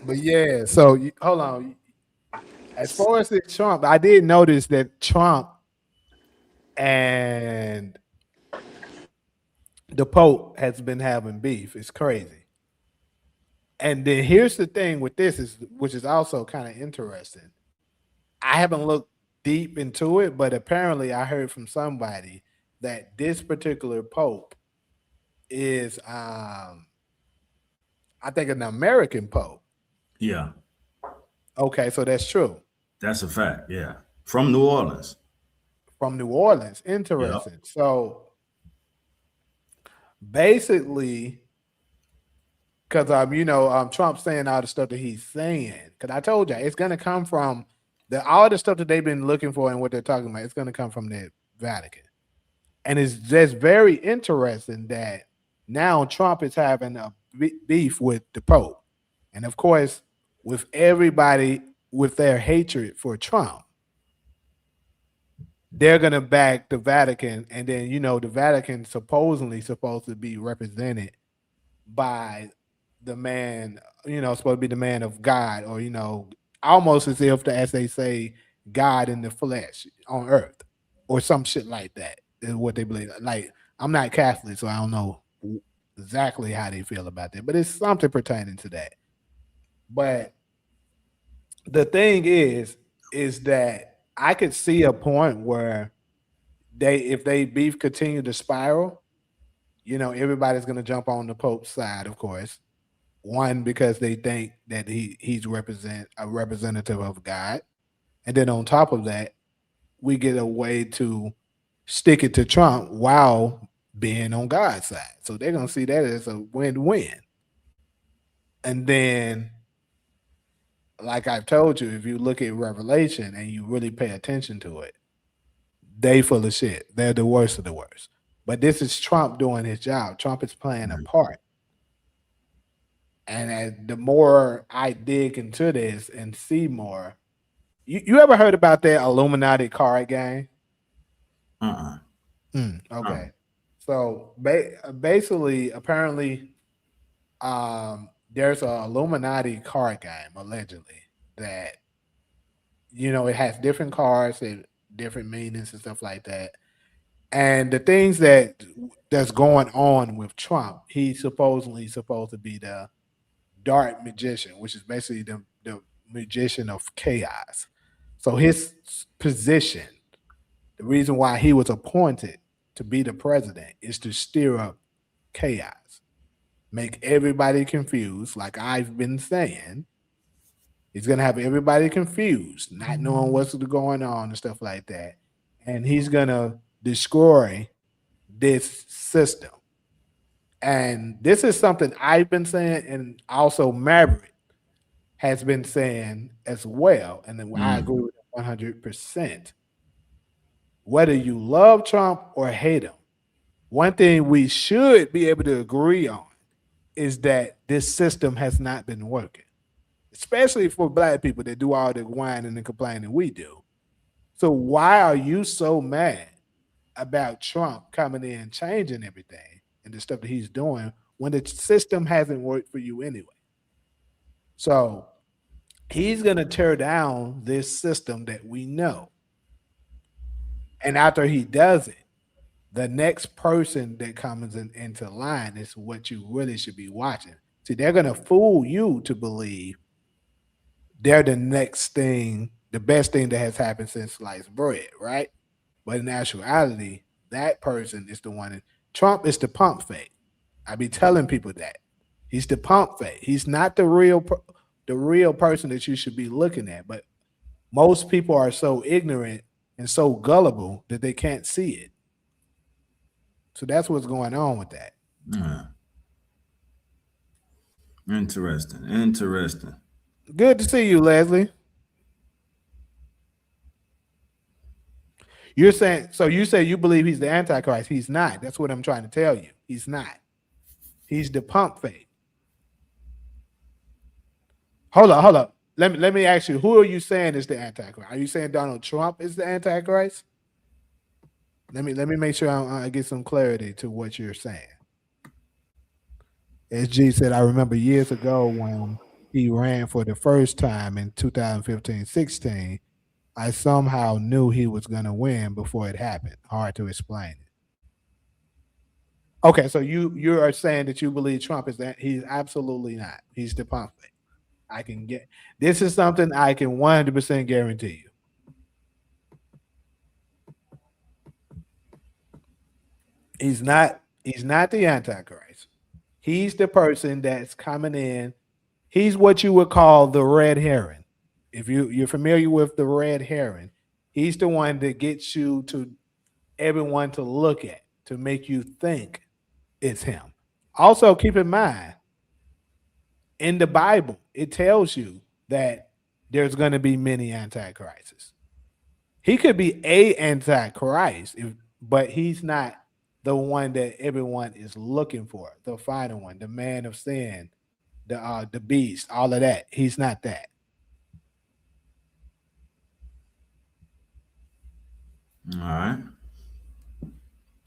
But yeah, so hold on. As far as the Trump, I did notice that Trump and the Pope has been having beef. It's crazy. And then here's the thing with this is, which is also kind of interesting. I haven't looked deep into it, but apparently I heard from somebody that this particular Pope is, I think, an American Pope. Yeah, Okay, so that's true. that's a fact. Yeah, from New Orleans. From New Orleans. Yep. Interesting. So basically, because Trump's saying all the stuff that he's saying. Because I told you, it's gonna come from all the stuff that they've been looking for and what they're talking about. It's gonna come from the Vatican, and it's just very interesting that now Trump is having a beef with the Pope, and of course, with everybody with their hatred for Trump, they're gonna back the Vatican, and then the Vatican supposedly supposed to be represented by the man, supposed to be the man of God, or almost as if, as they say, God in the flesh on earth, or some shit like that is what they believe. Like, I'm not Catholic, so I don't know exactly how they feel about that, but it's something pertaining to that. But the thing is that I could see a point where if they beef continue to spiral, everybody's gonna jump on the Pope's side, of course. One, because they think that he's a representative of God, and then on top of that, we get a way to stick it to Trump while being on God's side. So they're gonna see that as a win-win. And then, like I've told you, if you look at Revelation and you really pay attention to it, they full of shit. They're the worst of the worst. But this is Trump doing his job. Trump is playing a part. And the more I dig into this and see more, you ever heard about that Illuminati card game? Uh-uh. Okay. So basically, apparently, there's a Illuminati card game allegedly that it has different cards and different meanings and stuff like that. And the things that's going on with Trump, he's supposedly supposed to be the dark magician, which is basically the magician of chaos. So his position, the reason why he was appointed to be the president, is to stir up chaos, make everybody confused, like I've been saying. He's gonna have everybody confused, not knowing what's going on and stuff like that. And he's gonna destroy this system. And this is something I've been saying, and also Maverick has been saying as well. And then I agree with it 100%. Whether you love Trump or hate him, one thing we should be able to agree on is that this system has not been working, especially for black people that do all the whining and complaining we do. So why are you so mad about Trump coming in and changing everything and the stuff that he's doing when the system hasn't worked for you anyway? So he's going to tear down this system that we know. And after he does it, the next person that comes into line is what you really should be watching. See, they're going to fool you to believe they're the next thing, the best thing that has happened since sliced bread, right? But in actuality, that person is the one. Trump is the pump fake. I be telling people that he's the pump fake. He's not the real person that you should be looking at. But most people are so ignorant and so gullible that they can't see it. So that's what's going on with that. Interesting. Interesting. Good to see you, Leslie. You're saying, so you say you believe he's the Antichrist. He's not. That's what I'm trying to tell you. He's not. He's the pump fake. Hold up. Let me ask you, who are you saying is the Antichrist? Are you saying Donald Trump is the Antichrist? Let me make sure I get some clarity to what you're saying. As G said, I remember years ago when he ran for the first time in 2015-16, I somehow knew he was going to win before it happened. Hard to explain it. Okay, so you are saying that you believe Trump is that? He's absolutely not. He's the pamphlet. I can get this is something I can 100% guarantee you. He's not the Antichrist. He's the person that's coming in. He's what you would call the red herring. If you're familiar with the red herring, he's the one that gets you to everyone to look at, to make you think it's him. Also, keep in mind, in the Bible, it tells you that there's going to be many antichrists. He could be a antichrist, but he's not the one that everyone is looking for, the final one, the man of sin, the beast, all of that. He's not that. All right.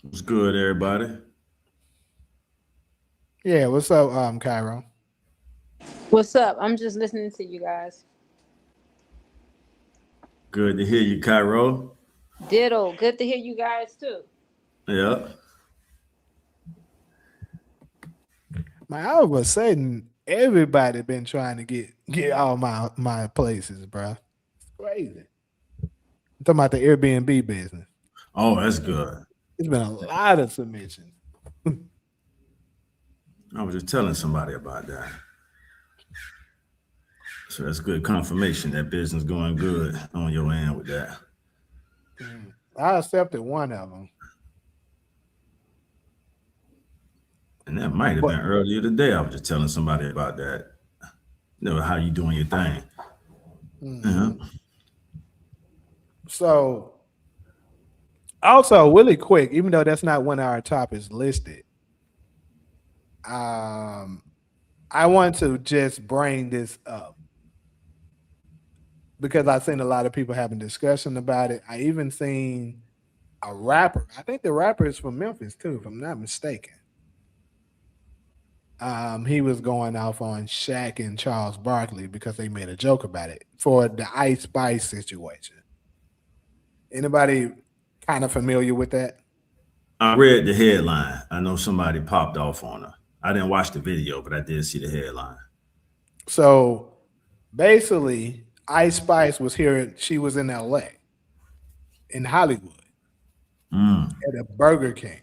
What's good, everybody? Yeah, what's up, Cairo? What's up? I'm just listening to you guys. Good to hear you, Cairo. Ditto. Good to hear you guys too. Yeah. Man, all of a sudden, everybody been trying to get all my places, bro. It's crazy. I'm talking about the Airbnb business. Oh, that's good. It's been a lot of submissions. I was just telling somebody about that. So that's good confirmation that business going good on your end with that. I accepted one of them. And that might have been earlier today. I was just telling somebody about that. You know, how you doing your thing. Mm-hmm. So, also, really quick, even though that's not one of our topics listed, I want to just bring this up because I've seen a lot of people having discussion about it. I even seen a rapper. I think the rapper is from Memphis too, if I'm not mistaken. He was going off on Shaq and Charles Barkley because they made a joke about it for the Ice Spice situation. Anybody kind of familiar with that? I read the headline. I know somebody popped off on her. I didn't watch the video, but I did see the headline. So basically, Ice Spice was here. She was in LA, in Hollywood, at a Burger King.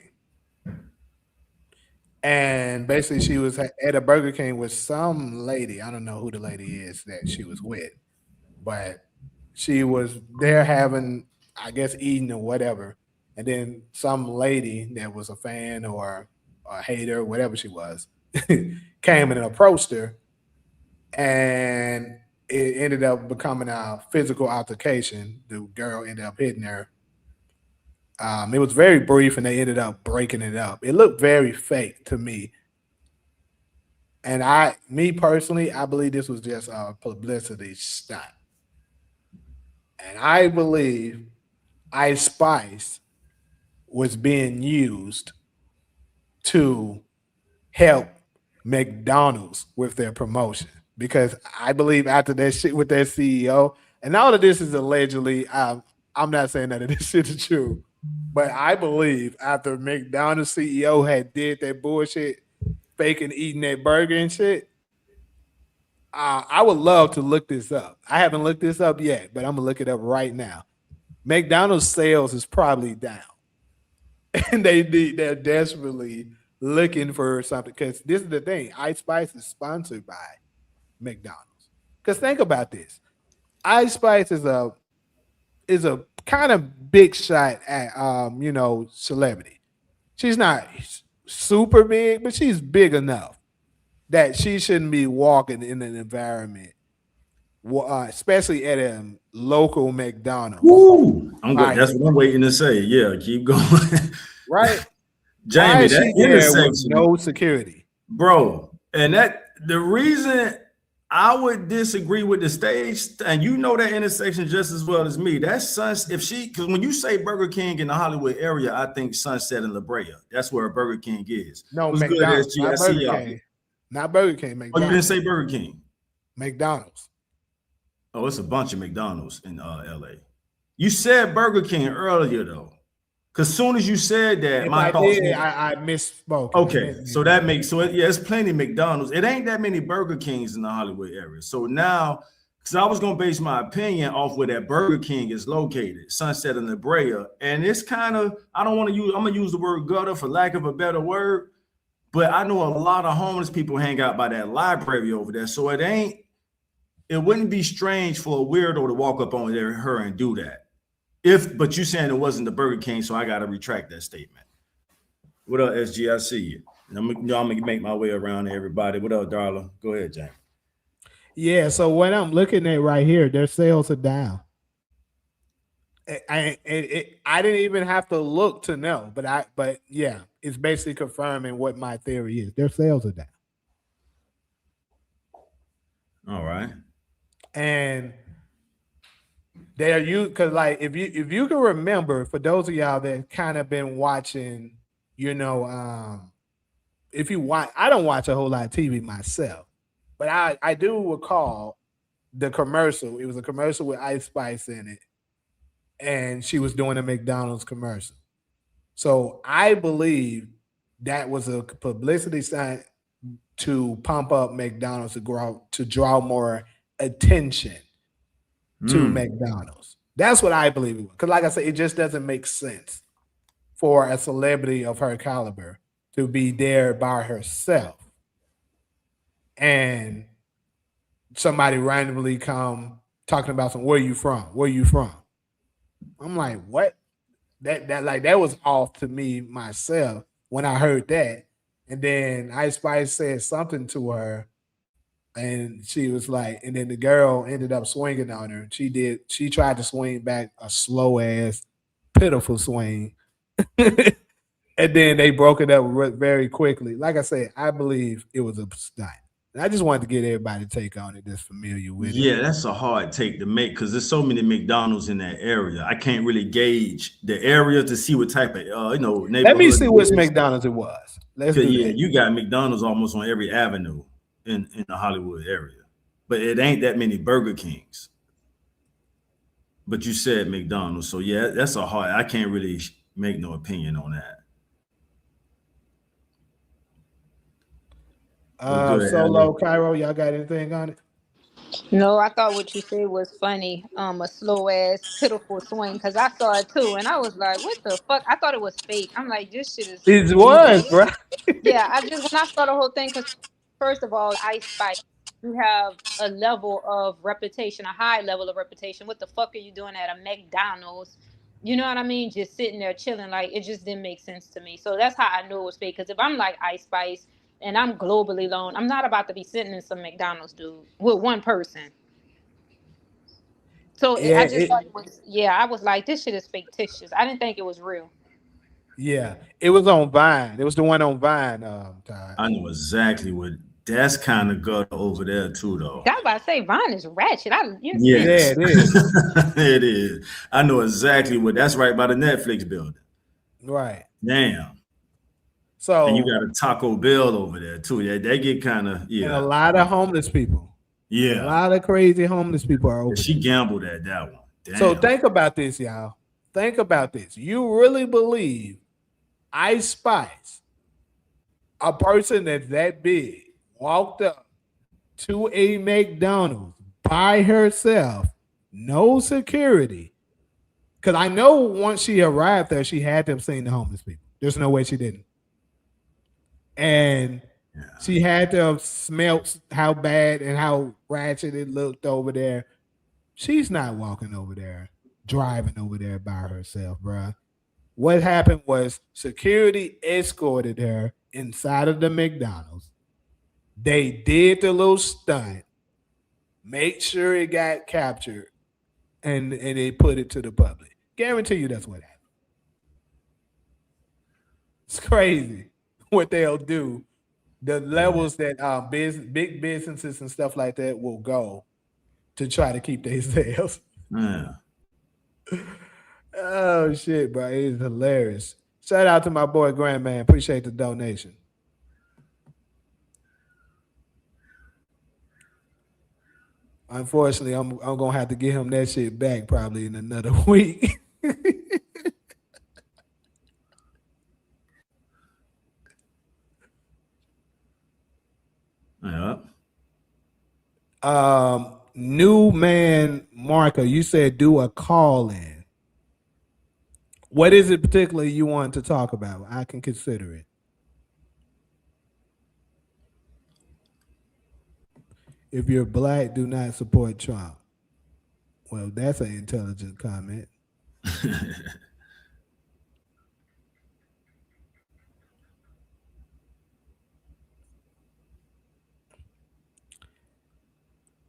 And basically, she was at a Burger King with some lady. I don't know who the lady is that she was with, but she was there having, I guess, eating or whatever. And then some lady that was a fan or a hater, whatever she was, came and approached her. And it ended up becoming a physical altercation. The girl ended up hitting her. It was very brief, and they ended up breaking it up. It looked very fake to me. And me personally, I believe this was just a publicity stunt. And I believe Ice Spice was being used to help McDonald's with their promotion. Because I believe after that shit with their CEO, and all of this is allegedly, I'm not saying that this shit is true, but I believe after McDonald's CEO had did that bullshit, faking eating that burger and shit, I would love to look this up. I haven't looked this up yet, but I'm gonna look it up right now. McDonald's sales is probably down, and they're desperately looking for something because this is the thing. Ice Spice is sponsored by McDonald's. Because think about this: Ice Spice is a kind of big shot at celebrity. She's not super big, but she's big enough that she shouldn't be walking in an environment, especially at a local McDonald's. Woo! That's what I'm waiting to say. Yeah, keep going. Right, Jamie, that intersection, with no security, bro. And that the reason I would disagree with the stage, and you know that intersection just as well as me. That's because when you say Burger King in the Hollywood area, I think Sunset and La Brea. That's where Burger King is. No, What's McDonald's, good, not Burger King. Not Burger King, McDonald's. Oh, you didn't say Burger King. McDonald's. Oh, it's a bunch of McDonald's in LA. You said Burger King earlier though. Because soon as you said that, If my I thoughts. did, I misspoke. Okay, so that makes it's plenty of McDonald's. It ain't that many Burger Kings in the Hollywood area. So now, because I was gonna base my opinion off where that Burger King is located, Sunset and La Brea, and it's kind of I'm gonna use the word gutter for lack of a better word, but I know a lot of homeless people hang out by that library over there. So it wouldn't be strange for a weirdo to walk up on her and do that. But you saying it wasn't the Burger King, so I got to retract that statement. What up, SG? I see you. I'm gonna make my way around to everybody. What up, Darla? Go ahead, James. Yeah. So what I'm looking at right here, their sales are down. I didn't even have to look to know, but yeah, it's basically confirming what my theory is. Their sales are down. All right. And they're you because like if you can remember, for those of y'all that kind of been watching, if you watch, I don't watch a whole lot of TV myself, but I do recall the commercial. It was a commercial with Ice Spice in it, and she was doing a McDonald's commercial. So I believe that was a publicity stunt to pump up McDonald's to draw more attention to McDonald's. That's what I believe it was. Because like I said, it just doesn't make sense for a celebrity of her caliber to be there by herself and somebody randomly come talking about where you from? Where you from? I'm like, what? That was off to me myself when I heard that. And then Ice Spice said something to her, and she was like, and then the girl ended up swinging on her. She tried to swing back a slow ass, pitiful swing. And then they broke it up very quickly. Like I said, I believe it was a stunt. And I just wanted to get everybody take on it that's familiar with it. Yeah, that's a hard take to make because there's so many McDonald's in that area. I can't really gauge the area to see what type of neighborhood. Let me see which McDonald's it was. Let's do that. You got McDonald's almost on every avenue in the Hollywood area, but it ain't that many Burger Kings. But you said McDonald's, so yeah, that's a hard. I can't really make no opinion on that. Solo Cairo, y'all got anything on it? No, I thought what you said was funny. A slow ass, pitiful swing, because I saw it too, and I was like, "What the fuck?" I thought it was fake. I'm like, "This shit is." It was, bro. Yeah, when I saw the whole thing, because first of all, Ice Spice, you have a level of reputation, a high level of reputation. What the fuck are you doing at a McDonald's? You know what I mean? Just sitting there chilling, like it just didn't make sense to me. So that's how I knew it was fake. Because if I'm like Ice Spice and I'm globally known, I'm not about to be sitting in some McDonald's, dude, with one person. So Yeah, I just thought it was, I was like, this shit is fictitious. I didn't think it was real. Yeah, it was on Vine. It was the one on Vine. Todd. I know exactly what. That's kind of good over there too, though. I was about to say Vine is ratchet. Yes. Yeah, it is. It is. I know exactly what. That's right by the Netflix building. Right. Damn. So and you got a Taco Bell over there too. Yeah, they get kind of and a lot of homeless people. Yeah, a lot of crazy homeless people are over. She gambled at that one. Damn. So think about this, y'all. Think about this. You really believe Ice Spice, a person that's that big, walked up to a McDonald's by herself, no security? Because I know once she arrived there, she had them seeing the homeless people. There's no way she didn't. And she had to smell how bad and how ratchet it looked over there. She's not walking over there, driving over there by herself, bruh. What happened was security escorted her inside of the McDonald's. They did the little stunt, made sure it got captured, and they put it to the public. Guarantee you that's what happened. It's crazy what they'll do. The levels that big businesses and stuff like that will go to try to keep their sales. Yeah. Oh shit, bro. It is hilarious. Shout out to my boy Grandman. Appreciate the donation. Unfortunately, I'm gonna have to get him that shit back probably in another week. Yeah. New man Marco, you said do a call in. What is it particularly you want to talk about? I can consider it. If you're black, do not support Trump. Well, that's an intelligent comment.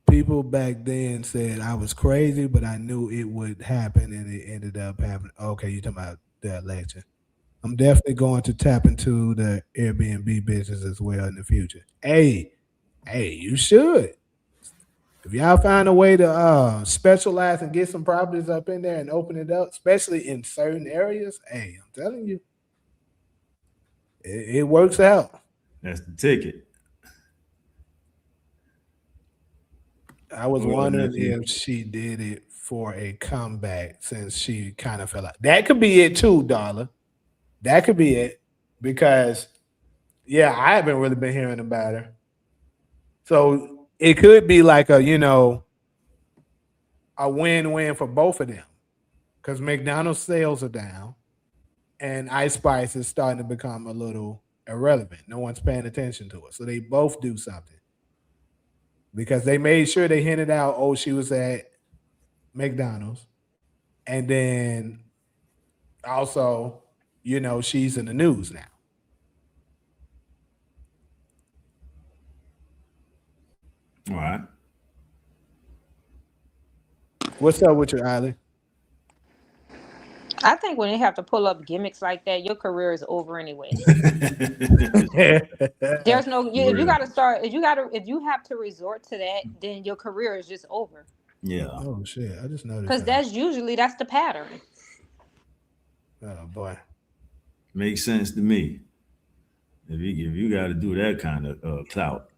People back then said I was crazy, but I knew it would happen, and it ended up happening. Okay, you're talking about the election. I'm definitely going to tap into the Airbnb business as well in the future. Hey, you should. If y'all find a way to specialize and get some properties up in there and open it up, especially in certain areas, hey, I'm telling you, it works out. That's the ticket. I was wondering if she did it for a comeback since she kind of fell out. That could be it too, Darla. That could be it because, yeah, I haven't really been hearing about her. So it could be like a win-win for both of them because McDonald's sales are down and Ice Spice is starting to become a little irrelevant. No one's paying attention to it. So they both do something. Because they made sure they hinted out, oh, she was at McDonald's. And then also, she's in the news now. All right. What's up with your Island? I think when they have to pull up gimmicks like that, your career is over anyway. There's no if you gotta start if you have to resort to that, then your career is just over. Yeah. Oh shit! I just noticed because that's the pattern. Oh boy, makes sense to me. If you got to do that kind of clout,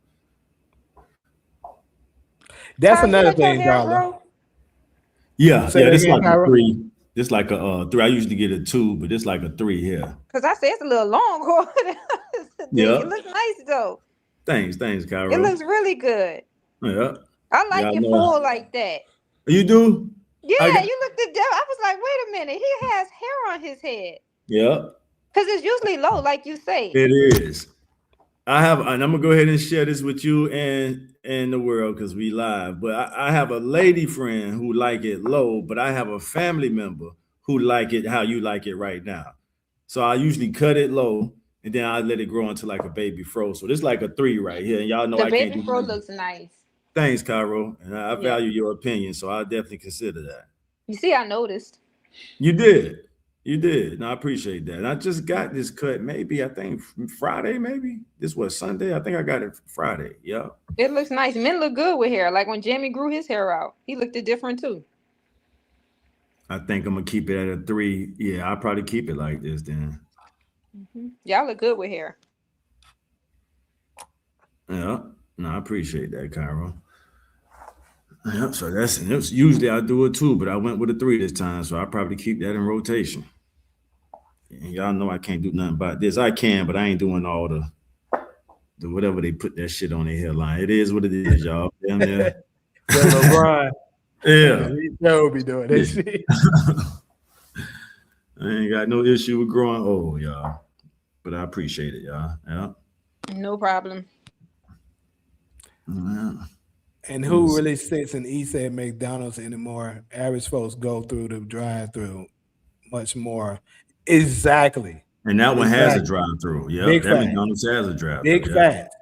that's another thing, Darla. Yeah, it's like a 3. It's like a 3. I usually get a 2, but it's like a 3 here. Because I say it's a little long. Yeah. It looks nice though. Thanks, Cairo. It looks really good. Yeah. I like it full like that. You do? Yeah, you looked at that. I was like, wait a minute. He has hair on his head. Yeah. Because it's usually low, like you say. It is. And I'm gonna go ahead and share this with you and the world because we live. But I have a lady friend who like it low, but I have a family member who like it how you like it right now. So I usually cut it low and then I let it grow into like a baby fro. So this is like a 3 right here. And y'all know the baby fro looks nice. Thanks, Cairo. And I value your opinion, so I'll definitely consider that. You see, I noticed. You did. And I appreciate that. And I just got this cut maybe, I think Friday, maybe. This was Sunday. I think I got it Friday. Yeah. It looks nice. Men look good with hair. Like when Jamie grew his hair out, he looked different too. I think I'm going to keep it at a 3. Yeah, I'll probably keep it like this then. Mm-hmm. Y'all look good with hair. Yeah. No, I appreciate that, Cairo. Yeah, so that's usually I do it too, but I went with a 3 this time, so I'll probably keep that in rotation. And y'all know I can't do nothing about this. I can, but I ain't doing all the whatever they put that shit on their hairline. It is what it is, y'all. Damn there. LeBron. Yeah. He will be doing that shit. I ain't got no issue with growing old, y'all. But I appreciate it, y'all. Yeah. No problem. Yeah. And who really sits and eats at McDonald's anymore? Average folks go through the drive-through much more. Exactly. And that one has a drive-through. Yeah, that McDonald's has a drive-through. Big fact.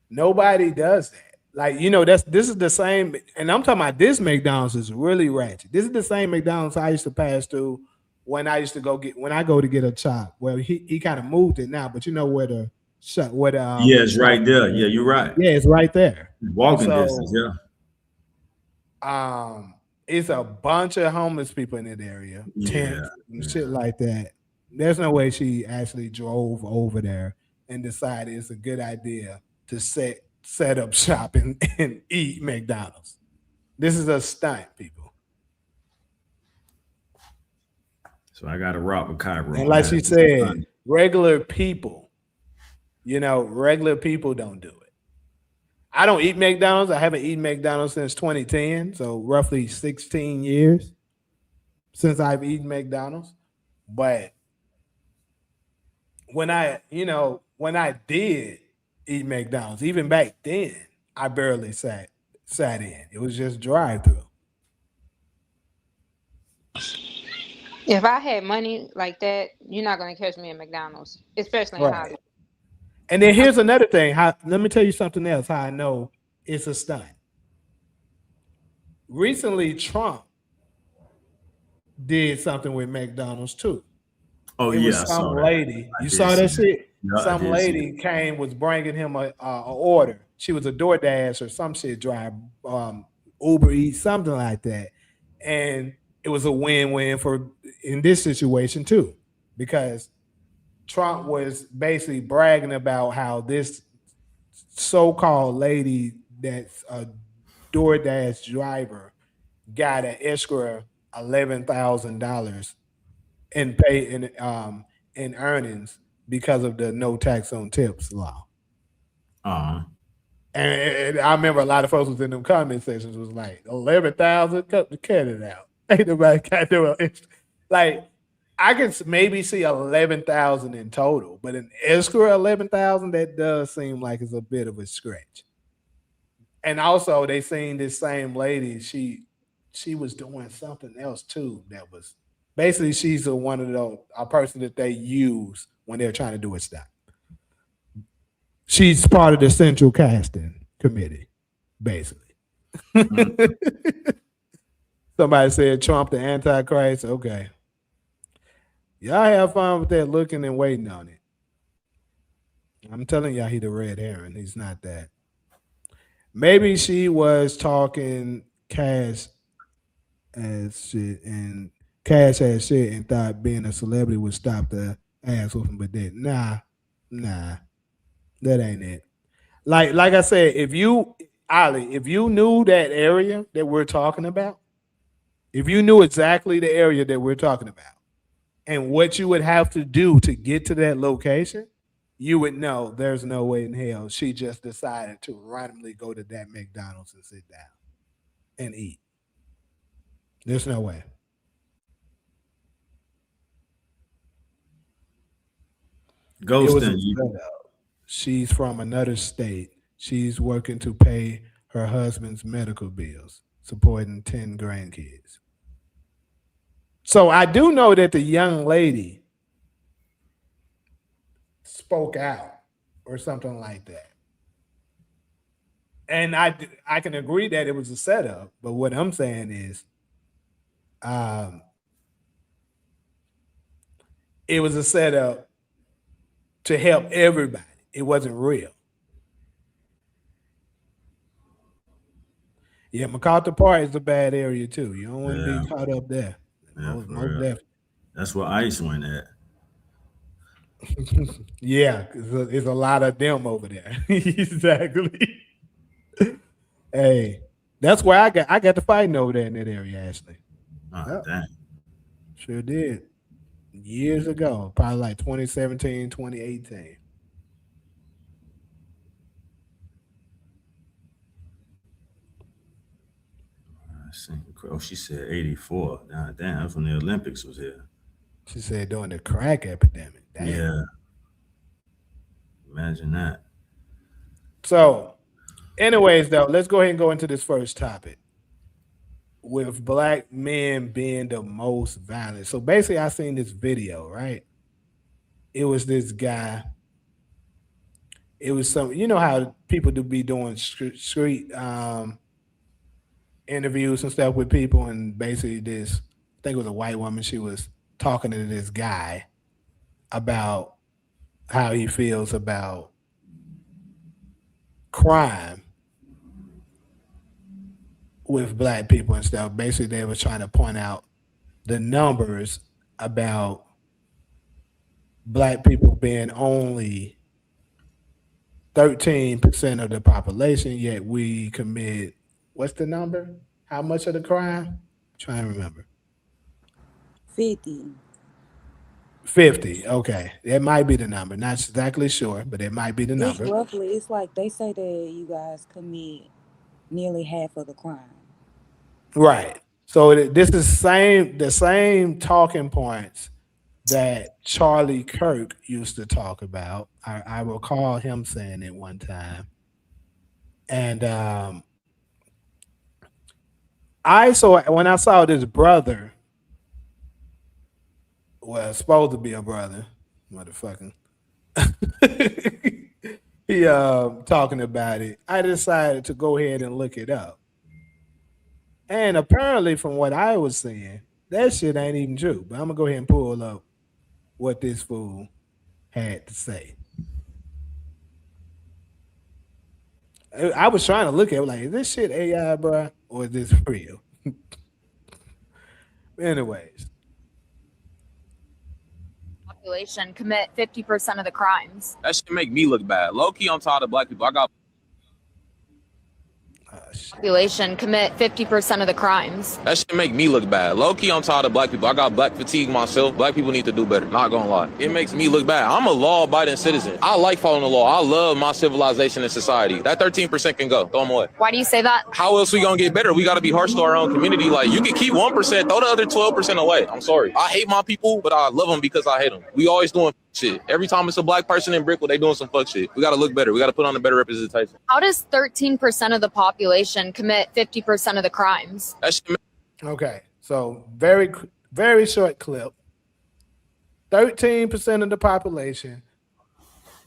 Nobody does that. Like, this is the same, and I'm talking about this McDonald's is really ratchet. This is the same McDonald's I used to pass through when I used to go to get a chop. Well, he kind of moved it now, but you know where the shut what yeah, it's right there. Yeah, you're right. Yeah, it's right there. Walking distance, yeah. It's a bunch of homeless people in that area. Tents and shit like that. There's no way she actually drove over there and decided it's a good idea to set up shop and eat McDonald's. This is a stunt, people. So I got to rock with Cairo. And like she said, regular people, regular people don't do it. I don't eat McDonald's. I haven't eaten McDonald's since 2010, so roughly 16 years since I've eaten McDonald's. But when I did eat McDonald's, even back then, I barely sat in. It was just drive-through. If I had money like that, you're not gonna catch me at McDonald's, especially in Hollywood. And then here's another thing. Let me tell you something else. How I know it's a stunt. Recently, Trump did something with McDonald's too. Oh, it was some lady. You saw that shit? Yeah, some lady was bringing him a order. She was a DoorDash or some shit drive, Uber Eats, something like that. And it was a win-win in this situation too, because Trump was basically bragging about how this so-called lady that's a DoorDash driver got an extra $11,000 in earnings because of the no tax on tips law. And I remember a lot of folks was in them comment sections was like 11,000, cut it out. Ain't nobody got no extra. Like I can maybe see 11,000 in total, but an extra 11,000 that does seem like it's a bit of a stretch. And also, they seen this same lady. She was doing something else too. That was basically she's a person that they use when they're trying to do a stunt. She's part of the central casting committee, basically. Somebody said Trump the Antichrist. Okay. Y'all have fun with that looking and waiting on it. I'm telling y'all he the red herring. He's not that. Maybe she was talking cash as shit and cash as shit and thought being a celebrity would stop the ass whooping, but that nah, that ain't it. Like I said, if you knew that area that we're talking about, if you knew exactly the area that we're talking about and what you would have to do to get to that location, you would know there's no way in hell she just decided to randomly go to that McDonald's and sit down and eat. There's no way. Ghosting. She's from another state. She's working to pay her husband's medical bills, supporting 10 grandkids. So I do know that the young lady spoke out or something like that. And I can agree that it was a setup, but what I'm saying is it was a setup to help everybody. It wasn't real. Yeah, MacArthur Park is a bad area too. You don't want to be caught up there. Yeah, most definitely. That's where ICE went at. Yeah, because there's a lot of them over there. Exactly. Hey, that's where I got to fighting over there in that area, actually. Oh, dang. Sure did. Years ago, probably like 2017, 2018. Oh, she said 84. Nah, damn, that's when the Olympics was here. She said during the crack epidemic. Damn. Yeah. Imagine that. So, anyways, though, let's go ahead and go into this first topic. With black men being the most violent. So basically, I seen this video, right? It was this guy. It was some, you know how people do be doing street interviews and stuff with people, and basically this, I think it was a white woman, she was talking to this guy about how he feels about crime with black people and stuff. Basically, they were trying to point out the numbers about black people being only 13% of the population, yet we commit, what's the number? how much of the crime? I'm trying to remember. 50. 50. Okay. It might be the number. Not exactly sure, but it might be the It's number. roughly, it's like they say that you guys commit nearly half of the crime. Right. So this is the same talking points that Charlie Kirk used to talk about. I recall him saying it one time. And when I saw this brother, well, supposed to be a brother, motherfucking, he talking about it, I decided to go ahead and look it up. And apparently, from what I was seeing, that shit ain't even true. But I'm gonna go ahead and pull up what this fool had to say. I was trying to look at it like, is this shit AI, bro, or is this real? Anyways, Population commit 50% of the crimes. That shit make me look bad. Low key, I'm tired of black people. I got Population commit 50% of the crimes. that shit make me look bad. Low key, I'm tired of black people. I got black fatigue myself. Black people need to do better. Not gonna lie. It makes me look bad. I'm a law-abiding citizen. I like following the law. I love my civilization and society. That 13% can go. Throw them away. Why do you say that? How else we gonna get better? We gotta be harsh to our own community. Like, you can keep 1%, throw the other 12% away. I'm sorry. I hate my people, but I love them because I hate them. We always doing shit. Every time it's a black person in Brickell, they doing some fuck shit. We gotta look better. We gotta put on a better representation. How does 13% of the population commit 50% of the crimes? That shit okay. So very short clip. 13% of the population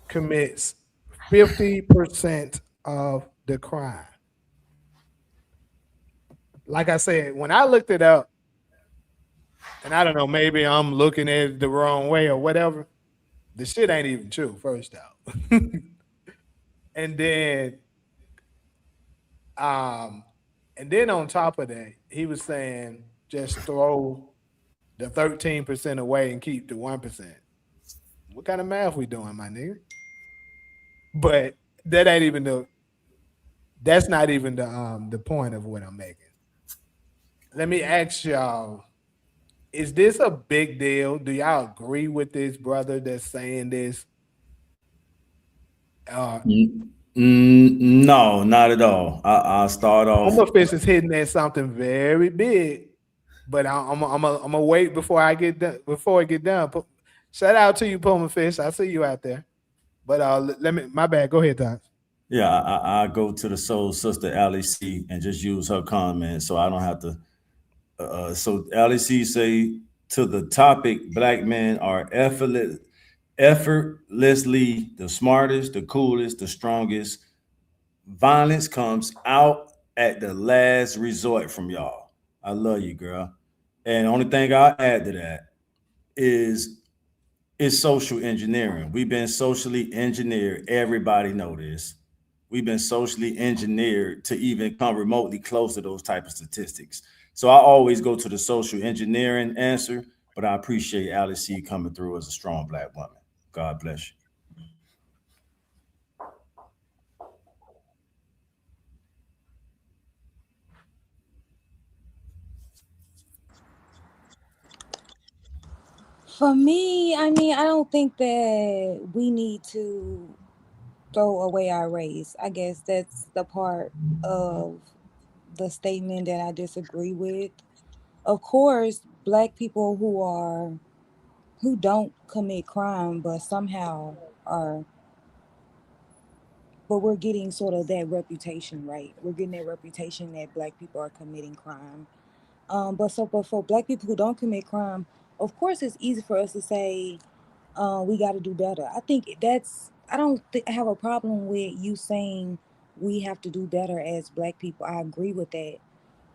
commits 50% of the crime. Like I said, when I looked it up, and I don't know, maybe I'm looking at it the wrong way or whatever. The shit ain't even true, first out. and then on top of that, he was saying just throw the 13% away and keep the 1%. What kind of math we doing, my nigga? But that's not even the point of what I'm making. Let me ask y'all, is this a big deal? Do y'all agree with this brother that's saying this? No, not at all. I'll start off. Homer Fish is hitting at something very big, but I'm gonna wait before I get done. Before I get done, shout out to you, Homer Fish. I see you out there. But my bad. Go ahead, Doc. Yeah, I go to the soul sister Allie C and just use her comment, so I don't have to. So Allie C say to the topic, black men are effortlessly the smartest, the coolest, the strongest. Violence comes out at the last resort from y'all. I love you, girl. And the only thing I'll add to that is social engineering. We've been socially engineered. Everybody know this. We've been socially engineered to even come remotely close to those type of statistics. So I always go to the social engineering answer, but I appreciate Alice C coming through as a strong black woman. God bless you. For me, I mean, I don't think that we need to throw away our race. I guess that's the part of the statement that I disagree with. Of course, black people who don't commit crime but somehow are, but we're getting sort of that reputation, right? We're getting that reputation that black people are committing crime. But for black people who don't commit crime, of course it's easy for us to say we got to do better. I think I don't have a problem with you saying we have to do better as black people. I agree with that.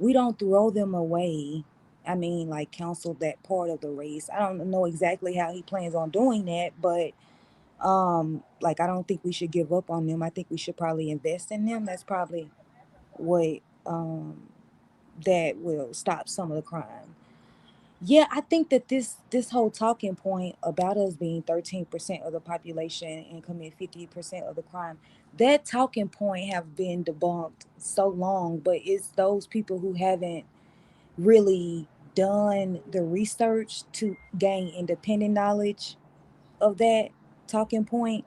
We don't throw them away. I mean, like, counsel that part of the race. I don't know exactly how he plans on doing that, but like, I don't think we should give up on them. I think we should probably invest in them. That's probably what that will stop some of the crime. Yeah, I think that this whole talking point about us being 13% of the population and commit 50% of the crime, that talking point have been debunked so long, but it's those people who haven't really done the research to gain independent knowledge of that talking point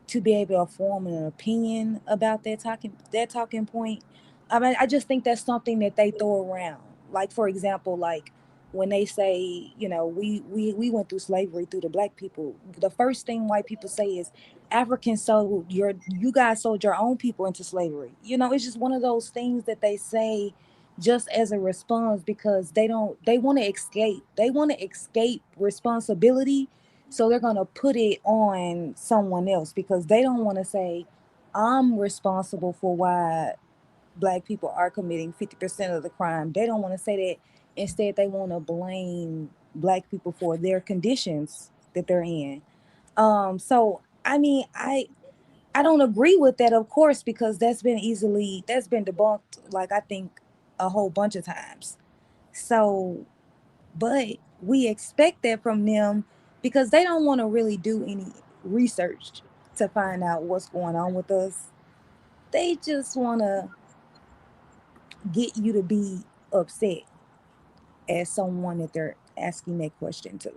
to be able to form an opinion about that talking point. I mean, I just think that's something that they throw around. Like for example, like when they say, we went through slavery through the black people. The first thing white people say is Africans sold you guys sold your own people into slavery. It's just one of those things that they say just as a response because they want to escape. They want to escape responsibility, so they're going to put it on someone else because they don't want to say, I'm responsible for why black people are committing 50% of the crime. They don't want to say that. Instead, they want to blame black people for their conditions that they're in. So, I mean, I don't agree with that, of course, because that's been debunked, like, I think a whole bunch of times. So, but we expect that from them because they don't want to really do any research to find out what's going on with us. They just want to get you to be upset as someone that they're asking that question to.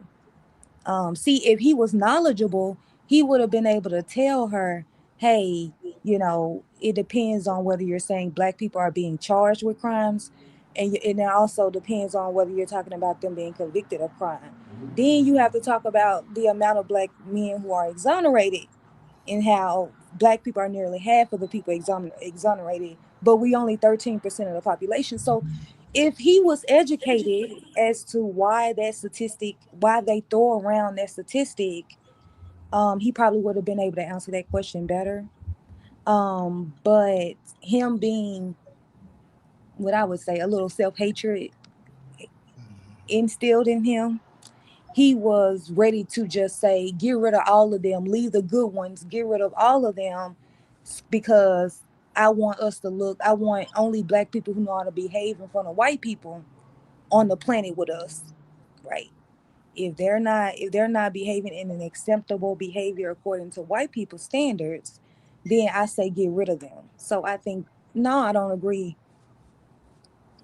See, if he was knowledgeable, he would have been able to tell her, hey, it depends on whether you're saying black people are being charged with crimes, and it also depends on whether you're talking about them being convicted of crime. Then you have to talk about the amount of black men who are exonerated and how black people are nearly half of the people exonerated, but we only 13% of the population. So if he was educated as to why they throw around that statistic, he probably would have been able to answer that question better. But him being, what I would say, a little self-hatred instilled in him, he was ready to just say, get rid of all of them, leave the good ones, get rid of all of them, because I want only black people who know how to behave in front of white people on the planet with us, right? If they're not behaving in an acceptable behavior according to white people's standards, then I say get rid of them. So I think, no, I don't agree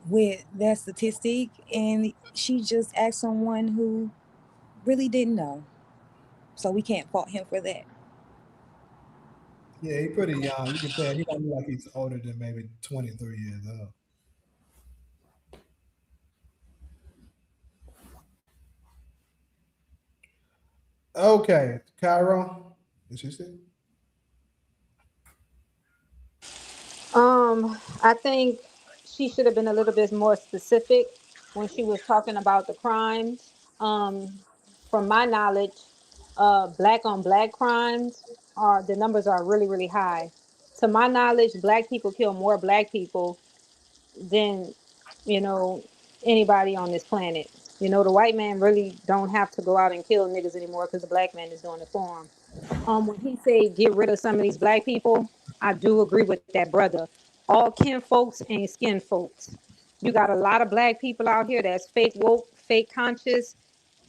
with that statistic, and she just asked someone who really didn't know. So we can't fault him for that. Yeah, he's pretty young. You can tell he don't look like he's older than maybe 23 years old. Okay, Cairo, is you see? I think she should have been a little bit more specific when she was talking about the crimes. From my knowledge, black on black crimes are the numbers are really, really high. To my knowledge, black people kill more black people than, you know, anybody on this planet. The white man really don't have to go out and kill niggas anymore because the black man is doing it for him. When he say get rid of some of these black people, I do agree with that brother. All kin folks ain't skin folks. You got a lot of black people out here that's fake woke, fake conscious,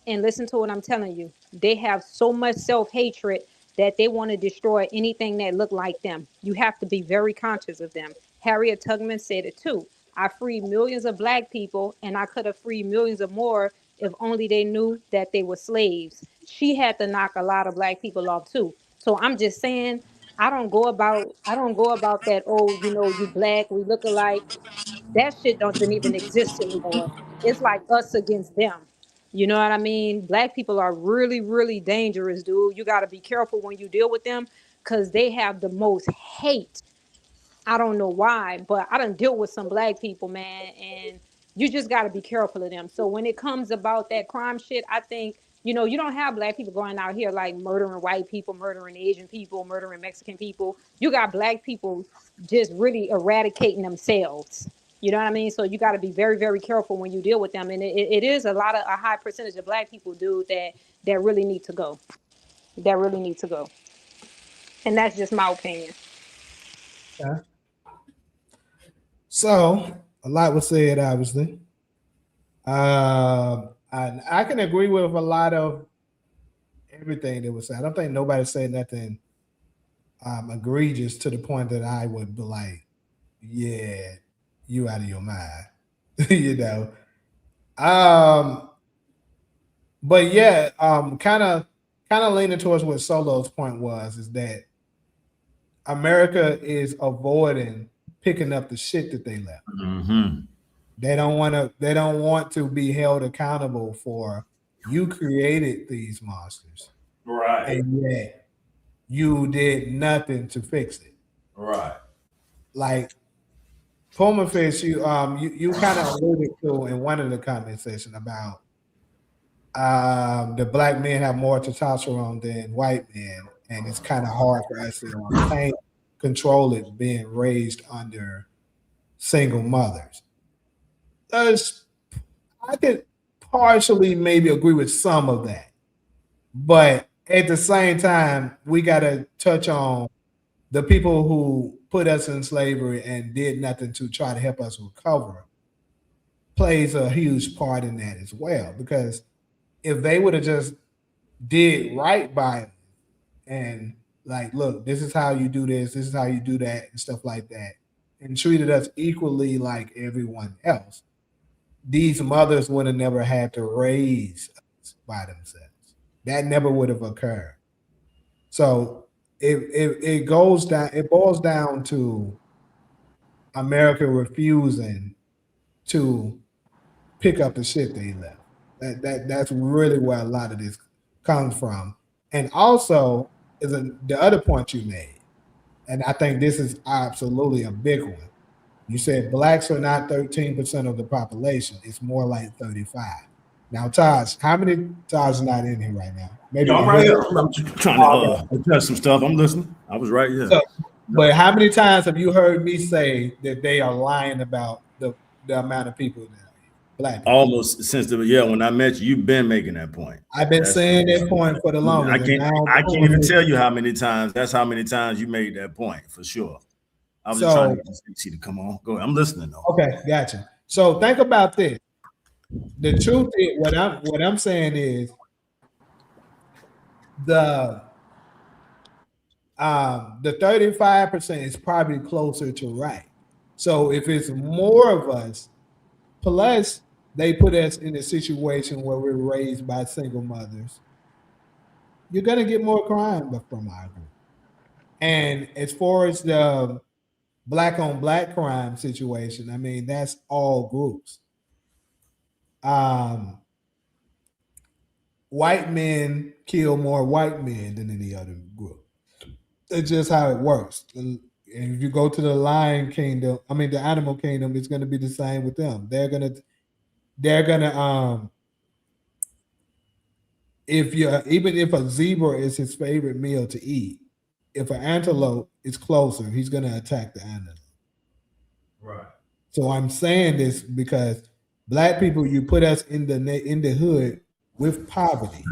and listen to what I'm telling you. They have so much self-hatred that they want to destroy anything that look like them. You have to be very conscious of them. Harriet Tubman said it too. I freed millions of black people, and I could have freed millions of more if only they knew that they were slaves. She had to knock a lot of black people off too. So I'm just saying, I don't go about that, oh, you black, we look alike. That shit doesn't even exist anymore. It's like us against them. You know what I mean? Black people are really, really dangerous, dude. You got to be careful when you deal with them because they have the most hate. I don't know why, but I done deal with some black people, man, and you just got to be careful of them. So when it comes about that crime shit, I think, you don't have black people going out here like murdering white people, murdering Asian people, murdering Mexican people. You got black people just really eradicating themselves. You know what I mean? So you got to be very, very careful when you deal with them. And it is a high percentage of black people, dude, that really need to go. That really need to go. And that's just my opinion. Yeah. So a lot was said, obviously. I can agree with a lot of everything that was said. I don't think nobody said nothing egregious to the point that I would be like, yeah, you out of your mind, you know. But yeah, kind of leaning towards what Solo's point was is that America is avoiding picking up the shit that they left. Mm-hmm. They don't want to be held accountable for you created these monsters. Right. And yet you did nothing to fix it. Right. Like Puma Fish, you kind of alluded to in one of the comment section about the black men have more testosterone than white men, and it's kind of hard for us to control it being raised under single mothers. I could partially maybe agree with some of that, but at the same time, we got to touch on the people who put us in slavery and did nothing to try to help us recover. Plays a huge part in that as well, because if they would have just did right by it and like, look, this is how you do this is how you do that, and stuff like that, and treated us equally like everyone else, these mothers would have never had to raise us by themselves. That never would have occurred. So it boils down to America refusing to pick up the shit they left. That's really where a lot of this comes from. And also is the other point you made, and I think this is absolutely a big one. You said blacks are not 13% of the population; it's more like 35. Now, Taj, how many Taj is not in here right now? Maybe I'm right here. I'm just trying to adjust some stuff. I'm listening. I was right here. So, but how many times have you heard me say that they are lying about the amount of people that black people? Almost since when I met you, you've been making that point. I've been saying that point for the longest. I can't even tell you how many times. That's how many times you made that point for sure. I was just trying to get CC to come on. Go ahead. I'm listening though. Okay, gotcha. So think about this. The truth is, what I'm saying is the 35% is probably closer to right. So if it's more of us, plus they put us in a situation where we're raised by single mothers, you're gonna get more crime from our group. And as far as the black on black crime situation, I mean, that's all groups. White men kill more white men than any other group. It's just how it works. And if you go to the lion kingdom, the animal kingdom, it's going to be the same with them. They're gonna even if a zebra is his favorite meal to eat, if an antelope is closer, he's going to attack the antelope. Right. So I'm saying this because black people, you put us in the hood with poverty.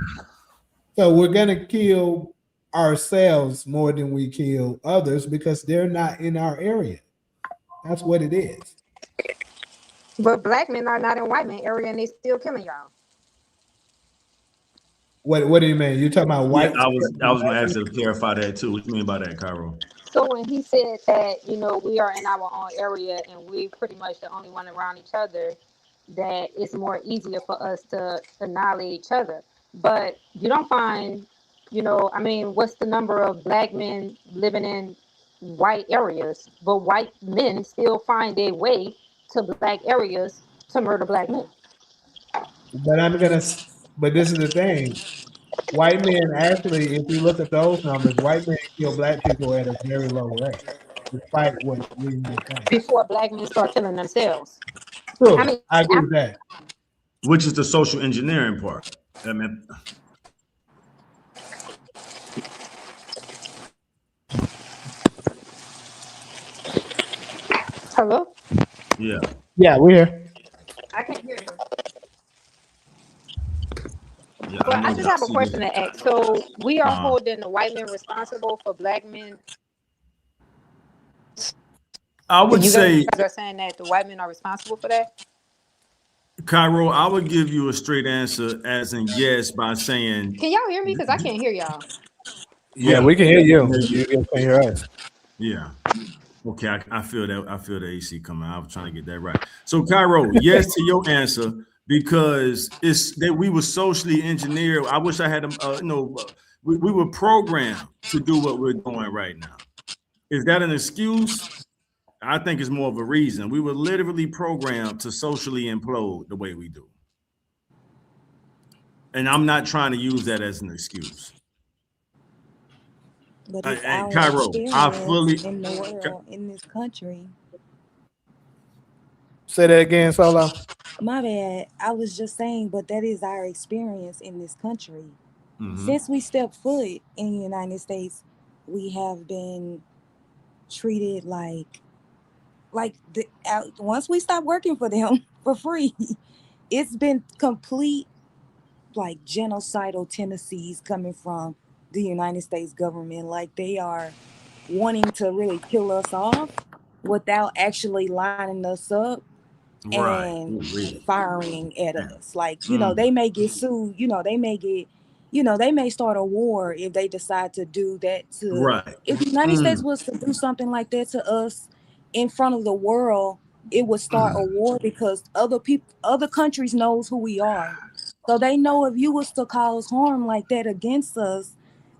So we're going to kill ourselves more than we kill others because they're not in our area. That's what it is. But black men are not in white men area and they still killing y'all. What do you mean? You talking about white? I was going to ask you to clarify that too. What do you mean by that, Cairo? So when he said that, we are in our own area and we pretty much the only one around each other, that it's more easier for us to annihilate each other. But you don't find, what's the number of black men living in white areas? But white men still find their way to black areas to murder black men. But this is the thing. White men actually, if you look at those numbers, white men kill black people at a very low rate, despite what we may think. Before black men start killing themselves. True. I agree with that. Which is the social engineering part. Hello? Yeah. Yeah, we're here. I can't hear you. Yeah, Well, I just have a question to ask. So we are holding the white men responsible for black men. I would say you guys are saying that the white men are responsible for that. Cairo, I would give you a straight answer as in yes by saying, Can y'all hear me? Because I can't hear y'all. Yeah, yeah, we can hear you. You can hear us. yeah. Okay, I feel that. I feel the AC coming. I was trying to get that right. So, Cairo, yes to your answer because it's that we were socially engineered. I wish I had we were programmed to do what we're doing right now. Is that an excuse? I think it's more of a reason. We were literally programmed to socially implode the way we do. And I'm not trying to use that as an excuse. But it's And our Cairo, I experience fully in the world, in this country. Say that again, Solo. My bad. I was just saying, but that is our experience in this country. Mhm. Since we stepped foot in the United States, we have been treated once we stop working for them for free, it's been complete like genocidal tendencies coming from the United States government. Like they are wanting to really kill us off without actually lining us up Right. and Really. firing at Yeah. us. Like, they may get sued, they may start a war if they decide to do that to Right. if the United States was to do something like that to us in front of the world, it would start a war because other countries knows who we are. So they know if you was to cause harm like that against us,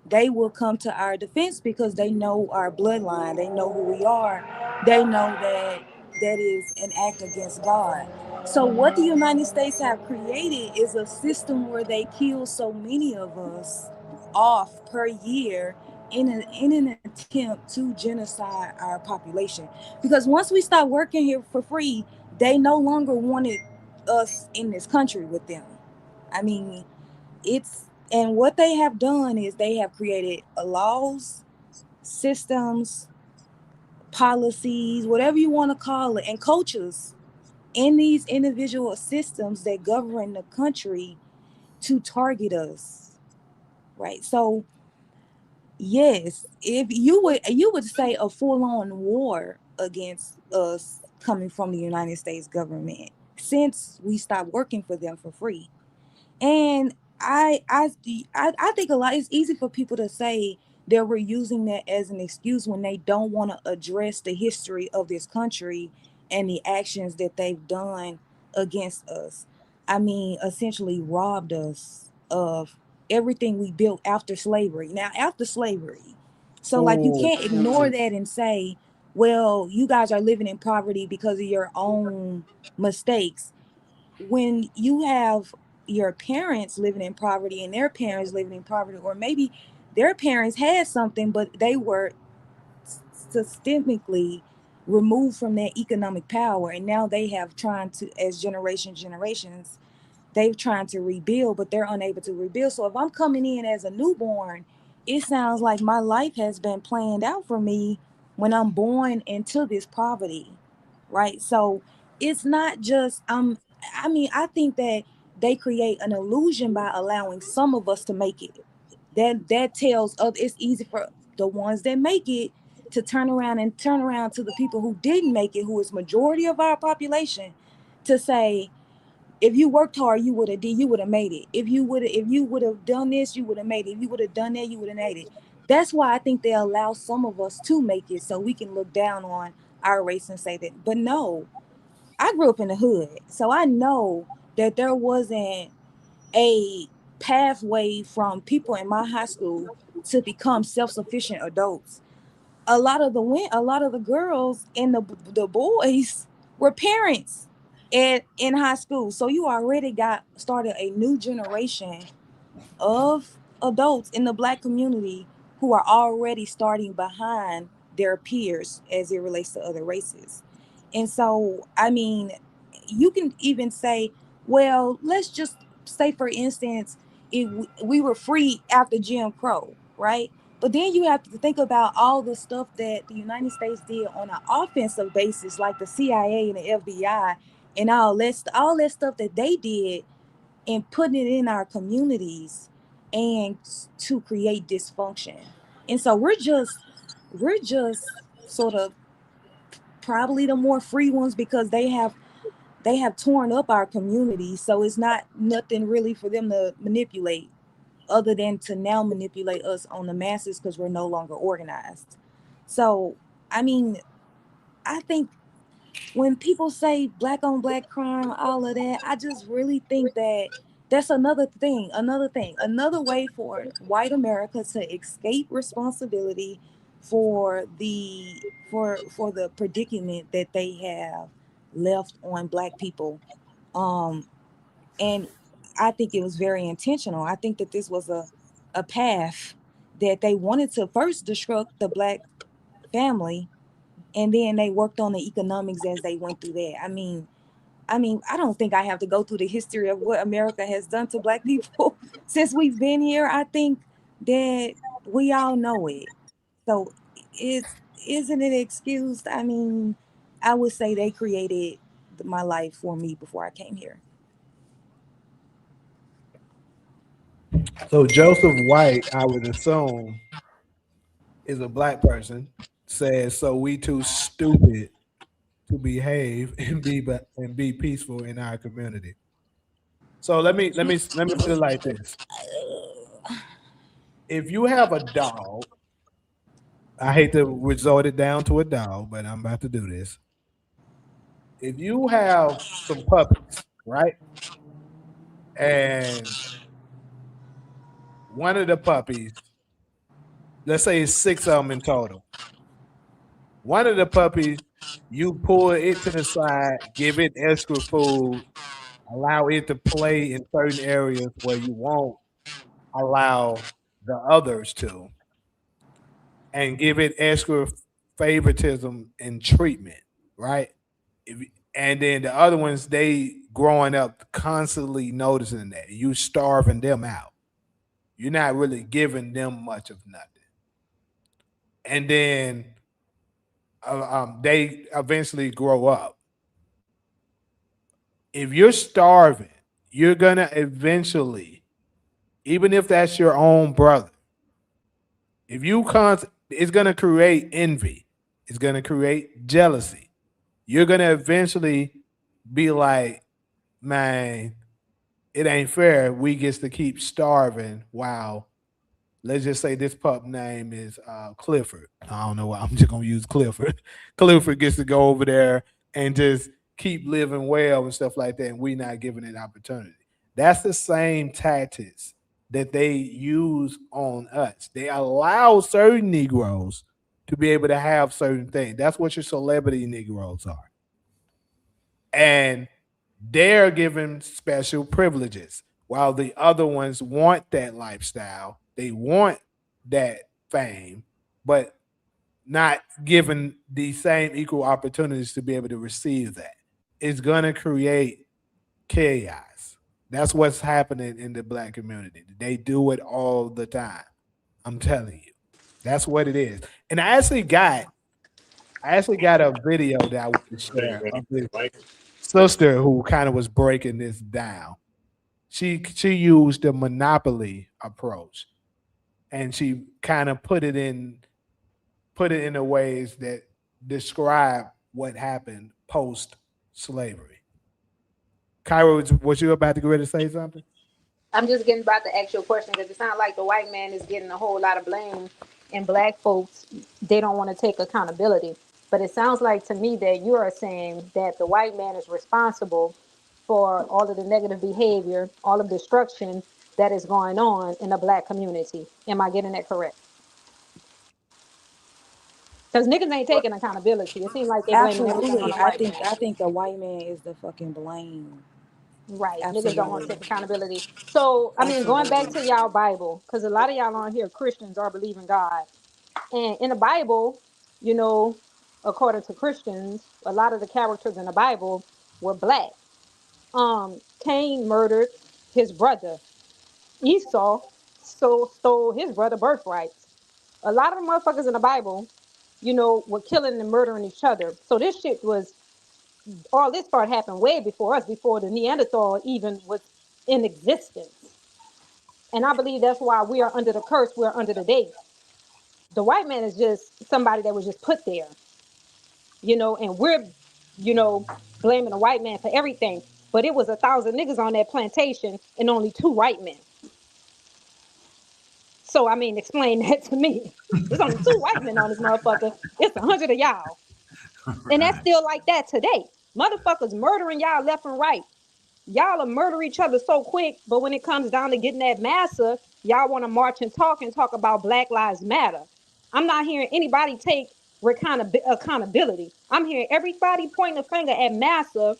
they will come to our defense because they know our bloodline, they know who we are, they know that that is an act against God. So what the United States have created is a system where they kill so many of us off per year in an attempt to genocide our population. Because once we stop working here for free, they no longer wanted us in this country with them. I mean, and what they have done is they have created laws, systems, policies, whatever you want to call it, and cultures in these individual systems that govern the country to target us. Right. So yes, if you would say a full-on war against us coming from the United States government since we stopped working for them for free. And I think a lot it's easy for people to say that we're using that as an excuse when they don't want to address the history of this country and the actions that they've done against us. I mean, essentially robbed us of everything we built after slavery. Now, after slavery. So like you Oh, can't ignore that and say, well, you guys are living in poverty because of your own mistakes when you have your parents living in poverty and their parents living in poverty, or maybe their parents had something, but they were systemically removed from their economic power, and now they have trying to, as generations, they've trying to rebuild, but they're unable to rebuild. So if I'm coming in as a newborn, it sounds like my life has been planned out for me when I'm born into this poverty, right? So it's not just I mean, I think that they create an illusion by allowing some of us to make it. That tells us it's easy for the ones that make it to turn around to the people who didn't make it, who is majority of our population, to say, if you worked hard, you would have made it. If you would have done this, you would have made it. If you would have done that, you would have made it. That's why I think they allow some of us to make it so we can look down on our race and say that. But no, I grew up in the hood, so I know that there wasn't a pathway from people in my high school to become self-sufficient adults. A lot of the girls and the boys were parents in high school, so you already got started a new generation of adults in the black community who are already starting behind their peers as it relates to other races. And so, I mean, you can even say, well, let's just say, for instance, if we were free after Jim Crow, right? But then you have to think about all the stuff that the United States did on an offensive basis, like the CIA and the FBI and all that stuff that they did and putting it in our communities and to create dysfunction. And so we're just sort of probably the more free ones because they have they have torn up our community, so it's not nothing really for them to manipulate other than to now manipulate us on the masses because we're no longer organized. So, I mean, I think when people say black on black crime, all of that, I just really think that that's another way for white America to escape responsibility for the predicament that they have left on black people. Um, and I think it was very intentional. I think that this was a path that they wanted to first destruct the black family, and then they worked on the economics as they went through that. I don't think I have to go through the history of what America has done to black people since we've been here. I think that we all know it. So it's isn't it excused? I mean, I would say they created my life for me before I came here. So Joseph White, I would assume, is a black person. Says so we too stupid to behave and be peaceful in our community. So let me put it like this: if you have a dog, I hate to resort it down to a dog, but I'm about to do this. If you have some puppies, right, and one of the puppies, let's say it's 6 of them in total. One of the puppies, you pull it to the side, give it extra food, allow it to play in certain areas where you won't allow the others to, and give it extra favoritism and treatment, right? If, and then the other ones, they growing up constantly noticing that you starving them out. You're not really giving them much of nothing. And then they eventually grow up. If you're starving, you're gonna eventually, even if that's your own brother, if you it's gonna create envy. It's gonna create jealousy. You're gonna eventually be like, man, it ain't fair. We gets to keep starving while, let's just say this pup name is Clifford. I don't know why I'm just gonna use Clifford. Clifford gets to go over there and just keep living well and stuff like that, and we not giving it opportunity. That's the same tactics that they use on us. They allow certain Negroes to be able to have certain things. That's what your celebrity Negroes are. And they're given special privileges while the other ones want that lifestyle. They want that fame, but not given the same equal opportunities to be able to receive that. It's going to create chaos. That's what's happening in the black community. They do it all the time. I'm telling you. That's what it is. And I actually got a video that I want to share of this sister who kind of was breaking this down. She used the monopoly approach, and she kind of put it in the ways that describe what happened post slavery. Kyra, was you about to get ready to say something? I'm just getting about to ask you a question because it sounds like the white man is getting a whole lot of blame, and black folks, they don't want to take accountability. But it sounds like to me that you are saying that the white man is responsible for all of the negative behavior, all of the destruction that is going on in the black community. Am I getting that correct? Because niggas ain't taking accountability. It seems like they blaming everything on Absolutely. the I white think man. I think the white man is the fucking blame. Right. Niggas don't want to Absolutely. take accountability. So, I mean, going back Absolutely. to y'all Bible, because a lot of y'all on here, Christians, are believing God. And in the Bible, you know, according to Christians, a lot of the characters in the Bible were black. Cain murdered his brother. Esau stole his brother birthrights. A lot of the motherfuckers in the Bible, were killing and murdering each other. So this shit was all this part happened way before us, before the Neanderthal even was in existence. And I believe that's why we are under the curse, we're under the date. The white man is just somebody that was just put there, and you know, blaming the white man for everything. But it was 1,000 niggas on that plantation and only 2 white men. So I mean, explain that to me. There's only 2 white men on this motherfucker. It's 100 of y'all. And that's still like that today. Motherfuckers murdering y'all left and right. Y'all will murder each other so quick, but when it comes down to getting that massa, y'all want to march and talk about Black Lives Matter. I'm not hearing anybody take accountability. I'm hearing everybody pointing a finger at massa,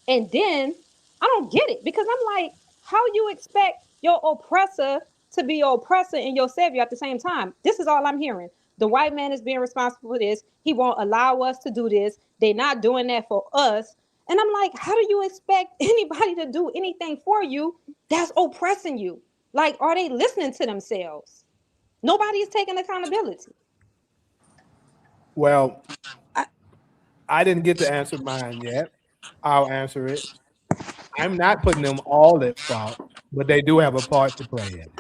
and then I don't get it, because I'm like, how you expect your oppressor to be your oppressor and your savior at the same time? This is all I'm hearing. The white man is being responsible for this. He won't allow us to do this. They're not doing that for us. And I'm like, how do you expect anybody to do anything for you that's oppressing you? Like, are they listening to themselves? Nobody is taking accountability. Well, I didn't get to answer mine yet. I'll answer it. I'm not putting them all at fault, but they do have a part to play in it.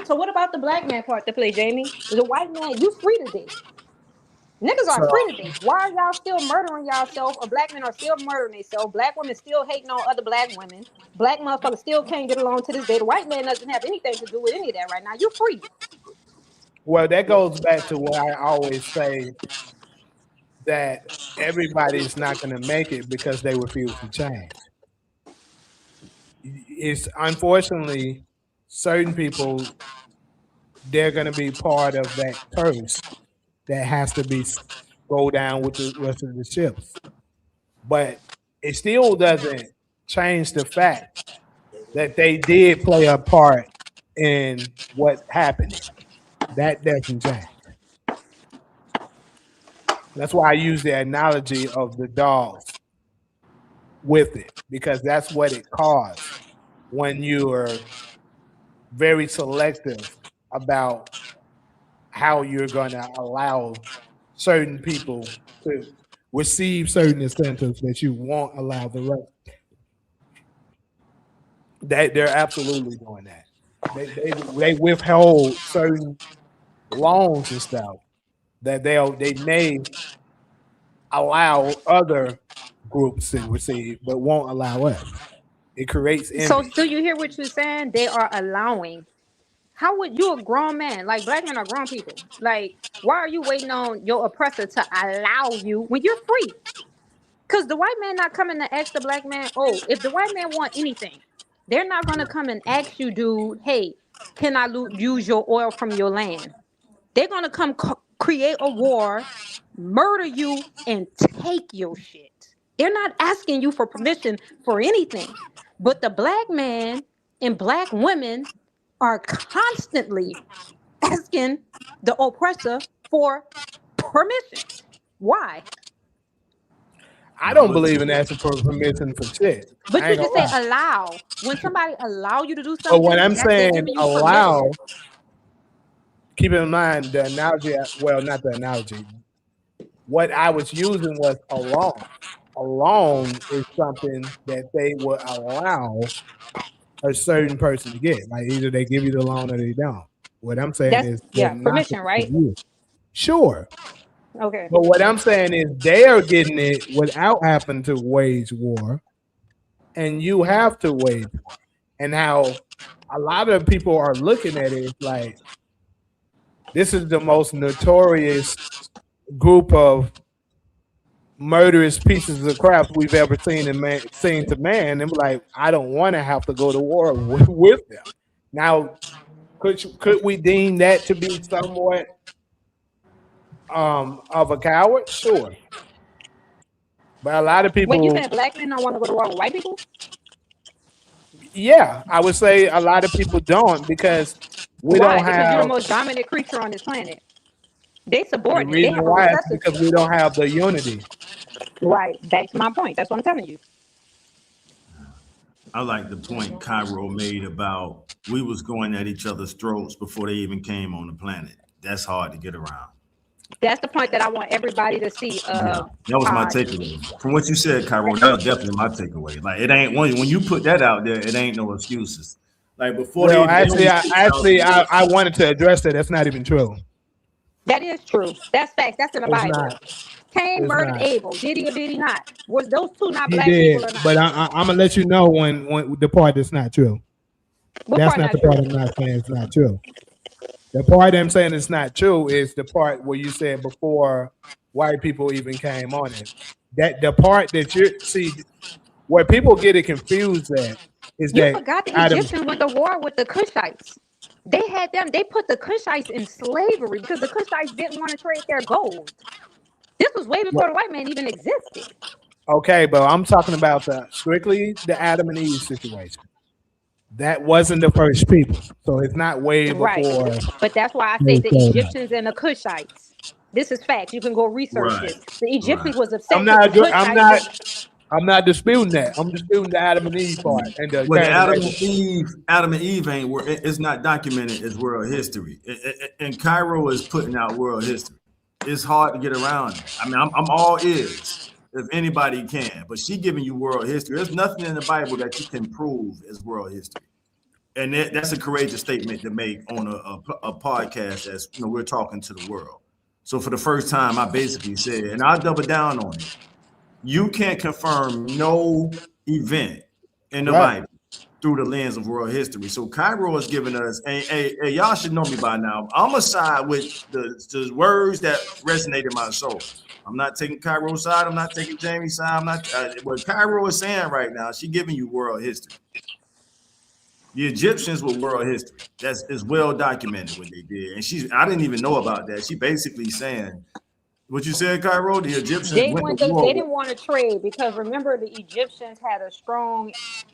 So what about the black man part to play, Jamie? The white man, you free today. Niggas are free today. Why are y'all still murdering yourself? Or black men are still murdering themselves. Black women still hating on other black women. Black motherfuckers still can't get along to this day. The white man doesn't have anything to do with any of that right now. You free. Well, that goes back to what I always say, that everybody's not going to make it because they refuse to change. It's unfortunately certain people, they're going to be part of that curse that has to be go down with the rest of the ships. But it still doesn't change the fact that they did play a part in what's happening. That doesn't change. That's why I use the analogy of the dogs with it, because that's what it caused when you are very selective about how you're going to allow certain people to receive certain incentives that you won't allow the rest. They're absolutely doing that. They withhold certain loans and stuff that they may allow other groups to receive, but won't allow us. It creates envy. So do you hear what you're saying? They are allowing. How would you, a grown man, like black men are grown people, like why are you waiting on your oppressor to allow you when you're free? Because the white man not coming to ask the black man, oh, if the white man want anything, they're not going to come and ask you, dude, hey, can I use your oil from your land? They're going to come create a war, murder you, and take your shit. They're not asking you for permission for anything. But the black man and black women are constantly asking the oppressor for permission. Why? I don't believe in asking for permission for shit. But you just say allow. When somebody allow you to do something, but when I'm saying allow, permission. Keep in mind the analogy, well, not the analogy. What I was using was a loan. A loan is something that they will allow a certain person to get. Like either they give you the loan or they don't. What I'm saying is permission, right? Sure. Okay. But what I'm saying is they are getting it without having to wage war, and you have to wage war. And how a lot of people are looking at it like this is the most notorious group of murderous pieces of crap we've ever seen to man. And like, I don't want to have to go to war with them. Now, could we deem that to be somewhat of a coward? Sure. But a lot of people. When you said black men don't want to go to war with white people? Yeah, I would say a lot of people don't because we don't have. Because you're the most dominant creature on this planet. They subordinate. The reason why is because we don't have the unity. Right. That's my point. That's what I'm telling you. I like the point Cairo made about we was going at each other's throats before they even came on the planet. That's hard to get around. That's the point that I want everybody to see. That was my takeaway. From what you said, Cairo, that was definitely my takeaway. Like it ain't when you put that out there, it ain't no excuses. Like before I wanted to address that. That's not even true. That is true. That's facts. That's in the Bible. Cain It's murdered not. Abel. Did he or did he not? Was those two not He black did, people or not? but I'm gonna let you know when the part that's not true. What That's part not not the true? part I'm not saying it's not true. The part I'm saying it's not true is the part where you said before white people even came on it. That the part that you see where people get it confused at is You that forgot the Adam. Egyptians with the war with the Cushites. They had them. They put the Cushites in slavery because the Cushites didn't want to trade their gold. This was way before the white man even existed. Okay, but I'm talking about strictly the Adam and Eve situation. That wasn't the first people, so it's not way Right. before But that's why I they say the showed up. Egyptians and the Cushites. This is fact. You can go research Right. this. The Right. Egyptians was I'm upset because the not. Cushites didn't. I'm not disputing that. I'm disputing the Adam and Eve part and the Well, the Cain and Abel. Adam and Eve ain't. It's not documented as world history, and Cairo is putting out world history. It's hard to get around it. I mean, I'm all ears if anybody can, but she giving you world history. There's nothing in the Bible that you can prove as world history, and that's a courageous statement to make on a podcast. That's we're talking to the world. So for the first time, I basically said, and I'll double down on it. You can't confirm no event in the Right. Bible through the lens of world history. So Cairo is giving us, and y'all should know me by now. I'm a side with the words that resonate in my soul. I'm not taking Cairo's side. I'm not taking Jamie's side. I'm not. What Cairo is saying right now, she giving you world history. The Egyptians were world history. That's is well documented what they did, and I didn't even know about that. She basically saying what you said, Cairo. The Egyptians went to They war. didn't want to trade because remember the Egyptians had a strong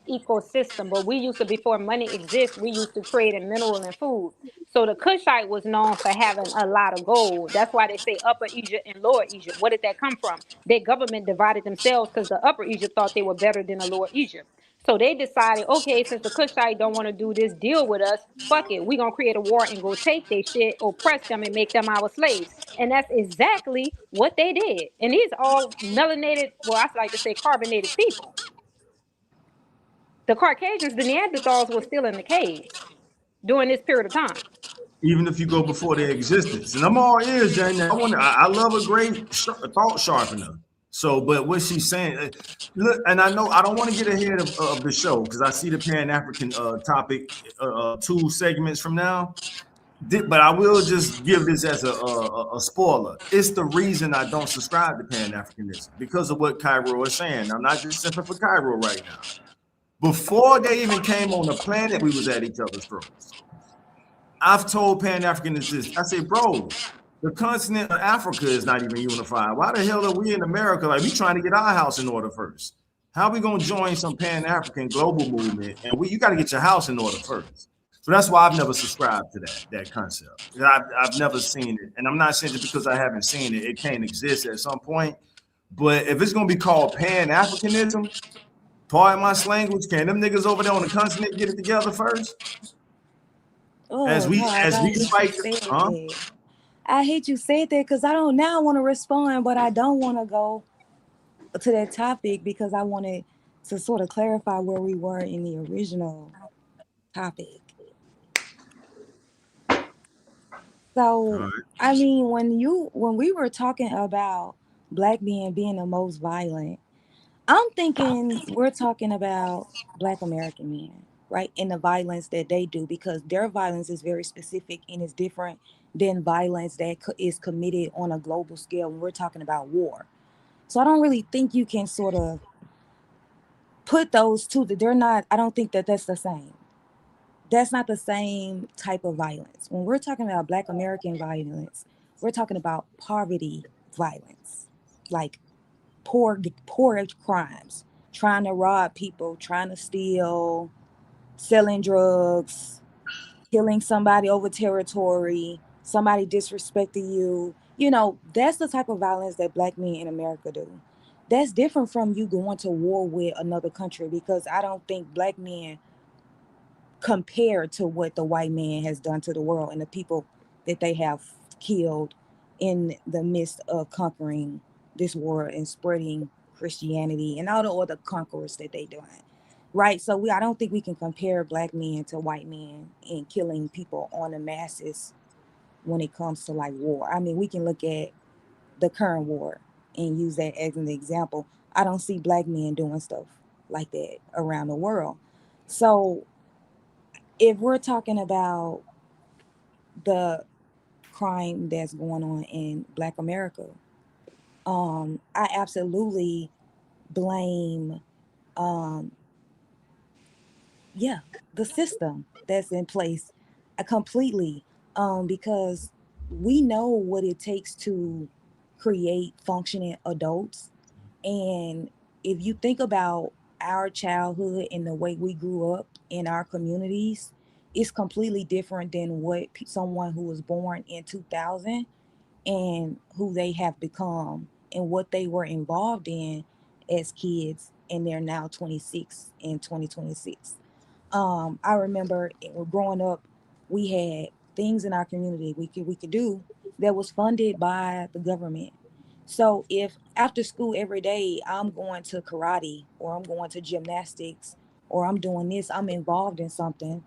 ecosystem, but we used to before money exists, we used to trade in mineral and food. So the Cushite was known for having a lot of gold. That's why they say Upper Egypt and Lower Egypt. What did that come from? Their government divided themselves because the Upper Egypt thought they were better than the Lower Egypt. So they decided, okay, since the Cushite don't want to do this deal with us, fuck it. We're going to create a war and go take their shit, oppress them, and make them our slaves. And that's exactly what they did. And these are all melanated, well, I like to say carbonated people. The Caucasians, the Neanderthals were still in the caves during this period of time. Even if you go before their existence. And I'm all ears, Jane. I love a great thought sharpener. So, but what she's saying, look, and I know I don't want to get ahead of the show because I see the Pan-African topic 2 segments from now. But I will just give this as a spoiler. It's the reason I don't subscribe to Pan-Africanism because of what Cairo is saying. I'm not just simping for Cairo right now. Before they even came on the planet, we was at each other's throats. I've told Pan-Africanists, I say, bro, the continent of Africa is not even unified. Why the hell are we in America? Like, we trying to get our house in order first. How are we going to join some Pan-African global movement? And you got to get your house in order first. So that's why I've never subscribed to that concept. I've never seen it. And I'm not saying just because I haven't seen it, it can't exist at some point. But if it's going to be called Pan-Africanism, pardon my language, can them niggas over there on the continent get it together first? Oh, As we fight, huh? I hate you said that because I don't now want to respond, but I don't want to go to that topic because I wanted to sort of clarify where we were in the original topic. So, Right. I mean, when we were talking about black men being the most violent, I'm thinking we're talking about Black American men, right? And the violence that they do because their violence is very specific and is different than violence that is committed on a global scale when we're talking about war. So I don't really think you can sort of put those two, that they're not, I don't think that that's the same. That's not the same type of violence. When we're talking about Black American violence, we're talking about poverty violence, like poor crimes, trying to rob people, trying to steal, selling drugs, killing somebody over territory, somebody disrespecting you. You know, that's the type of violence that Black men in America do. That's different from you going to war with another country because I don't think Black men compare to what the white man has done to the world and the people that they have killed in the midst of conquering this world and spreading Christianity and all the other conquerors that they doing. Right. So I don't think we can compare Black men to white men in killing people on the masses when it comes to like war. I mean, we can look at the current war and use that as an example. I don't see black men doing stuff like that around the world. So if we're talking about the crime that's going on in Black America, I absolutely blame, um, yeah, the system that's in place, completely, because we know what it takes to create functioning adults. And if you think about our childhood and the way we grew up in our communities, it's completely different than what someone who was born in 2000 and who they have become and what they were involved in as kids, and they're now 26 in 2026. I remember growing up, we had things in our community we could do that was funded by the government. So if after school every day I'm going to karate or I'm going to gymnastics or I'm doing this, I'm involved in something,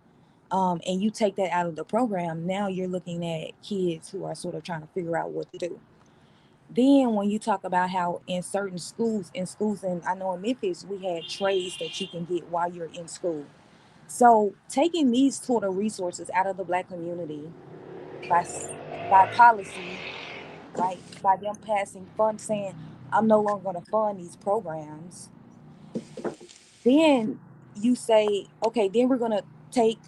and you take that out of the program, now you're looking at kids who are sort of trying to figure out what to do. Then when you talk about how in certain schools, and I know in Memphis we had trades that you can get while you're in school. So taking these sort of resources out of the black community by by policy, right? By them passing funds saying, I'm no longer going to fund these programs. Then you say, okay, then we're going to take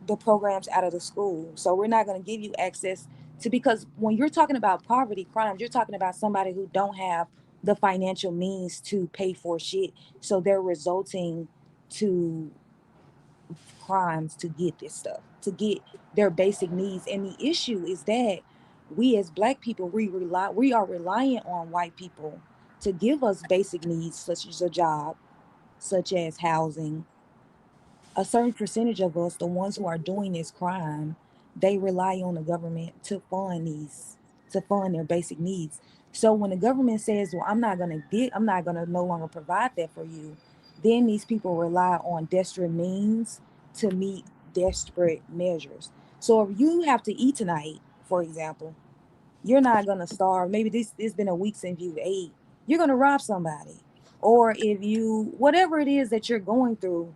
the programs out of the school. So we're not going to give you access to, because when you're talking about poverty crimes, you're talking about somebody who don't have the financial means to pay for shit. So they're resulting to crimes to get this stuff, to get their basic needs. And the issue is that we as black people, we are reliant on white people to give us basic needs such as a job, such as housing. A certain percentage of us, the ones who are doing this crime, they rely on the government to fund their basic needs. So when the government says, well, I'm not gonna no longer provide that for you, then these people rely on desperate means to meet desperate measures. So if you have to eat tonight, for example, you're not gonna starve. Maybe this it's been a week since you ate. You're gonna rob somebody. Or if you whatever it is that you're going through,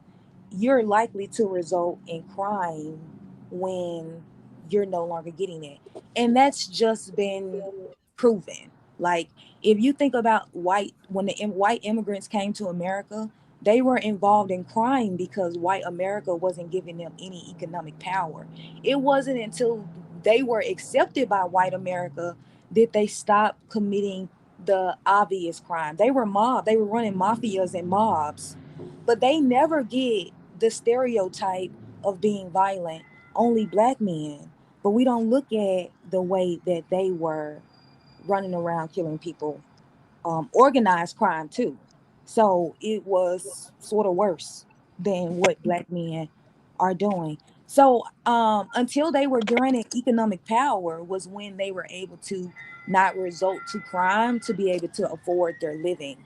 you're likely to result in crime when you're no longer getting it. And that's just been proven. Like if you think about when the white immigrants came to America, they were involved in crime because white America wasn't giving them any economic power. It wasn't until they were accepted by white America that they stopped committing the obvious crime. They were running mafias and mobs, but they never get the stereotype of being violent, only black men. But we don't look at the way that they were running around killing people, organized crime too. So it was sort of worse than what black men are doing. So until they were granted economic power was when they were able to not resort to crime to be able to afford their living.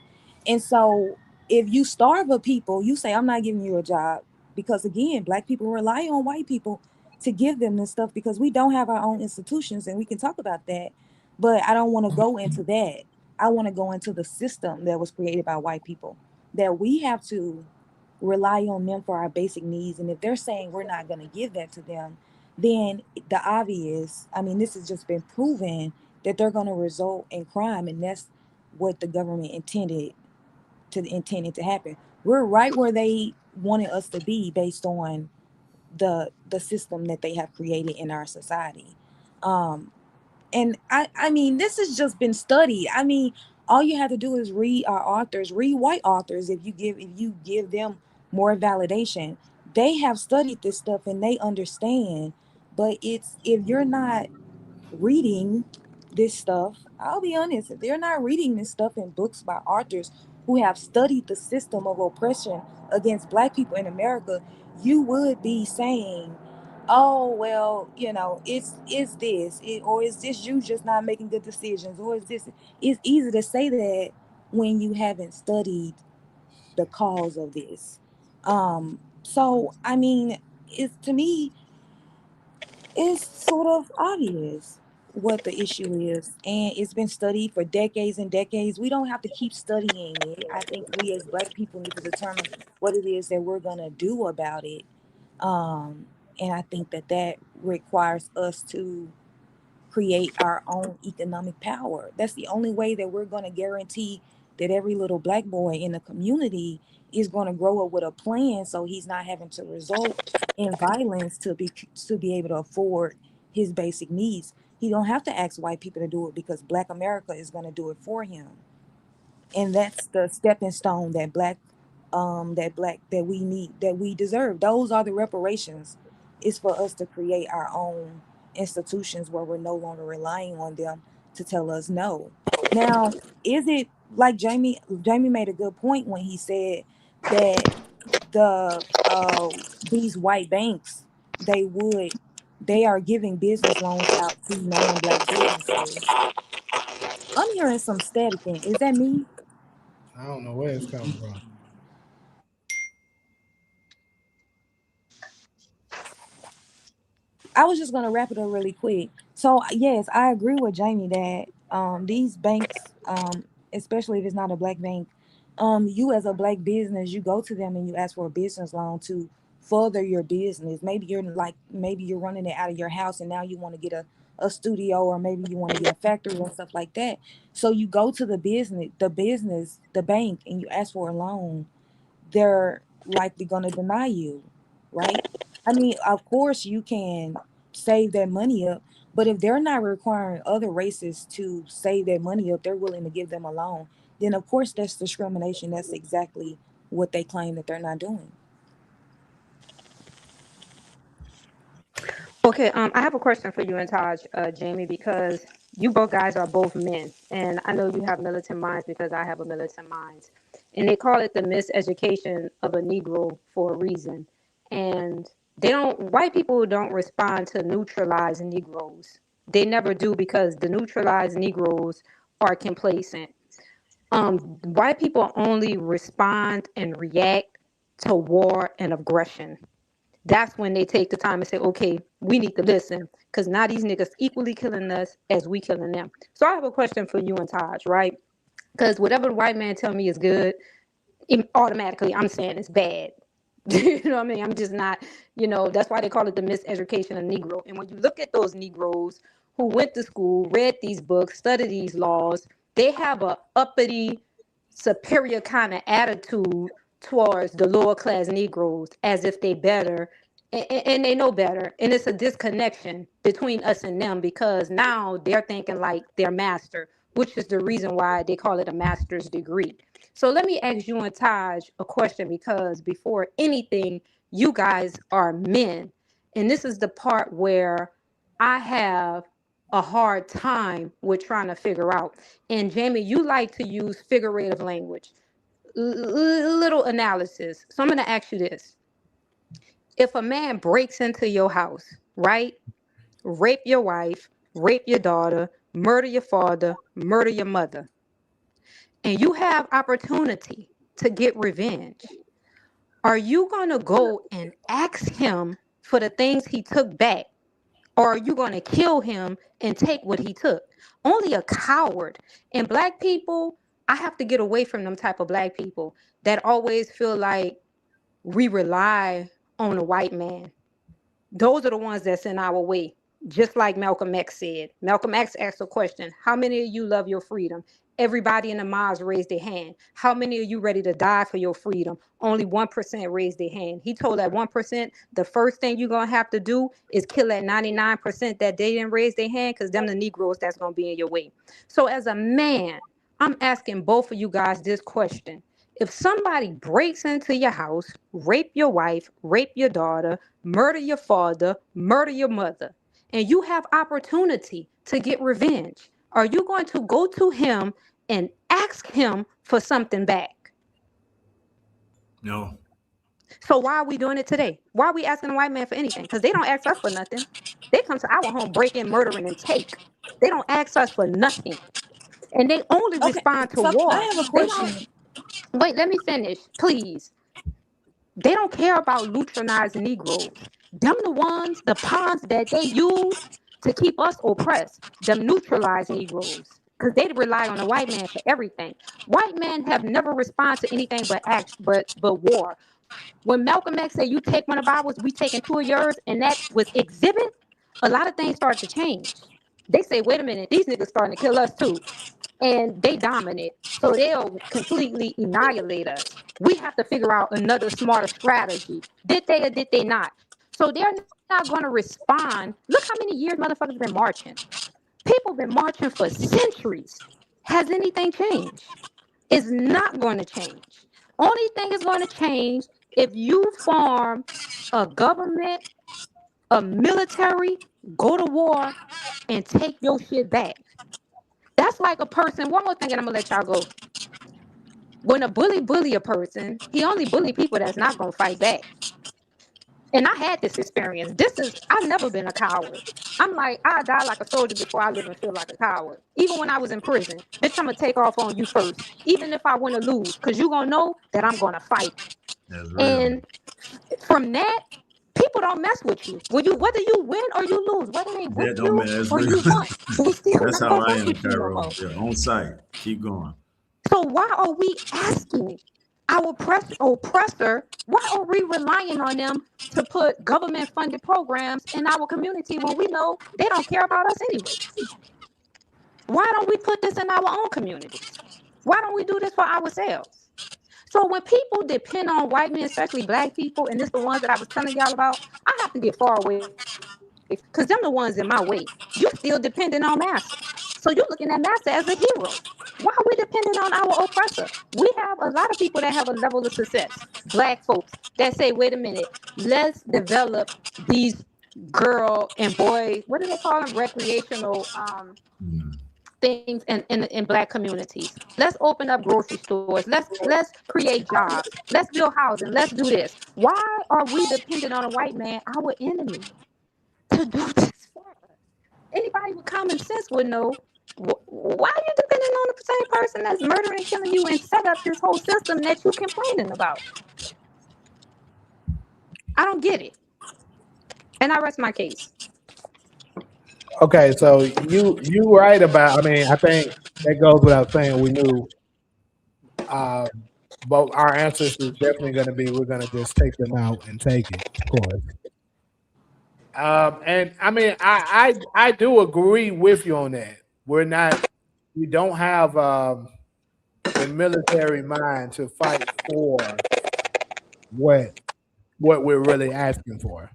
And so if you starve a people, you say, I'm not giving you a job, because again, black people rely on white people to give them this stuff because we don't have our own institutions, and we can talk about that. But I don't want to go into that. I want to go into the system that was created by white people, that we have to rely on them for our basic needs. And if they're saying we're not going to give that to them, then the obvious, I mean, this has just been proven that they're going to result in crime. And that's what the government intended to happen. We're right where they wanted us to be based on the system that they have created in our society. Um, and I mean, this has just been studied. I mean, all you have to do is read our authors, read white authors. If you give them more validation, they have studied this stuff and they understand. But it's if you're not reading this stuff, I'll be honest, if they're not reading this stuff in books by authors who have studied the system of oppression against black people in America, you would be saying, oh well, it's this, or is this you just not making good decisions, or is this. It's easy to say that when you haven't studied the cause of this. So I mean, it's to me, it's sort of obvious. what the issue is, and it's been studied for decades and decades. We don't have to keep studying it. I think we as Black people need to determine what it is that we're gonna do about it. And I think that requires us to create our own economic power. That's the only way that we're going to guarantee that every little Black boy in the community is going to grow up with a plan, so he's not having to result in violence to be able to afford his basic needs. He don't have to ask white people to do it because Black America is going to do it for him. And that's the stepping stone that we need, that we deserve. Those are the reparations. It's for us to create our own institutions where we're no longer relying on them to tell us no. Now, is it like Jamie made a good point when he said that these white banks, they are giving business loans out to non-Black businesses. I'm hearing some staticking. Is that me? I don't know where it's coming from. I was just gonna wrap it up really quick. So yes, I agree with Jamie that these banks, especially if it's not a Black bank, you as a Black business, you go to them and you ask for a business loan to further your business. Maybe you're running it out of your house and now you want to get a studio, or maybe you want to get a factory and stuff like that. So you go to the bank, and you ask for a loan. They're likely going to deny you, right? I mean, of course, you can save that money up, but if they're not requiring other races to save their money up, they're willing to give them a loan, then of course that's discrimination. That's exactly what they claim that they're not doing. Okay, I have a question for you and Taj, Jamie, because you both guys are both men, and I know you have militant minds because I have a militant mind, and they call it the miseducation of a Negro for a reason, and white people don't respond to neutralized Negroes. They never do because the neutralized Negroes are complacent. White people only respond and react to war and aggression. That's when they take the time and say, okay, we need to listen, because now these niggas equally killing us as we killing them. So I have a question for you and Taj, right? Because whatever the white man tell me is good, automatically I'm saying it's bad. You know what I mean? I'm just not, that's why they call it the miseducation of Negro. And when you look at those Negroes who went to school, read these books, studied these laws, they have a uppity, superior kind of attitude towards the lower class Negroes, as if they better, and they know better. And it's a disconnection between us and them, because now they're thinking like their master, which is the reason why they call it a master's degree. So let me ask you and Taj a question, because before anything, you guys are men. And this is the part where I have a hard time with trying to figure out. And Jamie, you like to use figurative language, little analysis. So I'm going to ask you this. If a man breaks into your house, right? Rape your wife, rape your daughter, murder your father, murder your mother, and you have opportunity to get revenge, are you going to go and ask him for the things he took back? Or are you going to kill him and take what he took? Only a coward. And Black people, I have to get away from them type of Black people that always feel like we rely on a white man. Those are the ones that's in our way. Just like Malcolm X said. Malcolm X asked a question: how many of you love your freedom? Everybody in the mosque raised their hand. How many of you ready to die for your freedom? Only 1% raised their hand. He told that 1%, the first thing you're going to have to do is kill that 99% that they didn't raise their hand, because them the Negroes that's going to be in your way. So as a man, I'm asking both of you guys this question. If somebody breaks into your house, rape your wife, rape your daughter, murder your father, murder your mother, and you have opportunity to get revenge, are you going to go to him and ask him for something back? No. So why are we doing it today? Why are we asking a white man for anything? Because they don't ask us for nothing. They come to our home, break in, murdering, and take. They don't ask us for nothing. And they only Okay, respond to so I war. have a They don't. question. Wait, let me finish, please. They don't care about lutronized Negroes. Them the ones, the pawns that they use to keep us oppressed, them neutralize Negroes. Because they rely on the white man for everything. White men have never responded to anything but war. When Malcolm X said, you take one of ours, we taking two of yours, and that was exhibit, a lot of things started to change. They say, wait a minute, these niggas starting to kill us too. And they dominate. So they'll completely annihilate us. We have to figure out another smarter strategy. Did they or did they not? So they're not going to respond. Look how many years motherfuckers been marching. People been marching for centuries. Has anything changed? It's not going to change. Only thing is going to change if you form a government, a military, go to war, and take your shit back. That's like a person. One more thing, and I'm gonna let y'all go. When a bully a person, he only bully people that's not gonna fight back. And I had this experience. I've never been a coward. I'm like, I die like a soldier before I live and feel like a coward. Even when I was in prison, bitch, I'm gonna take off on you first, even if I win or lose, because you're gonna know that I'm gonna fight. That's real. And from that, people don't mess with you. Whether you win or you lose, whether they whip you or you won, they still That's not how gonna I mess am, with you no Cairo. more. Yeah, on site. Keep going. So why are we asking our oppressor, why are we relying on them to put government-funded programs in our community when we know they don't care about us anyway? Why don't we put this in our own communities? Why don't we do this for ourselves? So when people depend on white men, especially black people, and it's the ones that I was telling y'all about, I have to get far away because them the ones in my way. You still dependent on Master. So you're looking at Master as a hero. Why are we dependent on our oppressor? We have a lot of people that have a level of success. Black folks that say, wait a minute, let's develop these girl and boy, what do they call them? Recreational things in black communities. Let's open up grocery stores. Let's create jobs. Let's build housing. Let's do this. Why are we dependent on a white man, our enemy, to do this for us? Anybody with common sense would know. Why are you depending on the same person that's murdering and killing you and set up this whole system that you're complaining about? I don't get it. And I rest my case. Okay, so you right about. I mean, I think that goes without saying. We knew, but our answers is definitely going to be we're going to just take them out and take it, of course. And I mean, I do agree with you on that. We don't have the military mind to fight for what we're really asking for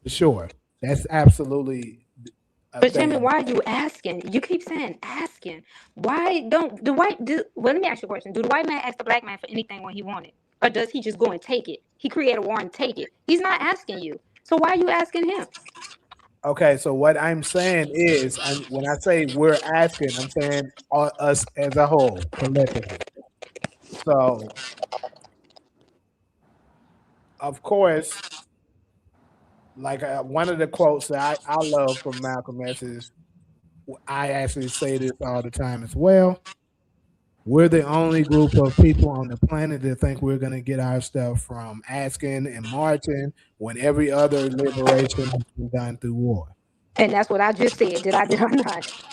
sure. That's absolutely. But Jimmy, why are you asking? You keep saying asking. Why don't the white do? Well, let me ask you a question. Do the white man ask the black man for anything when he wanted, or does he just go and take it? He create a war and take it. He's not asking you. So why are you asking him? Okay, so what I'm saying is, when I say we're asking, I'm saying us as a whole, collectively. So, of course, like one of the quotes that I love from Malcolm X is, I actually say this all the time as well. We're the only group of people on the planet that think we're going to get our stuff from asking and marching when every other liberation has been done through war. And that's what I just said. Did I or not?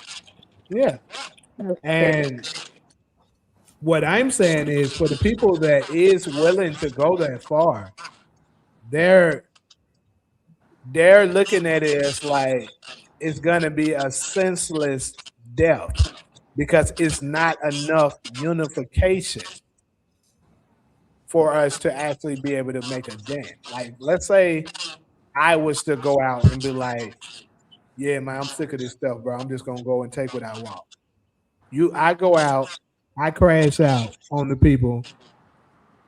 Yeah. Okay. And what I'm saying is, for the people that is willing to go that far, they're looking at it as like it's going to be a senseless death because it's not enough unification for us to actually be able to make a dent. Like, let's say I was to go out and be like, yeah, man, I'm sick of this stuff, bro. I'm just going to go and take what I want. I go out, I crash out on the people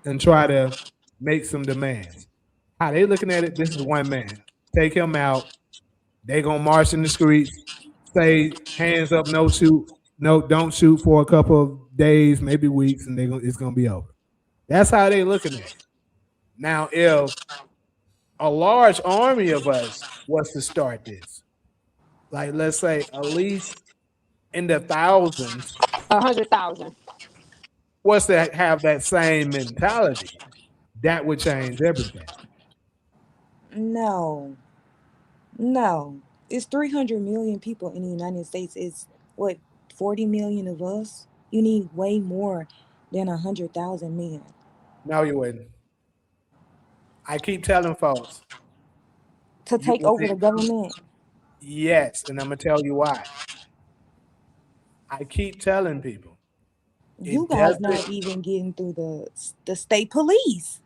and try to make some demands. How they looking at it, this is one man. Take him out. They going to march in the streets, say hands up, no shoot, no, don't shoot for a couple of days, maybe weeks, and it's going to be over. That's how they looking at it. Now, if a large army of us was to start this, like let's say at least in the thousands, 100,000. was to have that same mentality, that would change everything. No. It's 300 million people in the United States. It's what, 40 million of us. You need way more than 100,000 men. No, you wouldn't. I keep telling folks, To you take over the government. yes, and I'm gonna tell you why. I keep telling people You it guys doesn't. not even getting through the state police.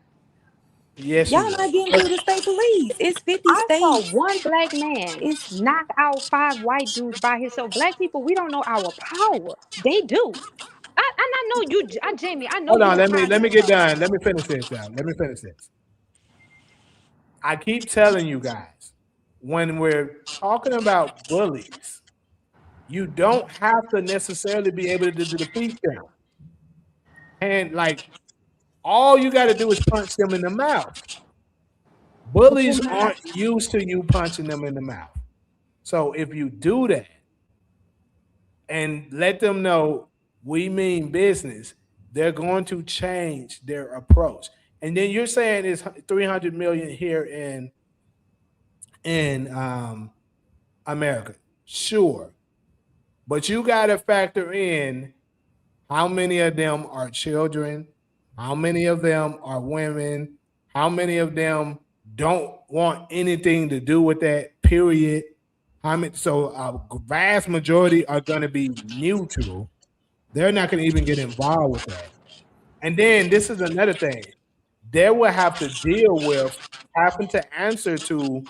Yes, Y'all you not will. getting through the state police. It's 50 I saw states. one black man It's knock out 5 white dudes by himself. Black people, we don't know our power. They do. I know you, Jamie. I know Hold you on. surprised Let me as get fuck. done. Let me finish this out. Let me finish this. I keep telling you guys, when we're talking about bullies, you don't have to necessarily be able to defeat them. And like all you got to do is punch them in the mouth. but you're Bullies not. aren't used to you punching them in the mouth. So if you do that and let them know we mean business, they're going to change their approach. And then you're saying it's 300 million here in America. Sure. But you got to factor in how many of them are children, how many of them are women, how many of them don't want anything to do with that, period. So a vast majority are going to be neutral. They're not going to even get involved with that. And then this is another thing. They will have to deal with having to answer to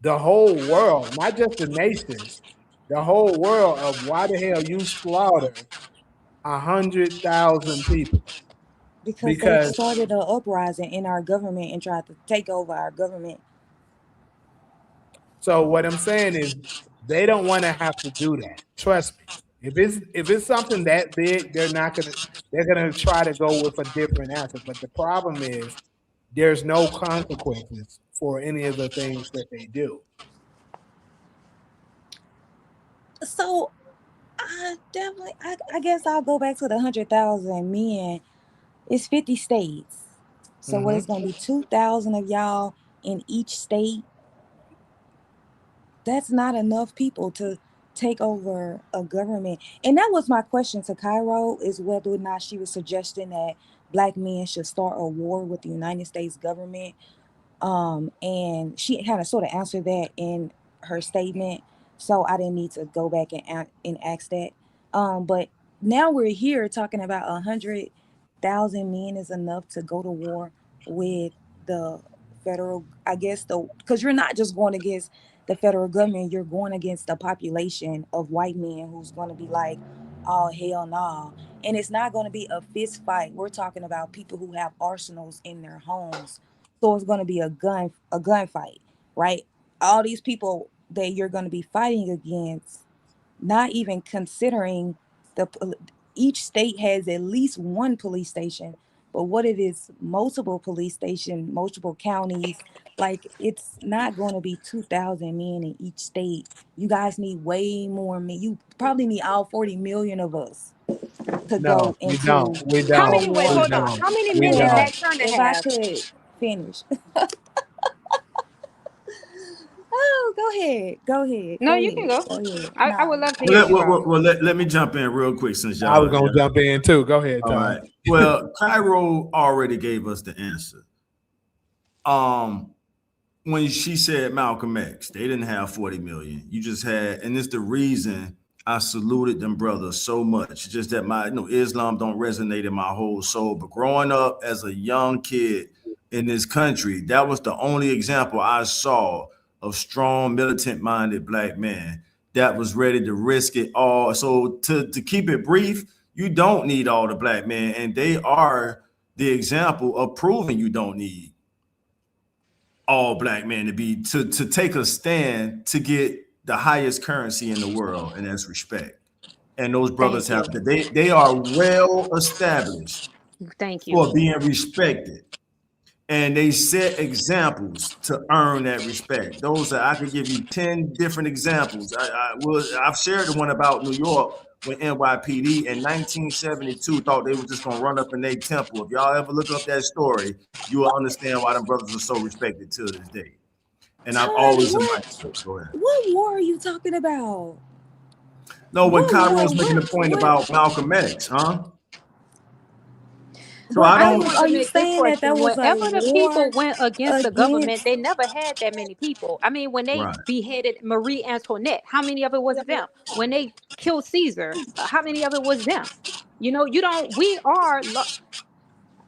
the whole world, not just the nations, the whole world of why the hell you slaughter 100,000 people. Because they Because started an uprising in our government and tried to take over our government. so what I'm saying is they don't want to have to do that. Trust me. If it's something that big, they're gonna try to go with a different answer. But the problem is there's no consequences for any of the things that they do. So I guess I'll go back to the 100,000 men. It's 50 states. So what is Mm-hmm. going to be 2,000 of y'all in each state? That's not enough people to take over a government. And that was my question to Cairo, is whether or not she was suggesting that black men should start a war with the United States government. And she kind of sort of answered that in her statement, so I didn't need to go back and ask that. But now we're here talking about 100,000 men is enough to go to war with the federal. I guess because you're not just going against the federal government, you're going against the population of white men who's going to be like, oh hell no. And it's not going to be a fist fight. We're talking about people who have arsenals in their homes, so it's going to be a gunfight, right? All these people that you're going to be fighting against, not even considering each state has at least one police station. But what if it's multiple police stations, multiple counties? Like, it's not going to be 2,000 men in each state. You guys need way more men. You probably need all 40 million of us to No, go we don't. into We How don't. many? Wait, We war. hold on. don't. How many We men did Well, don't. Black Thunder if I have? could finish. Oh, go ahead. Go ahead. No, Go you can ahead. go. Go ahead. I Nah. would love to hear Well, you, bro. let me jump in real quick since I was y'all. gonna jump in too. Go ahead, All Tom. right. Well, Cairo already gave us the answer. When she said Malcolm X, they didn't have 40 million. You just had, and it's the reason I saluted them brothers so much. Just that my Islam don't resonate in my whole soul. But growing up as a young kid in this country, that was the only example I saw of strong, militant-minded black men that was ready to risk it all. So to keep it brief, you don't need all the black men, and they are the example of proving you don't need all black men to take a stand to get the highest currency in the world, and that's respect. And those brothers Thank have you. to, they are well established Thank you. for being respected. And they set examples to earn that respect. I could give you 10 different examples. I've shared the one about New York when NYPD in 1972 thought they were just gonna run up in their temple. If y'all ever look up that story, you will understand why them brothers are so respected to this day. And I've Todd, always go ahead. what war are you talking about? No, when What Cairo's war? making a point about Malcolm X, huh? So But I I just don't. wanted are to you make this saying that question. was a Whenever the war people went against the government, against? they never had that many people. I mean, when they Right. beheaded Marie Antoinette, how many of it was them? When they killed Caesar, how many of it was them? You know, you don't. We are.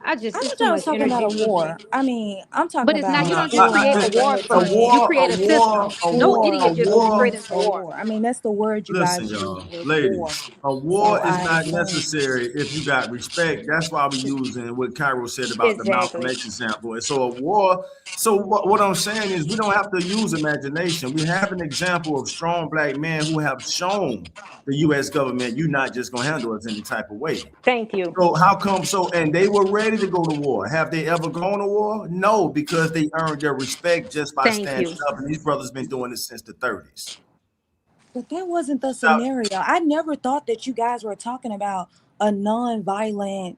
I just I it's thought too y'all was much talking about energy a for me. war. I mean, I'm talking But it's not. about You Nah, don't just doing create a nothing war but from. You saying create a system. No idiot just go straight into a war. war. I mean, that's the word you Listen, guys used y'all, was war. ladies, a war So is I not understand. necessary if you got respect. That's why we're using what Cairo said about the Malcolm Exactly. X example. And so a war, so what I'm saying is we don't have to use imagination. We have an example of strong black men who have shown the U.S. government, you're not just going to handle us any type of way. Thank you. So how come so, and they were ready to go to war. Have they ever gone to war? No, because they earned their respect just by Thank standing you. up. And these brothers been doing this since the 30s. But that wasn't the Now, scenario. I never thought that you guys were talking about a non-violent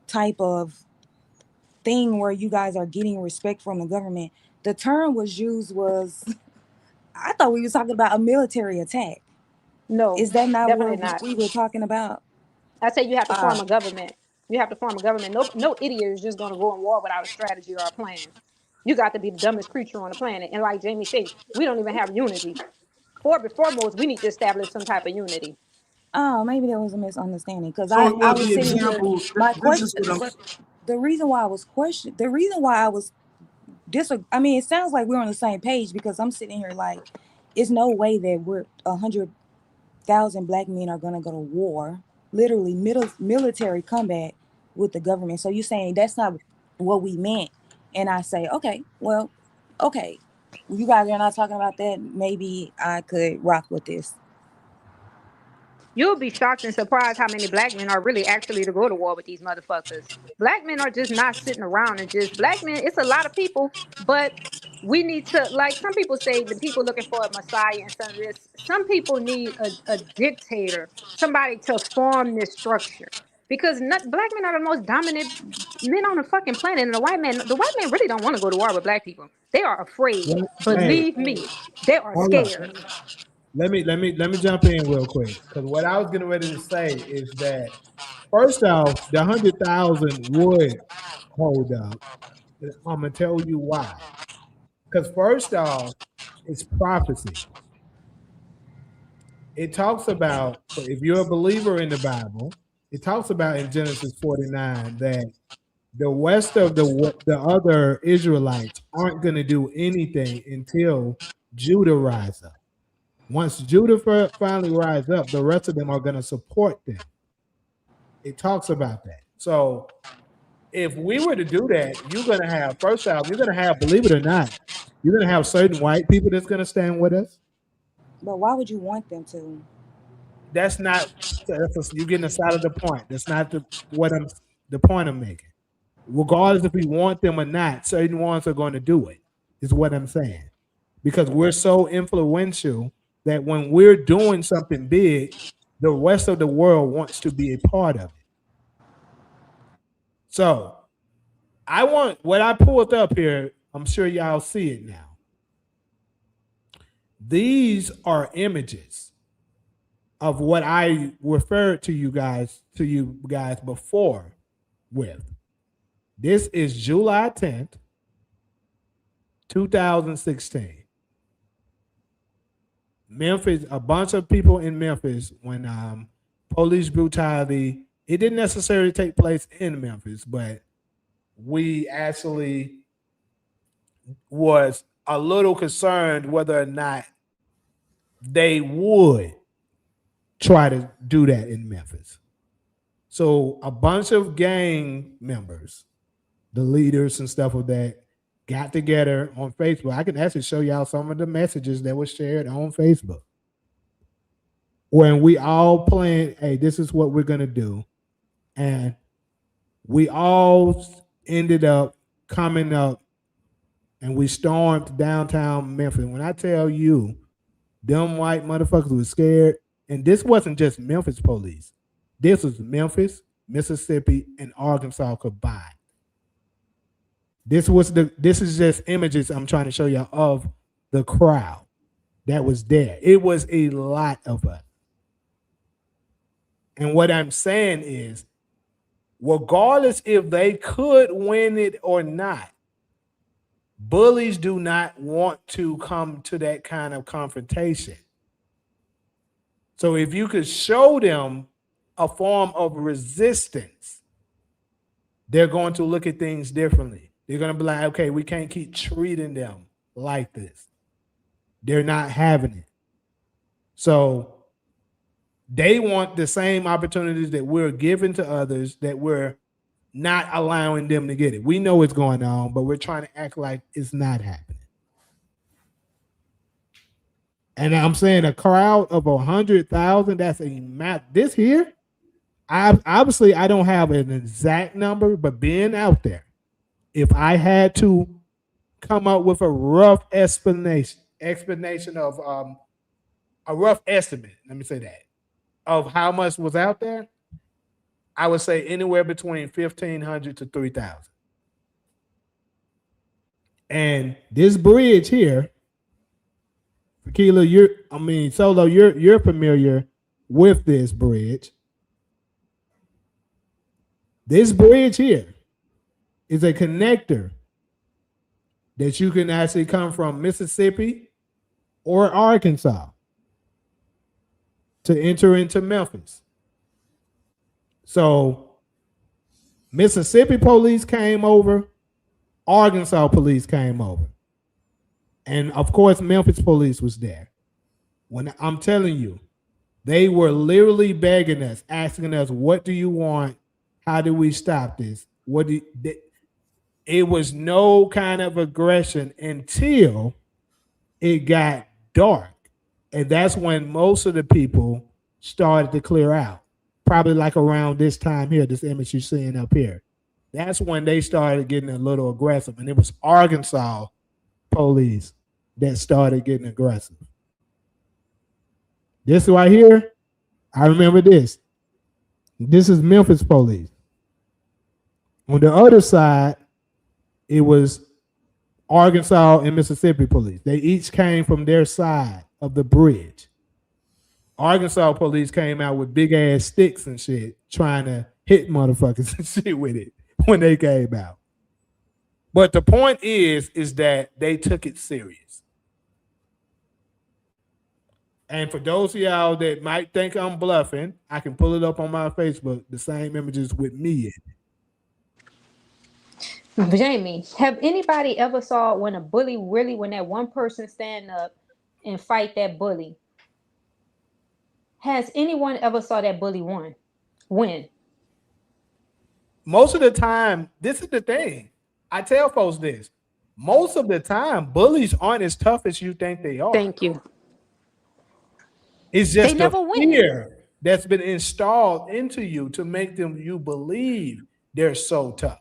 type of thing where you guys are getting respect from the government. The term was used was I thought we were talking about a military attack. No, Is that not definitely what not. we were talking about? I say you have to form a government. You have to form a government. No idiot is just going to go in war without a strategy or a plan. You got to be the dumbest creature on the planet. And like Jamie said, we don't even have unity. Foremost, we need to establish some type of unity. Oh, maybe there was a misunderstanding because so I well, was the sitting here. example, My this is question, what I'm but the reason why I was I mean, it sounds like we're on the same page because I'm sitting here like, it's no way that we're 100,000 black men are gonna go to war, literally military combat with the government. So you're saying that's not what we meant, and I say, okay, well, okay, you guys are not talking about that. Maybe I could rock with this. You'll be shocked and surprised how many black men are really actually to go to war with these motherfuckers. Black men are just not sitting around and just black men. It's a lot of people, but we need to, like some people say, the people looking for a messiah and some of this. Some people need a dictator, somebody to form this structure. Because black men are the most dominant men on the fucking planet, and the white men really don't want to go to war with black people. They are afraid. Hey, Believe me, they are hold up. scared. Let me jump in real quick because what I was getting ready to say is that first off, the 100,000 would hold up. I'm gonna tell you why. Because first off, it's prophecy. It talks about if you're a believer in the Bible, it talks about in Genesis 49 that the rest of the other Israelites aren't going to do anything until Judah rise up. Once Judah finally rise up, the rest of them are going to support them. It talks about that. So if we were to do that, you're going to have, first off, you're going to have, believe it or not, you're going to have certain white people that's going to stand with us. But why would you want them to? That's not, you're getting aside of the point. That's not the point I'm making. Regardless if we want them or not, certain ones are going to do it, is what I'm saying. Because we're so influential that when we're doing something big, the rest of the world wants to be a part of it. So what I pulled up here, I'm sure y'all see it now. These are images of what I referred to you guys before with. This is July 10th, 2016. Memphis, a bunch of people in Memphis when police brutality, it didn't necessarily take place in Memphis, but we actually was a little concerned whether or not they would try to do that in Memphis. So a bunch of gang members, the leaders and stuff of that, got together on Facebook. I can actually show y'all some of the messages that were shared on Facebook. When we all planned, hey, this is what we're gonna do. And we all ended up coming up and we stormed downtown Memphis. When I tell you, them white motherfuckers were scared, and this wasn't just Memphis police. This was Memphis, Mississippi, and Arkansas combined. This is just images I'm trying to show you of the crowd that was there. It was a lot of us. And what I'm saying is, regardless if they could win it or not, bullies do not want to come to that kind of confrontation. So if you could show them a form of resistance, they're going to look at things differently. They're going to be like, okay, we can't keep treating them like this. They're not having it. So they want the same opportunities that we're giving to others, that we're not allowing them to get it. We know what's going on, but we're trying to act like it's not happening. And I'm saying a crowd of 100,000, that's a map. This here, obviously I don't have an exact number, but being out there, if I had to come up with a rough explanation of a rough estimate, let me say that, of how much was out there, I would say anywhere between 1,500 to 3,000. And this bridge here, Tequila, Solo, you're familiar with this bridge. This bridge here is a connector that you can actually come from Mississippi or Arkansas to enter into Memphis. So Mississippi police came over, Arkansas police came over. And of course, Memphis police was there. When I'm telling you, they were literally begging us, asking us, what do you want? How do we stop this? It was no kind of aggression until it got dark. And that's when most of the people started to clear out. Probably like around this time here, this image you're seeing up here. That's when they started getting a little aggressive. And it was Arkansas police that started getting aggressive. This right here, I remember this. This is Memphis police. On the other side, it was Arkansas and Mississippi police. They each came from their side of the bridge. Arkansas police came out with big ass sticks and shit, trying to hit motherfuckers and shit with it when they came out. But the point is that they took it serious. And for those of y'all that might think I'm bluffing, I can pull it up on my Facebook, the same images with me in it. Jamie, have anybody ever saw when a bully really, when that one person stand up and fight that bully? Has anyone ever saw that bully win? Most of the time, this is the thing. I tell folks this. Most of the time, bullies aren't as tough as you think they are. Thank you. It's just the fear that's been installed into you to make you believe they're so tough.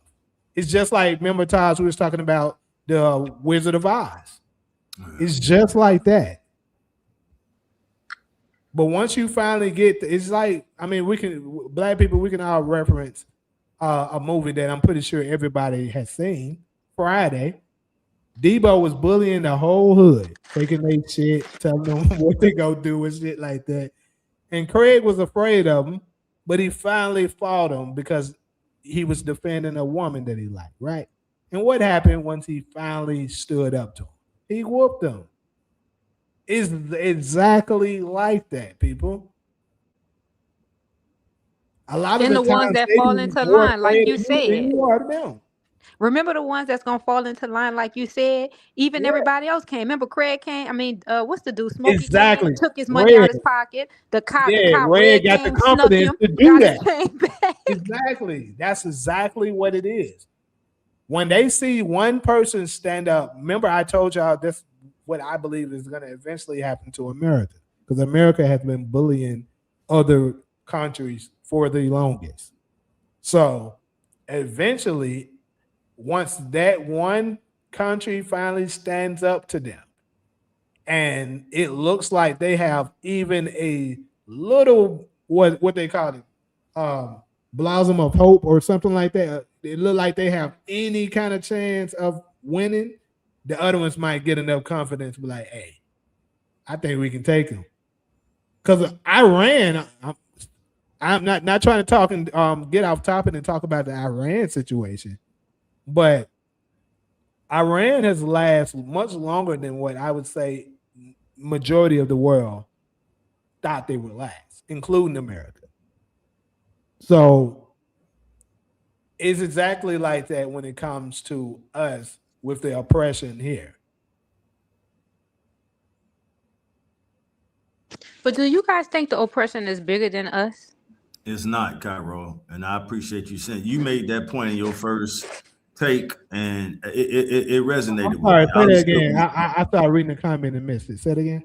It's just like, remember, Taj, we was talking about the Wizard of Oz. It's just like that. But once you finally get, it's like, black people, we can all reference a movie that I'm pretty sure everybody has seen, Friday. Debo was bullying the whole hood, taking their shit, telling them what they go do and shit like that. And Craig was afraid of him, but he finally fought him because he was defending a woman that he liked, right? And what happened once he finally stood up to him? He whooped him. It's exactly like that, people. A lot of the ones that fall into line, like you said. Remember the ones that's gonna fall into line, like you said. Even everybody else came. Remember, Craig came. What's the dude? Smokey came, took his money out of his pocket. The cop Red got the confidence to do that. Exactly. That's exactly what it is. When they see one person stand up, remember I told y'all this. What I believe is going to eventually happen to America, because America has been bullying other countries for the longest. So eventually, once that one country finally stands up to them, and it looks like they have even a little, what they call it, blossom of hope or something like that. It look like they have any kind of chance of winning. the other ones might get enough confidence to be like, hey, I think we can take them. Because Iran, I'm not trying to talk and get off topic and talk about the Iran situation, but Iran has lasted much longer than what I would say majority of the world thought they would last, including America. So it's exactly like that when it comes to us with the oppression here. But do you guys think the oppression is bigger than us? It's not, Cairo, and I appreciate you saying you made that point in your first take, and it resonated. I'm sorry, say that again. I started reading the comment and missed it. Say it again.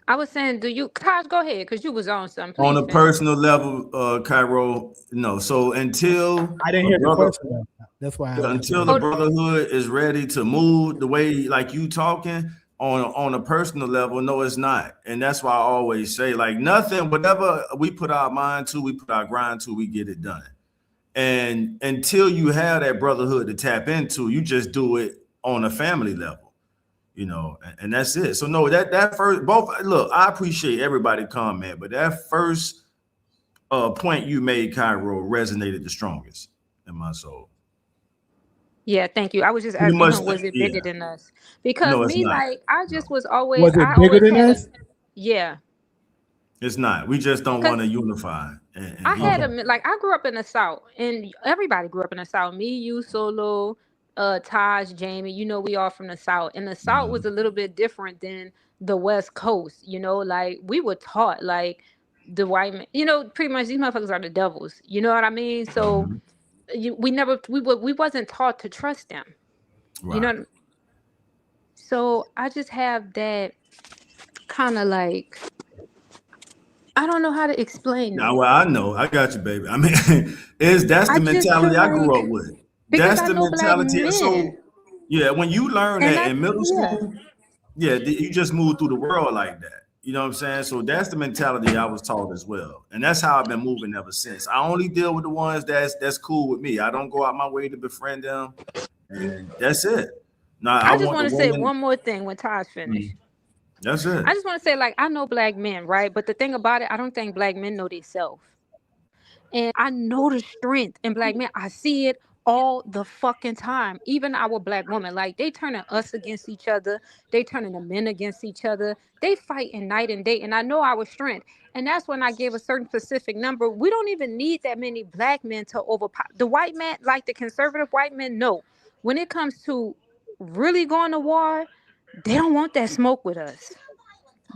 I was saying, do you, Taj, go ahead, because you was on something. Please on a finish. personal level, Cairo, no. So until I didn't hear the question. That's why. Until the brotherhood is ready to move the way like you talking on a personal level, no, it's not. And that's why I always say, like, nothing, whatever we put our mind to, we put our grind to, we get it done. And until you have that brotherhood to tap into, you just do it on a family level, you know, and that's it. So no, that first, both, look, I appreciate everybody comment, but that first point you made, Cairo, resonated the strongest in my soul. Yeah, thank you. I was just asking him, was it bigger than us? Because No, me, not. like, I just was always. Was it bigger than us? Yeah. It's not. We just don't want to unify. I had I grew up in the South, and everybody grew up in the South. Me, you, Solo, Taj, Jamie. You know, we all from the South, and the South was a little bit different than the West Coast. You know, like we were taught like the white man. You know, pretty much these motherfuckers are the devils. You know what I mean? So we wasn't taught to trust them. Right. You know what I mean? So I just have that kind of like, I don't know how to explain it. Now, well, I know. I got you, baby. I mean, that's the mentality I grew up with. That's the mentality. So, yeah, when you learn that in middle school, you just move through the world like that. You know what I'm saying? So that's the mentality I was taught as well. And that's how I've been moving ever since. I only deal with the ones that's cool with me. I don't go out my way to befriend them. And that's it. Now, I just want to say one more thing when Taj finished. That's it. I just want to say, like, I know black men, right? But the thing about it, I don't think black men know themselves. And I know the strength in black men. I see it all the fucking time. Even our black women, like, they turning us against each other. They turning the men against each other. They fighting night and day. And I know our strength. And that's when I gave a certain specific number. We don't even need that many black men to overpower. The white man, like the conservative white men, no. When it comes to really going to war, they don't want that smoke with us.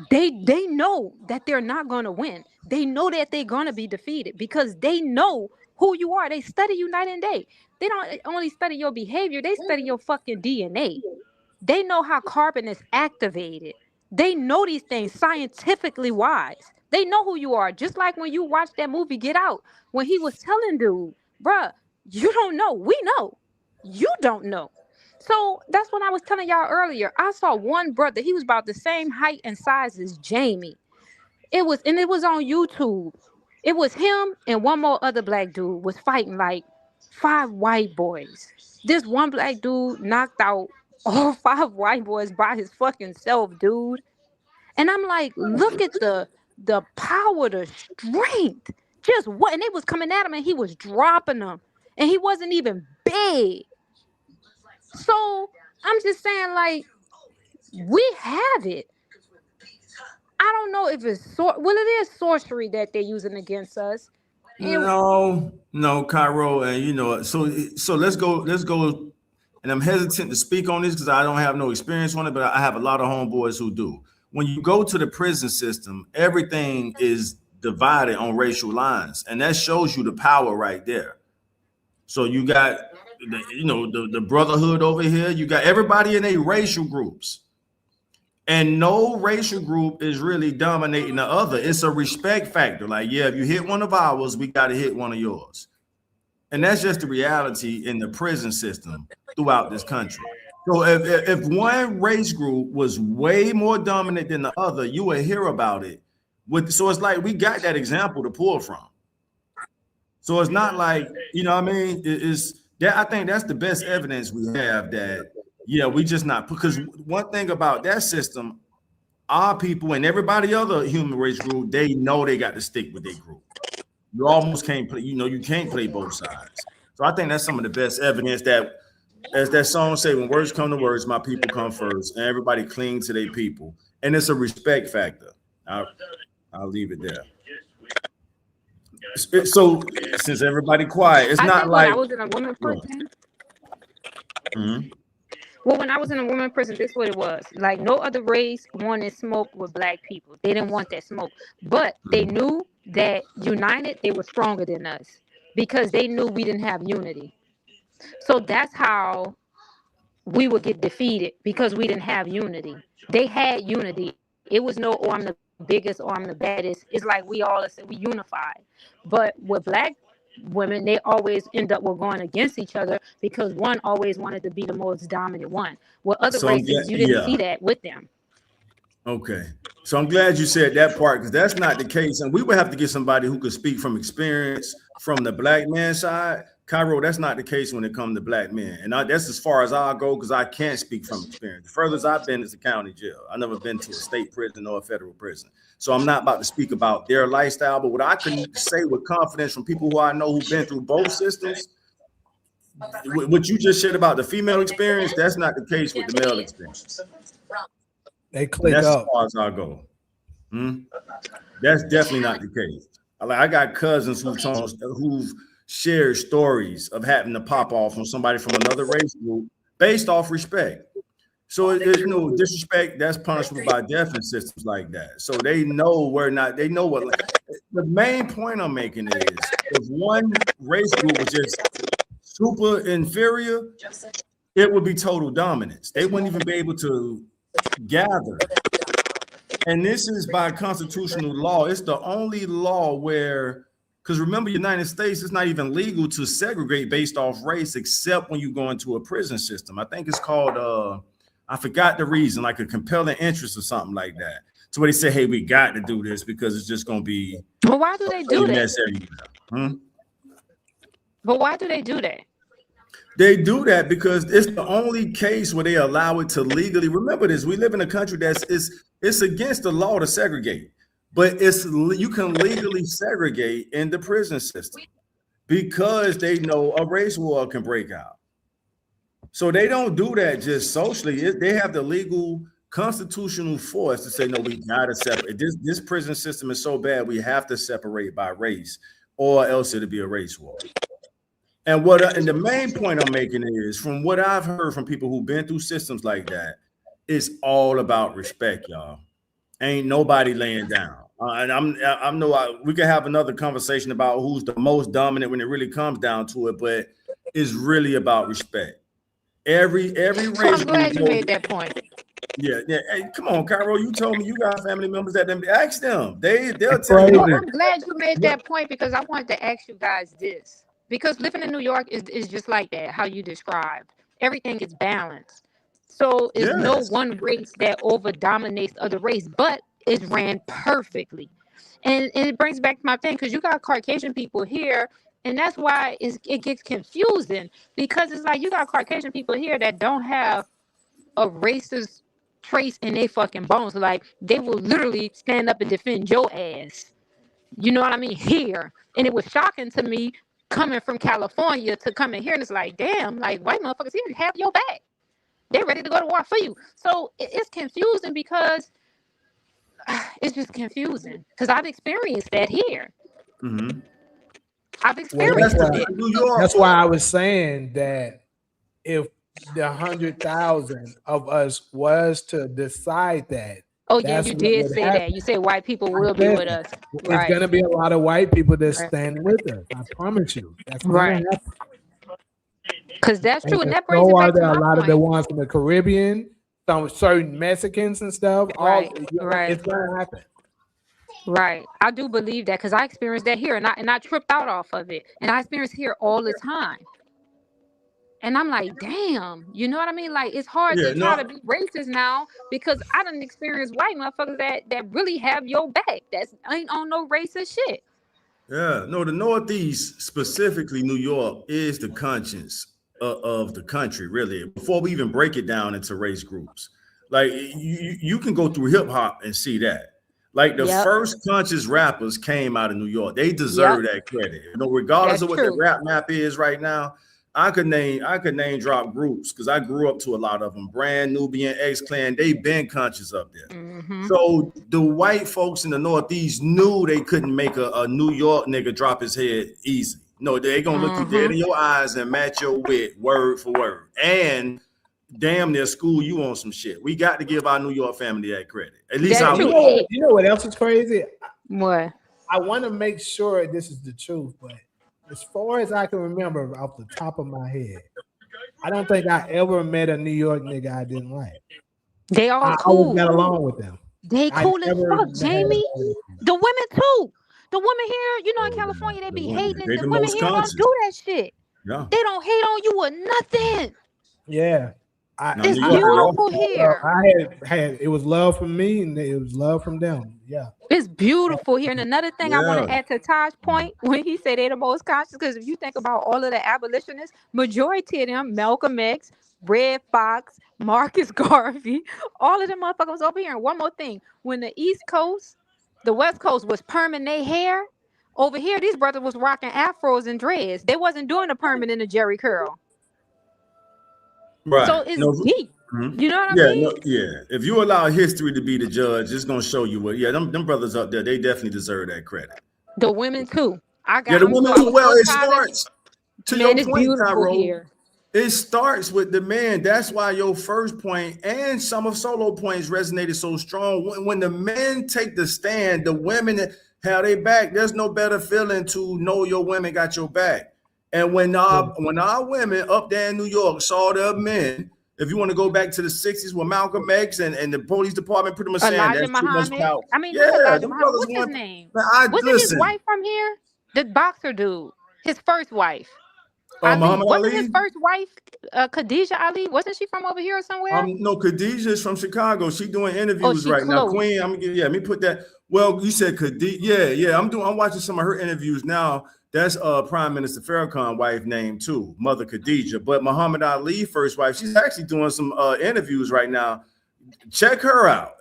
They know that they're not going to win. They know that they're going to be defeated because they know who you are. They study you night and day. They don't only study your behavior. They study your fucking DNA. They know how carbon is activated. They know these things scientifically wise. They know who you are. Just like when you watch that movie Get Out, when he was telling dude, bruh, you don't know. We know. You don't know. So that's when I was telling y'all earlier. I saw one brother. He was about the same height and size as Jamie. It was on YouTube. It was him and one more other black dude was fighting like 5 white boys. This one black dude knocked out all 5 white boys by his fucking self, dude. And I'm like, look at the power, the strength. Just what? And they was coming at him and he was dropping them. And he wasn't even big. So I'm just saying, like, we have it. I don't know if it's it is sorcery that they're using against us. No, Cairo, and you know, so let's go. And I'm hesitant to speak on this because I don't have no experience on it, but I have a lot of homeboys who do. When you go to the prison system, everything is divided on racial lines, and that shows you the power right there. So you got the brotherhood over here. You got everybody in a racial groups. And no racial group is really dominating the other. It's a respect factor. Like, yeah, if you hit one of ours, we got to hit one of yours. And that's just the reality in the prison system throughout this country. So if one race group was way more dominant than the other, you would hear about it. So it's like we got that example to pull from. So it's not like, you know what I mean? I think that's the best evidence we have that, Yeah, we just not, because one thing about that system, our people and everybody other human race group, they know they got to stick with their group. You almost can't play, you can't play both sides. So I think that's some of the best evidence that, as that song say, when words come to words, my people come first, and everybody clings to their people. And it's a respect factor. I'll leave it there. So since everybody quiet, it's not like when I was in a woman prison. Mm-hmm. Well, when I was in a woman prison, this is what it was. Like, no other race wanted smoke with black people. They didn't want that smoke. But they knew that united, they were stronger than us because they knew we didn't have unity. So that's how we would get defeated, because we didn't have unity. They had unity. It was no, oh, I'm the biggest or I'm the baddest. It's like we unified. But with black women, they always end up with going against each other because one always wanted to be the most dominant one. With other races, you didn't see that with them. Okay. So I'm glad you said that part, because that's not the case. And we would have to get somebody who could speak from experience from the black man side. Cairo, that's not the case when it comes to black men. And that's as far as I'll go, because I can't speak from experience. The furthest I've been is the county jail. I've never been to a state prison or a federal prison. So I'm not about to speak about their lifestyle, but what I can say with confidence from people who I know who've been through both systems, what you just said about the female experience, that's not the case with the male experience. They click that's up. As far as I go. That's definitely not the case. I got cousins who've shared stories of having to pop off on somebody from another race group based off respect. So there's no disrespect that's punishable by death in systems like that. So they know they know what. The main point I'm making is, if one race group was just super inferior, it would be total dominance. They wouldn't even be able to gather. And this is by constitutional law. It's the only law where, because remember, United States, it's not even legal to segregate based off race except when you go into a prison system. I think it's called, I forgot the reason, like a compelling interest or something like that. So they say, hey, we got to do this because it's just going to be. But why do they do that? But why do they do that? They do that because it's the only case where they allow it to legally. Remember this: we live in a country it's against the law to segregate, but you can legally segregate in the prison system because they know a race war can break out. So they don't do that just socially. They have the legal constitutional force to say, no, we gotta separate. This prison system is so bad, we have to separate by race, or else it'll be a race war. And the main point I'm making is, from what I've heard from people who've been through systems like that, it's all about respect, y'all. Ain't nobody laying down. And we can have another conversation about who's the most dominant when it really comes down to it, but it's really about respect. Every race. I'm glad you made that point. Yeah. Hey, come on, Cairo. You told me you got family members that ask them. They'll tell you. No, I'm glad you made that point, because I wanted to ask you guys this. Because living in New York is just like that, how you described. Everything is balanced. So it's no one race that over dominates other race, but it's ran perfectly. And it brings back to my thing, because you got Caucasian people here, and that's why it gets confusing, because it's like you got Caucasian people here that don't have a racist trace in their fucking bones. Like, they will literally stand up and defend your ass. You know what I mean? Here. And it was shocking to me, coming from California to come in here, and it's like, damn, like, white motherfuckers here have your back. They're ready to go to war for you. So it's confusing, because it's just confusing, because I've experienced that here. Mm-hmm. I've experienced it. That's why I was saying that if the 100,000 of us was to decide that. Oh yeah, you did say that. You said white people will be with us. There's going to be a lot of white people that stand with us. I promise you. That's right. Because that's true. And that brings it back to my a lot point. of the ones from the Caribbean, some certain Mexicans and stuff. Right. It's going to happen. Right. I do believe that, because I experienced that here, and I tripped out off of it. And I experience here all the time. And I'm like, damn, you know what I mean? Like, it's hard to try to be racist now, because I done experienced white motherfuckers that really have your back. That ain't on no racist shit. Yeah, no, the Northeast, specifically New York, is the conscience of the country, really, before we even break it down into race groups. Like you can go through hip hop and see that. Like the first conscious rappers came out of New York. They deserve that credit. You know, regardless of what the rap map is right now, I could name drop groups because I grew up to a lot of them. Brand, Nubian, X-Clan, they've been conscious up there. So the white folks in the Northeast knew they couldn't make a New York nigga drop his head easy. No, they gonna look you dead in your eyes and match your wit word for word. And damn near school you on some shit. We got to give our New York family that credit. At least you know what else is crazy? What? I want to make sure this is the truth, but as far as I can remember off the top of my head, I don't think I ever met a New York nigga I didn't like. They all I always got along with them. They cool as fuck, Jamie. The women too. The women here, you know, in California, they be hating. The women here don't do that shit. Yeah. They don't hate on you or nothing. Yeah. It's beautiful here. I had it was love from me and it was love from them. Yeah. It's beautiful here. And another thing I want to add to Taj's point when he said they're the most conscious, because if you think about all of the abolitionists, majority of them, Malcolm X, Red Fox, Marcus Garvey, all of them motherfuckers over here. And one more thing, when the East Coast, the West Coast was perming their hair, over here these brothers was rocking afros and dreads. They wasn't doing the perming in the Jerry curl. Right. So it's deep. You know what I mean? If you allow history to be the judge, it's gonna show you what. Yeah, them brothers up there, they definitely deserve that credit. The women too. The women too. Well, it starts to man, your point, Tyrone. Here. It starts with the man. That's why your first point and some of Solo points resonated so strong. When the men take the stand, the women have their back. There's no better feeling to know your women got your back. And when our women up there in New York saw their men, if you want to go back to the 60s with Malcolm X and the police department pretty much saying Elijah that's Muhammad. too much power. I mean, Elijah Muhammad. What's his name? Wasn't his wife from here? The boxer dude, his first wife. Muhammad wasn't Ali? His first wife, Khadijah Ali? Wasn't she from over here or somewhere? No, Khadijah is from Chicago. She doing interviews right now. Queen, let me put that. Well, you said Khadijah. Yeah. I'm watching some of her interviews now. That's Prime Minister Farrakhan's wife name too, Mother Khadijah. But Muhammad Ali, first wife, she's actually doing some interviews right now. Check her out.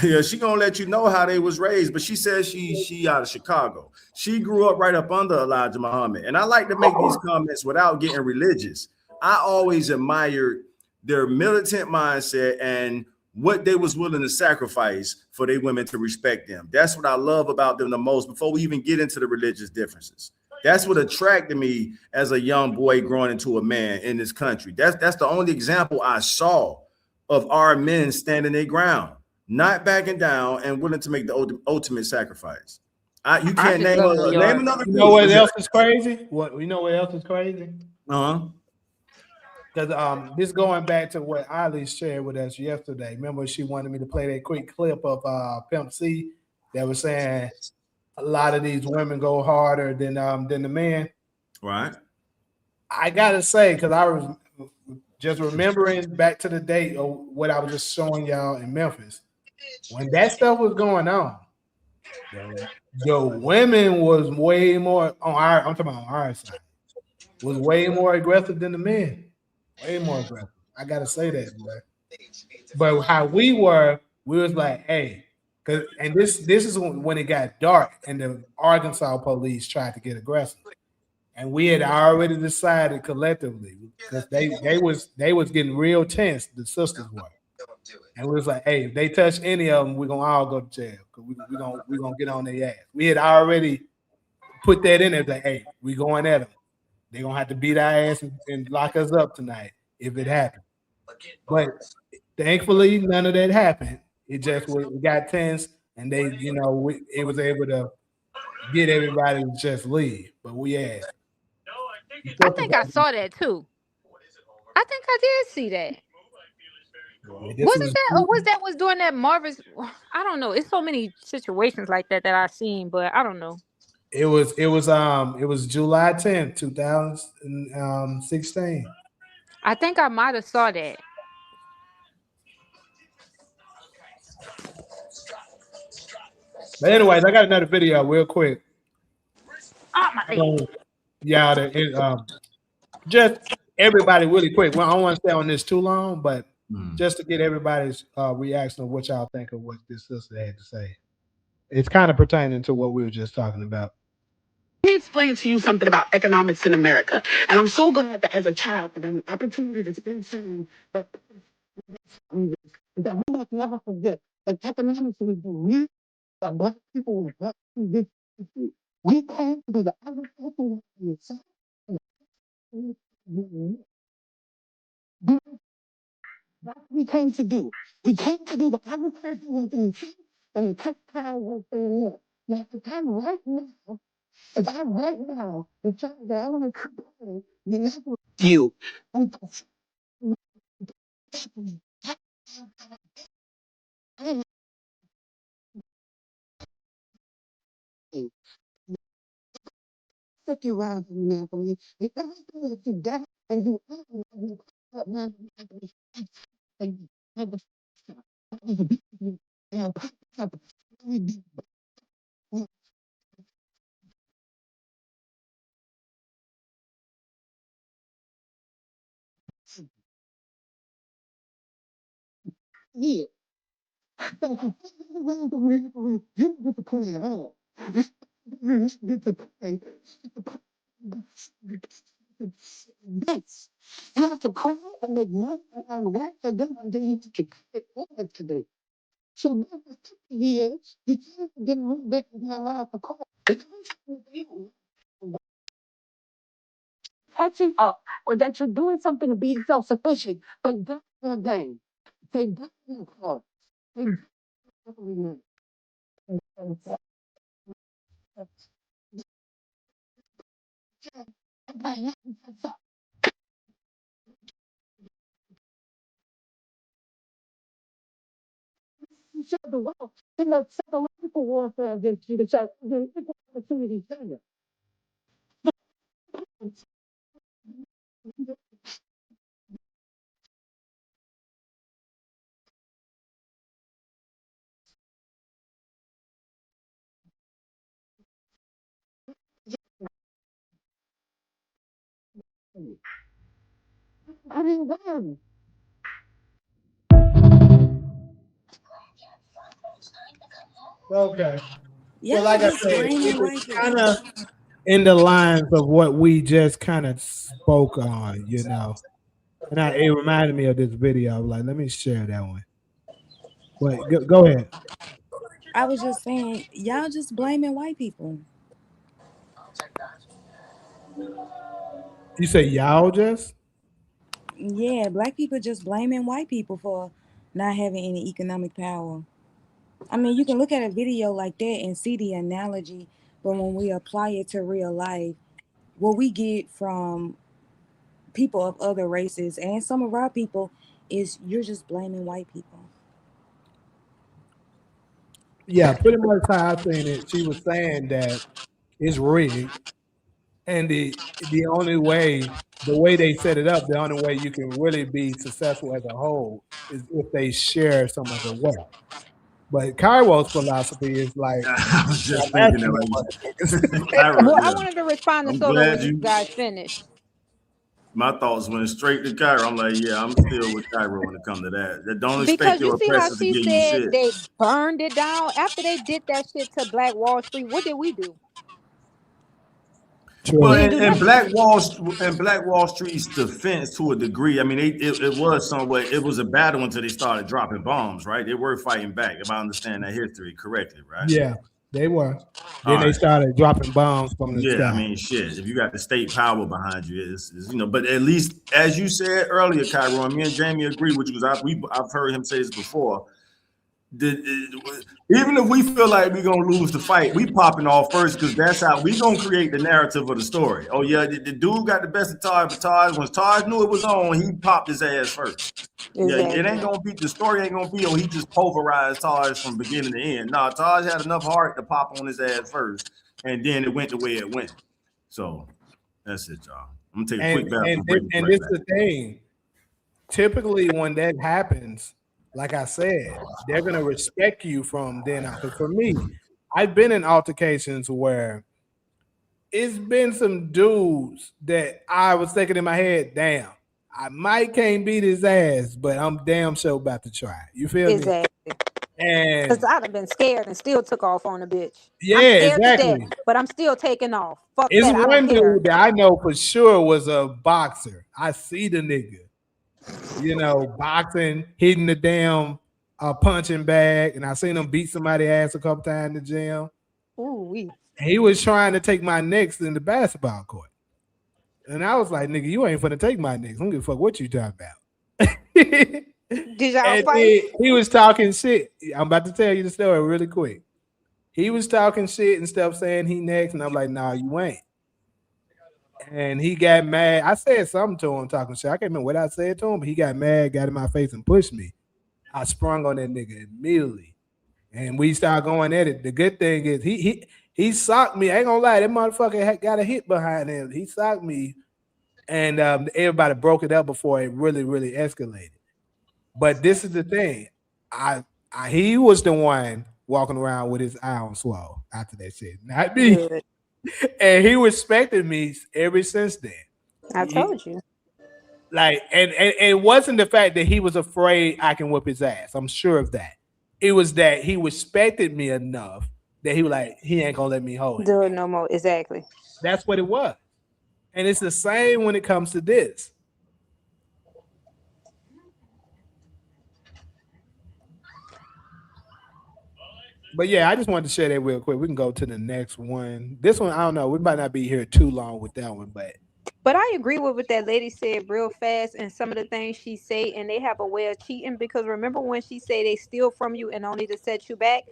She gonna let you know how they was raised. But she says she out of Chicago. She grew up right up under Elijah Muhammad. And I like to make these comments without getting religious. I always admired their militant mindset and what they was willing to sacrifice for their women to respect them. That's what I love about them the most. Before we even get into the religious differences. That's what attracted me as a young boy growing into a man in this country. That's the only example I saw of our men standing their ground, not backing down and willing to make the ultimate sacrifice. You can't name another. You know what else is crazy? You know what else is crazy? Because this going back to what Ali shared with us yesterday. Remember, she wanted me to play that quick clip of Pimp C that was saying a lot of these women go harder than the men. Right. I gotta say, because I was just remembering back to the date of what I was just showing y'all in Memphis. When that stuff was going on, the women was way more I'm talking about on our side, was way more aggressive than the men. Way more aggressive. I gotta say that, boy. But how we was like, hey, and this is when it got dark and the Arkansas police tried to get aggressive. And we had already decided collectively because they was getting real tense, the sisters were. And we was like, hey, if they touch any of them, we're gonna all go to jail because we're gonna get on their ass. We had already put that in there, like, hey, we going at them. They're gonna have to beat our ass and lock us up tonight if it happened. But thankfully, none of that happened. It just we got tense, and they, it was able to get everybody to just leave. But we asked. I think I saw that too. I think I did see that. Wasn't that, or was during that Marvin's? I don't know. It's so many situations like that I've seen, but I don't know. It was July 10th, 2016. I think I might have saw that. But anyways, I got another video real quick. Oh my God. Yeah, just everybody really quick. Well, I don't want to stay on this too long, but just to get everybody's reaction of what y'all think of what this sister had to say. It's kind of pertaining to what we were just talking about. Let me explain to you something about economics in America. And I'm so glad that as a child, I had an opportunity to spend time that we must never forget that economics was the reason that black people were brought to this country. We came to the agricultural that's what we came to do. We came to do the agricultural things and the textile was there. Now, the time right now, if I right now, the child that I want to complain, you. Took you around man for me. If everything that you done and you yeah. You get the point at all. You get the point. This. You have to call and make money and work for them and then you can get forward today. So that 2 years, you can't get back and have a call. Catching up or that you're doing something to be self-sufficient, but that's your game. They got your car. They shut the world. You know, psychological warfare against you to try to opportunity failure. I mean, damn. Okay. Y'all So like I just said, blaming white it's people. kind of in the lines of what we just kind of spoke on, you know. And it reminded me of this video. I was like, let me share that one. But go ahead. I was just saying, y'all just blaming white people. You say y'all just? Yeah, black people just blaming white people for not having any economic power. I mean, you can look at a video like that and see the analogy, but when we apply it to real life, what we get from people of other races and some of our people is you're just blaming white people. Yeah, pretty much how I seen it. She was saying that it's rigged, and the way they set it up, the only way you can really be successful as a whole is if they share some of the wealth. But Cairo's philosophy is like, I was just stop thinking asking that them when motherfuckers. Cairo, Well, I yeah. wanted to respond to I'm Solo when glad you you. guys finished. My thoughts went straight to Cairo. I'm like, yeah, I'm still with Cairo when it comes to that. Don't expect Because you your see how oppressors to she give you said shit. they burned it down after they did that shit to Black Wall Street. What did we do? Well, We True. didn't do and nothing. Black Wall Street's defense to a degree. I mean, it was somewhat. It was a battle until they started dropping bombs, right? They were fighting back, if I understand that history correctly, right? Yeah, they were. All Then they right. started dropping bombs from the Yeah, I sky. mean, shit. If you got the state power behind you, but at least as you said earlier, Cairo, and me and Jamie agree with you because I've heard him say this before. Even if we feel like we're gonna lose the fight, we popping off first because that's how we gonna create the narrative of the story. Oh yeah, the dude got the best of Taj, but when Taj knew it was on, he popped his ass first. Yeah, it Exactly. ain't gonna be the story ain't gonna be he just pulverized Taj from beginning to end. Nah, Taj had enough heart to pop on his ass first, and then it went the way it went. So that's it, y'all. I'm gonna take a quick bathroom break and be And right this back. is the thing. Typically, when that happens, like I said, they're gonna respect you from then on. Because for me, I've been in altercations where it's been some dudes that I was thinking in my head, damn, I might can't beat his ass, but I'm damn sure about to try. You feel me? Exactly. And Because I'd have been scared and still took off on a bitch. yeah, I'm scared to exactly. death, but I'm still taking off. Fuck It's that. I one don't care. dude that I know for sure was a boxer. I see the nigga, you know, boxing, hitting the damn punching bag, and I seen him beat somebody ass a couple times in the gym. Ooh, He was trying to take my necks in the basketball court. And I was like, nigga, you ain't finna take my necks. I don't give a fuck what you talking about. Did y'all And fight? then he was talking shit. I'm about to tell you the story really quick. He was talking shit and stuff saying he next, and I'm like, nah, you ain't. And he got mad. I said something to him talking shit. I can't remember what I said to him, but he got mad, got in my face, and pushed me. I sprung on that nigga immediately. And we started going at it. The good thing is he socked me. I ain't gonna lie, that motherfucker got a hit behind him. He socked me, and everybody broke it up before it really, really escalated. But this is the thing. He was the one walking around with his eye on swole after that shit, not me. Good. And he respected me ever since then. I told you. Like, and it wasn't the fact that he was afraid I can whip his ass. I'm sure of that. It was that he respected me enough that he was like, he ain't gonna let me hold Do it. it no more. Exactly. That's what it was. And it's the same when it comes to this. But yeah, I just wanted to share that real quick. We can go to the next one. This one, I don't know. We might not be here too long with that one, but But I agree with what that lady said real fast and some of the things she say, and they have a way of cheating because remember when she say they steal from you and only to set you back?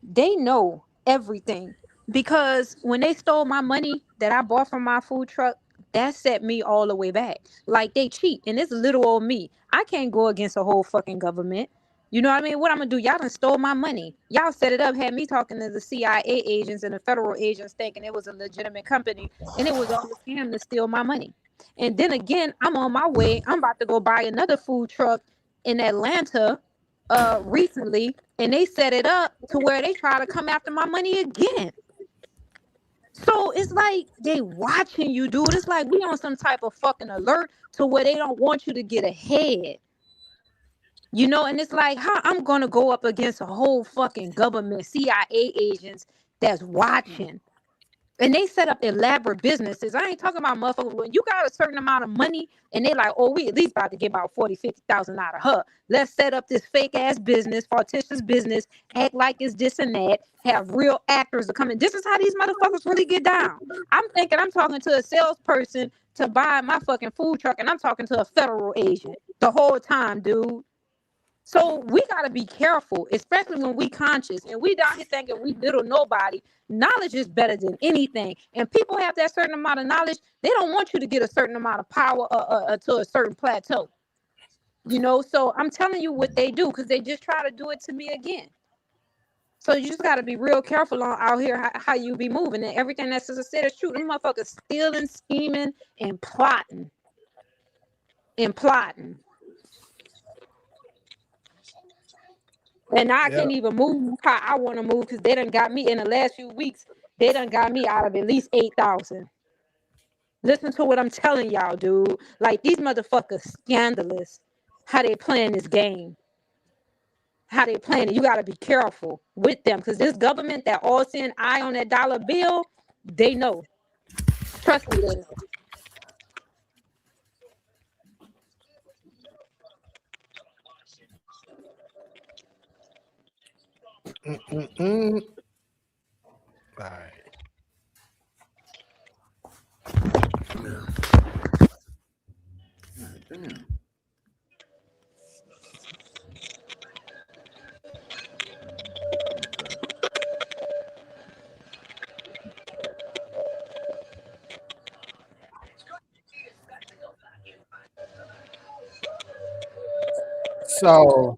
They know everything because when they stole my money that I bought from my food truck, that set me all the way back. Like they cheat, and it's little old me. I can't go against a whole fucking government. You know what I mean? What I'm gonna do? Y'all done stole my money. Y'all set it up, had me talking to the CIA agents and the federal agents, thinking it was a legitimate company, and it was all a scam to steal my money. And then again, I'm on my way. I'm about to go buy another food truck in Atlanta recently, and they set it up to where they try to come after my money again. So it's like they watching you, dude. It's like we on some type of fucking alert to where they don't want you to get ahead. You know, and it's like how I'm gonna go up against a whole fucking government CIA agents that's watching. And they set up elaborate businesses. I ain't talking about motherfuckers. When you got a certain amount of money and they like, oh, we at least about to get about 40, 50,000 out of her. Let's set up this fake ass business, fictitious business, act like it's this and that, have real actors to come in. This is how these motherfuckers really get down. I'm thinking I'm talking to a salesperson to buy my fucking food truck, and I'm talking to a federal agent the whole time, dude. So we gotta be careful, especially when we conscious and we down here thinking we little nobody. Knowledge is better than anything, and people have that certain amount of knowledge. They don't want you to get a certain amount of power to a certain plateau. You know, so I'm telling you what they do because they just try to do it to me again. So you just gotta be real careful on out here how you be moving, and everything that sister said is true. Them motherfuckers stealing, scheming, and plotting, and plotting. And now I yeah. can't even move how I want to move because they done got me in the last few weeks. They done got me out of at least 8,000. Listen to what I'm telling y'all, dude. Like these motherfuckers scandalous. How they playing this game. How they playing it. You gotta be careful with them because this government that all seeing eye on that dollar bill, they know. Trust me, they know. Mm-mm-mm. All right. Damn. So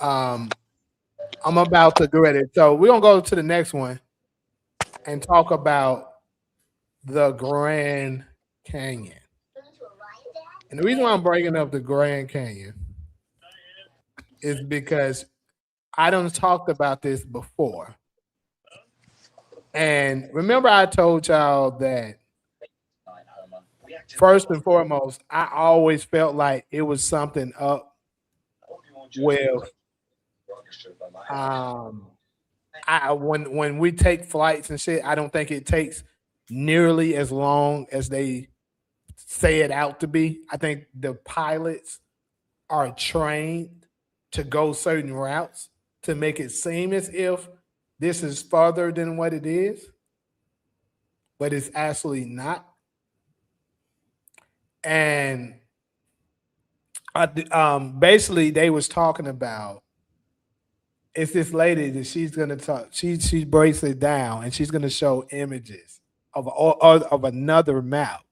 I'm about to do it. So we're gonna go to the next one and talk about the Grand Canyon. And the reason why I'm bringing up the Grand Canyon is because I done talked about this before. And remember, I told y'all that first and foremost, I always felt like it was something up with when we take flights and shit. I don't think it takes nearly as long as they say it out to be. I think the pilots are trained to go certain routes to make it seem as if this is farther than what it is, but it's actually not. And basically, they was talking about it's this lady that she's gonna talk. She breaks it down and she's gonna show images of another map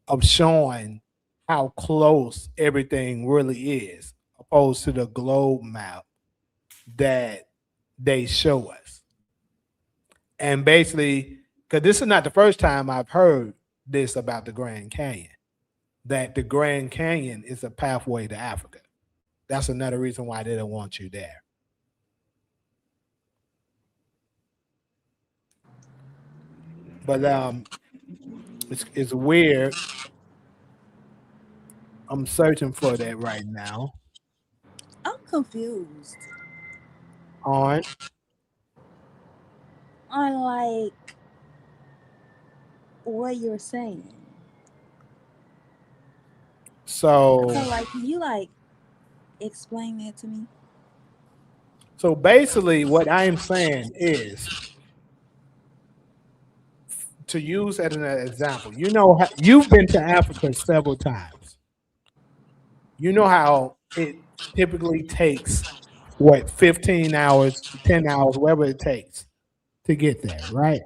of showing how close everything really is, opposed to the globe map that they show us. And basically, because this is not the first time I've heard this about the Grand Canyon, that the Grand Canyon is a pathway to Africa. That's another reason why they don't want you there. But it's weird. I'm searching for that right now. I'm confused On like what you're saying. So like, can you like explain that to me? So basically, what I am saying is, to use as an example, you know, you've been to Africa several times. You know how it typically takes, 15 hours, 10 hours, whatever it takes to get there, right?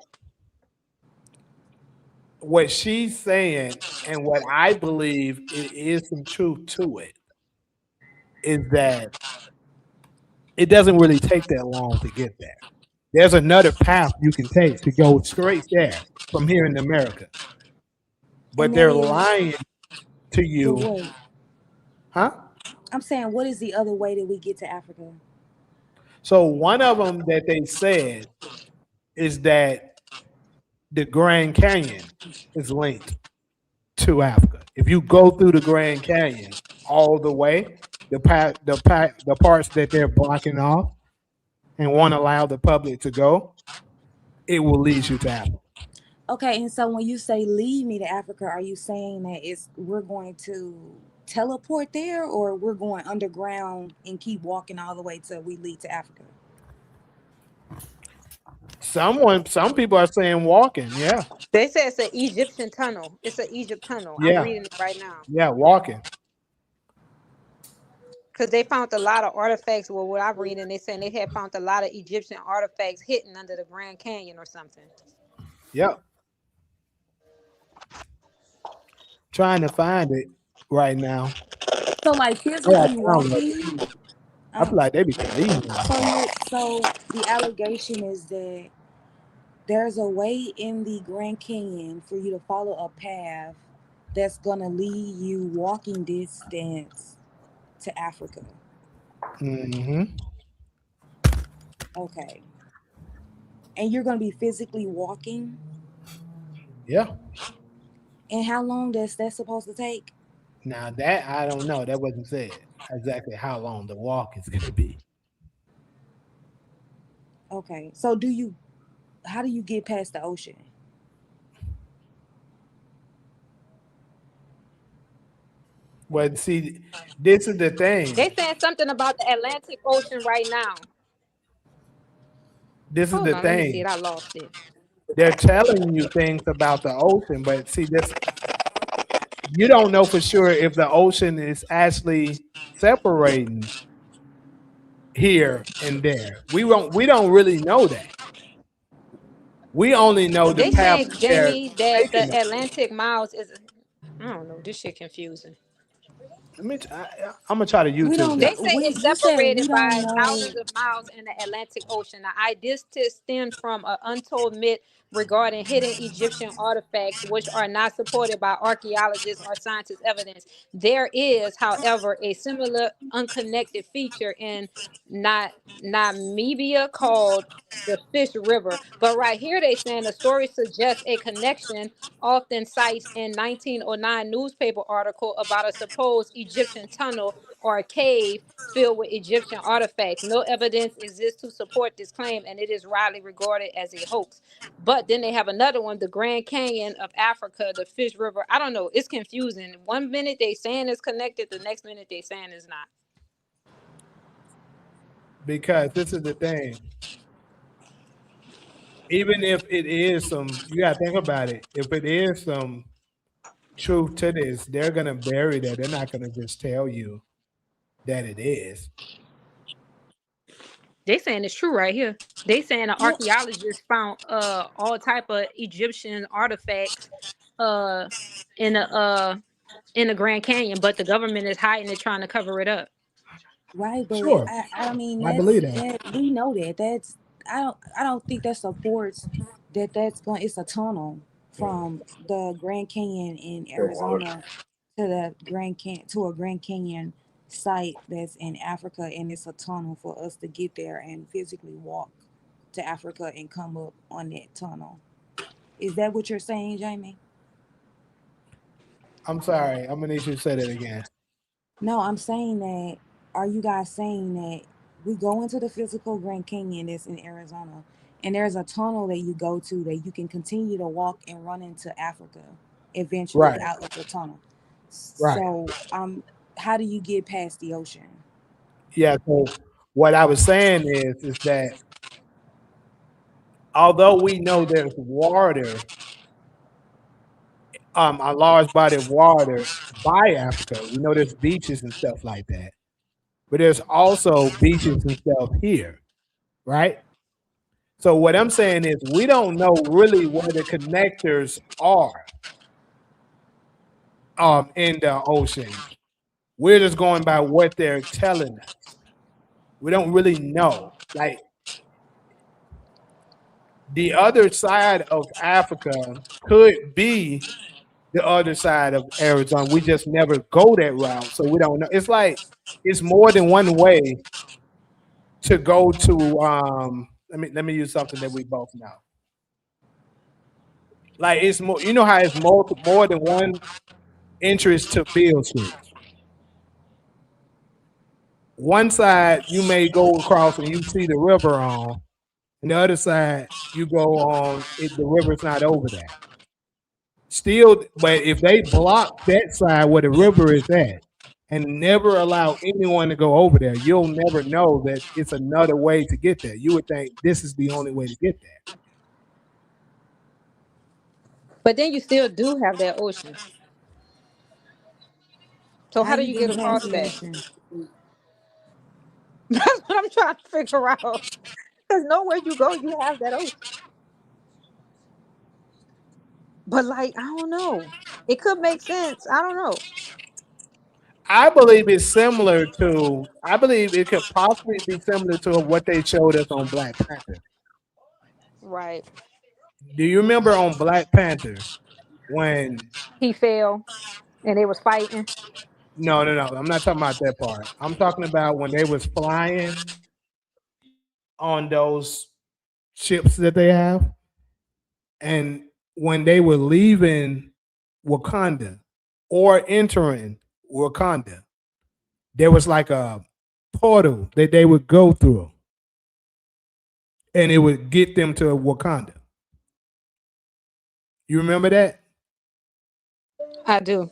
What she's saying, and what I believe it is some truth to it, is that it doesn't really take that long to get there. There's another path you can take to go straight there from here in America. But they're lying to you. Huh? I'm saying, what is the other way that we get to Africa? So one of them that they said is that the Grand Canyon is linked to Africa. If you go through the Grand Canyon all the way, the parts that they're blocking off and won't allow the public to go, it will lead you to Africa. Okay, and so when you say lead me to Africa, are you saying that we're going to teleport there, or we're going underground and keep walking all the way till we lead to Africa? Some people are saying walking, yeah. They say it's an Egyptian tunnel. It's an Egypt tunnel. Yeah. I'm reading it right now. Yeah, walking. Because they found a lot of artifacts. Well, what I'm reading, they saying they had found a lot of Egyptian artifacts hidden under the Grand Canyon or something. Yep. Trying to find it right now. So like physically walking. I feel like they be crazy. So the allegation is that there's a way in the Grand Canyon for you to follow a path that's gonna lead you walking distance to Africa. Mm-hmm. Okay. And you're gonna be physically walking? Yeah. And how long is that supposed to take? Now that I don't know. That wasn't said exactly how long the walk is gonna be. Okay. So how do you get past the ocean? But see, this is the thing. They saying something about the Atlantic Ocean right now. This is the Let me see thing. it. I lost it. They're telling you things about the ocean, but see, you don't know for sure if the ocean is actually separating here and there. We don't really know that. We only know the path. They saying, Jamie, that the Atlantic miles is. I don't know. This shit confusing. I'm gonna try to We YouTube don't. They that. say it's You said we separated don't by know. thousands of miles in the Atlantic Ocean. The idea stems from an untold myth regarding hidden Egyptian artifacts, which are not supported by archaeologists or scientists' evidence. There is, however, a similar unconnected feature in Namibia called the Fish River. But right here, they saying the story suggests a connection. Often cites in 1909 newspaper article about a supposed Egyptian tunnel or a cave filled with Egyptian artifacts. No evidence exists to support this claim, and it is widely regarded as a hoax. But then they have another one, the Grand Canyon of Africa, the Fish River. I don't know. It's confusing. One minute they saying it's connected, the next minute they saying it's not. Because this is the thing. Even if it is you gotta think about it. If it is some truth to this, they're gonna bury that. They're not gonna just tell you that it is. They saying it's true right here. They saying an Well, archaeologist found all type of Egyptian artifacts uh in the Grand Canyon, but the government is hiding it, trying to cover it up. right, but Sure, I mean I believe that. that we know that. That's I don't think that supports that's going. It's a tunnel from the Grand Canyon in Arizona to the to a Grand Canyon site that's in Africa, and it's a tunnel for us to get there and physically walk to Africa and come up on that tunnel. Is that what you're saying, Jamie? I'm sorry. I'm gonna need you to say that again. No, I'm saying that. Are you guys saying that we go into the physical Grand Canyon that's in Arizona, and there's a tunnel that you go to that you can continue to walk and run into Africa eventually Right, out of the tunnel? right. So, how do you get past the ocean? Yeah. So what I was saying is that although we know there's water, a large body of water by Africa, we know there's beaches and stuff like that. But there's also beaches and stuff here, right? So what I'm saying is we don't know really where the connectors are in the ocean. We're just going by what they're telling us. We don't really know. Like the other side of Africa could be the other side of Arizona. We just never go that route, so we don't know. It's like it's more than one way to go to. Let me use something that we both know. Like it's more. You know how it's more than one entrance to Beale Street. One side you may go across and you see the river on, and the other side you go on. The river's not over there. Still, but if they block that side where the river is at and never allow anyone to go over there, you'll never know that it's another way to get there. You would think this is the only way to get there. But then you still do have that ocean. So How how do you you get getting past across the that? ocean? That's what I'm trying to figure out. Because nowhere you go, you have that ocean. But like, I don't know. It could make sense. I don't know. I believe it's similar to. I believe it could possibly be similar to what they showed us on Black Panther. Right. Do you remember on Black Panther when? He fell and they was fighting. No, no, no. I'm not talking about that part. I'm talking about when they was flying on those ships that they have, and when they were leaving Wakanda or entering Wakanda, there was like a portal that they would go through, and it would get them to Wakanda. You remember that? I do.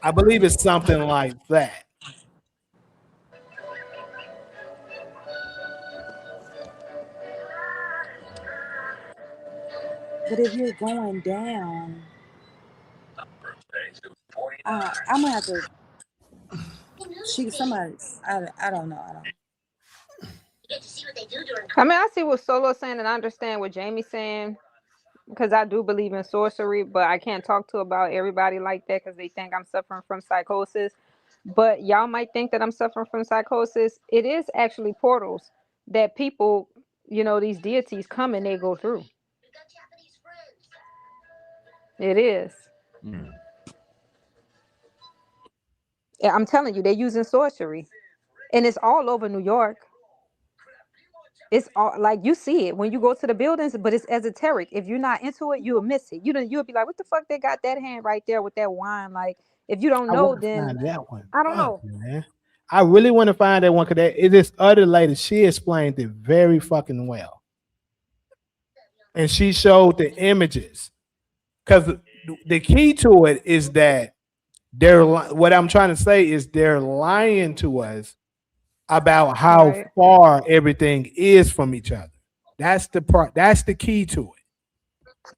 I believe it's something like that. But if you're going down, I'm gonna have to. Somebody. I don't know. I don't. I mean, I see what Solo's saying and I understand what Jamie's saying because I do believe in sorcery, but I can't talk to about everybody like that because they think I'm suffering from psychosis. But y'all might think that I'm suffering from psychosis. It is actually portals that people, these deities come and they go through. It is. Yeah, I'm telling you, they're using sorcery. And it's all over New York. It's all like you see it when you go to the buildings, but it's esoteric. If you're not into it, you'll miss it. You'll be like, what the fuck they got that hand right there with that wine? Like, if you don't I know, want to then find that one. I don't Fuck, know. man. I really want to find that one because it is other lady. She explained it very fucking well, and she showed the images. Because the key to it is that what I'm trying to say is they're lying to us about how Right. far everything is from each other. That's the part. That's the key to it.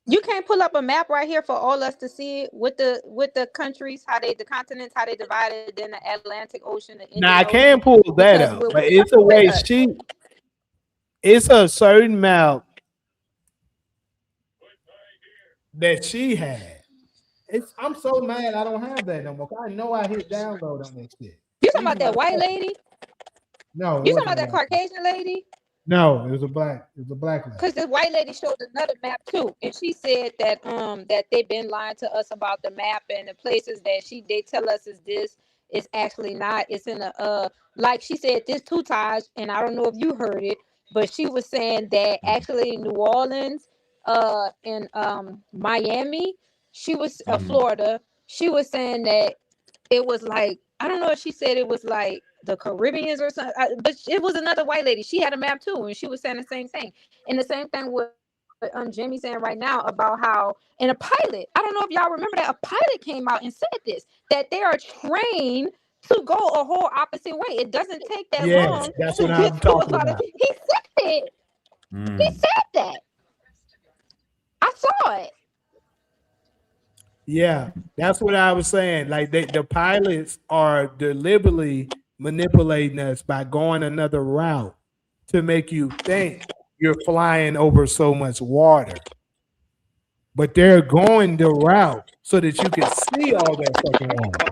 You can't pull up a map right here for all us to see it with the countries, the continents, how they divided, then the Atlantic Ocean, the Indian Now I Ocean. can pull that Because up, we're but it's a way it's a certain map that she had. I'm so mad I don't have that no more. I know I hit download on that shit. You talking about that white lady? No, You talking about that Caucasian lady? No, it was a black lady. Because this white lady showed another map too, and she said that that they've been lying to us about the map and the places that they tell us is this. It's actually not. It's in a like she said this two times, and I don't know if you heard it, but she was saying that actually New Orleans, in Miami, she was Florida. She was saying that it was like, I don't know if she said it was like the Caribbeans or something, but it was another white lady. She had a map too, and she was saying the same thing. And the same thing with Jimmy's saying right now about how, and a pilot, I don't know if y'all remember that a pilot came out and said this, that they are trained to go a whole opposite way. It doesn't take that long. That's to what get I'm to a talking lot of- about. He said it. He said that. I saw it. Yeah, that's what I was saying. Like the pilots are deliberately manipulating us by going another route to make you think you're flying over so much water. But they're going the route so that you can see all that fucking water.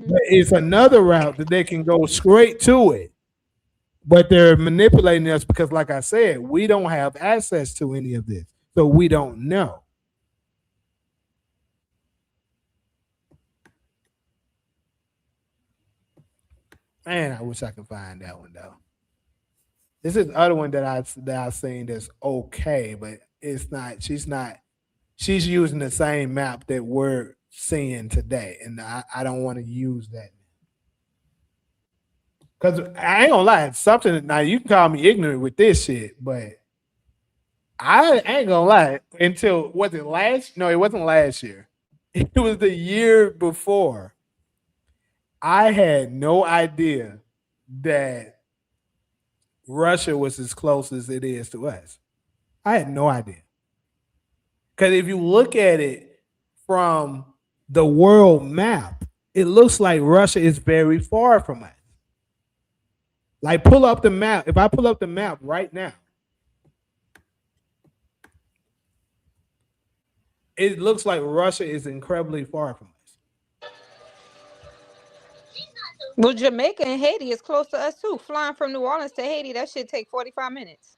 But it's another route that they can go straight to it. But they're manipulating us because, like I said, we don't have access to any of this. So we don't know. Man, I wish I could find that one though. This is the other one that I've seen that's okay, but it's not. She's using the same map that we're seeing today, and I don't want to use that because I ain't gonna lie. Something now you can call me ignorant with this shit, but I ain't gonna lie. Until was it last? No, it wasn't last year. It was the year before. I had no idea that Russia was as close as it is to us. I had no idea. Because if you look at it from the world map, it looks like Russia is very far from us. Like pull up the map. If I pull up the map right now, it looks like Russia is incredibly far from us. Well, Jamaica and Haiti is close to us too. Flying from New Orleans to Haiti, that should take 45 minutes.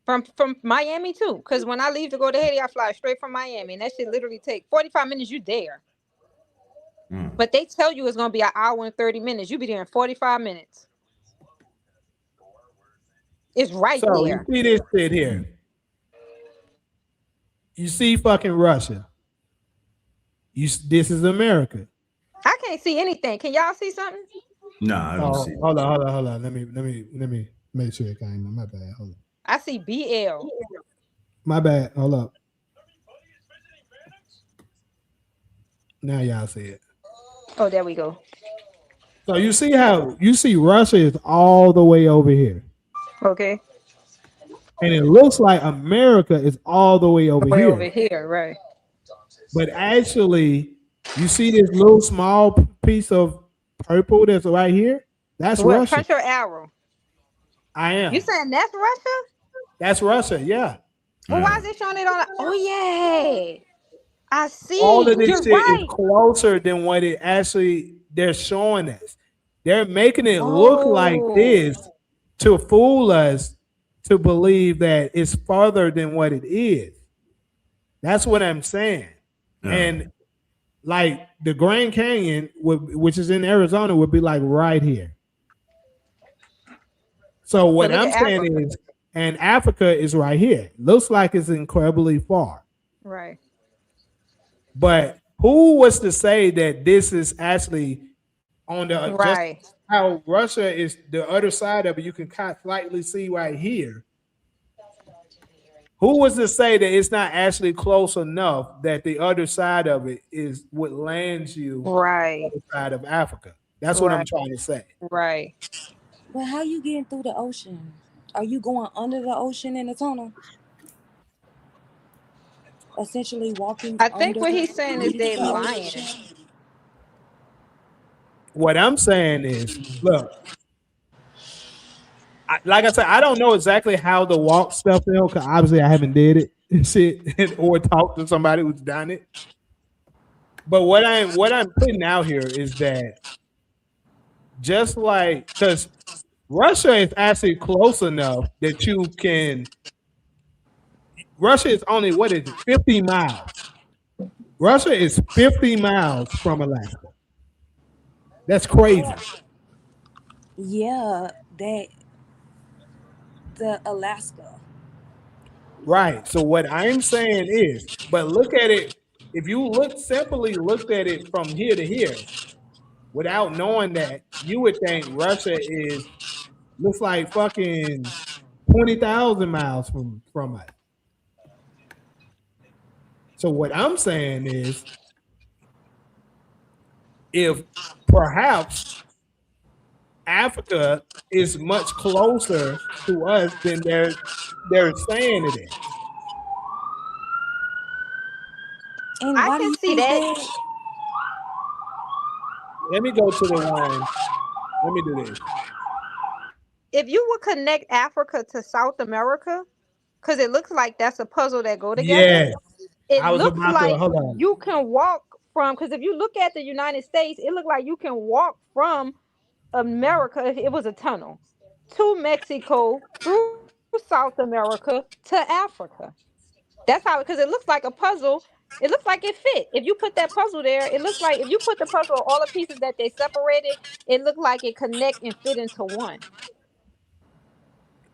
From Miami too, because when I leave to go to Haiti, I fly straight from Miami, and that should literally take 45 minutes. You there, but they tell you it's gonna be an hour and 30 minutes. You be there in 45 minutes. It's right So there. you see this shit here. You see fucking Russia. This is America. I can't see anything. Can y'all see something? No, I don't see. Hold on. Let me make sure it came on. My bad. Hold on. I see BL. My bad. Hold up. Now y'all see it. Oh, there we go. So you see how Russia is all the way over here. Okay. And it looks like America is all the way over here. Over here, right. But actually, you see this little small piece of purple that's right here? That's Russia. Punch your arrow. I am. You saying that's Russia? That's Russia, yeah. Well, why is it showing it on? Oh, yeah. I see. All of this You're shit right. is closer than what it actually they're showing us. They're making it look like this to fool us to believe that it's farther than what it is. That's what I'm saying. Yeah. And like the Grand Canyon, which is in Arizona, would be like right here. So what look I'm at saying Africa. is, and Africa is right here. Looks like it's incredibly far. Right. But who was to say that this is actually on the Right. just how Russia is the other side of it? You can kind of slightly see right here. Who was to say that it's not actually close enough that the other side of it is what lands you Right. on the side of Africa? That's what I'm Right. trying to say. Right. But how you getting through the ocean? Are you going under the ocean in a tunnel? Essentially walking I think under what he's saying is they the lying. ocean? What I'm saying is, look, like I said, I don't know exactly how the walk stuff is because obviously I haven't did it and shit or talked to somebody who's done it. But what I'm putting out here is that just like because Russia is actually close enough that you can. Russia is only 50 miles. Russia is 50 miles from Alaska. That's crazy. Yeah, the Alaska. Right. So what I'm saying is, but look at it. If you simply looked at it from here to here, without knowing that, you would think Russia looks like fucking 20,000 miles from us. So what I'm saying is, if perhaps Africa is much closer to us than they're saying it is. And I why do can you see think that. Let me go to the one. Let me do this. If you would connect Africa to South America, because it looks like that's a puzzle that go together. Yeah. It I was looks about like to hold on. you can walk from, because if you look at the United States, it looks like you can walk from America, if it was a tunnel, to Mexico, through South America to Africa. That's how, because it looks like a puzzle. It looks like it fit. If you put that puzzle there, it looks like if you put the puzzle, all the pieces that they separated, it looked like it connect and fit into one.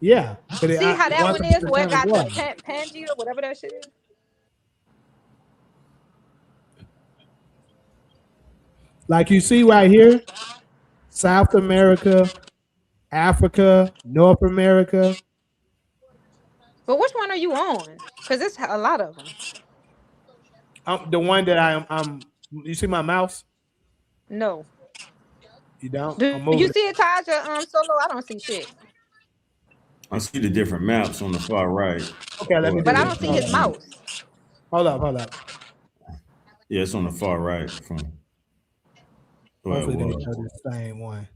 Yeah. But See how that one is? Where it got the was. Pangea, whatever that shit is? Like you see right here, South America, Africa, North America. But which one are you on? Because it's a lot of them. The one that I'm. You see my mouse? No. You don't? Do you see it, Taja? Solo? I don't see shit. I see the different maps on the far right. Okay, let me. But I don't see his mouse. Hold up. Yeah, it's on the far right. Hopefully they know the same one.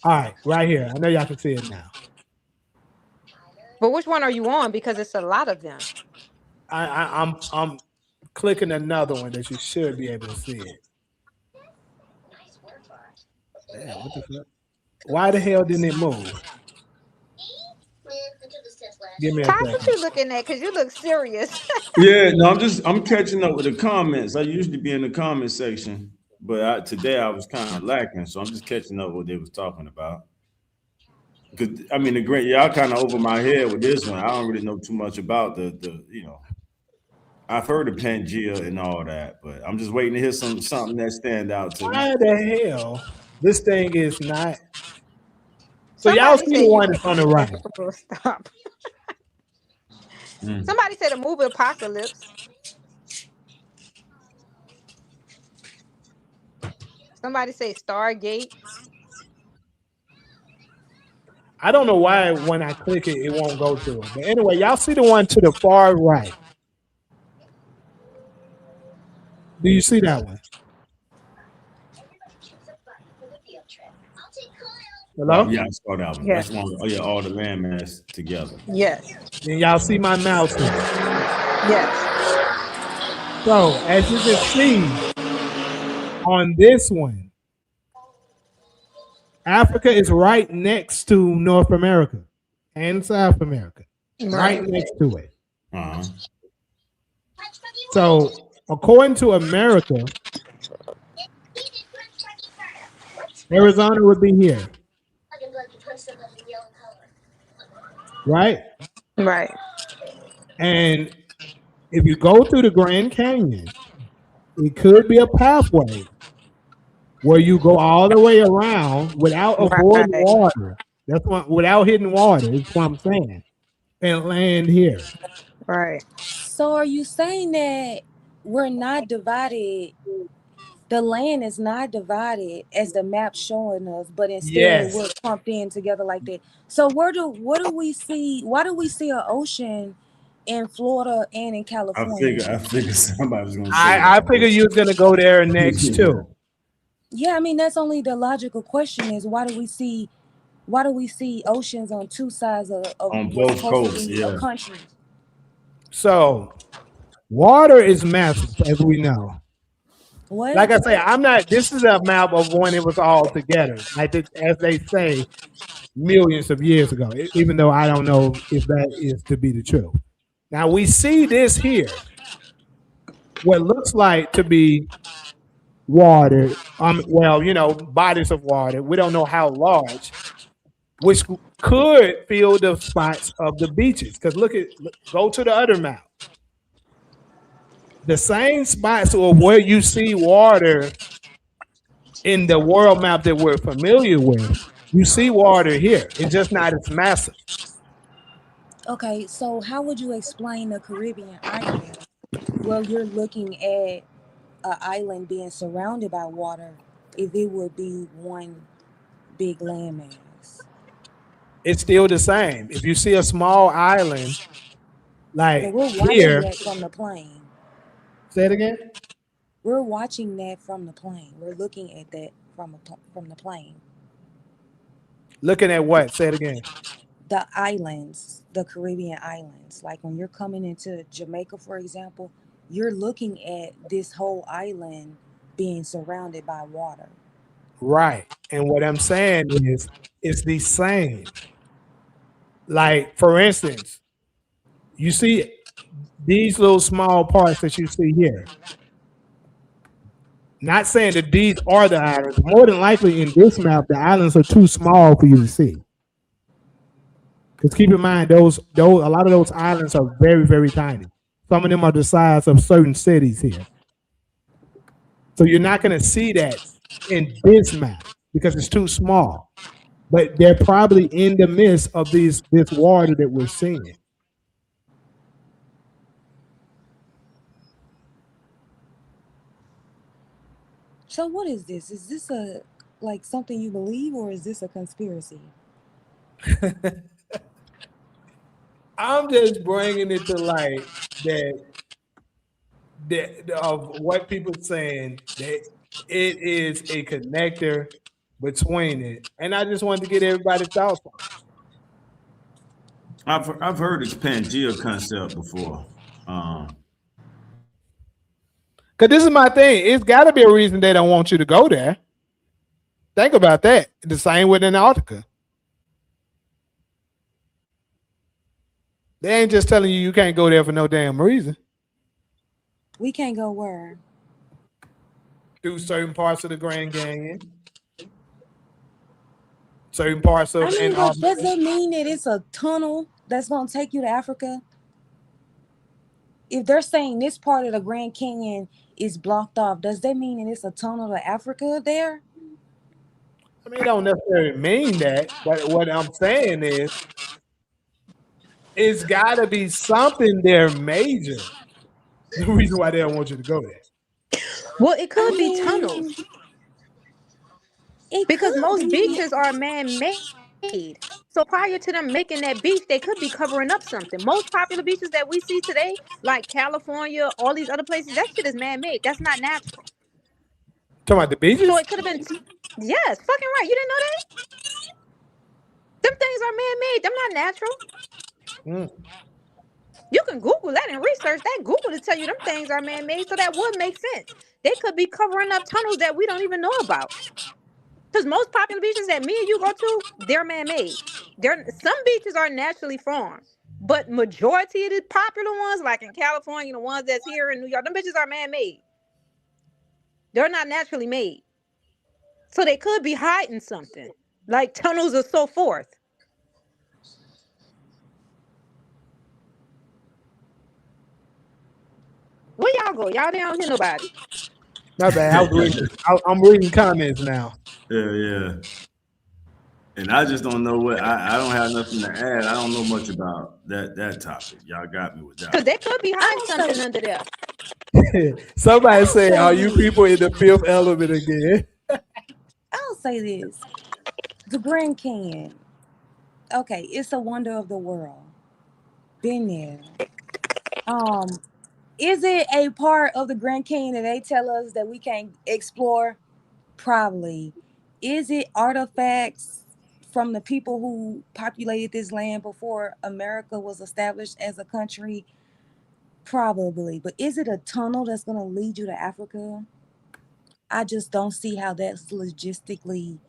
All right, right here. I know y'all can see it now. But which one are you on? Because it's a lot of them. I'm clicking another one that you should be able to see it. Damn, what the fuck? Why the hell didn't it move? Give me a second. What you looking at? Because you look serious. Yeah, no, I'm catching up with the comments. I usually be in the comment section, but today I was kind of lacking, so I'm just catching up what they was talking about. Because I mean, y'all kind of over my head with this one. I don't really know too much about the I've heard of Pangea and all that, but I'm just waiting to hear something that stand out to me. Why the hell this thing is not? So y'all see the one that's on the right. Stop. Somebody said a movie Apocalypse. Somebody say Stargate. I don't know why when I click it, it won't go to it. But anyway, y'all see the one to the far right. Do you see that one? Hello? Yeah, I saw that one. Yes. That's one. Oh yeah, all the landmass together. Yes. And y'all see my mouse here? Yes. So as you can see on this one, Africa is right next to North America and South America, right next to it. So according to America, Arizona would be here, right? Right. And if you go through the Grand Canyon, it could be a pathway where you go all the way around without avoiding Right. water. That's what, without hitting water, is what I'm saying, and land here. Right. So are you saying that we're not divided? The land is not divided as the map's showing us, but instead Yes. we're clumped in together like that. So what do we see? Why do we see an ocean in Florida and in California? I figured somebody was gonna say I figured you was gonna go there next too. Yeah, I mean that's only the logical question is why do we see oceans on two sides of on what's both supposed coasts, to be a country? So water is massive, as we know. What? Like I say, I'm not. This is a map of when it was all together, like as they say, millions of years ago. Even though I don't know if that is to be the truth. Now we see this here, what looks like to be water. Well, you know, bodies of water. We don't know how large, which could fill the spots of the beaches. Because go to the other map. The same spots of where you see water in the world map that we're familiar with, you see water here. It's just not as massive. Okay, so how would you explain the Caribbean island? Well, you're looking at an island being surrounded by water if it would be one big landmass. It's still the same. If you see a small island, like But we're watching here, that from the plane. say it again. We're watching that from the plane. We're looking at that from the plane. Looking at what? Say it again. The islands, the Caribbean islands. Like when you're coming into Jamaica, for example, you're looking at this whole island being surrounded by water. Right. And what I'm saying is, it's the same. Like, for instance, you see these little small parts that you see here. Not saying that these are the islands. More than likely in this map, the islands are too small for you to see. Because keep in mind, those a lot of those islands are very, very tiny. Some of them are the size of certain cities here. So you're not going to see that in this map because it's too small. But they're probably in the midst of this water that we're seeing. So what is this? Is this like something you believe, or is this a conspiracy? I'm just bringing it to light that of what people saying that it is a connector between it, and I just wanted to get everybody's thoughts on it. I've heard this Pangea concept before. Because this is my thing. It's got to be a reason they don't want you to go there. Think about that. The same with Antarctica. They ain't just telling you can't go there for no damn reason. We can't go where? Through certain parts of the Grand Canyon. Certain parts of Antarctica. Does that mean that it's a tunnel that's going to take you to Africa? If they're saying this part of the Grand Canyon is blocked off, does that mean that it's a tunnel to Africa there? I mean, it don't necessarily mean that, but what I'm saying is it's got to be something there major. The reason why they don't want you to go there. Well, it could be tunnels. Because most beaches are man-made. So prior to them making that beach, they could be covering up something. Most popular beaches that we see today, like California, all these other places, that shit is man-made. That's not natural. Talking about the beaches? So it could have been, yes, fucking right. You didn't know that? Them things are man-made. Them not natural. You can Google that and research that. Google to tell you them things are man-made, so that would make sense. They could be covering up tunnels that we don't even know about. Because most popular beaches that me and you go to, they're man-made. Some beaches are naturally formed, but majority of the popular ones, like in California, the ones that's here in New York, them bitches are man-made. They're not naturally made. So they could be hiding something, like tunnels or so forth. Where y'all go? Y'all don't hear nobody. My bad. I'm reading comments now. Yeah. And I just don't know what I don't have nothing to add. I don't know much about that topic. Y'll got me with that. Because they could be hiding something under there. Somebody say, "Are you people in the fifth element again?" I'll say this: the Grand Canyon. Okay, it's a wonder of the world. Been there. Is it a part of the Grand Canyon that they tell us that we can't explore? Probably. Is it artifacts from the people who populated this land before America was established as a country? Probably. But is it a tunnel that's going to lead you to Africa? I just don't see how that's logistically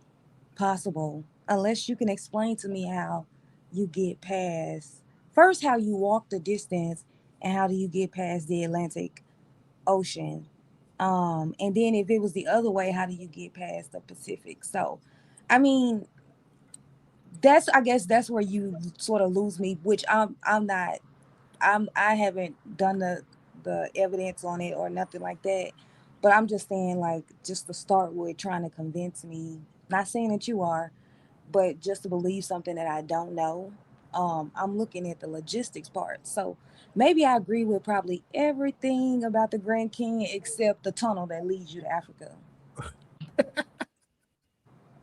possible unless you can explain to me how you get past first, how you walk the distance, and how do you get past the Atlantic Ocean. And then if it was the other way, how do you get past the Pacific? So, I mean, I guess that's where you sort of lose me, which I haven't done the evidence on it or nothing like that. But I'm just saying, like, just to start with trying to convince me, not saying that you are, but just to believe something that I don't know. I'm looking at the logistics part. So maybe I agree with probably everything about the Grand Canyon except the tunnel that leads you to Africa.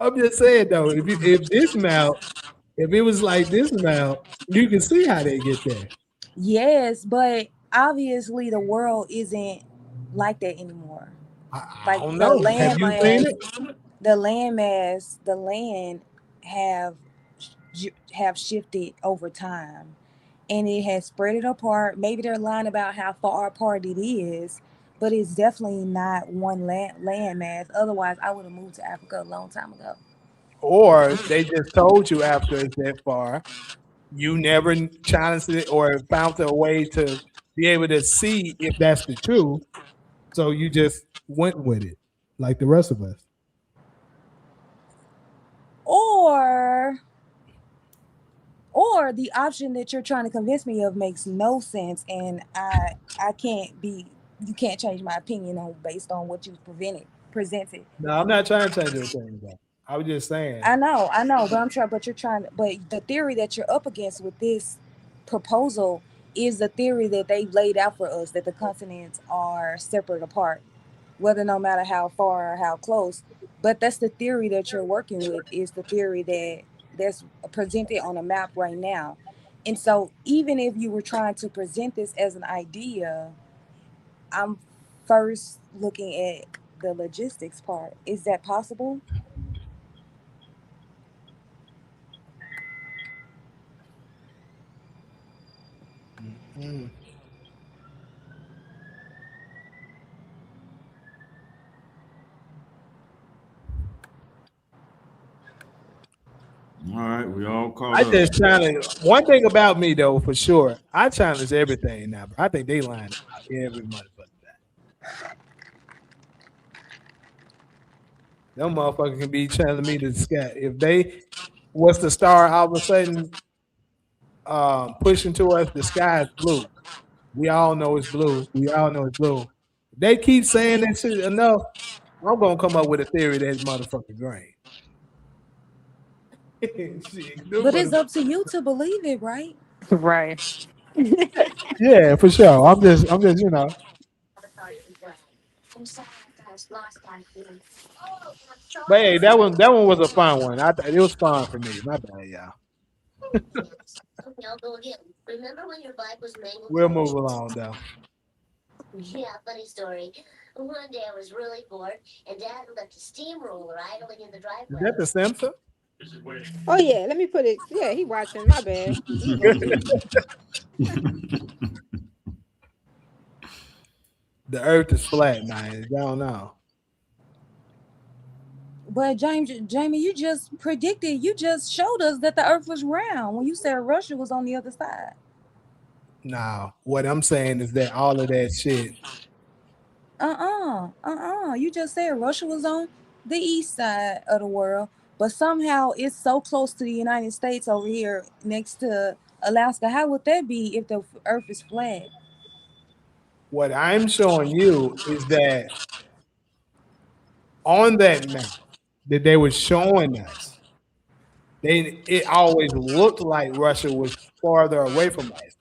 I'm just saying though, if it was like this mount, you can see how they get there. Yes, but obviously the world isn't like that anymore. I Like don't the know. Have you seen landmass, the land have shifted over time, and it has spread it apart. Maybe they're lying about how far apart it is, but it's definitely not one landmass. Otherwise, I would have moved to Africa a long time ago. Or they just told you after it's that far, you never challenged it or found a way to be able to see if that's the truth. So you just went with it, like the rest of us. Or the option that you're trying to convince me of makes no sense, and I can't be. You can't change my opinion on based on what you presented. No, I'm not trying to change your opinion. Though. I was just saying. I know, but I'm trying. But you're trying. But the theory that you're up against with this proposal is the theory that they've laid out for us, that the continents are separate apart, whether no matter how far or how close. But that's the theory that you're working with. Is the theory that's presented on a map right now. And so, even if you were trying to present this as an idea, I'm first looking at the logistics part. Is that possible? Mm. All right, we all caught I up. just challenge one thing about me though, for sure. I challenge everything now. Bro. I think they lying about every motherfucker. Them motherfuckers can be telling me the sky. If they was the star all of a sudden pushing to us, the sky is blue. We all know it's blue. We all know it's blue. If they keep saying that shit enough, I'm gonna come up with a theory that it's motherfucking green. Shit, But it's up to you to believe it, right? Right. yeah, for sure. I'm just, you know. But hey, that one was a fun one. It was fun for me. My bad, y'all. We'll move along though. Yeah, funny story. One day I was really bored, and Dad left a steamroller idling in the Is driveway. that the Simpson? Oh yeah, let me put it. Yeah, he watching. My bad. The earth is flat, man. Y'all know. But Jamie, you just predicted, you just showed us that the earth was round when you said Russia was on the other side. Nah, what I'm saying is that all of that shit. You just said Russia was on the east side of the world, but somehow it's so close to the United States over here next to Alaska. How would that be if the earth is flat? What I'm showing you is that on that map that they were showing us, it always looked like Russia was farther away from us.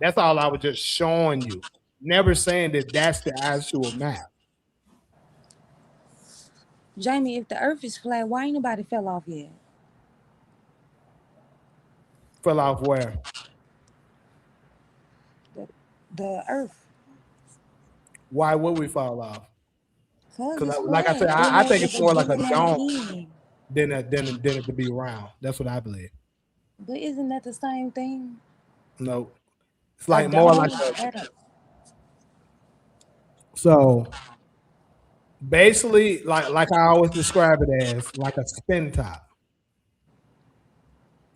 That's all I was just showing you. Never saying that that's the actual map. Jamie, if the earth is flat, why ain't nobody fell off yet? Fell off where? The earth. Why would we fall off? Because like I said, I think it's more like a dome than it to be round. That's what I believe. But isn't that the same thing? No, it's like more like a. So basically, like I always describe it as like a spin top.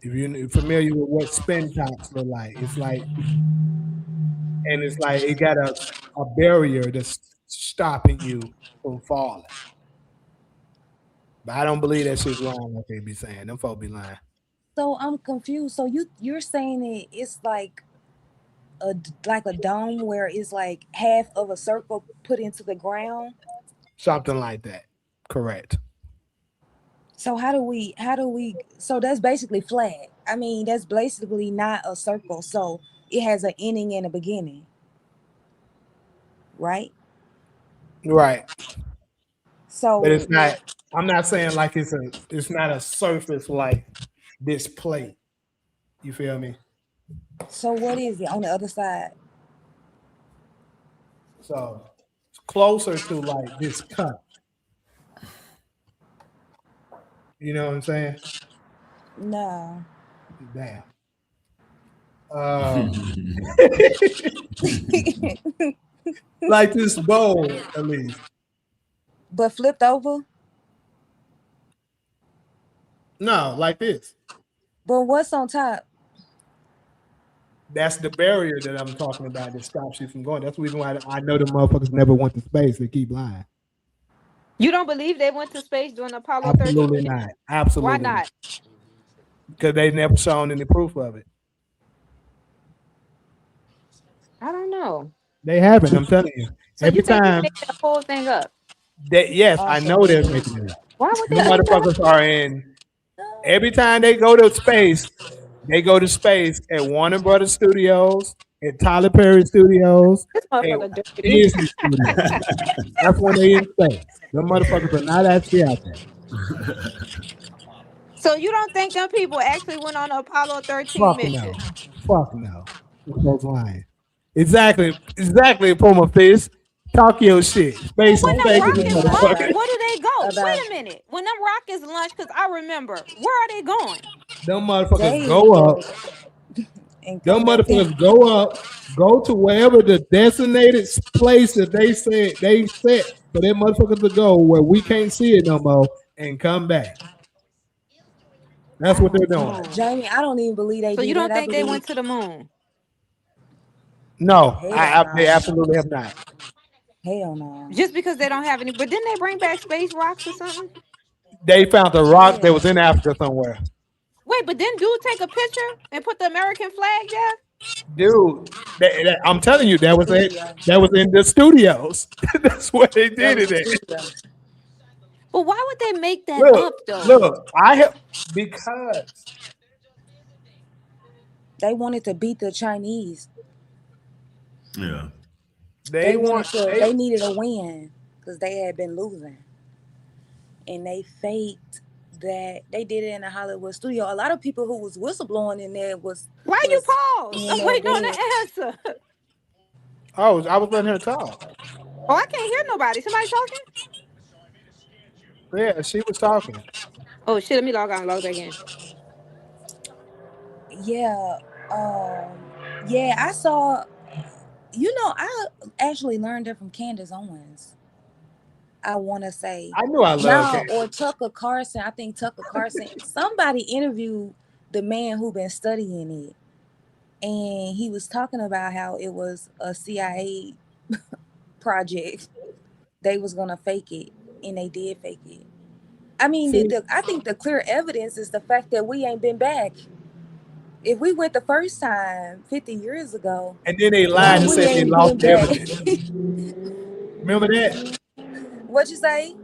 If you're familiar with what spin tops look like, it's like, and it's like it got a barrier that's stopping you from falling. But I don't believe that shit's wrong, like they be saying. Them folk be lying. So I'm confused. So you're saying it's like a dome where it's like half of a circle put into the ground? Something like that. Correct. So how do we so that's basically flat. I mean, that's basically not a circle. So it has an ending and a beginning. Right? Right. So but it's not. I'm not saying like it's not a surface like this plate. You feel me? So what is it on the other side? So it's closer to like this cup. You know what I'm saying? No. Damn. Like this bowl, at least. But flipped over? No, like this. But what's on top? That's the barrier that I'm talking about that stops you from going. That's the reason why I know the motherfuckers never went to space. They keep lying. You don't believe they went to space during Apollo 13? Absolutely not. Absolutely. Why not? Because they've never shown any proof of it. I don't know. They haven't. I'm telling you. So Every you think time they made the whole thing up? yes, I know they're making it up. Why would The they? motherfuckers are in. Every time they go to space at Warner Brothers Studios, at Tyler Perry Studios, This at motherfucker dirty. Disney Studios. That's when they in space. Them motherfuckers are not actually out there. So you don't think them people actually went on the Apollo 13 Fuck mission? no. Fuck no. Those lying. Exactly. Pull my fist. Talk your shit. Space When them rockets launch, motherfucker. where do they go? Wait a minute. When them rockets launch, because I remember, where are they going? Them motherfuckers go up. Them motherfuckers go up, go to wherever the designated place that they said they set for them motherfuckers to go where we can't see it no more and come back. That's what they're doing. Jamie, I don't even believe they So did you don't that. think they went to the moon? No, they absolutely have not. Hell no. Just because they don't have any, but didn't they bring back space rocks or something? They found a rock that was in Africa somewhere. Wait, but didn't dude take a picture and put the American flag there? Dude, I'm telling you, that was in the studios. That's where they did it at. But why would they make that up though? Look, because they wanted to beat the Chinese. Yeah. They needed a win because they had been losing. And they faked that they did it in a Hollywood studio. A lot of people who was whistleblowing in there was. Why you pause? I'm waiting on the answer. Oh, I was letting her talk. Oh, I can't hear nobody. Somebody talking? Yeah, she was talking. Oh shit, let me log out and log back in. Yeah. Yeah, I saw. I actually learned it from Candace Owens. I want to say I knew I loved now, Candace. or Tucker Carlson. I think Tucker Carlson. Somebody interviewed the man who been studying it, and he was talking about how it was a CIA project. They was gonna fake it, and they did fake it. I mean, See, I think the clear evidence is the fact that we ain't been back. If we went the first time 50 years ago, and then they lied why and we said they ain't lost been back? evidence. Remember that? What you say?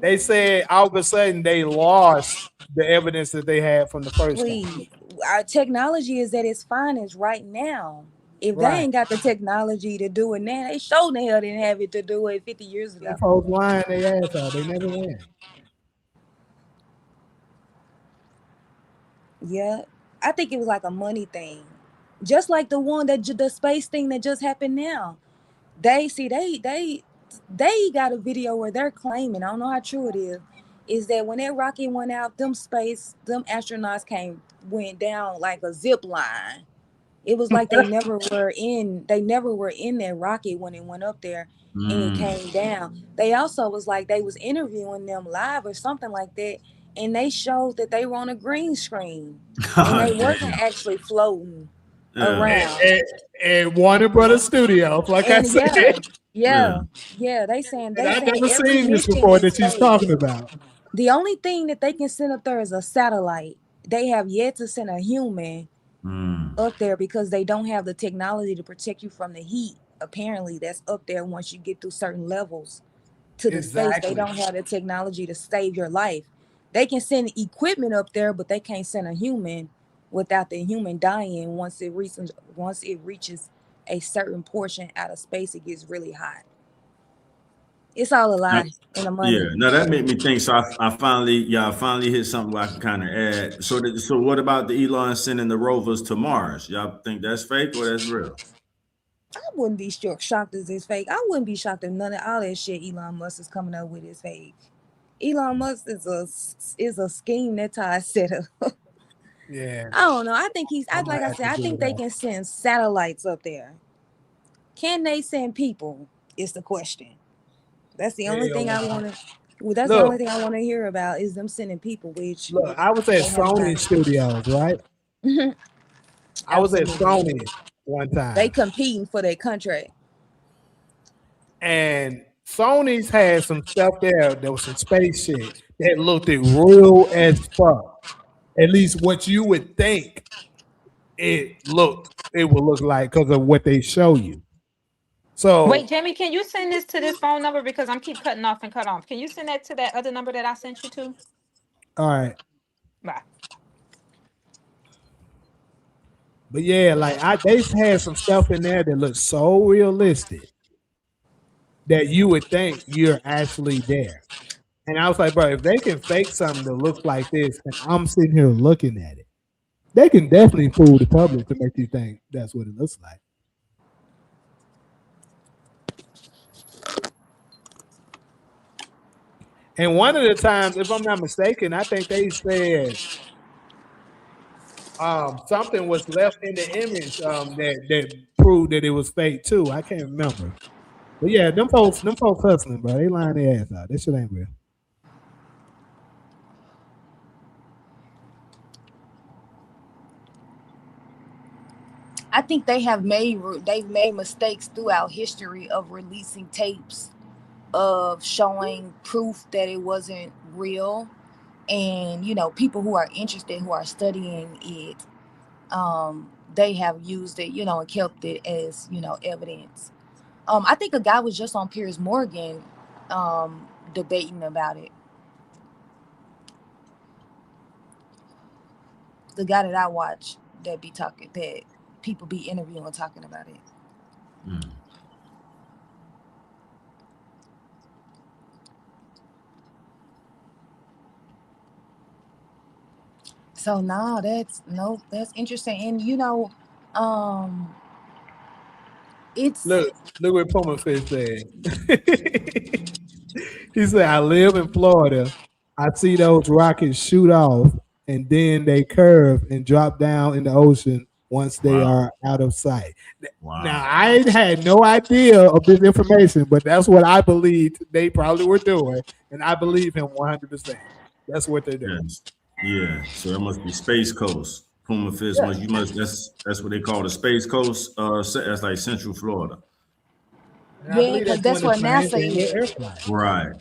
They said all of a sudden they lost the evidence that they had from the first time. Please, our technology is at its finest right now. If they Right. ain't got the technology to do it now, they sure the hell didn't have it to do it 50 years Them ago. folks lying their ass off. They never win. Yeah, I think it was like a money thing, just like the one that the space thing that just happened now. They see they got a video where they're claiming, I don't know how true it is that when that rocket went out, them astronauts went down like a zip line. It was like they never were in that rocket when it went up there and it came down. They also was like they was interviewing them live or something like that, and they showed that they were on a green screen and they wasn't actually floating around. And Warner Brothers Studios, like I And said. And they I've saying never every seen this mission before is that she's fake. talking about. The only thing that they can send up there is a satellite. They have yet to send a human up there because they don't have the technology to protect you from the heat. Apparently, that's up there once you get through certain levels to the space. They Exactly. don't have the technology to save your life. They can send equipment up there, but they can't send a human without the human dying once it reaches a certain portion out of space. It gets really hot. It's all a lie and the Yeah, money. no, that made me think. So I finally hit something where I can kind of add. So what about the Elon sending the rovers to Mars? Y'all think that's fake or that's real? I wouldn't be shocked if it's fake. I wouldn't be shocked if none of all that shit Elon Musk is coming up with is fake. Elon Musk is a scheme that Ty set up. Yeah. I don't know. I think I'm like gonna I have said, to I give think it they up. can send satellites up there. Can they send people? Is the question. That's the only Hell thing I no. want to. Well, that's the only Look, thing I want to hear about is them sending people, which I was at they have Sony not. Studios, right? I was at Absolutely, Sony one they time, competing for their contract. and Sony's had some stuff there. There was some space shit that looked it real as fuck. At least what you would think it would look like because of what they show you. Wait, So, Jamie, can you send this to this phone number because I'm keep cutting off and cut off? Can you send that to that other number that I sent you to? all right. Bye. But yeah, like they've had some stuff in there that looks so realistic that you would think you're actually there. And I was like, bro, if they can fake something that looks like this, and I'm sitting here looking at it, they can definitely fool the public to make you think that's what it looks like. And one of the times, if I'm not mistaken, I think they said something was left in the image that proved that it was fake too. I can't remember. But yeah, them folks hustling, bro. They lying their ass out. This shit ain't real. I think they've made mistakes throughout history of releasing tapes of showing proof that it wasn't real, and people who are interested, who are studying it, they have used it, and kept it as evidence. I think a guy was just on Piers Morgan debating about it. The guy that I watch that people be interviewing talking about it. So no, that's interesting. And it's Look what Pumafish said. He said, I live in Florida. I see those rockets shoot off and then they curve and drop down in the ocean once they are out of sight. Wow. Now, I had no idea of this information, but that's what I believed they probably were doing, and I believe him 100%. That's what they're doing. Yes. Yeah. So that must be Space Coast. Puma Fist Yeah. that's what they call the Space Coast. That's like Central Florida. And I Yeah, believe because they're that's doing the what same NASA thing with is. air flights. Right.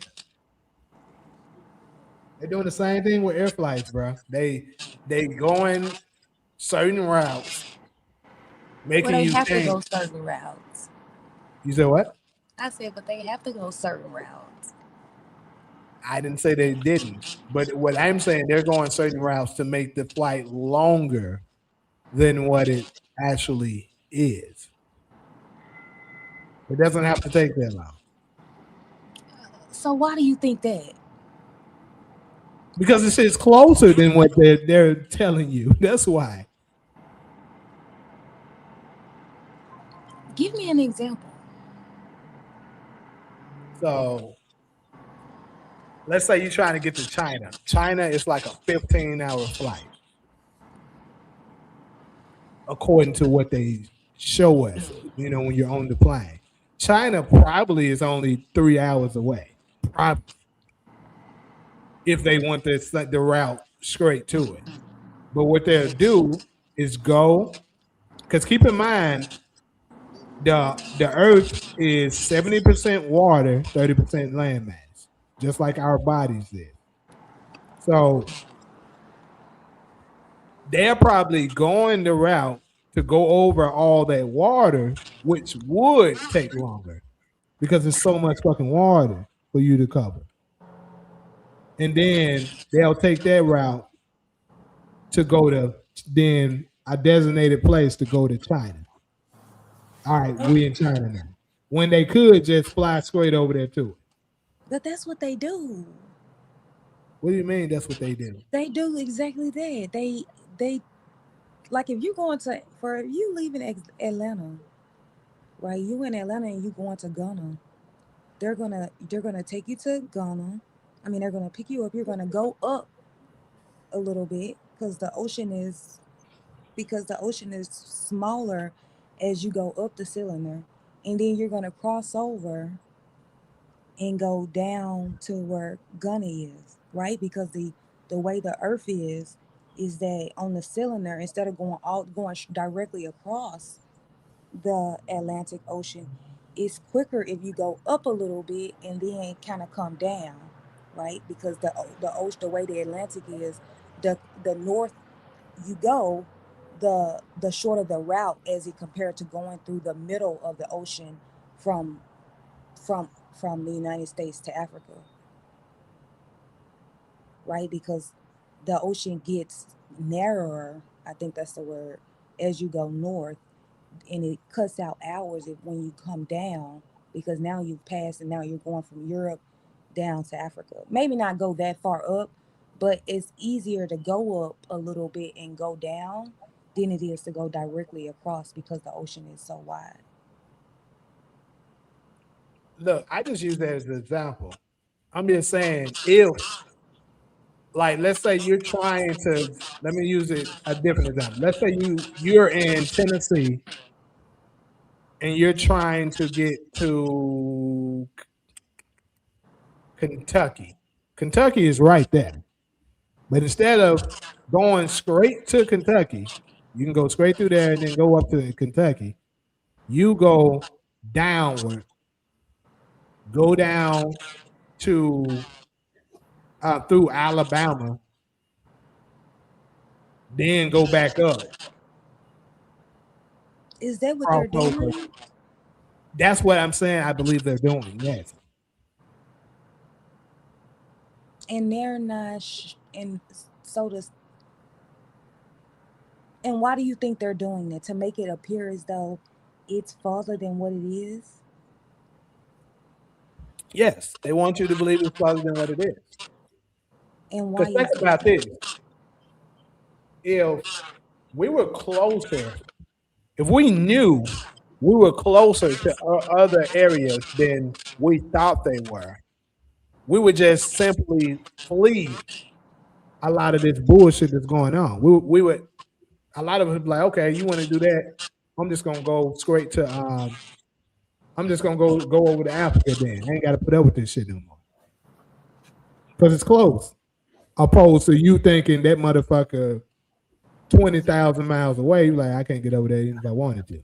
They're doing the same thing with air flights, bro. They going certain routes, making Well, they you have to go think. certain routes. You said what? I said, but they have to go certain routes. I didn't say they didn't, but what I'm saying, they're going certain routes to make the flight longer than what it actually is. It doesn't have to take that long. So why do you think that? Because this is closer than what they're telling you. That's why. Give me an example. So let's say you're trying to get to China. China is like a 15-hour flight, according to what they show us, when you're on the plane. China probably is only 3 hours away, probably, if they want this, like the route straight to it. But what they'll do is go, because keep in mind, the Earth is 70% water, 30% landmass, just like our bodies is. So they're probably going the route to go over all that water, which would take longer because there's so much fucking water for you to cover. And then they'll take that route to go to then a designated place to go to China. All right, we in China now. When they could just fly straight over there to it. But that's what they do. What do you mean that's what they do? They do exactly that. They like if you leaving Atlanta, right? You in Atlanta and you going to Ghana. They're gonna take you to Ghana. I mean, they're gonna pick you up. You're gonna go up a little bit because the ocean is smaller as you go up the cylinder, and then you're gonna cross over and go down to where Ghana is, right? Because the way the Earth is that on the cylinder, instead of going directly across the Atlantic Ocean, it's quicker if you go up a little bit and then kind of come down, right? Because the way the Atlantic is, the north you go, the shorter the route as it compared to going through the middle of the ocean from the United States to Africa, right? Because the ocean gets narrower, I think that's the word, as you go north, and it cuts out hours when you come down, because now you've passed and now you're going from Europe down to Africa. Maybe not go that far up, but it's easier to go up a little bit and go down than it is to go directly across because the ocean is so wide. Look, I just use that as an example. I'm just saying, if, like, let's say you're trying to, let me use it a different example. Let's say you're in Tennessee and you're trying to get to Kentucky. Kentucky is right there. But instead of going straight to Kentucky, you can go straight through there and then go up to Kentucky. You go downward, go down to through Alabama, then go back up. Is that what they're doing? That's what I'm saying. I believe they're doing. Yes. And they're not. And why do you think they're doing that? To make it appear as though it's farther than what it is? Yes, they want you to believe it's farther than what it is. And why? Think about this. If we were closer, if we knew we were closer to other areas than we thought they were, we would just simply flee a lot of this bullshit that's going on. We would a lot of us be like, okay, you want to do that? I'm just gonna go straight to I'm just gonna go over to Africa then. I ain't gotta put up with this shit no more. Because it's close. Opposed to you thinking that motherfucker 20,000 miles away, you like, I can't get over there even if I wanted to.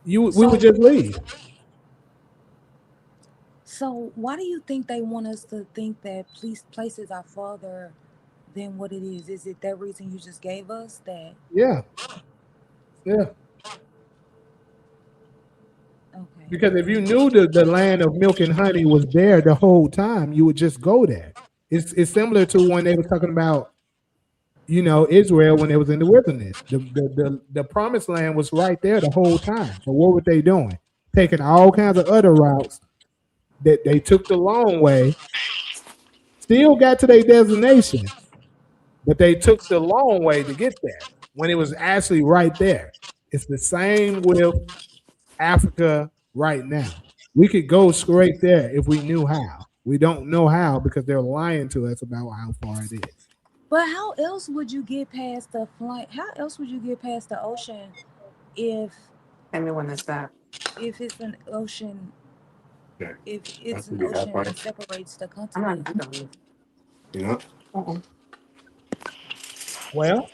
We would just leave. So why do you think they want us to think that places are farther than what it is? Is it that reason you just gave us? That Yeah. okay. Because if you knew the land of milk and honey was there the whole time, you would just go there. It's similar to when they were talking about, Israel when it was in the wilderness. The promised land was right there the whole time. So what were they doing? Taking all kinds of other routes that they took the long way, still got to their destination, but they took the long way to get there when it was actually right there. It's the same with Africa right now. We could go straight there if we knew how. We don't know how because they're lying to us about how far it is. But how else would you get past the flight? How else would you get past the ocean if Anyone that's that. if it's an ocean? Yeah. If it's That's an gonna be that ocean part. that separates the I'm not continent. doing Yeah. Well,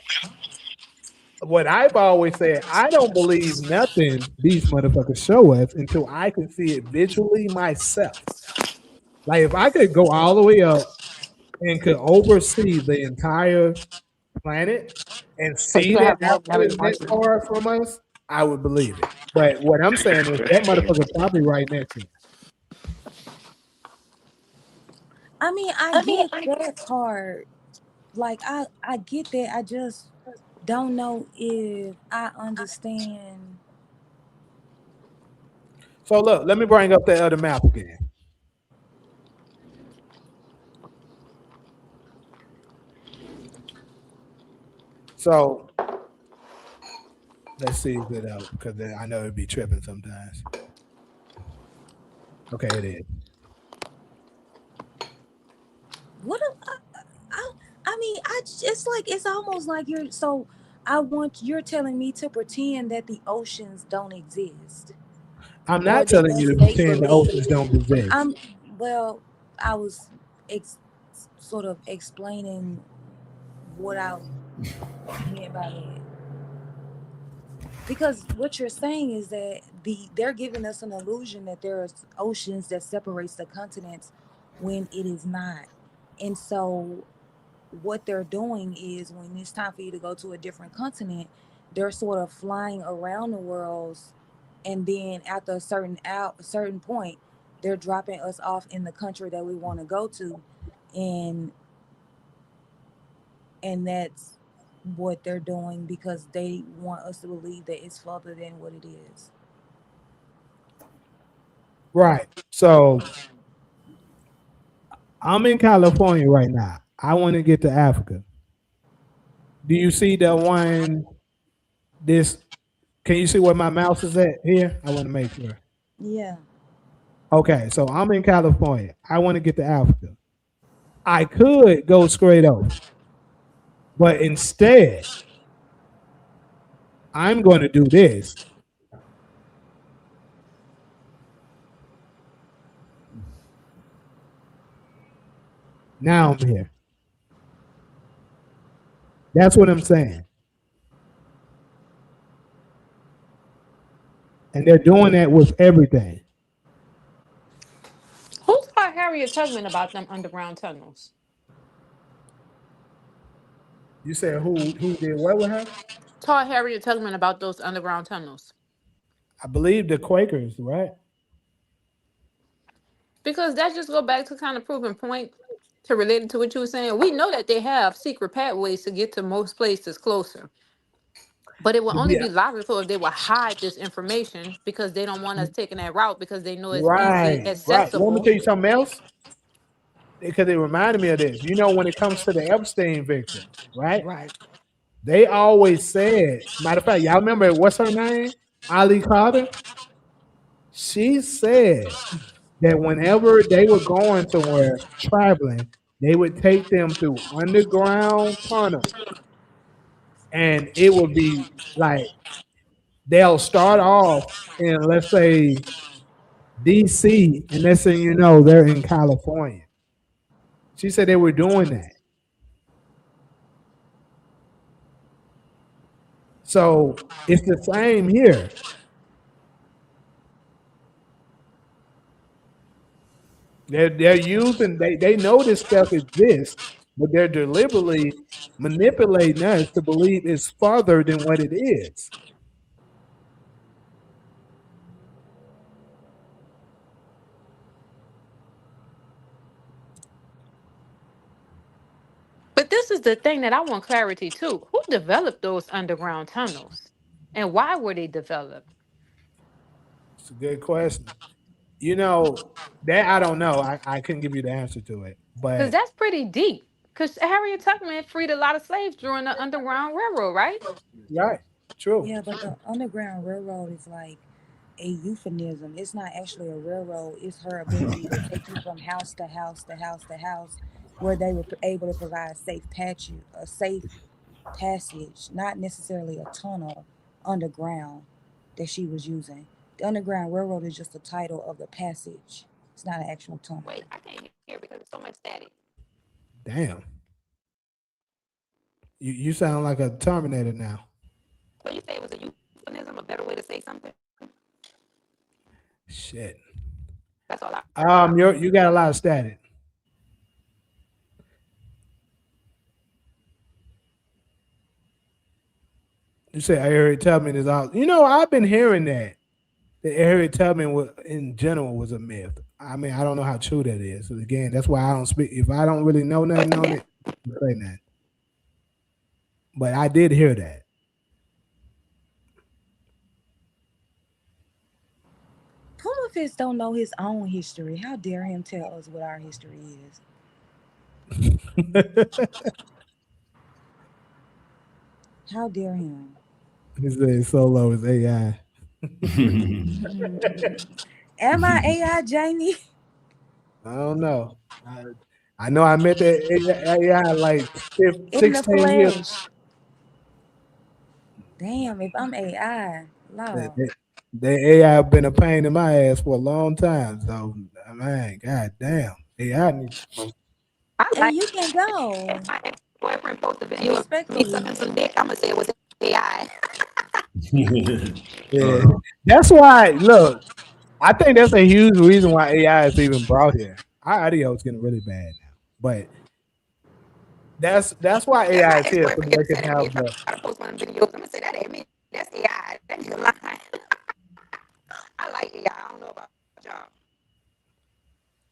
what I've always said, I don't believe nothing these motherfuckers show us until I can see it visually myself. Like if I could go all the way up and could oversee the entire planet and see you that have more Africa is than that watching. far from us, I would believe it. But what I'm saying is that motherfucker probably right next to us. I mean, I get that part. Like I get that. I just don't know if I understand. So look, let me bring up that other map again. So let's see if it up because I know it'd be tripping sometimes. Okay, it is. What I mean, it's almost like you're telling me to pretend that the oceans don't exist. I'm Or not that telling you to that's make pretend the oceans believe. don't exist. I was sort of explaining what I meant by that. Because what you're saying is that they're giving us an illusion that there's oceans that separates the continents when it is not. And so what they're doing is when it's time for you to go to a different continent, they're sort of flying around the worlds, and then after a certain point, they're dropping us off in the country that we want to go to, and that's what they're doing because they want us to believe that it's further than what it is. Right. So I'm in California right now. I want to get to Africa. Do you see the one? Can you see where my mouse is at here? I want to make sure. Yeah. Okay, so I'm in California. I want to get to Africa. I could go straight over, but instead, I'm going to do this. Now I'm here. That's what I'm saying. And they're doing that with everything. Who taught Harriet Tubman about them underground tunnels? You said who did what with her? Taught Harriet Tubman about those underground tunnels. I believe the Quakers, right? Because that just go back to kind of proving point to relate it to what you were saying. We know that they have secret pathways to get to most places closer. But it will only be logical if they will hide this information because they don't want us taking that route because they know it's easily Right. accessible. Let me tell you something else. Because it reminded me of this. You know, when it comes to the Epstein victims, right? Right. They always said, matter of fact, y'all remember what's her name? Ali Carter? She said that whenever they were going somewhere traveling, They would take them through underground tunnels, and it would be like they'll start off in, let's say, DC, and next thing you know, they're in California. She said they were doing that. So it's the same here. They're using, they know this stuff exists, but they're deliberately manipulating us to believe it's further than what it is. But this is the thing that I want clarity too. Who developed those underground tunnels? And why were they developed? It's a good question. You know, that I don't know. I couldn't give you the answer to it. Because But that's pretty deep. Because Harriet Tubman freed a lot of slaves during the Underground Railroad, right? right, true. Yeah, but the Underground Railroad is like a euphemism. It's not actually a railroad. It's her ability to take you from house to house to house to house, where they were able to provide a safe passage, not necessarily a tunnel underground that she was using. The Underground Railroad is just the title of the passage. It's not an actual tunnel. Wait, I can't hear because there's so much static. Damn. You sound like a Terminator now. So you say it was a euphemism, a better way to say something? Shit. That's all I. You got a lot of static. You say Harriet Tubman is out. You know, I've been hearing that Harriet Tubman in general was a myth. I mean, I don't know how true that is. So again, that's why I don't speak. If I don't really know nothing on it, I don't say nothing. But I did hear that. Pumafist don't know his own history. How dare him tell us what our history is? How dare him? He said Solo is AI. Am I AI, Jamie? I don't know. I know I met that AI like In the 16 years. flesh. Damn, if I'm AI, That, Lord. that, that AI been a pain in my ass for a long time. So, man, god damn. AI needs some. And you can go. If my ex-boyfriend posted a video of me Respectfully. sucking some dick, I'm going to say it was AI. Yeah. That's why, look, I think that's a huge reason why AI is even brought here. Our audio is getting really bad now. But that's why If AI my is here. So ex-boyfriend they gets can upset at me have if I the try to post one of the videos, I'm going to say that ain't me. That's AI. That nigga lying. I like AI. I don't know about y'all.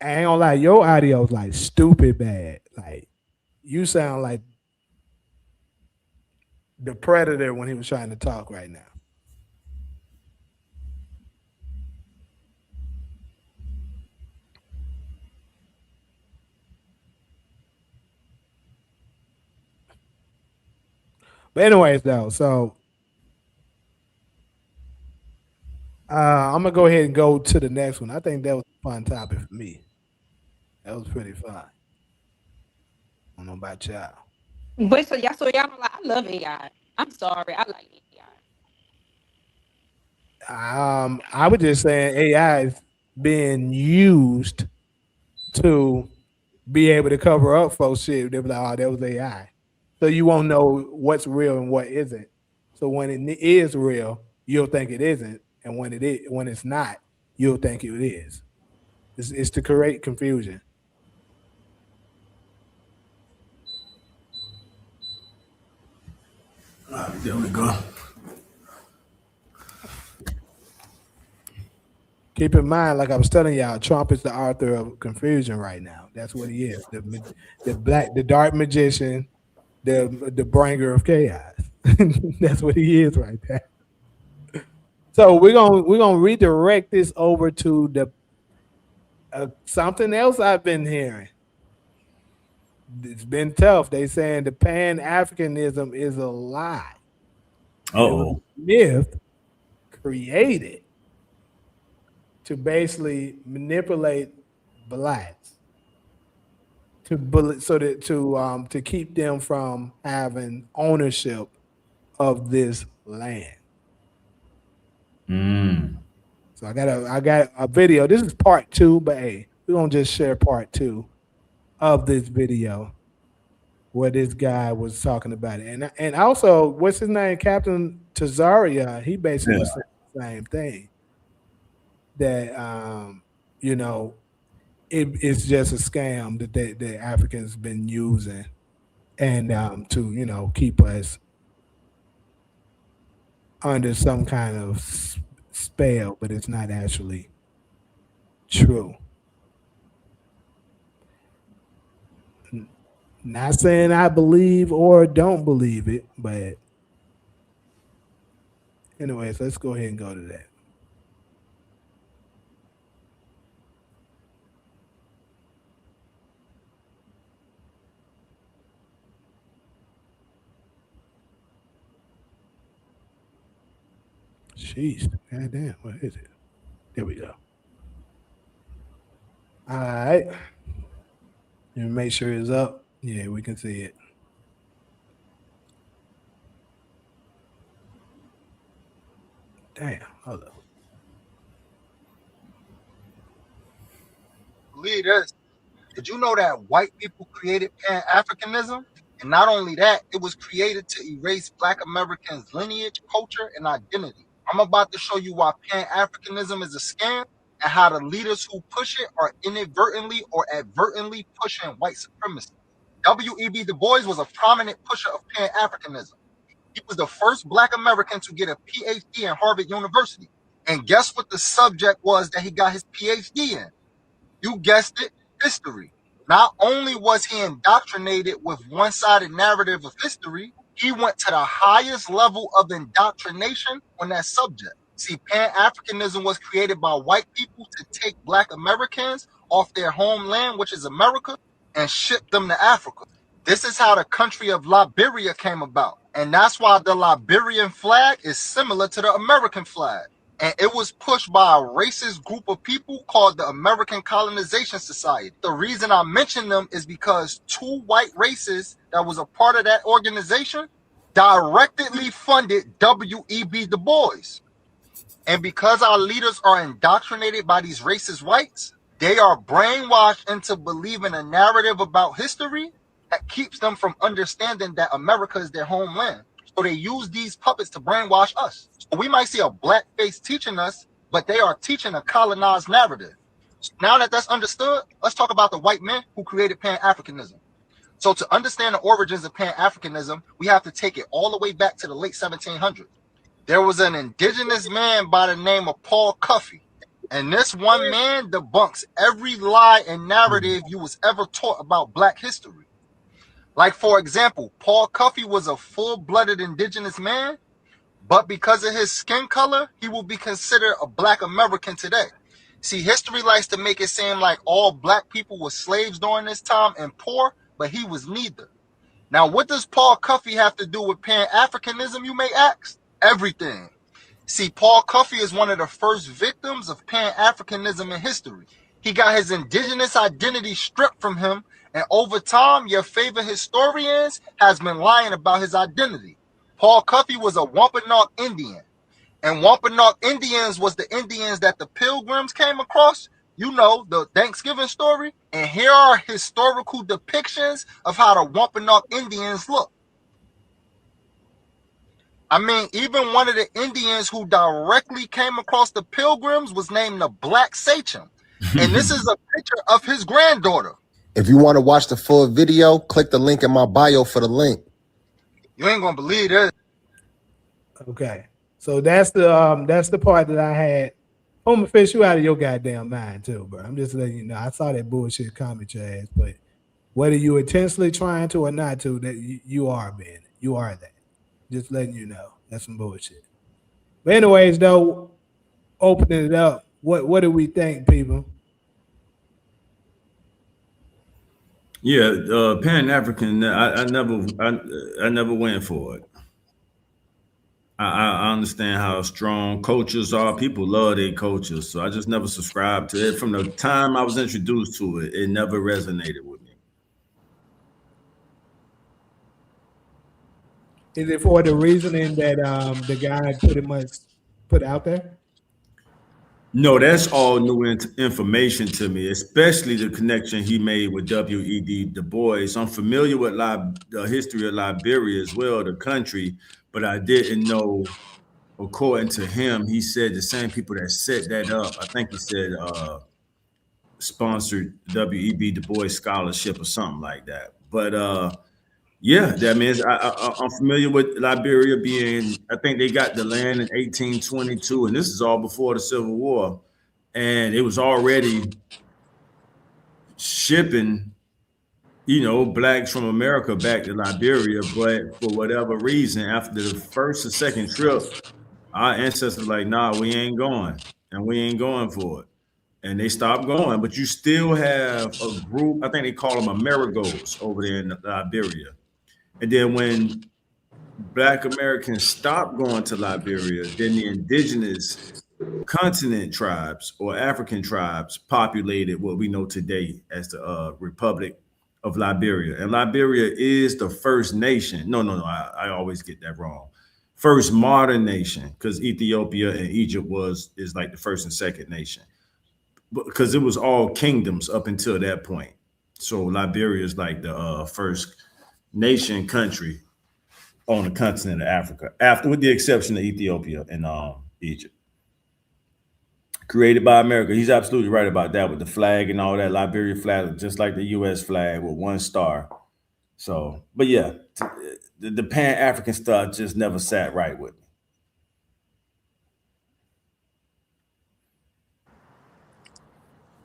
I ain't gonna lie, your audio is like stupid bad. Like you sound like the predator when he was trying to talk right now. But anyways, though, so I'm gonna go ahead and go to the next one. I think that was a fun topic for me. That was pretty fun. I don't know about y'all. But so y'all don't like, I love AI. I'm sorry. I like AI. I was just saying AI is being used to be able to cover up folks shit. They be like, oh, that was AI. So you won't know what's real and what isn't. So when it is real, you'll think it isn't, and when it's not, you'll think it is. It's to create confusion. There we go. Keep in mind, like I was telling y'all, Trump is the author of confusion right now. That's what he is. The dark magician, the bringer of chaos. That's what he is right there. So we're gonna redirect this over to the something else I've been hearing. It's been tough. They saying the Pan-Africanism is a lie. It was Oh, a myth created to basically manipulate blacks to keep them from having ownership of this land. So I got a video. This is part 2, but hey, we're gonna just share part 2 of this video where this guy was talking about it. And also, what's his name? Captain Tazaria, he basically said the same thing. That you know, it's just a scam that the Africans been using and to, you know, keep us under some kind of spell, but it's not actually true. Not saying I believe or don't believe it, but anyways, let's go ahead and go to that. Jeez, goddamn, what is it? There we go. All right. And make sure it's up. Yeah, we can see it. Damn, hold up. Believe this. Did you know that white people created Pan-Africanism? And not only that, it was created to erase Black Americans' lineage, culture, and identity. I'm about to show you why Pan-Africanism is a scam and how the leaders who push it are inadvertently or advertently pushing white supremacy. W.E.B. Du Bois was a prominent pusher of Pan-Africanism. He was the first Black American to get a PhD in Harvard University. And guess what the subject was that he got his PhD in? You guessed it, history. Not only was he indoctrinated with one-sided narrative of history, he went to the highest level of indoctrination on that subject. See, Pan-Africanism was created by white people to take Black Americans off their homeland, which is America, and ship them to Africa. This is how the country of Liberia came about. And that's why the Liberian flag is similar to the American flag. And it was pushed by a racist group of people called the American Colonization Society. The reason I mention them is because 2 white races that was a part of that organization directly funded W.E.B. Du Bois. And because our leaders are indoctrinated by these racist whites, they are brainwashed into believing a narrative about history that keeps them from understanding that America is their homeland. So they use these puppets to brainwash us. So we might see a black face teaching us, but they are teaching a colonized narrative. So now that that's understood, let's talk about the white men who created Pan-Africanism. So to understand the origins of Pan-Africanism, we have to take it all the way back to the late 1700s. There was an indigenous man by the name of Paul Cuffey. And this one man debunks every lie and narrative you was ever taught about black history. Like, for example, Paul Cuffey was a full-blooded indigenous man, but because of his skin color, he will be considered a Black American today. See, history likes to make it seem like all black people were slaves during this time and poor, but he was neither. Now, what does Paul Cuffey have to do with Pan-Africanism, you may ask? Everything. See, Paul Cuffey is one of the first victims of Pan-Africanism in history. He got his indigenous identity stripped from him, and over time, your favorite historians has been lying about his identity. Paul Cuffey was a Wampanoag Indian, and Wampanoag Indians was the Indians that the Pilgrims came across. You know, the Thanksgiving story. And here are historical depictions of how the Wampanoag Indians look. I mean, even one of the Indians who directly came across the Pilgrims was named the Black Sachem. And this is a picture of his granddaughter. If you want to watch the full video, click the link in my bio for the link. You ain't gonna believe this. Okay, so that's the part that I had. I'm gonna fish you out of your goddamn mind too, bro. I'm just letting you know. I saw that bullshit comment your ass, but whether you intentionally trying to or not to, that you are, man. You are that. Just letting you know. That's some bullshit. But anyways, though, opening it up, what do we think, people? Yeah, Pan-African. I never went for it. I understand how strong cultures are. People love their cultures, so I just never subscribed to it. From the time I was introduced to it, it never resonated with me. Is it for the reasoning that the guy pretty much put out there? No, that's all new information to me, especially the connection he made with W.E.B. Du Bois. I'm familiar with the history of Liberia as well, the country, but I didn't know, according to him, he said the same people that set that up, I think he said sponsored W.E.B. Du Bois scholarship or something like that. But yeah, that means I'm familiar with Liberia being, I think they got the land in 1822, and this is all before the Civil War. And it was already shipping, blacks from America back to Liberia. But for whatever reason, after the first or second trip, our ancestors were like, nah, we ain't going. And we ain't going for it. And they stopped going. But you still have a group, I think they call them Amerigos over there in Liberia. And then when Black Americans stopped going to Liberia, then the indigenous continent tribes or African tribes populated what we know today as the Republic of Liberia. And Liberia is the first nation. No, I always get that wrong. First modern nation, because Ethiopia and Egypt is like the first and second nation. Because it was all kingdoms up until that point. So Liberia is like the first nation country on the continent of Africa, after with the exception of Ethiopia and Egypt. Created by America. He's absolutely right about that with the flag and all that. Liberia flag, just like the U.S. flag with one star. So, but yeah, the Pan-African stuff just never sat right with me.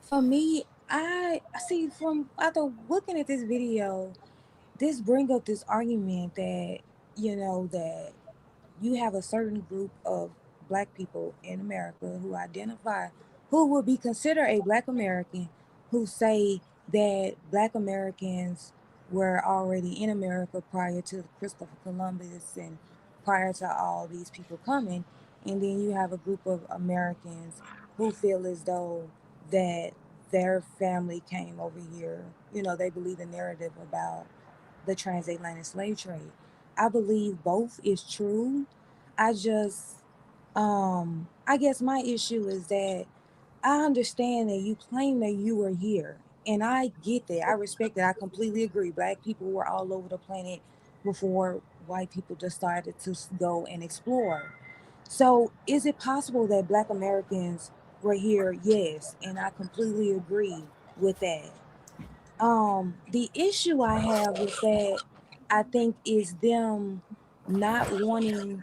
For me, I see from after looking at this video, this bring up this argument that that you have a certain group of Black people in America who would be considered a Black American, who say that Black Americans were already in America prior to Christopher Columbus and prior to all these people coming. And then you have a group of Americans who feel as though that their family came over here. They believe the narrative about the transatlantic slave trade. I believe both is true. I just I guess my issue is that I understand that you claim that you were here, and I get that. I respect that. I completely agree. Black people were all over the planet before white people just started to go and explore. So, is it possible that Black Americans were here? Yes, and I completely agree with that. The issue I have with that, I think, is them not wanting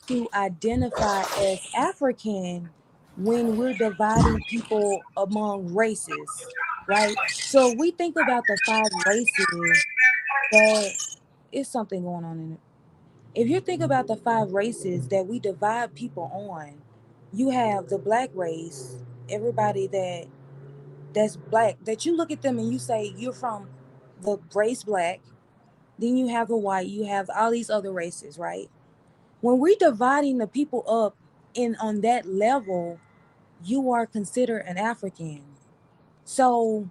to identify as African when we're dividing people among races, right? So we think about the 5 races that is something going on in it. If you think about the 5 races that we divide people on, you have the Black race, everybody that's Black, that you look at them and you say you're from the race Black. Then you have the white, you have all these other races, right? When we're dividing the people up in on that level, you are considered an African. So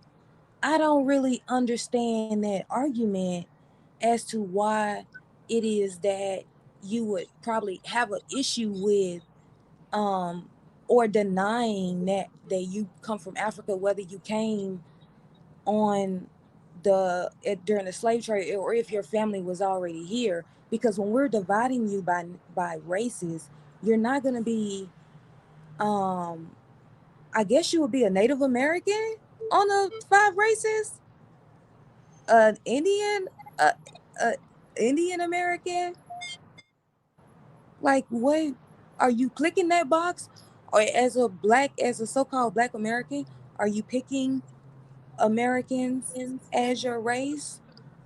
I don't really understand that argument as to why it is that you would probably have an issue with or denying that you come from Africa, whether you came on during the slave trade or if your family was already here, because when we're dividing you by races, you're not going to be I guess you would be a Native American on the 5 races, an Indian, a Indian American. Like, what are you clicking that box? Or as a so-called Black American, are you picking Americans as your race?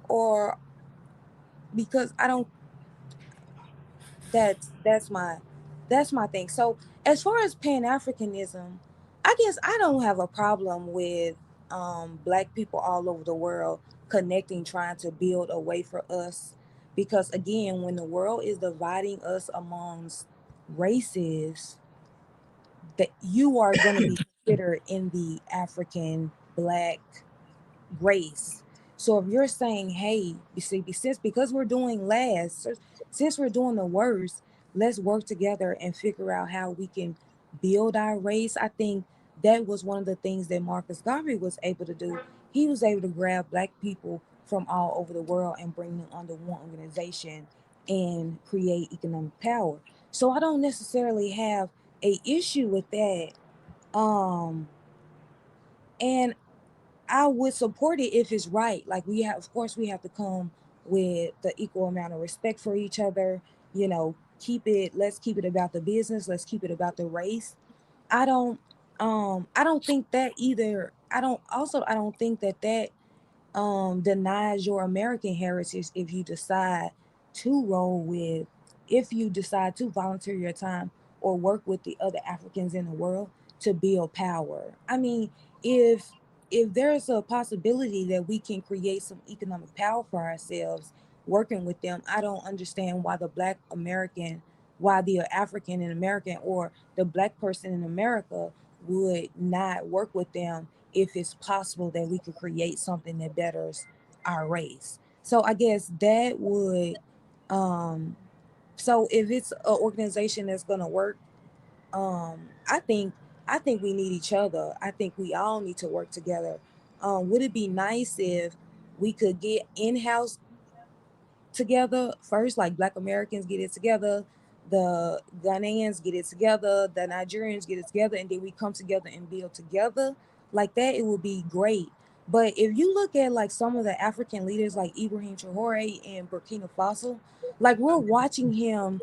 Or because I don't that's my thing. So as far as Pan-Africanism, I guess I don't have a problem with Black people all over the world connecting, trying to build a way for us, because again, when the world is dividing us amongst races, that you are going to be considered in the African Black race. So if you're saying, hey, you see, because we're doing last, since we're doing the worst, let's work together and figure out how we can build our race. I think that was one of the things that Marcus Garvey was able to do. He was able to grab Black people from all over the world and bring them under one organization and create economic power. So I don't necessarily have a issue with that. Um, and I would support it if it's right. Like we have, of course, we have to come with the equal amount of respect for each other. You know, let's keep it about the business. Let's keep it about the race. I don't, I don't think that either. I don't think that denies your American heritage if you decide to volunteer your time or work with the other Africans in the world to build power. I mean, if there's a possibility that we can create some economic power for ourselves working with them, I don't understand why the African in American or the Black person in America would not work with them if it's possible that we could create something that betters our race. So I guess that would so if it's an organization that's gonna work, um I think I think we need each other. I think we all need to work together. Would it be nice if we could get in-house together first, like Black Americans get it together, the Ghanaians get it together, the Nigerians get it together, and then we come together and build together like that? It would be great. But if you look at like some of the African leaders like Ibrahim Traore in Burkina Faso, like we're watching him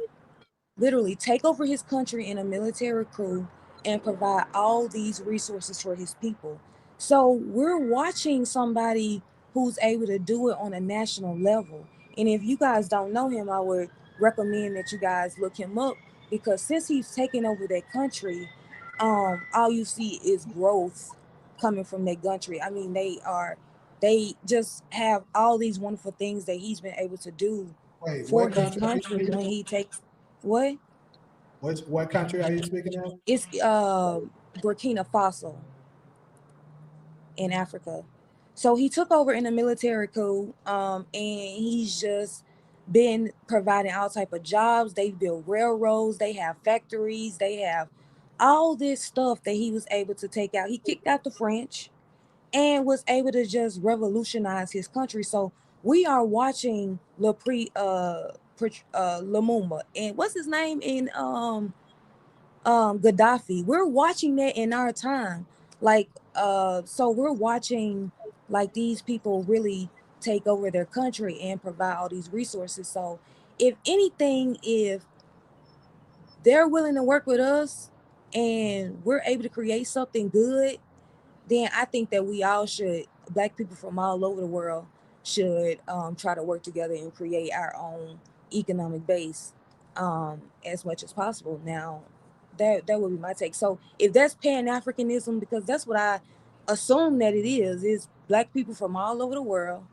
literally take over his country in a military coup and provide all these resources for his people. So we're watching somebody who's able to do it on a national level. And if you guys don't know him, I would recommend that you guys look him up, because since he's taken over that country, all you see is growth coming from that country. I mean, they just have all these wonderful things that he's been able to do Wait, for what his country are you country speaking when of? he takes what? What country are you speaking of? It's Burkina Faso in Africa. So he took over in a military coup, and he's just been providing all type of jobs. They build railroads, they have factories, they have all this stuff that he was able to take out. He kicked out the French and was able to just revolutionize his country. So we are watching Lumumba and what's his name in Gaddafi. We're watching that in our time. Like so we're watching like these people really take over their country and provide all these resources. So if anything, if they're willing to work with us and we're able to create something good, then I think that we all should, Black people from all over the world, should try to work together and create our own economic base as much as possible. Now, that would be my take. So if that's Pan-Africanism, because that's what I assume that it is Black people from all over the world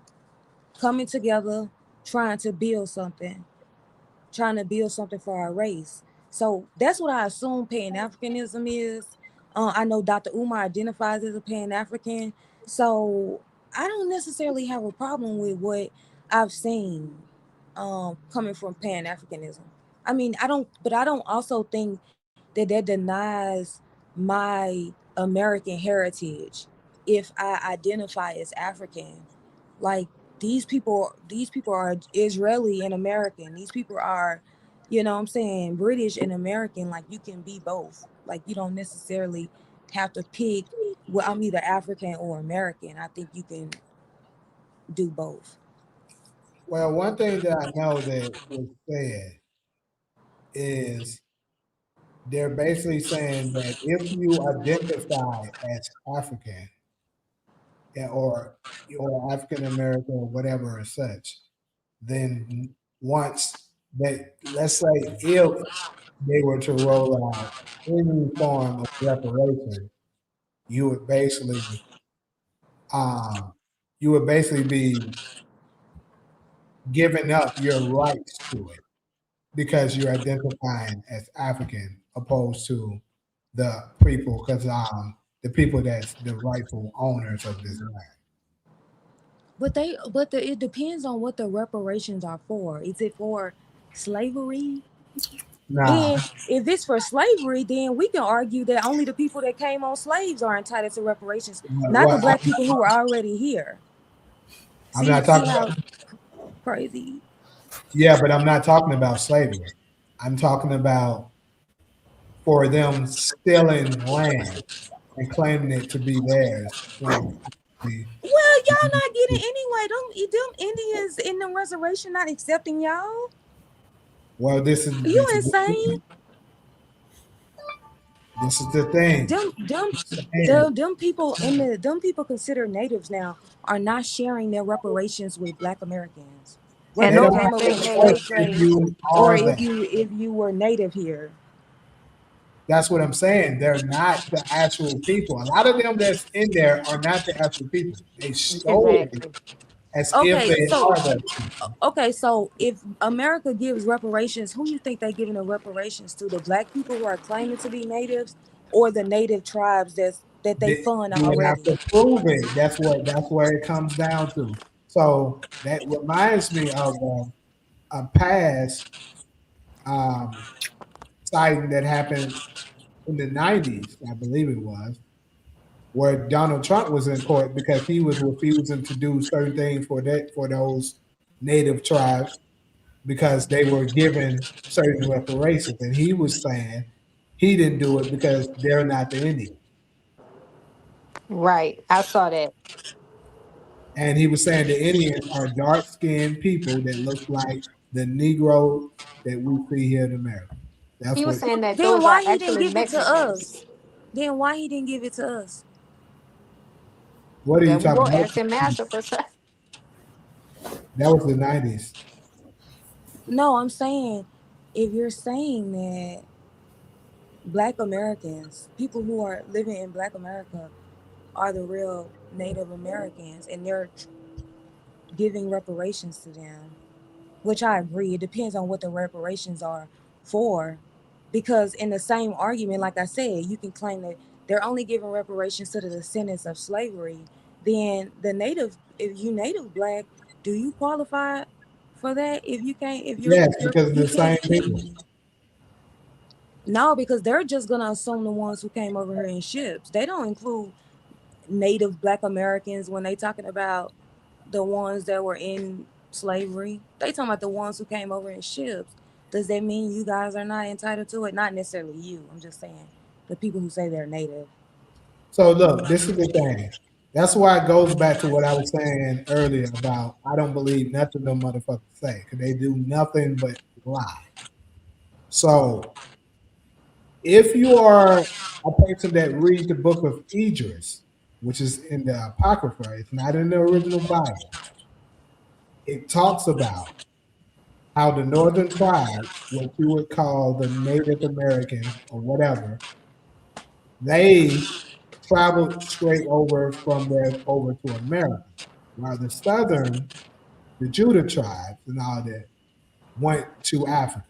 coming together, trying to build something, for our race. So that's what I assume Pan-Africanism is. I know Dr. Umar identifies as a Pan-African, so I don't necessarily have a problem with what I've seen coming from Pan-Africanism. I mean, I don't also think that denies my American heritage if I identify as African. Like these people are Israeli and American. These people are, you know what I'm saying, British and American. Like you can be both. Like you don't necessarily have to pick, well, I'm either African or American. I think you can do both. Well, one thing that I know that was said is they're basically saying that if you identify as African, yeah, or African American or whatever as such, then once that, let's say if they were to roll out any form of reparation, you would basically um you would basically be giving up your rights to it because you're identifying as African opposed to the people, because the people that's the rightful owners of this land. It depends on what the reparations are for. Is it for slavery? Nah, Then if it's for slavery, then we can argue that only the people that came on slaves are entitled to reparations, not the what black people who were already here. I'm See, not see talking how about. crazy. Yeah, but I'm not talking about slavery. I'm talking about for them stealing land and claiming it to be theirs. When Well, y'all not getting anyway. Them Indians in the reservation not accepting y'all. well, You insane? this is the thing. Them And them people in them people considered natives now are not sharing their reparations with Black Americans, And whether they you don't nobody came have over to in think the that they slave accept if trade slave. you or are that. if you were native here. That's what I'm saying. They're not the actual people. A lot of them that's in there are not the actual people. They stole it Exactly. as if Okay, they so are the people. if America gives reparations, who you think they giving the reparations to? The Black people who are claiming to be natives, or the native tribes that they fund You would have already? to prove it. That's where it comes down to. So that reminds me of a past um, sighting that happened in the '90s, I believe it was, where Donald Trump was in court because he was refusing to do certain things for those native tribes because they were given certain reparations, and he was saying he didn't do it because they're not the Indians. Right. I saw that. And he was saying the Indians are dark skinned people that look like the Negro that we see here in America. He That's was what. saying that Then those why are he didn't actually give it to Mexicans. us? Then why he didn't give it to us? What are you There we go. talking about? Asking Master for some. That was the '90s. No, I'm saying if you're saying that Black Americans, people who are living in Black America, are the real Native Americans, and they're giving reparations to them, which I agree. It depends on what the reparations are for. Because in the same argument, like I said, you can claim that they're only giving reparations to the descendants of slavery. Then the native, if you native Black, do you qualify for that? If you can't, Yes, if you're, because of you the can't. same people. No, because they're just gonna assume the ones who came over here in ships. They don't include native Black Americans when they talking about the ones that were in slavery. They talking about the ones who came over in ships. Does that mean you guys are not entitled to it? Not necessarily you. I'm just saying the people who say they're native. So look, this is the thing. That's why it goes back to what I was saying earlier about I don't believe nothing them motherfuckers say because they do nothing but lie. So if you are a person that reads the book of Idris, which is in the Apocrypha, it's not in the original Bible, it talks about how the northern tribes, what you would call the Native Americans or whatever, they traveled straight over from there over to America, while the southern, the Judah tribes and all that, went to Africa.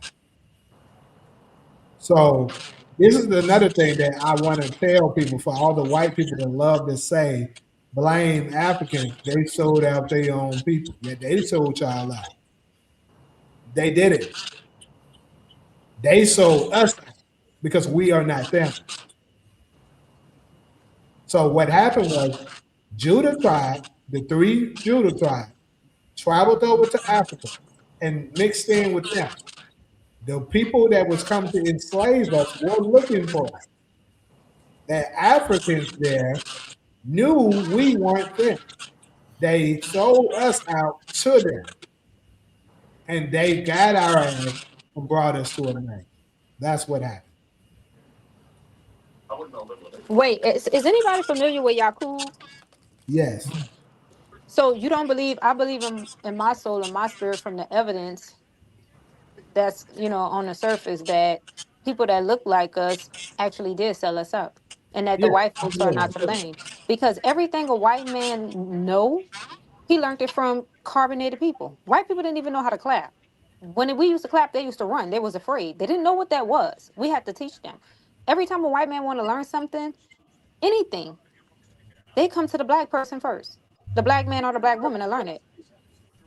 So this is another thing that I want to tell people for all the white people that love to say, blame Africans. They sold out their own people. Yeah, they sold y'all out. They did it. They sold us out because we are not them. So what happened was Judah tribe, the three Judah tribes, traveled over to Africa and mixed in with them. The people that was coming to enslave us were looking for us. The Africans there knew we weren't them. They sold us out to them, and they got our ass and brought us to America. That's what happened. Wait, is anybody familiar with Yakub? Yes. So you don't believe? I believe in my soul and my spirit from the evidence that's on the surface that people that look like us actually did sell us out, and that the Yeah. white folks are not Absolutely. to blame because everything a white man know, he learned it from carbonated people. White people didn't even know how to clap. When we used to clap, they used to run. They was afraid. They didn't know what that was. We had to teach them. Every time a white man want to learn something, anything, they come to the black person first the black man or the black woman to learn it.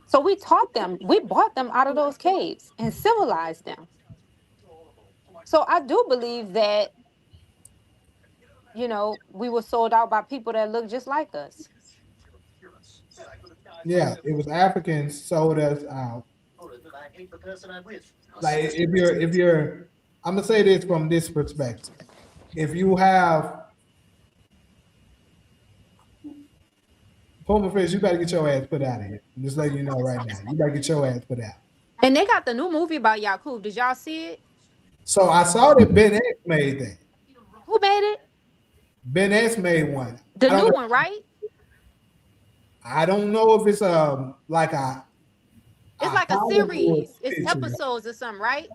So we taught them, we brought them out of those caves and civilized them. So I do believe that, you know, we were sold out by people that look just like us. Yeah, it was Africans sold us out. Like if you're, I'm gonna say this from this perspective. If you have Puma Fish, you better get your ass put out of here. I'm just letting you know right now. You better get your ass put out. And they got the new movie about Yakub. Did y'all see it? So I saw that Ben X made that. Who made it? Ben X made one. The new one, right? I don't know if it's like a. It's like a series. It's episodes or something, right?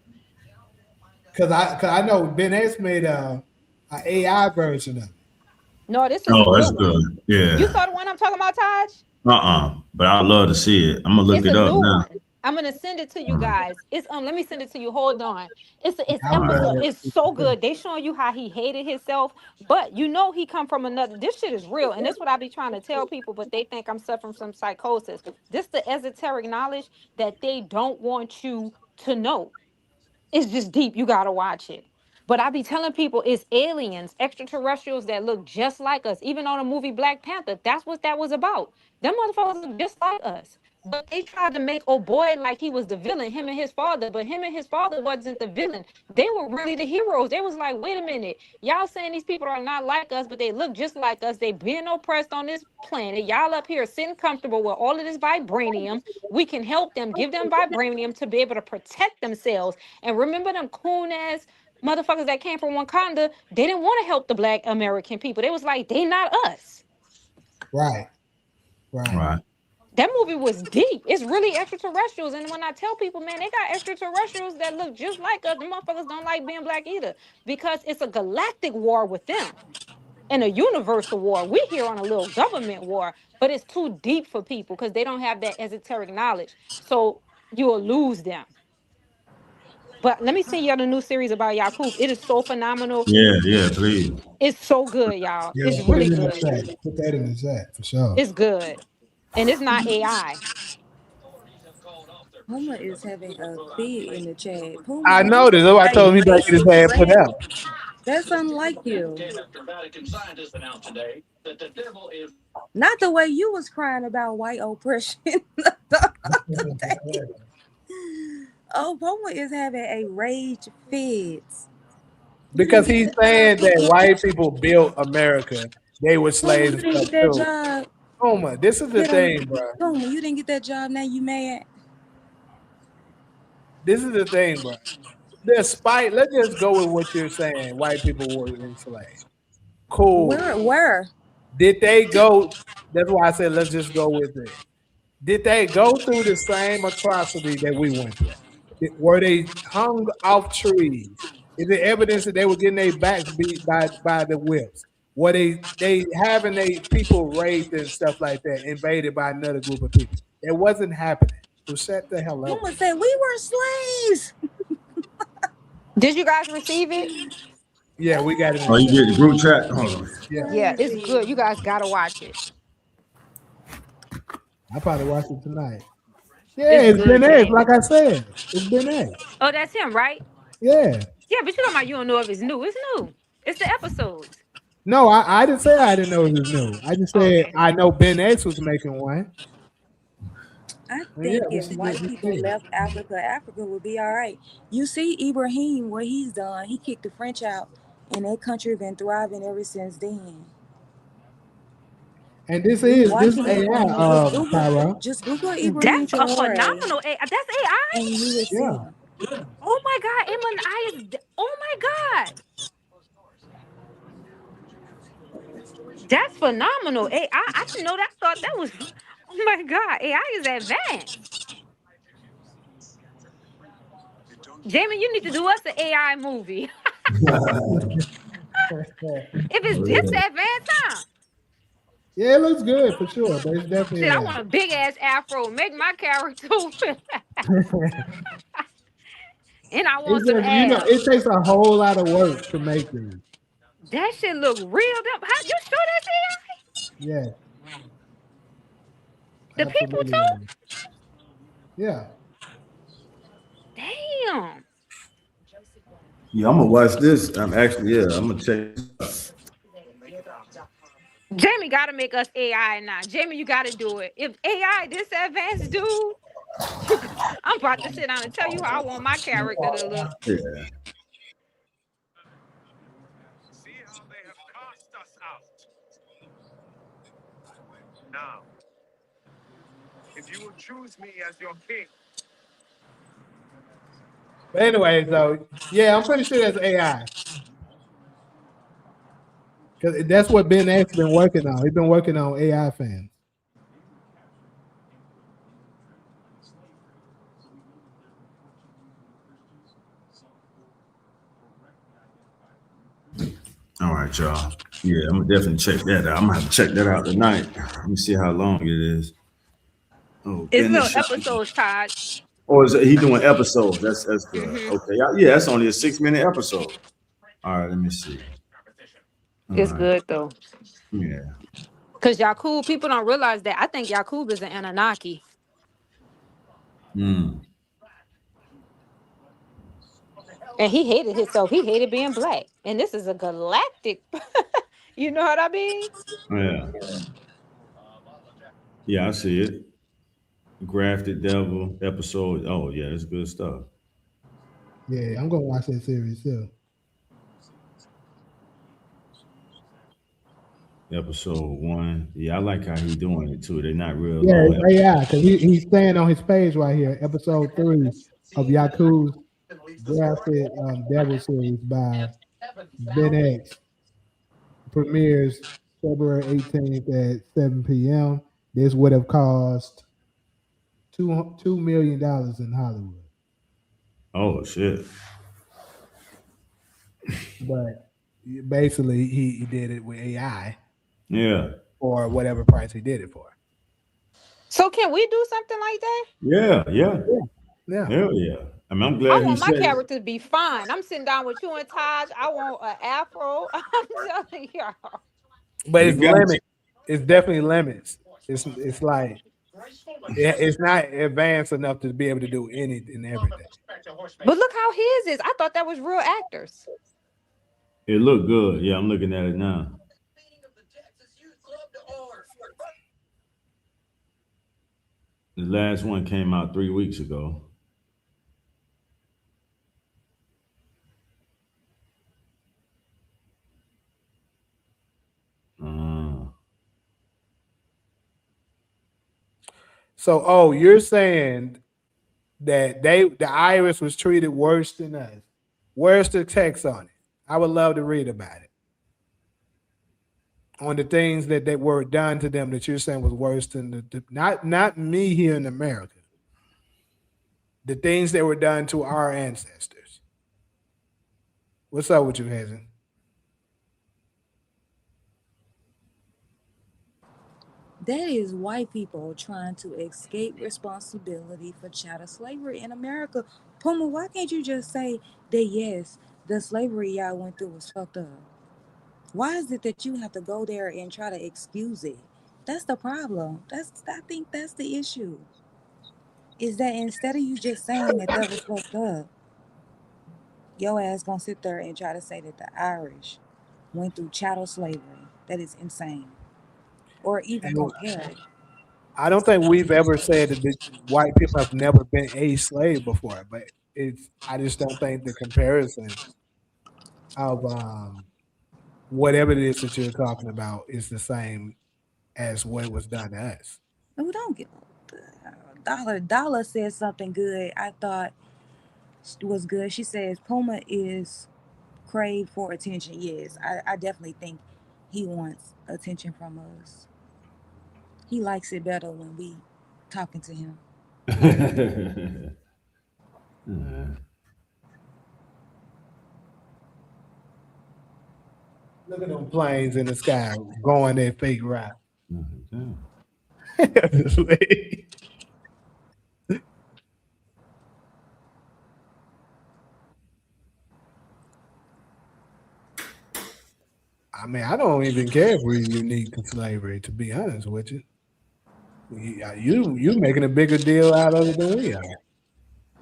Cause I know Ben X made a AI version of it. No, this is that's good. Yeah. You saw the one I'm talking about, Taj? But I'd love to see it. I'm gonna look it up now. One. I'm gonna send it to you guys. It's let me send it to you. Hold on. It's episode. It's so good. They showing you how he hated himself, but you know he come from another. This shit is real, and that's what I be trying to tell people, but they think I'm suffering from psychosis. This the esoteric knowledge that they don't want you to know. It's just deep. You gotta watch it. But I be telling people it's aliens, extraterrestrials that look just like us. Even on the movie Black Panther, that's what that was about. Them motherfuckers look just like us. But they tried to make old boy like he was the villain, him and his father. But him and his father wasn't the villain. They were really the heroes. They was like, wait a minute. Y'all saying these people are not like us, but they look just like us. They being oppressed on this planet. Y'all up here sitting comfortable with all of this vibranium. We can help them, give them vibranium to be able to protect themselves. And remember them coon-ass motherfuckers that came from Wakanda, they didn't want to help the Black American people. They was like, they not us. Right. That movie was deep. It's really extraterrestrials. And when I tell people, man, they got extraterrestrials that look just like us. The motherfuckers don't like being black either. Because it's a galactic war with them. And a universal war. We here on a little government war. But it's too deep for people because they don't have that esoteric knowledge. So you'll lose them. But let me send y'all the new series about Yakub. It is so phenomenal. Yeah, please. It's so good, y'all. Yeah, it's really good. Put that in the chat for sure. It's good. And it's not AI. Puma is having a fit in the chat. Puma, I know this. I told him he better get his ass put out. That's unlike you. Not the way you was crying about white oppression. Oh, Puma is having a rage fit. Because he's saying that white people built America. They were slaves. You didn't get that job. Puma, this is the thing, bro. Puma, you didn't get that job. Now you mad. This is the thing, bro. Despite, let's just go with what you're saying. White people were enslaved. Cool. Where? Did they go? That's why I said let's just go with it. Did they go through the same atrocity that we went through? Were they hung off trees? Is there evidence that they were getting their backs beat by the whips? Were they having their people raped and stuff like that, invaded by another group of people? It wasn't happening. So shut the hell up. Puma said we were slaves. Did you guys receive it? Yeah, we got it. Oh, you get the group chat? Yeah, it's good. You guys gotta watch it. I probably watch it tonight. Yeah, it's Ben X, like I said. It's Ben X. Oh, that's him, right? Yeah. Yeah, but you know you don't know if it's new. It's new. It's the episodes. No, I didn't say I didn't know it was new. I just said I know Ben X was making one. I think if white people left Africa, Africa would be all right. You see Ibrahim, what he's done. He kicked the French out, and that country been thriving ever since then. And this AI, Tyra. Just Google Ibrahim. That's a phenomenal AI. That's AI? And you will see. Oh my God, Imran is. Oh my God. That's phenomenal. AI. I didn't know that. I thought that was. Oh my God, AI is advanced. Jamie, you need to do us an AI movie. If it's this advanced, huh? Yeah, it looks good for sure, but it's definitely. Shit, I want a big ass afro. Make my character. And I want some ass. It takes a whole lot of work to make these. That shit look real. How you show that to AI? Yeah. The people Absolutely too? is. Yeah. Damn. Yeah, I'm gonna watch this. I'm gonna check. Jamie gotta make us AI now. Jamie, you gotta do it. If AI this advanced, dude, I'm about to sit down and tell you how I want my character to look. Yeah. See how they have cast us out. Now, if you will choose me as your king. But anyway, so yeah, I'm pretty sure that's AI. Because that's what Ben X been working on. He's been working on AI fans. All right, y'all. Yeah, I'm gonna definitely check that out. I'm gonna have to check that out tonight. Let me see how long it is. Oh, It's goodness. little episodes, Todd. Or is he doing episodes? That's good. Mm-hmm. Okay. Yeah, that's only a 6-minute episode. All right, let me see. All It's right. good though. Yeah. Because Yakub, people don't realize that. I think Yakub is an Anunnaki. Mm. And he hated himself. He hated being black. And this is a galactic. You know what I mean? Yeah. Yeah, I see it. Grafted Devil episode. Oh, yeah, it's good stuff. Yeah, I'm gonna watch that series too. Episode 1. Yeah, I like how he's doing it too. They're not real Yeah, long. it's AI, because he's saying on his page right here, episode 3 of Yakub's Graphic Devil series by Ben X premieres February 18th at 7 p.m. This would have cost $2 million in Hollywood. Oh shit. But basically he did it with AI Yeah. for whatever price he did it for. So can we do something like that? Yeah. Yeah. Hell yeah. I mean, I'm I glad he want my said it. character to be fine. I'm sitting down with you and Taj. I want an afro. I'm telling y'all. But You it's got limits. It's definitely limits. It's like it's not advanced enough to be able to do anything and everything. But look how his is. I thought that was real actors. It looked good. Yeah, I'm looking at it now. The last one came out 3 weeks ago. So, you're saying that the IRS was treated worse than us. Where's the text on it? I would love to read about it. On the things that were done to them that you're saying was worse than not me here in America. The things that were done to our ancestors. What's up with you, Hazen? That is white people trying to escape responsibility for chattel slavery in America. Puma, why can't you just say that yes, the slavery y'all went through was fucked up? Why is it that you have to go there and try to excuse it? That's the problem. I think that's the issue. Is that instead of you just saying that was fucked up, your ass gonna sit there and try to say that the Irish went through chattel slavery. That is insane. Or even compare it. I don't think we've ever said that white people have never been a slave before, but I just don't think the comparison of whatever it is that you're talking about is the same as what was done to us. No, don't get Dollar said something good. I thought was good. She says Puma is craved for attention. Yes, I definitely think he wants attention from us. He likes it better when we talking to him. Look at them planes in the sky going their fake route. I mean, I don't even care if we're unique to slavery, to be honest with you. You making a bigger deal out of it than we are.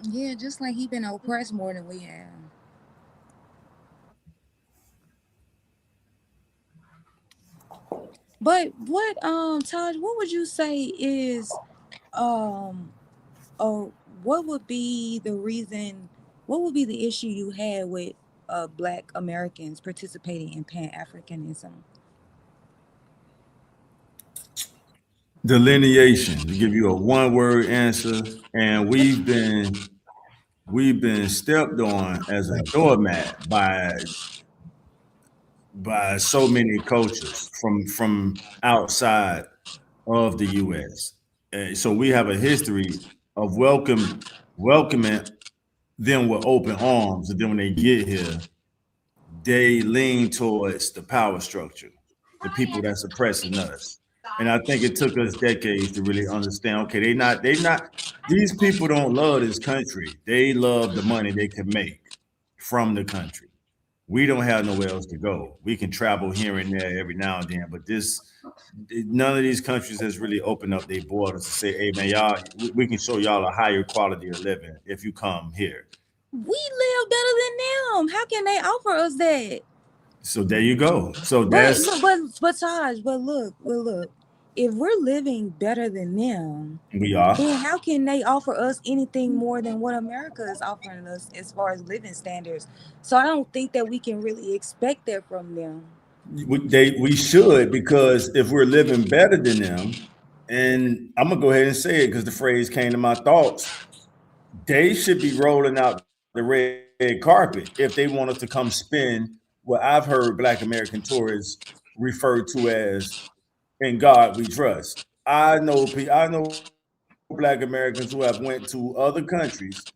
Yeah, just like he been oppressed more than we have. But what Taj, what would you say is um or what would be the reason, what would be the issue you had with black Americans participating in Pan-Africanism? Delineation, to give you a one-word answer, and we've been stepped on as a doormat by so many cultures from outside of the U.S. So we have a history of welcoming them with open arms, and then when they get here, they lean towards the power structure, the people that's oppressing us. And I think it took us decades to really understand, okay, these people don't love this country. They love the money they can make from the country. We don't have nowhere else to go. We can travel here and there every now and then, but none of these countries has really opened up their borders to say, hey man, y'all, we can show y'all a higher quality of living if you come here. We live better than them. How can they offer us that? So there you go. So But that's but Taj, but look. If we're living better than them, we are. then how can they offer us anything more than what America is offering us as far as living standards? So I don't think that we can really expect that from them. We should, because if we're living better than them, and I'm gonna go ahead and say it because the phrase came to my thoughts, they should be rolling out the red carpet if they want us to come spend what I've heard Black American tourists refer to as "In God We Trust." I know Black Americans who have went to other countries,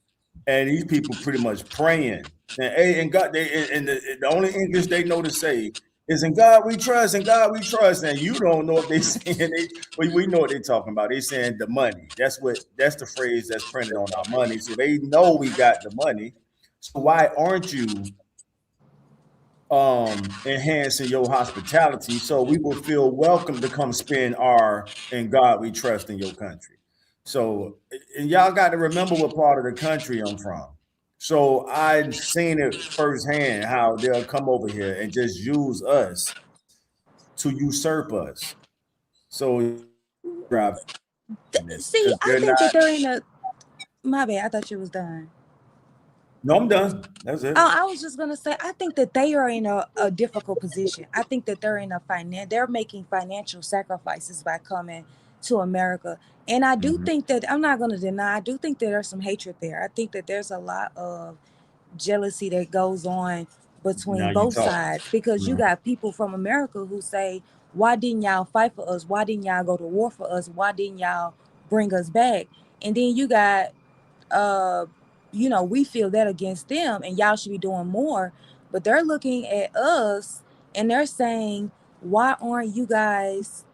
and these people pretty much praying and hey, and God, and the only English they know to say is "In God we trust, in God we trust," and you don't know if they saying it. We know what they're talking about. They saying the money. That's the phrase that's printed on our money. So they know we got the money. So why aren't you enhancing your hospitality so we will feel welcome to come spend our "In God we trust" in your country? So, and y'all got to remember what part of the country I'm from. So I've seen it firsthand how they'll come over here and just use us to usurp us. So drive this See, because I they're think not. that they're in a, my bad, I thought you was done. No, I'm done. That's it. Oh, I was just gonna say, I think that they are in a difficult position. I think that they're in a they're making financial sacrifices by coming to America. And I do Mhm. think that, I'm not gonna deny, I do think that there's some hatred there. I think that there's a lot of jealousy that goes on between Now you both talk. sides, because you Mhm. got people from America who say, why didn't y'all fight for us? Why didn't y'all go to war for us? Why didn't y'all bring us back? And then you got uh we feel that against them and y'all should be doing more, but they're looking at us and they're saying, why aren't you guys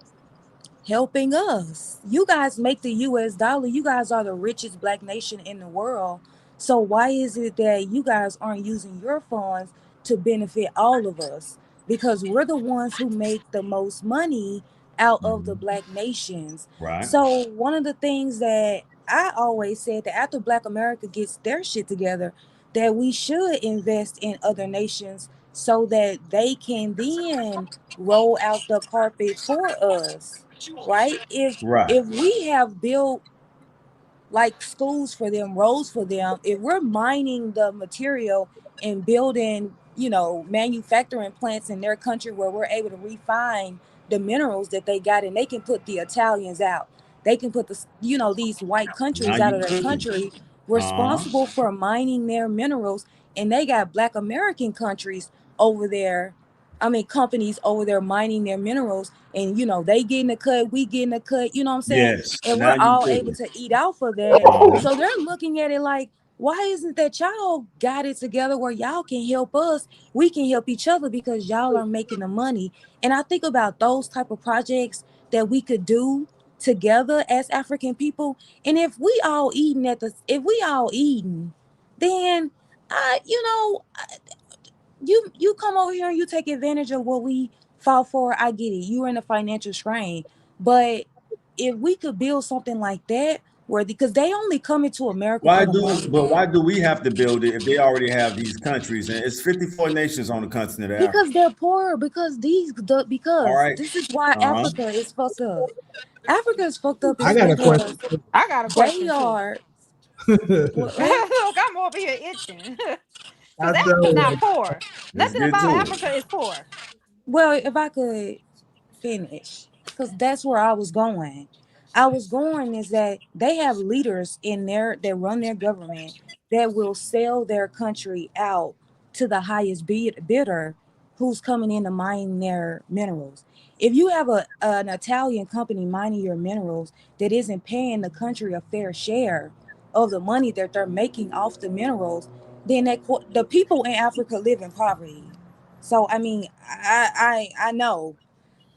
helping us? You guys make the US dollar. You guys are the richest black nation in the world. So why is it that you guys aren't using your funds to benefit all of us? Because we're the ones who make the most money out of the Mhm. black nations. Right. So one of the things that I always said, that after Black America gets their shit together, that we should invest in other nations so that they can then roll out the carpet for us, right? Right. If we have built like schools for them, roads for them, if we're mining the material and building, manufacturing plants in their country where we're able to refine the minerals that they got, and they can put the Italians out, they can put these white Now countries out you of their cooking. country Uh-huh. responsible for mining their minerals, and they got black American countries over there, I mean companies over there mining their minerals, and they getting a cut, we getting a cut, you know what I'm saying? Yes. And Now we're you all able cooking. to eat off of that. Uh-huh. So they're looking at it like, why isn't that y'all got it together where y'all can help us? We can help each other because y'all are making the money. And I think about those type of projects that we could do together as African people. And if we all eating, then you come over here and you take advantage of what we fought for. I get it. You're in a financial strain, but if we could build something like that, where because they only come into America Why for the money. do we have to build it if they already have these countries? And it's 54 nations on the continent of Africa. Because they're poor. Because All because right. this is why Uh-huh. Africa is fucked up. Africa is fucked up I is got a because question. I got a they question too. are. What? Look, I'm over here itching. I Because Africa's know. not poor. Let's Nothing get about to it. Africa is poor. Well, if I could finish, because that's where I was going. I was going is that they have leaders in there that run their government that will sell their country out to the highest bidder who's coming in to mine their minerals. If you have an Italian company mining your minerals that isn't paying the country a fair share of the money that they're making off the minerals, then the people in Africa live in poverty. So I mean, I know,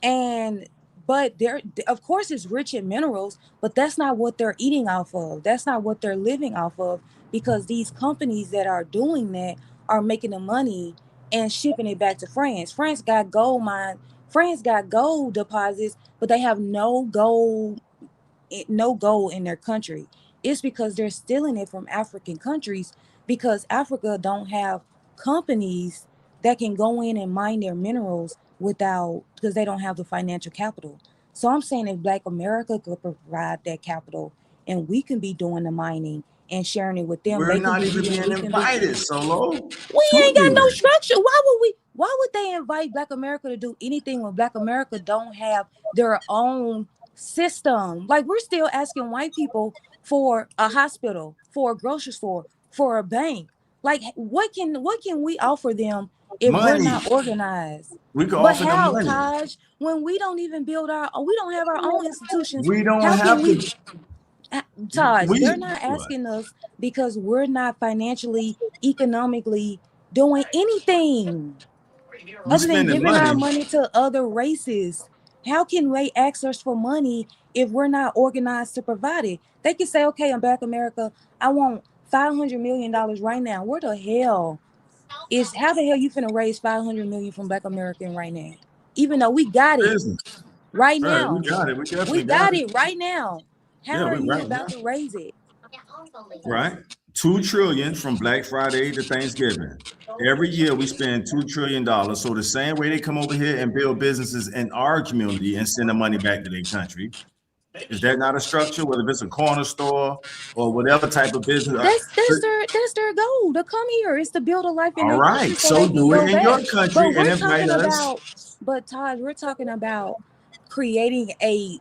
and but they're of course it's rich in minerals, but that's not what they're eating off of. That's not what they're living off of, because these companies that are doing that are making the money and shipping it back to France. France got gold deposits, but they have no gold in their country. It's because they're stealing it from African countries, because Africa don't have companies that can go in and mine their minerals without, because they don't have the financial capital. So I'm saying if Black America could provide that capital and we can be doing the mining and sharing it with them, We're they can not be even eating, being we can be. invited, Solo. We ain't got no structure. Why would they invite Black America to do anything when Black America don't have their own system? Like, we're still asking white people for a hospital, for a grocery store, for a bank. Like, what can we offer them if we're Money. not organized? We could But offer them how, money. Taj, when we don't even we don't have our own institutions, We don't how can have we? to. Taj, We they're not what? asking us because we're not financially, economically doing anything We other than spending giving our money. money to other races. How can they ask us for money if we're not organized to provide it? They can say, okay, I'm Black America, I want $500 million right now. How the hell you finna raise 500 million from Black American right now? Even though we got it Business. right All right, we now. got it. We We definitely got got it. it right now. How Yeah, are we you right now. about to raise it? Right. 2 trillion from Black Friday to Thanksgiving. Every year we spend $2 trillion. So the same way they come over here and build businesses in our community and send the money back to their country, is that not a structure? Whether it's a corner store or whatever type of business. That's their goal to come here, is to build a life in All their country right. so So they can do it go in your back. But country and we're invite talking us. about, but Todd, we're talking about creating a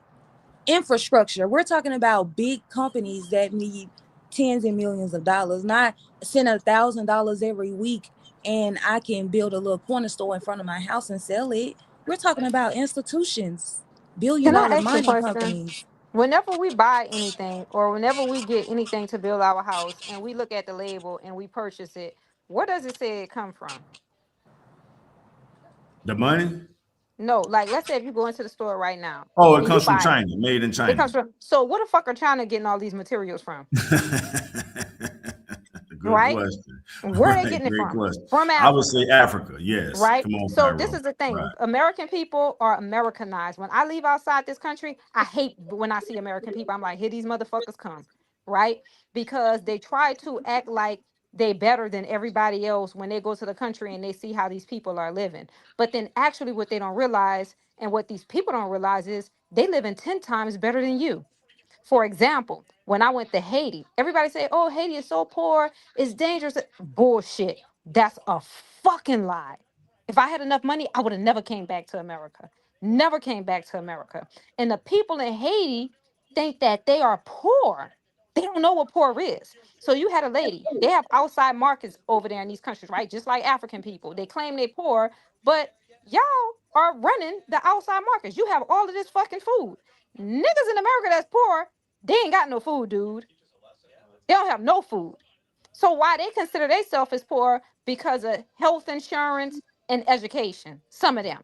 infrastructure. We're talking about big companies that need tens of millions of dollars, not send $1,000 every week and I can build a little corner store in front of my house and sell it. We're talking about institutions, billion Can I dollar ask you a mining question? companies. Whenever we buy anything or whenever we get anything to build our house and we look at the label and we purchase it, where does it say it come from? The money? No, like let's say if you go into the store right now Oh, it and you comes from buy it, China, made in it China. comes from. So where the fuck are China getting all these materials from? Good Right? question. Where are they Right, getting it great from? question. From I would say Africa. Africa. Yes. Right? Come on, So this Pyro. is the thing. Right. American people are Americanized. When I leave outside this country, I hate when I see American people. I'm like, here these motherfuckers come. Right? Because they try to act like they better than everybody else when they go to the country and they see how these people are living. But then actually what they don't realize and what these people don't realize is they live in 10 times better than you. For example, when I went to Haiti, everybody say, "Oh, Haiti is so poor, it's dangerous." Bullshit. That's a fucking lie. If I had enough money, I would have never came back to America. Never came back to America. And the people in Haiti think that they are poor. They don't know what poor is. So you had a lady. They have outside markets over there in these countries, right? Just like African people. They claim they poor, but y'all are running the outside markets. You have all of this fucking food. Niggas in America that's poor, they ain't got no food, dude. They don't have no food. So why they consider themselves as poor? Because of health insurance and education. Some of them.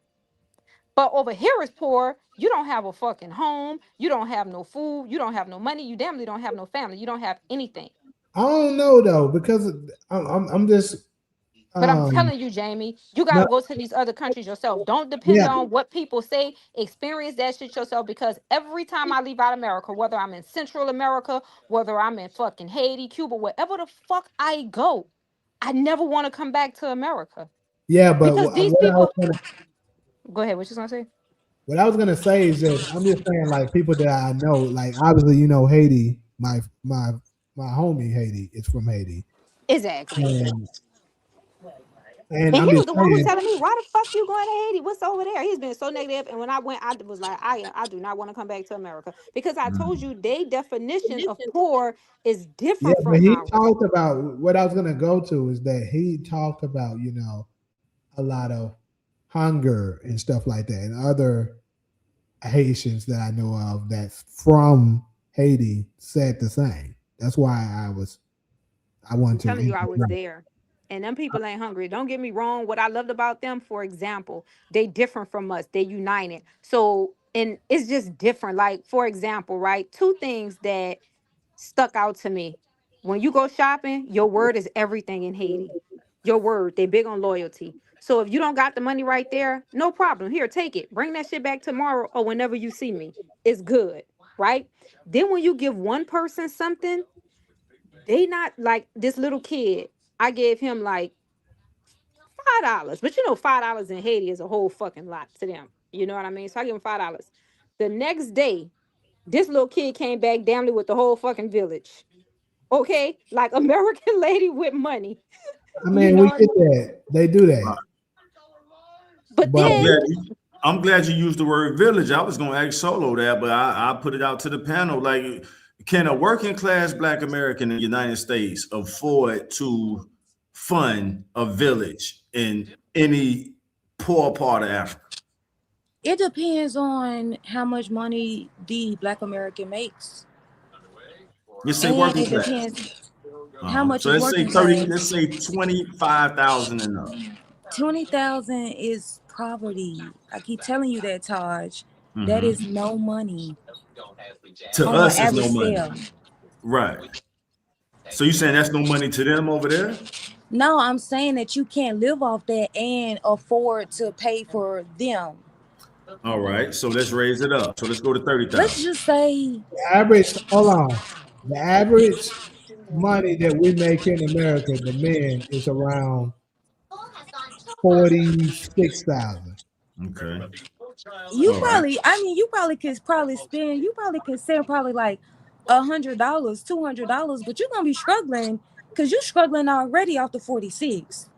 But over here is poor. You don't have a fucking home. You don't have no food. You don't have no money. You damn near don't have no family. You don't have anything. I don't know though, because I'm just But I'm Um, telling you, Jamie, you got no, to go to these other countries yourself. Don't depend yeah, on what people say. Experience that shit yourself, because every time I leave out America, whether I'm in Central America, whether I'm in fucking Haiti, Cuba, wherever the fuck I go, I never want to come back to America yeah, but because these people. Go ahead. What you gonna say? what I was gonna say is that I'm just saying, like, people that I know, like, obviously, Haiti. My homie Haiti is from Haiti, Exactly. and And I'm he was just the one who saying, telling me, "Why the fuck you going to Haiti? What's over there?" He's been so negative. And when I went, I was like, I do not want to come back to America because I told you, their definition of poor is yeah, different but from he ours. talked about what I was gonna go to is that he talked about a lot of hunger and stuff like that, and other Haitians that I know of that's from Haiti said the same. That's why I I'm wanted to telling you, I was interject. there. And them people ain't hungry. Don't get me wrong. What I loved about them, for example, they different from us. They united. So, and it's just different. Like, for example, right? Two things that stuck out to me. When you go shopping, your word is everything in Haiti. Your word, they big on loyalty. So if you don't got the money right there, no problem. Here, take it. Bring that shit back tomorrow or whenever you see me. It's good, right? Then when you give one person something, they not like this little kid. I gave him like $5, but $5 in Haiti is a whole fucking lot to them. You know what I mean? So I give him $5. The next day, this little kid came back damn near with the whole fucking village. Okay, like American lady with money. I You mean, know we what I get mean? that. They do that. But But then, I'm glad you used the word village. I was gonna ask Solo that, but I put it out to the panel. Like, can a working class Black American in the United States afford to fund a village in any poor part of Africa? It depends on how much money the Black American makes. Let's say And working it class. depends how much So is let's say working 30, class. let's say 25,000 and up. 20,000 is poverty. I keep telling you that, Taj. That Mhm. is no money To on an us, it's average no money. scale. Right. So you saying that's no money to them over there? No, I'm saying that you can't live off that and afford to pay for them. All right. So let's raise it up. So let's go to Let's 30,000. just say, the average, hold on, the average money that we make in America, the men, is around 46,000. Okay. you All right. probably, I mean, you probably could probably spend, you probably could send probably like $100, $200, but you're gonna be struggling because you're struggling already off the 46,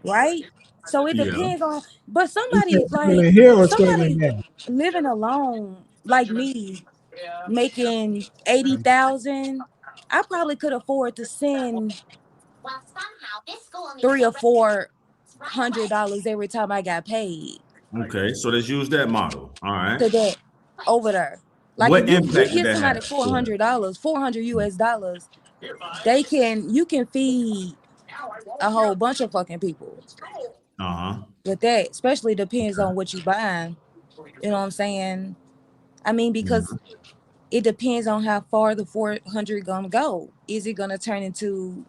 right? So it Yeah. depends on, but You somebody said like struggling here or struggling somebody there? living alone like me, making 80,000, I probably could afford to send $300 or $400 every time I got paid Okay. So let's use that model. All right. to that over there. Like if What you impact did give that have? somebody Go ahead. $400, 400 US dollars, you can feed a whole bunch of fucking people Uh-huh. with that. Especially depends Okay. on what you buying. You know what I'm saying? I mean, because Mhm. it depends on how far the 400 gonna go. Is it gonna turn into,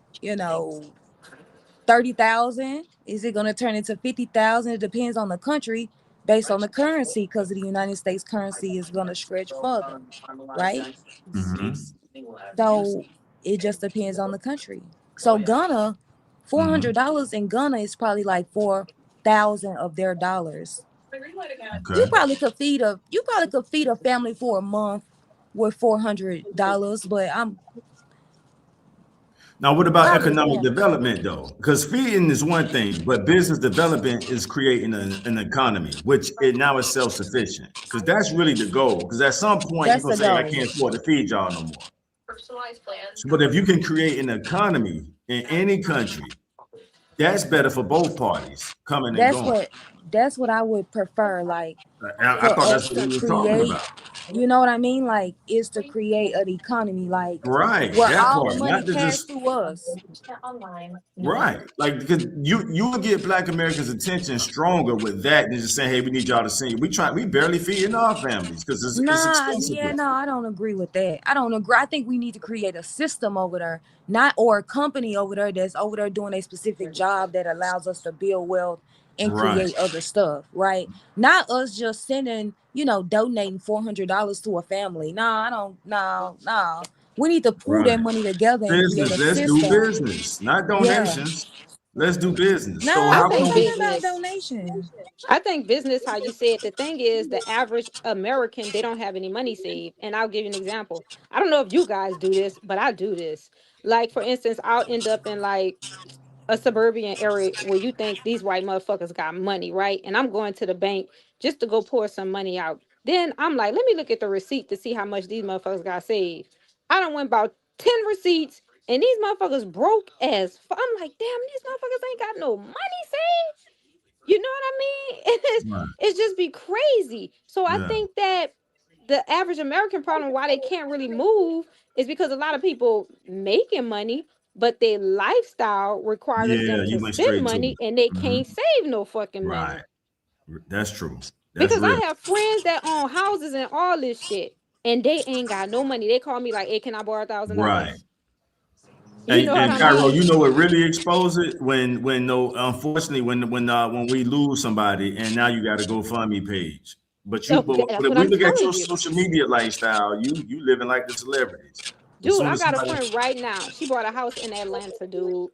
30,000? Is it gonna turn into 50,000? It depends on the country based on the currency, because the United States currency is gonna stretch further, right? Mhm. So it just depends on the country. So Ghana, Mhm. $400 in Ghana is probably like 4,000 of their dollars. Okay. You probably could feed a family for a month with $400, but I'm Now, what about probably economic saying development, though? Because feeding is one thing, but business development is creating an economy, which it now is self-sufficient. Because that's really the goal. Because at some point, you're that's going the to say, I goal. can't afford to feed y'all no more. But if you can create an economy in any country, that's better for both parties coming and That's going. what That's what I would prefer. Like I for thought us that's what to we were talking create, about. you know what I mean? Like is to create an economy, like Right, where that all the part, money not to passed just through us. right, like because you would get Black Americans' attention stronger with that than just saying, "Hey, we need y'all to sing." We barely feeding our families because it's Nah, expensive yeah, here. no, I don't agree with that. I don't agree. I think we need to create a system over there, not or a company over there that's over there doing a specific job that allows us to build wealth and Right, create other stuff, right? Not us just sending, donating $400 to a family. Nah, I don't. No. We need to pool that right. money together and create Business. a Let's do system. business, not Yeah. donations. Let's do business. So Nah, I I'm how not think can talking we? about business. donation. I think business, how you say it, the thing is the average American, they don't have any money saved. And I'll give you an example. I don't know if you guys do this, but I do this. Like, for instance, I'll end up in like a suburban area where you think these white motherfuckers got money, right? And I'm going to the bank just to go pour some money out. Then I'm like, let me look at the receipt to see how much these motherfuckers got saved. I done went about 10 receipts and these motherfuckers broke as I'm like, damn, these motherfuckers ain't got no money saved. You know what I mean? Right. It's just be crazy. So I Yeah. think that the average American problem why they can't really move is because a lot of people making money, but their lifestyle requires them Yeah, to you went spend straight to money it. and they Mhm. can't save no fucking Right. money. That's true. That's Because real. I have friends that own houses and all this shit, and they ain't got no money. They call me like, "Hey, can I borrow Right. $1,000?" You know what And I Cairo, you mean? know what really expose it when no, unfortunately when we lose somebody and now you got a GoFundMe page. But That's if what we I'm look at your telling you. social media lifestyle, you living like the celebrities. As Dude, soon I as got a somebody, friend right now. She bought a house in Atlanta, dude.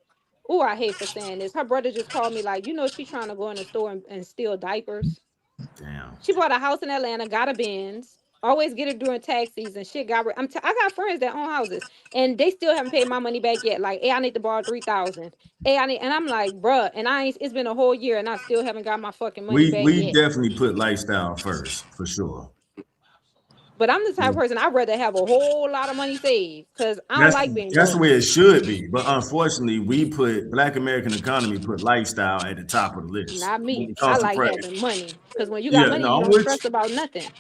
Oh, I hate for saying this. Her brother just called me like, she trying to go in the store and steal diapers. damn, She bought a house in Atlanta, got a Benz. Always get it during tax season. Shit got. I got friends that own houses, and they still haven't paid my money back yet. Like, hey, I need to borrow 3,000. Hey, I need, and I'm like, bruh, and I ain't. It's been a whole year, and I still haven't got my fucking money back we yet. definitely put lifestyle first for sure. But I'm the type of person I'd rather have a whole lot of money saved because I don't That's like being that's the broke. way it should be. But unfortunately, we put Black American economy put lifestyle at the top of the list Not when me. it I comes to like credit. having money because when you got Yeah, money, no, you I'm don't with stress about nothing.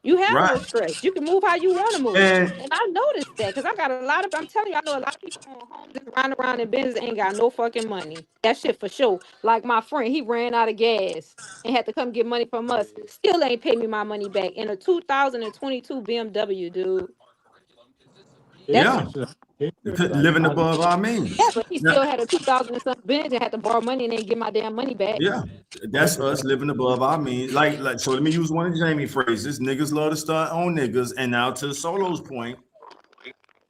You have you. no Right. stress. You can move how you want to move. And And I noticed that because I got a lot of, I'm telling you, I know a lot of people on homes just riding around in Benz ain't got no fucking money. That shit for sure. Like my friend, he ran out of gas and had to come get money from us. Still ain't pay me my money back in a 2022 BMW, dude. That's yeah, living above our yeah, means. but he Now, still had a 2000 and something Benz and had to borrow money and then get my damn money back. yeah, that's us living above our means. Like, so let me use one of Jamie phrases. Niggas love to stunt on niggas. And now to Solo's point,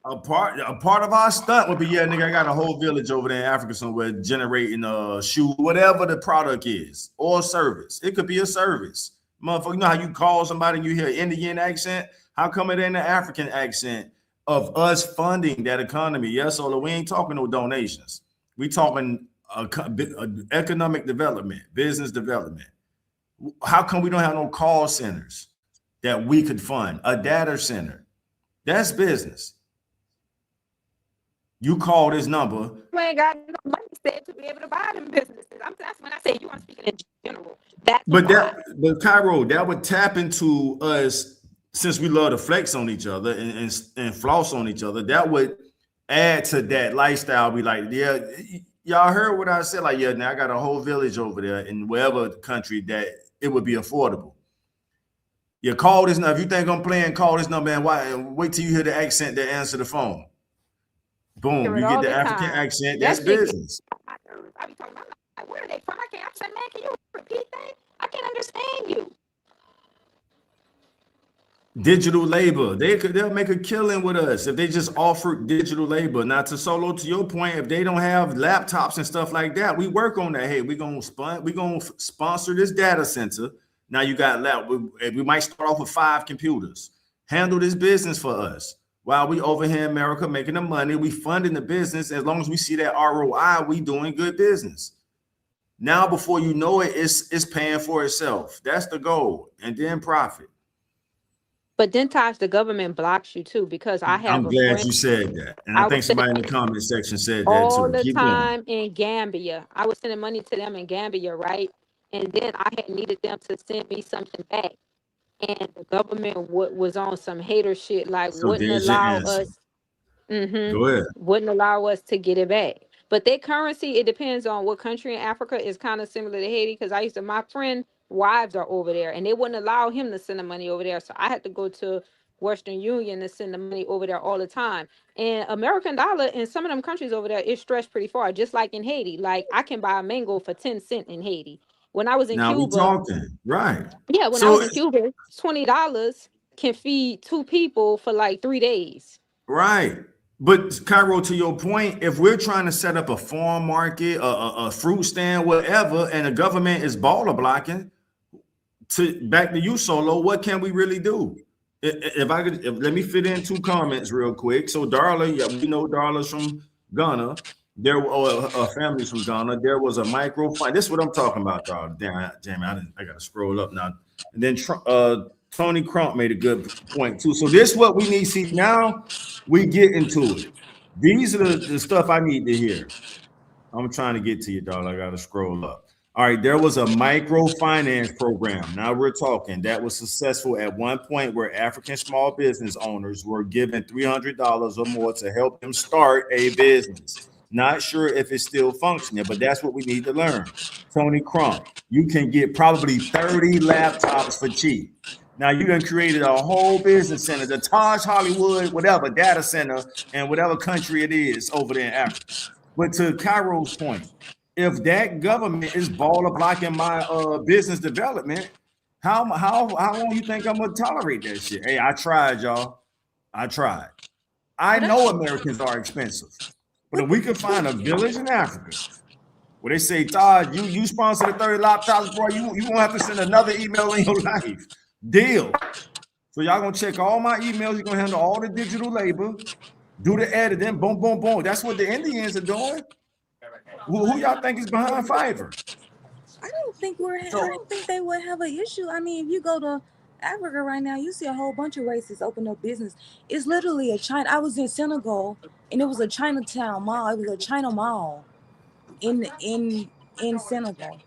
a part of our stunt would be, yeah, nigga, I got a whole village over there in Africa somewhere generating shoe, whatever the product is, or service. It could be a service. Motherfucker, you know how you call somebody and you hear Indian accent? How come it ain't an African accent of us funding that economy? Yes, Solo, we ain't talking no donations. We talking economic development, business development. How come we don't have no call centers that we could fund? A data center. That's business. You call this number, You ain't got no money saved to be able to buy them businesses. That's when I say you are speaking in general. That's why. but Cairo, that would tap into us since we love to flex on each other and floss on each other. That would add to that lifestyle. Be like, yeah, y'all heard what I said. Like, yeah, now I got a whole village over there in wherever country that it would be affordable. You call this number. If you think I'm playing, call this number and wait till you hear the accent that answer the phone. Boom, Hear it you get all the the African time. accent. That's That shit gets business. on my nerves. I be talking about like, where are they from? I said, man, can you repeat that? I can't understand you. Digital labor. They'll make a killing with us if they just offer digital labor. Now to Solo, to your point, if they don't have laptops and stuff like that, we work on that. Hey, we're gonna sponsor this data center. Now you got we might start off with 5 computers. Handle this business for us. While we over here in America making the money, we funding the business. As long as we see that ROI, we doing good business. Now, before you know it, it's paying for itself. That's the goal, and then profit. But then Taj, the government blocks you too because I have I'm a glad friend. you said that. And I I think was sending somebody in the money comment section said that all too. the Keep going. time in Gambia. I was sending money to them in Gambia, right? and then I had needed them to send me something back, and the government was on some hater shit, like So wouldn't there's your allow answer. us. Mm-hmm. Go ahead. Wouldn't allow us to get it back. But their currency, it depends on what country in Africa, is kind of similar to Haiti. Because my friend wives are over there, and they wouldn't allow him to send the money over there. So I had to go to Western Union to send the money over there all the time. And American dollar in some of them countries over there is stretched pretty far, just like in Haiti. Like I can buy a mango for 10 cents in Haiti. When I was in Now we Cuba, talking, right? yeah, when I So was in Cuba, $20 can feed 2 people for like 3 days. right. But Cairo, to your point, if we're trying to set up a farm market, a fruit stand, whatever, and the government is baller blocking, back to you, Solo, what can we really do? If I could, let me fit in 2 comments real quick. So Darla, yeah, we know Darla's from Ghana. There were families from Ghana. There was a microfinance. This is what I'm talking about, Darla. Damn, I got to scroll up now. And then Tony Crump made a good point too. So this is what we need. See, now we get into it. These are the stuff I need to hear. I'm trying to get to you, Darla. I got to scroll up. All right, there was a microfinance program. Now we're talking that was successful at one point where African small business owners were given $300 or more to help them start a business. Not sure if it's still functioning, but that's what we need to learn. Tony Crump, you can get probably 30 laptops for cheap. Now you done created a whole business center, the Taj Hollywood, whatever, data center, in whatever country it is over there in Africa. But to Cairo's point, if that government is baller blocking my business development, how long you think I'm gonna tolerate that shit? Hey, I tried, y'all. I tried. I know Americans are expensive, but if we can find a village in Africa where they say, Todd, you sponsor the 30 laptops, bro, you won't have to send another email in your life. Deal. So y'all gonna check all my emails. You're gonna handle all the digital labor, do the editing, boom, boom, boom. That's what the Indians are doing. Who y'all think is behind Fiverr? I don't think I don't think they would have an issue. I mean, if you go to Africa right now, you see a whole bunch of races open up business. It's literally a China. I was in Senegal, and it was a Chinatown mall. It was a China mall in Senegal.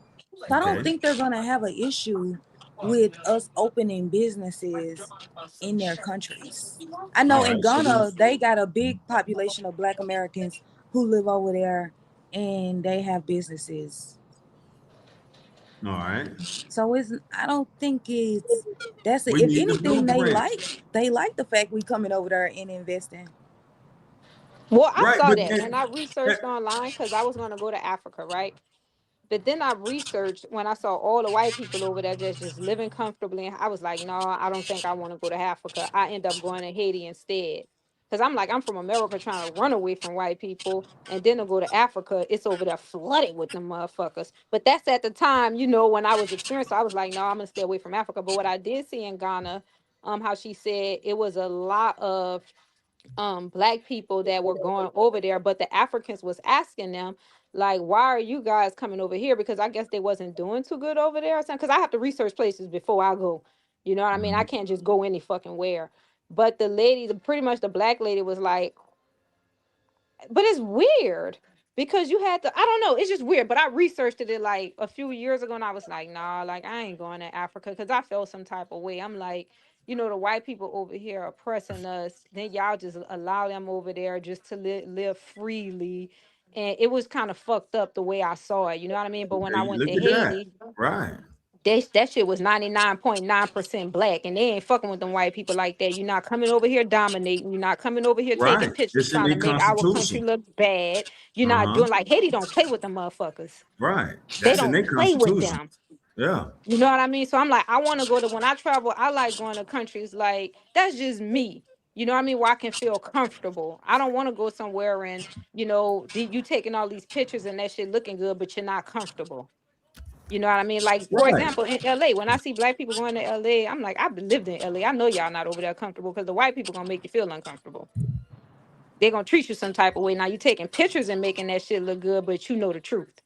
So I don't think they're gonna have an issue with us opening businesses in their countries. I know in Ghana they got a big population of Black Americans who live over there, and they have businesses. All right. So I don't think that's We if need the anything blueprint. they like the fact we coming over there and investing. Well, I Right, saw but that when I researched online because I was going to go to Africa, right? But then I researched when I saw all the white people over there just living comfortably. I was like, no, I don't think I want to go to Africa. I end up going to Haiti instead. Because I'm from America trying to run away from white people. And then to go to Africa, it's over there flooded with them motherfuckers. But that's at the time, when I was experienced. So I was like, no, I'm going to stay away from Africa. But what I did see in Ghana, how she said it was a lot of Black people that were going over there, but the Africans was asking them, like, why are you guys coming over here? Because I guess they wasn't doing too good over there or something. Because I have to research places before I go. You know what I mean? I can't just go any fucking where. But the lady, pretty much the Black lady was like, but it's weird because you had to, I don't know, it's just weird. But I researched it like a few years ago, and I was like, nah, like I ain't going to Africa because I felt some type of way. I'm like, the white people over here oppressing us, then y'all just allow them over there just to live freely. And it was kind of fucked up the way I saw it, you know what I mean? But when I went Look to at that. Haiti, Right. that shit was 99.9% Black, and they ain't fucking with them white people like that. You're not coming over here dominating. You're not coming over here taking Right. pictures It's in trying to their make our country constitution. look bad. You're not Uh-huh. doing like Haiti don't play with them motherfuckers. Right. They That's in don't their play with constitution. them. Yeah. You know what I mean? So I'm like, I want to go to, when I travel, I like going to countries like, that's just me. You know what I mean? Where I can feel comfortable. I don't want to go somewhere and, you taking all these pictures and that shit looking good, but you're not comfortable. You know what I mean? Like, for Right. example, in LA, when I see Black people going to LA, I'm like, I've lived in LA. I know y'all not over there comfortable because the white people going to make you feel uncomfortable. They're going to treat you some type of way. Now, you taking pictures and making that shit look good, but you know the truth.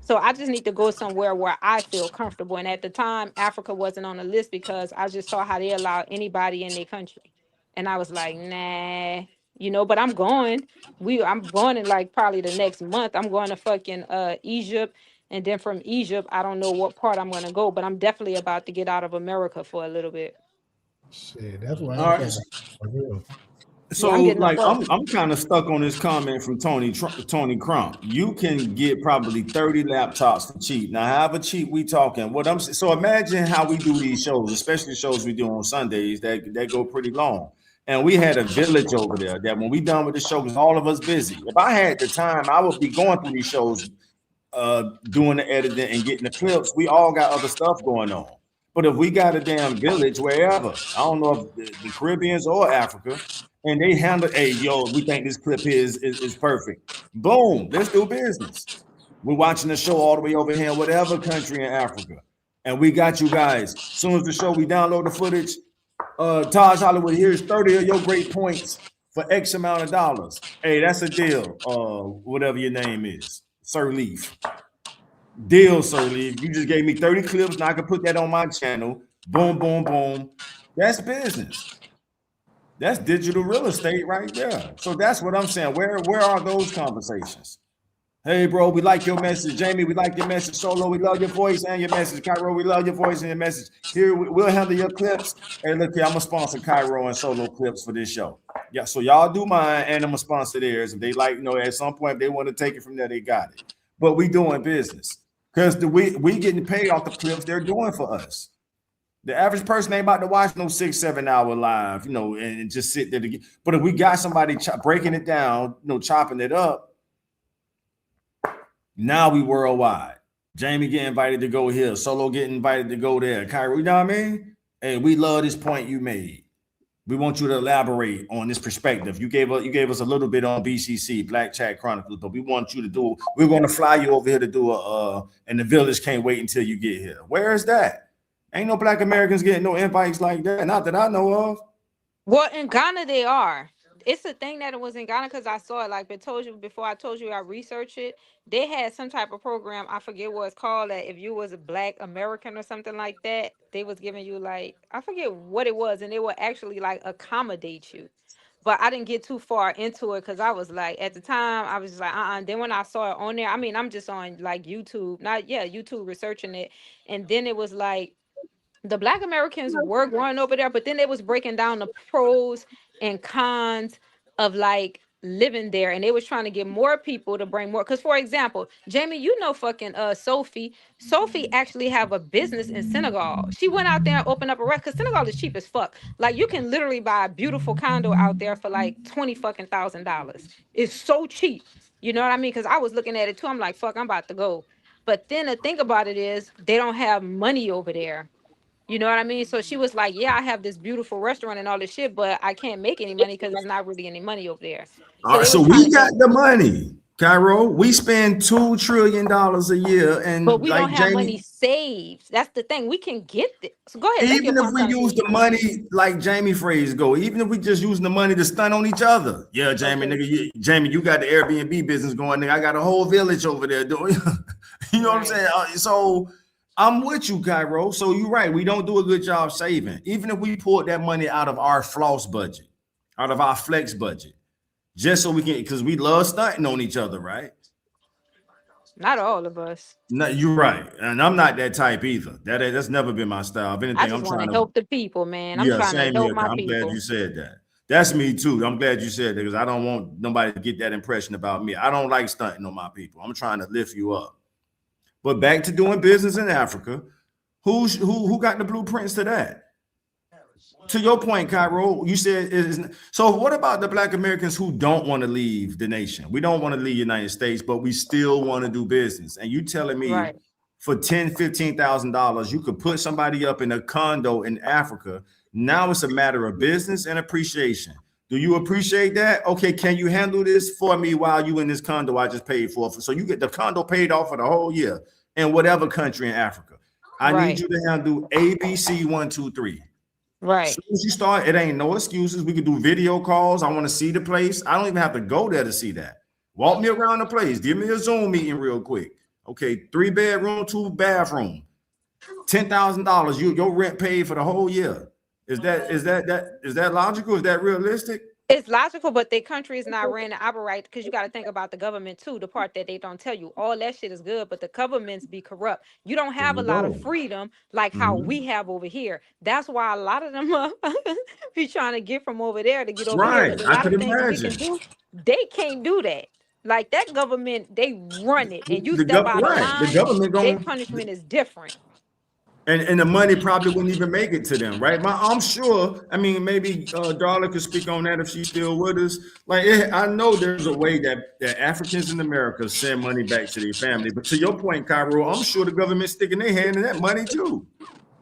So I just need to go somewhere where I feel comfortable. And at the time, Africa wasn't on the list because I just saw how they allow anybody in their country. And I was like, nah, but I'm going. I'm going in like probably the next month. I'm going to fucking Egypt And then from Egypt, I don't know what part I'm gonna go, but I'm definitely about to get out of America for a little bit. Shit, that's where All I'm right. from. For real. Yeah, So I'm getting the like fuck. I'm kind of stuck on this comment from Tony Crump. You can get probably 30 laptops for cheap. Now, however cheap we talking, so imagine how we do these shows, especially shows we do on Sundays that go pretty long. And we had a village over there that when we done with the show, because all of us busy. If I had the time, I would be going through these shows, doing the editing and getting the clips. We all got other stuff going on. But if we got a damn village wherever, I don't know if the Caribbeans or Africa, and they handle, hey, yo, we think this clip here is perfect. Boom, let's do business. We're watching the show all the way over here in whatever country in Africa. And we got you guys. As soon as the show, we download the footage. Taj Hollywood, here's 30 of your great points for X amount of dollars. Hey, that's a deal. Whatever your name is. Sir Leaf. Deal, Sir Leaf. You just gave me 30 clips. Now I can put that on my channel. Boom, boom, boom. That's business. That's digital real estate right there. So that's what I'm saying. Where are those conversations? Hey, bro, we like your message. Jamie, we like your message. Solo, we love your voice and your message. Cairo, we love your voice and your message. Here, we'll handle your clips. Hey, look here, I'm going to sponsor Cairo and Solo clips for this show. Yeah, so y'all do mine, and I'm going to sponsor theirs. If they like, at some point, if they want to take it from there, they got it. But we doing business. Because we getting paid off the clips they're doing for us. The average person ain't about to watch no 6-7 hour live, and just sit there. But if we got somebody breaking it down, chopping it up, now we worldwide. Jamie get invited to go here. Solo get invited to go there. Cairo, you know what I mean? Hey, we love this point you made. We want you to elaborate on this perspective. You gave us a little bit on BCC, Black Chat Chronicles, but we want you to do. We're going to fly you over here to do and the village can't wait until you get here. Where is that? Ain't no Black Americans getting no invites like that. Not that I know of. Well, in Ghana they are. It's a thing that it was in Ghana because I saw it. Like I told you I researched it. They had some type of program. I forget what it's called. That if you was a Black American or something like that, they was giving you I forget what it was, and they would actually accommodate you. But I didn't get too far into it because I was at the time I was just Then when I saw it on there, I mean I'm just on YouTube, YouTube researching it, and then it was the Black Americans were going over there, but then they was breaking down the pros and cons of living there, and they was trying to get more people to bring more. Because for example, Jamie, fucking Sophie actually have a business in Senegal. She went out there and opened up a restaurant because Senegal is cheap as fuck. You can literally buy a beautiful condo out there for $20,000. It's so cheap. You know what I mean? Because I was looking at it too. I'm like, fuck, I'm about to go. But then the thing about it is they don't have money over there. You know what I mean? So she was like, yeah, I have this beautiful restaurant and all this shit, but I can't make any money because there's not really any money over there. All right, so we got the money, Cairo. We spend $2 trillion a year, and but we don't have money saved. That's the thing. We can get this. So go ahead. Even if we use the money, like Jamie phrase go, even if we just using the money to stunt on each other. Yeah, Jamie, nigga, Jamie, you got the Airbnb business going, nigga. I got a whole village over there doing. You know what I'm saying? So I'm with you, Cairo. So you're right. We don't do a good job saving. Even if we pulled that money out of our floss budget, out of our flex budget, just so we can, because we love stunting on each other, right? Not all of us. No, you're right. And I'm not that type either. That's never been my style. If anything, I just want to help the people, man. I'm trying to help my people. I'm glad you said that. That's me too. I'm glad you said that because I don't want nobody to get that impression about me. I don't like stunting on my people. I'm trying to lift you up. But back to doing business in Africa, who got the blueprints to that? To your point, Cairo, you said so. What about the Black Americans who don't want to leave the nation? We don't want to leave the United States, but we still want to do business. And you telling me for $10,000, $15,000, you could put somebody up in a condo in Africa. Now it's a matter of business and appreciation. Do you appreciate that? Okay, can you handle this for me while you in this condo I just paid for? So you get the condo paid off for the whole year in whatever country in Africa. I need you to handle ABC 1, 2, 3. Right. As soon as you start, it ain't no excuses. We can do video calls. I want to see the place. I don't even have to go there to see that. Walk me around the place. Give me a Zoom meeting real quick. Okay, 3 bedroom, 2 bathroom, $10,000. Your rent paid for the whole year. Is that logical? Is that realistic? It's logical, but their country is not ran and operate because you got to think about the government too. The part that they don't tell you, all that shit is good, but the governments be corrupt. You don't There have a you lot of go. freedom like how we have over here. That's why a lot of them motherfuckers be trying to get from over there to get over here. Right. Because a I lot could of things we imagine. can do, they can't do that. Like that government, they run it, and you The step out of right. The line, government their going punishment is different. and the money probably wouldn't even make it to them, right? I'm sure. I mean, maybe Darla could speak on that if she's still with us. Like, I know there's a way that Africans in America send money back to their family, but to your point, Cairo, I'm sure the government's sticking their hand in that money too.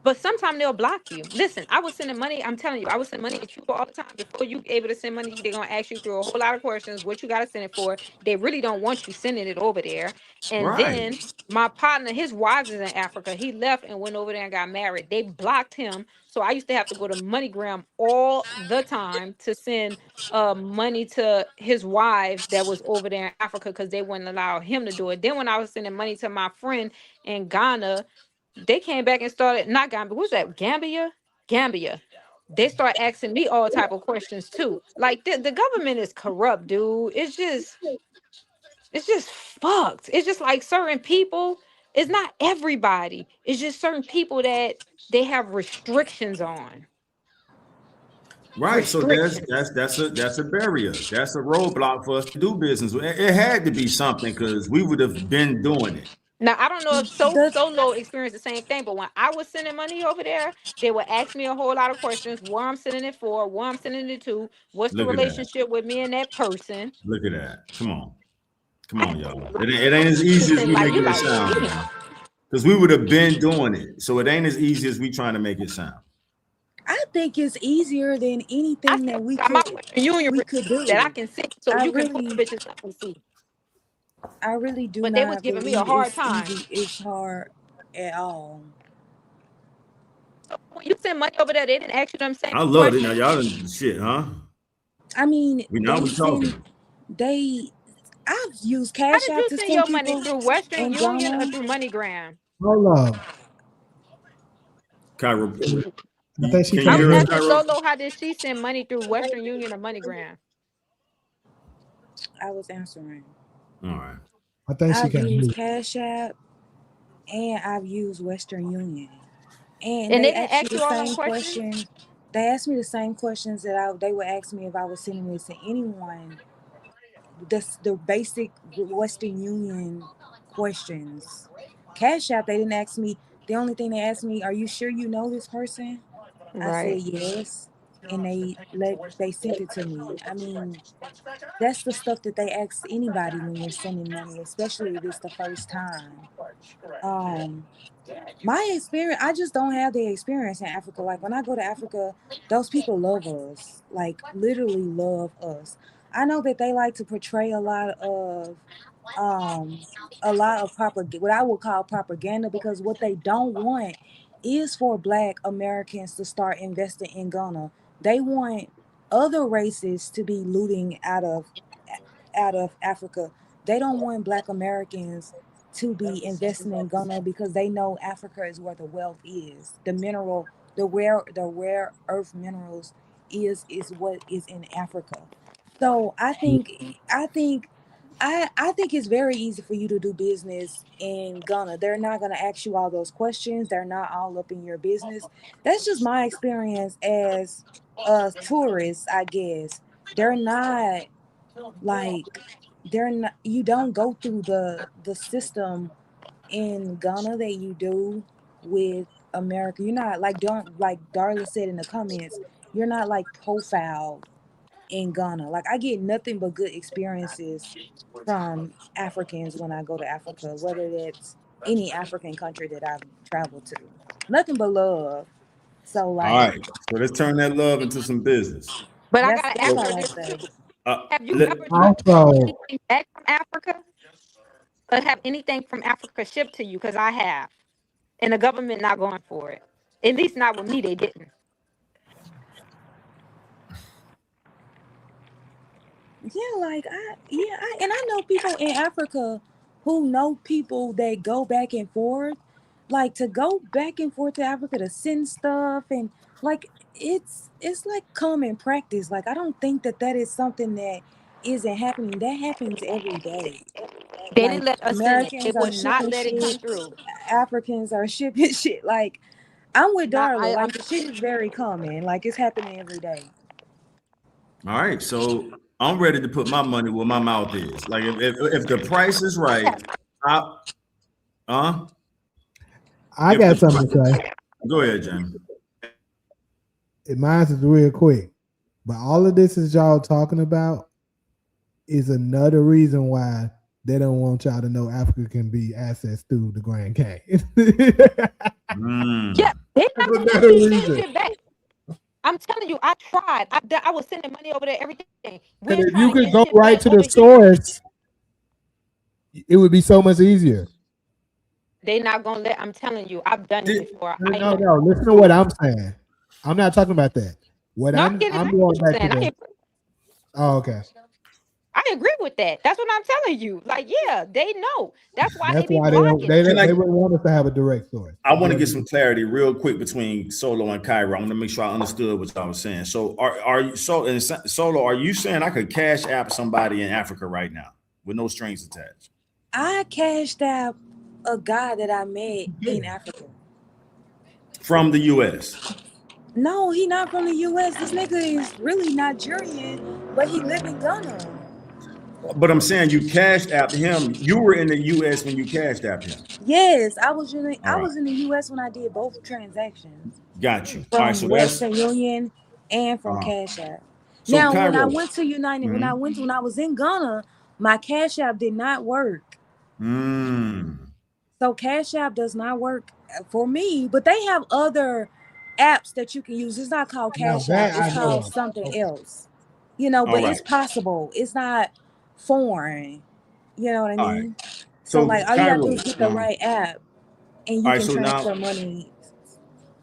But sometimes they'll block you. Listen, I was sending money. I'm telling you, I was sending money to Cuba all the time. Before you able to send money, they're gonna ask you through a whole lot of questions what you gotta send it for. They really don't want you sending it over there. And Right. then my partner, his wives is in Africa. He left and went over there and got married. They blocked him. So I used to have to go to MoneyGram all the time to send money to his wives that was over there in Africa because they wouldn't allow him to do it. Then when I was sending money to my friend in Ghana, they came back and started not Gambia. What's that? Gambia. They start asking me all type of questions too. Like the government is corrupt, dude. It's just fucked. It's just like certain people. It's not everybody. It's just certain people that they have restrictions on. Right. So Restrictions. that's a barrier. That's a roadblock for us to do business. It had to be something because we would have been doing it. Now I don't know if The Solo experienced the same thing, but when I was sending money over there, they would ask me a whole lot of questions: where I'm sending it for, where I'm sending it to, what's the Look at that. relationship with me and that person. Look at that. Come on. Come I on, had y'all. a lot It ain't as to easy as send we like you making it like, sound, damn. man. Because we would have been doing it. So it ain't as easy as we trying to make it sound. I think it's easier than I anything still that we got my could Western Union that I do. can see, so I you can pull really bitches up and see. I really do But they was not giving me a believe hard it's time. easy. It's hard at all. When you send money over there, they didn't ask you them same I love it. Now questions. y'all done shit, huh? I mean, Now we talking. they I've used How Cash did App you to send send your money people through Western in Union or Ghana. through MoneyGram? Hold on. Cairo, I think she can you I can't was hear us, hear. asking Cairo? Solo how did she send money through Western Union or MoneyGram? I was answering. All right. I think she I've can't hear. used Cash App and I've used Western Union. And And they they didn't ask you ask the you all them same questions? questions. They asked me the same questions that they would ask me if I was sending this to anyone. The basic Western Union questions. Cash App, they didn't ask me. The only thing they asked me, "Are you sure you know this person?" I said Right. yes, and they sent it to me. I mean, that's the stuff that they ask anybody when you're sending money, especially if it's the first time. Um, my experience, I just don't have the experience in Africa. Like when I go to Africa, those people love us, like literally love us. I know that they like to portray um a lot of propaganda, what I would call propaganda, because what they don't want is for Black Americans to start investing in Ghana. They want other races to be looting out of Africa. They don't want Black Americans to be investing in Ghana because they know Africa is where the wealth is. The rare earth minerals is what is in Africa. So I think it's very easy for you to do business in Ghana. They're not gonna ask you all those questions. They're not all up in your business. That's just my experience as a tourist, I guess. They're not like they're not you don't go through the system in Ghana that you do with America. You're not like, don't, like Darla said in the comments, you're not like profiled in Ghana. Like I get nothing but good experiences from Africans when I go to Africa, whether that's any African country that I've traveled to. Nothing but love. So All like right. So let's turn that love into some business. But I that's gotta that's ask all her I this say. too. Uh, Have you let, ever tried to get Also, anything back from Africa? Or have anything from Africa shipped to you? Because I have. And the government not going for it. At least not with me, they didn't. Yeah, like and I know people in Africa who know people that go back and forth. Like to go back and forth to Africa to send stuff and Like it's like common practice. Like I don't think that is something that isn't happening. That happens every day. They Like didn't let us in it. They Americans are would not shipping let it come shit, through. Africans are shipping shit. Like I'm with Not Darla. I'm Like the shit is very common. Like it's happening every day. All right, so I'm ready to put my money where my mouth is. Like if the price is right, I I if the got something to say. go ahead, Jamie. Mine is real quick, but all of this is y'all talking about is another reason why they don't want y'all to know Africa can be accessed through the Grand Canyon. Yeah, they're not gonna let you send shit back. I'm telling you, I tried. I was sending money over there, everything. We're And if trying you to could get go shit right back to over the here. source, it would be so much easier. They not gonna let. I'm telling you, I've done it before. I No, know. listen to what I'm saying. I'm not talking about that. What No, I I'm get exactly going what you're back to saying. the. Oh, okay. I agree with that. That's what I'm telling you. Like, yeah, they know. That's why they That's be why they don't. blocking it. They wouldn't want us to have a direct source. I want to get some clarity real quick between Solo and Kyra. I want to make sure I understood what y'all was saying. So are you Solo, are you saying I could cash app somebody in Africa right now with no strings attached? I cashed out a guy that I met in Africa. From the US? No, he not from the US. This nigga is really Nigerian, but he live in Ghana. But I'm saying you cashed app him. You were in the US when you cashed app him. Yes, I was in All right. the US when I did both transactions. Got you. All right. From So that's Western Union and from uh-huh. Cash App. So Now, when I Kyra. went to United, when I was in Ghana, my Cash App did not work. So Cash App does not work for me, but they have other apps that you can use. It's not called Now Cash App. that It's I know called of. something Okay. else. You know, All but right. it's possible. It's not foreign. You know what I All right. mean? So So like all you gotta do Kyra. is get the right app and All you right. can So transfer now money.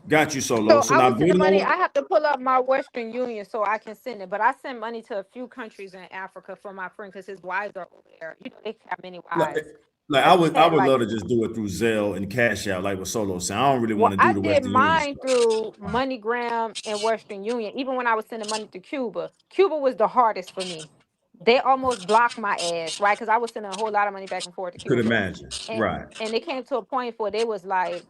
got you, Solo. So So I now was sending money. middleman. I have to pull up my Western Union so I can send it. But I send money to a few countries in Africa for my friend because his wives are over there. You know, they have many Like, wives. like I I just would I had would like love to just do it through Zelle and Cash Out, like what Solo said. I don't really want Well, to do I the did Western Union mine stuff. through MoneyGram and Western Union. Even when I was sending money to Cuba, Cuba was the hardest for me. They almost blocked my ass, right? Because I was sending a whole lot of money back and forth to Could Cuba, imagine. and Right. it came to a point where they was like,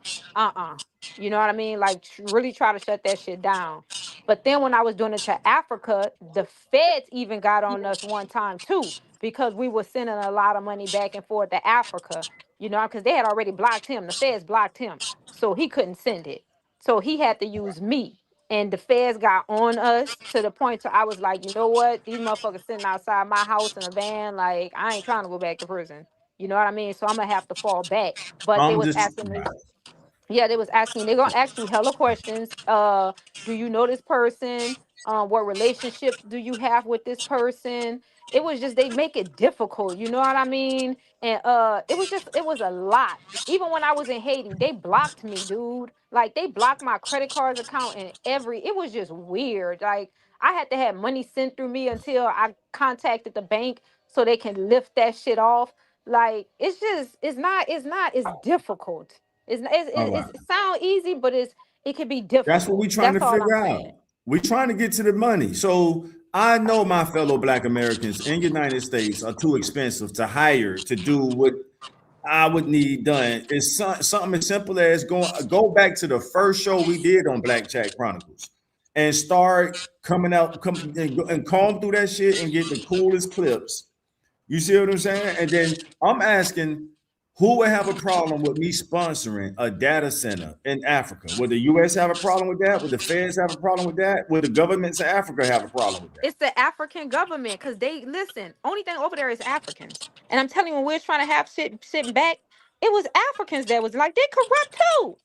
you know what I mean? Like really try to shut that shit down. But then when I was doing it to Africa, the feds even got on us one time too because we were sending a lot of money back and forth to Africa. You know, because they had already blocked him. The feds blocked him, so he couldn't send it. So he had to use me. And the feds got on us to the point to I was like, you know what? These motherfuckers sitting outside my house in a van. Like, I ain't trying to go back to prison. You know what I mean? So I'm gonna have to fall back. But they I'm was just asking me, yeah, they was asking, they're gonna ask you hella questions. Do you know this person? What relationships do you have with this person? It was just they make it difficult, you know what I mean? And it was a lot. Even when I was in Haiti, they blocked me, dude. Like they blocked my credit cards account and it was just weird. Like I had to have money sent through me until I contacted the bank so they can lift that shit off. Like it's just it's difficult. all right. It sound easy, but it could be That's what difficult. we're trying That's to all I'm figure out. saying. We're trying to get to the money. So I know my fellow Black Americans in United States are too expensive to hire to do what I would need done. It's something as simple as go back to the first show we did on Black Chat Chronicles and start coming out, and comb through that shit and get the coolest clips. You see what I'm saying? And then I'm asking, who would have a problem with me sponsoring a data center in Africa? Would the US have a problem with that? Would the feds have a problem with that? Would the governments of Africa have a problem with that? It's the African government because they listen. Only thing over there is Africans, and I'm telling you, when we are trying to have sitting back, it was Africans that was like they corrupt too.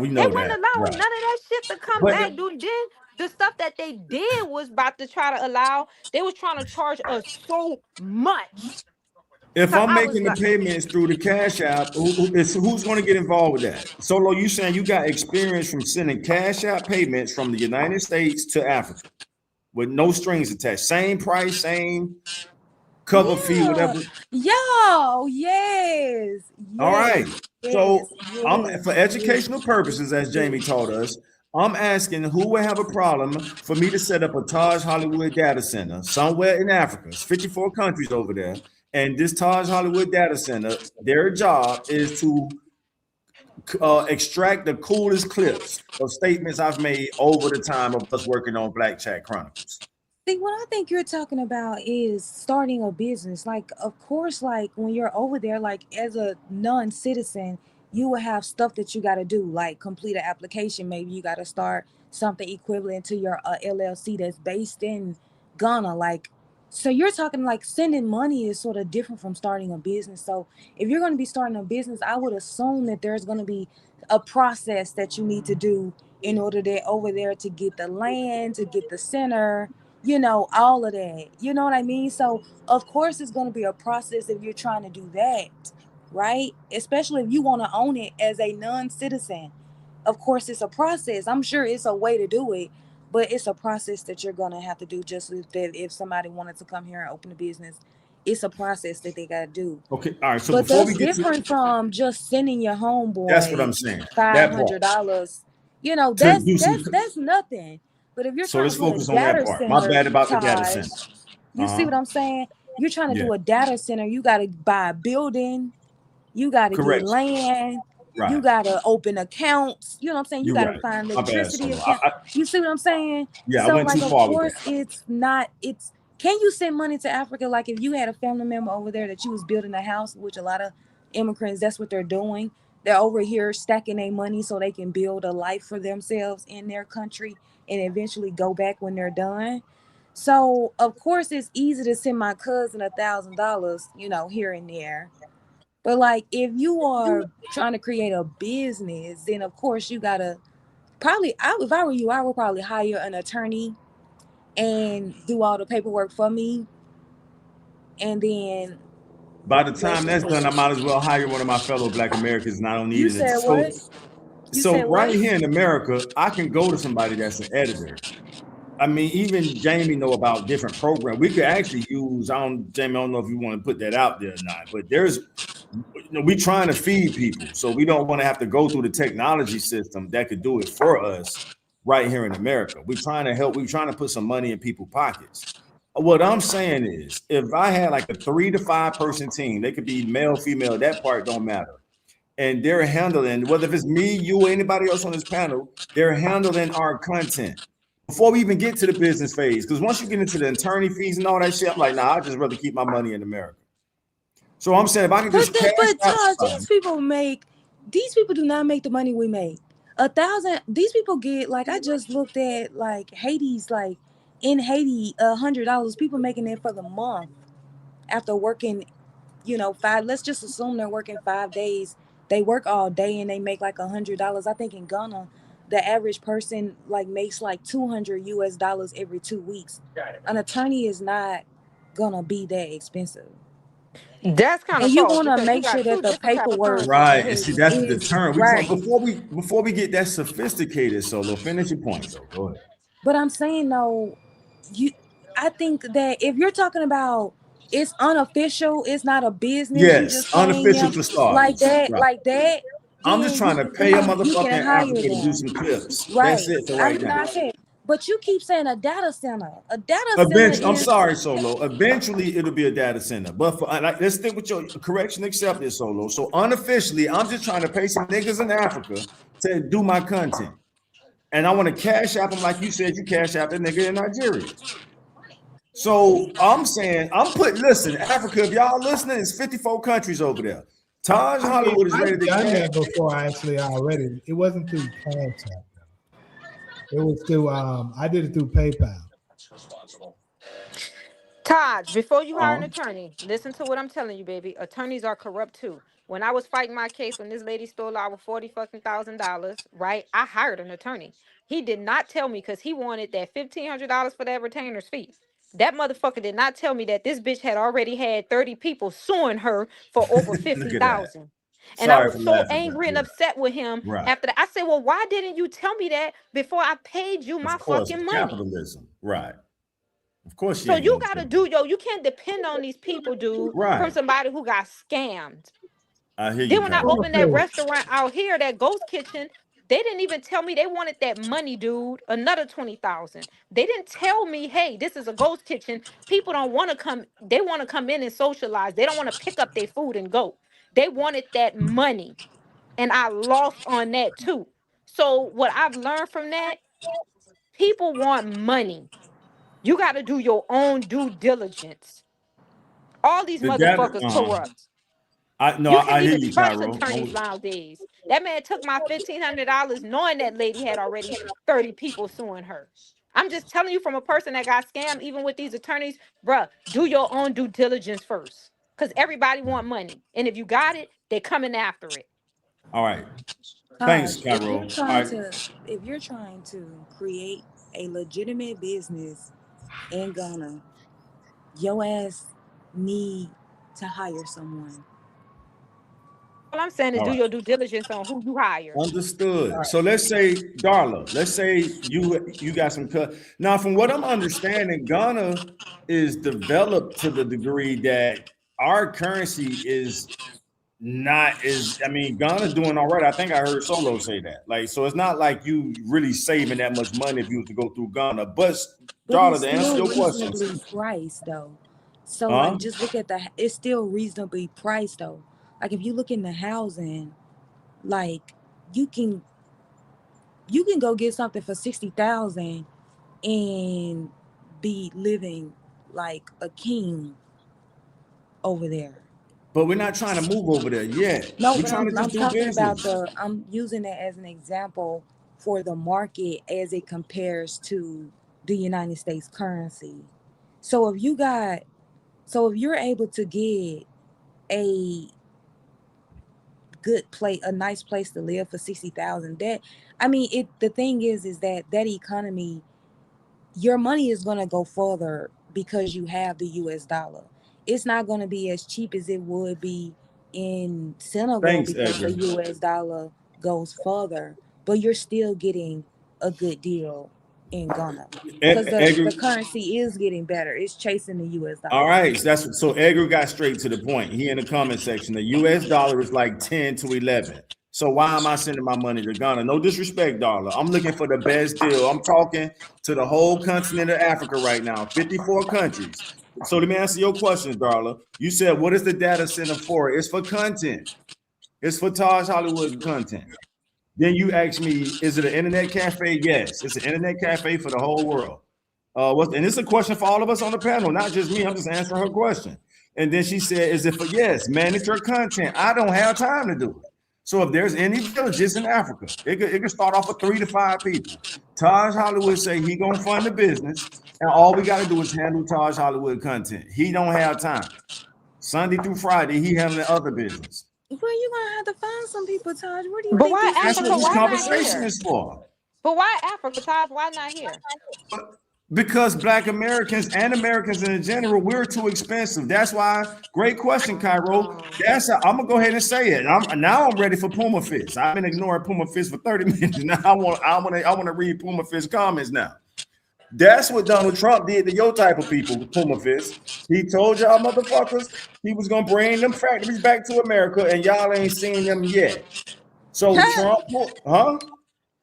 We They know wasn't that, allowing right? none of that shit to come But back, dude. Then the stuff that they did was about to try to allow. They was trying to charge us so much. if So I'm I was making the like, payments through the Cash App, who's going to get involved with that? Solo, you saying you got experience from sending Cash App payments from the United States to Africa with no strings attached, same price, same cover fee, Yeah. whatever. Yo, yes. All Yes. right. Yes. So I'm Yes. for Yes. educational purposes, as Jamie taught us. I'm asking who would have a problem for me to set up a Taj Hollywood data center somewhere in Africa. It's 54 countries over there. And this Taj Hollywood data center, their job is to extract the coolest clips of statements I've made over the time of us working on Black Chat Chronicles. See, what I think you're talking about is starting a business. Like, of course, like when you're over there, like as a non-citizen, you will have stuff that you got to do, like complete an application. Maybe you got to start something equivalent to your LLC that's based in Ghana. Like, so you're talking like sending money is sort of different from starting a business. So if you're going to be starting a business, I would assume that there's going to be a process that you need to do in order to over there to get the land, to get the center, you know, all of that, you know what I mean? So of course it's going to be a process if you're trying to do that, right? Especially if you want to own it as a non-citizen. Of course it's a process. I'm sure it's a way to do it, but it's a process that you're going to have to do. Just as that if somebody wanted to come here and open a business, it's a process that they got to do. Okay, all right. So but before that's we get different from just sending your homeboy, that's what I'm saying. $500. You know, that's nothing. But if you're so trying let's to focus do on a data that part. center, My bad about the data Taj, center. you see what I'm saying? You're trying to do a data center. You got to buy a building. You got to get land. Right. You got to open accounts. You know what I'm saying? You got to find electricity account. You see what I'm saying? Yeah, so I went like, too far of course, can you send money to Africa? Like if you had a family member over there that you was building a house, which a lot of immigrants, that's what they're doing. They're over here stacking their money so they can build a life for themselves in their country and eventually go back when they're done. So of course it's easy to send my cousin $1,000, you know, here and there. But like if you are trying to create a business, then of course you gotta probably, if I were you, I would probably hire an attorney and do all the paperwork for me. And then by the time that's done, I might as well hire one of my fellow Black Americans, and I don't need you it. said what? So right here in America, I can go to somebody that's an editor. I mean, even Jamie know about different programs. We could actually use, Jamie, I don't know if you want to put that out there or not, but we trying to feed people. So we don't want to have to go through the technology system that could do it for us right here in America. We're trying to help. We're trying to put some money in people's pockets. What I'm saying is, if I had like a 3 to 5 person team, they could be male, female, that part don't matter. And they're handling, whether if it's me, you, or anybody else on this panel, they're handling our content before we even get to the business phase. Because once you get into the attorney fees and all that shit, I'm like, nah, I'd just rather keep my money in America. So I'm saying if I can just but Taj, these people do not make the money we make. 1,000, these people get, like, I just looked at like Haiti's, like in Haiti, $100, people making it for the month after working, you know, let's just assume they're working 5 days. They work all day and they make like $100. I think in Ghana, the average person like makes like $200 every 2 weeks. An attorney is not gonna be that expensive. That's kind of, and you want to make sure that the paperwork right. And see, that's the term. Right. Before we get that sophisticated, Solo, finish your point. So go ahead. But I'm saying though, I think that if you're talking about it's unofficial, it's not a business. Yes, unofficial for starters. Like that. I'm just trying to pay a motherfucker in Africa to do some clips. Right. That's it for right now. But you keep saying a data center. A data center. I'm sorry, Solo. Eventually, it'll be a data center. But let's stick with your correction accepted, Solo. So unofficially, I'm just trying to pay some niggas in Africa to do my content. And I want to cash app them like you said you cash app that nigga in Nigeria. So I'm saying, listen, Africa, if y'all listening, it's 54 countries over there. Taj Hollywood is ready to done that before, actually, already. It wasn't through Cash App. It was through, I did it through PayPal. Taj, before you hire an attorney, listen to what I'm telling you, baby. Attorneys are corrupt too. When I was fighting my case, when this lady stole our $40,000, right? I hired an attorney. He did not tell me, because he wanted that $1,500 for that retainer's fee. That motherfucker did not tell me that this bitch had already had 30 people suing her for over $50,000. And I was so angry and upset with him after that. I said, well, why didn't you tell me that before I paid you my fucking money? Capitalism, right. Of course. So you got to you can't depend on these people, dude, from somebody who got scammed. I hear you. Then when I opened that restaurant out here, that ghost kitchen, They didn't even tell me they wanted that money, dude. Another 20,000. They didn't tell me, hey, this is a ghost kitchen. People don't want to come. They want to come in and socialize. They don't want to pick up their food and go. They wanted that money, and I lost on that too. So what I've learned from that, people want money. You got to do your own due diligence. All these The data, motherfuckers corrupt. I You can't hear even you, trust Cairo. attorneys nowadays. That man took my $1,500 knowing that lady had already 30 people suing her. I'm just telling you from a person that got scammed, even with these attorneys, bruh, do your own due diligence first. Because everybody want money. And if you got it, they're coming after it. All right. Thanks, Taj, Cairo. All right. if you're trying to create a legitimate business in Ghana, your ass need to hire someone. All I'm saying is All do right. your due diligence on who you hire. Understood. So let's say, Darla, let's say you got some cut. Now, from what I'm understanding, Ghana is developed to the degree that our currency is not is. I mean, Ghana's doing all right. I think I heard Solo say that. Like, so it's not like you really saving that much money if you was to go through Ghana. But Darla, to answer your question, It's still reasonably priced though. So like, just look at it's still reasonably priced though. Like if you look into housing, like you can go get something for 60,000 and be living like a king over there. But we're not trying to move over there yet. No, we're but trying to I'm just do talking business. about I'm using it as an example for the market as it compares to the United States currency. So if you're able to get a a nice place to live for 60,000, the thing is that economy, your money is going to go further because you have the US dollar. It's not going to be as cheap as it would be in Senegal because Edgar. the US dollar goes further, but you're still getting a good deal in Ghana because the currency is getting better. It's chasing the US dollar. All right, so Edgar got straight to the point. He in the comment section. The US dollar is like 10 to 11. So why am I sending my money to Ghana? No disrespect, Darla. I'm looking for the best deal. I'm talking to the whole continent of Africa right now, 54 countries. So let me answer your questions, Darla. You said, what is the data center for? It's for content. It's for Taj Hollywood content. Then you asked me, is it an internet cafe? Yes, it's an internet cafe for the whole world. And it's a question for all of us on the panel, not just me. I'm just answering her question. And then she said, is it for, yes, manage your content. I don't have time to do it. So if there's any villages in Africa, it could start off with 3 to 5 people. Taj Hollywood say he gonna fund the business, and all we gotta do is handle Taj Hollywood content. He don't have time. Sunday through Friday, he handling other business. Well, you're gonna have to find some people, Taj. Where do you But think why this That's Africa? what this Why not conversation here? is for. But why Africa, Taj? Why not here? Because Black Americans and Americans in general, we're too expensive. That's why. Great question, Cairo. I'm gonna go ahead and say it. I'm ready for Puma Fist. I've been ignoring Puma Fist for 30 minutes now. I want to read Puma Fist comments now. That's what Donald Trump did to your type of people, Puma Fist. He told y'all motherfuckers he was gonna bring them factories back to America, and y'all ain't seen them yet. So Trump,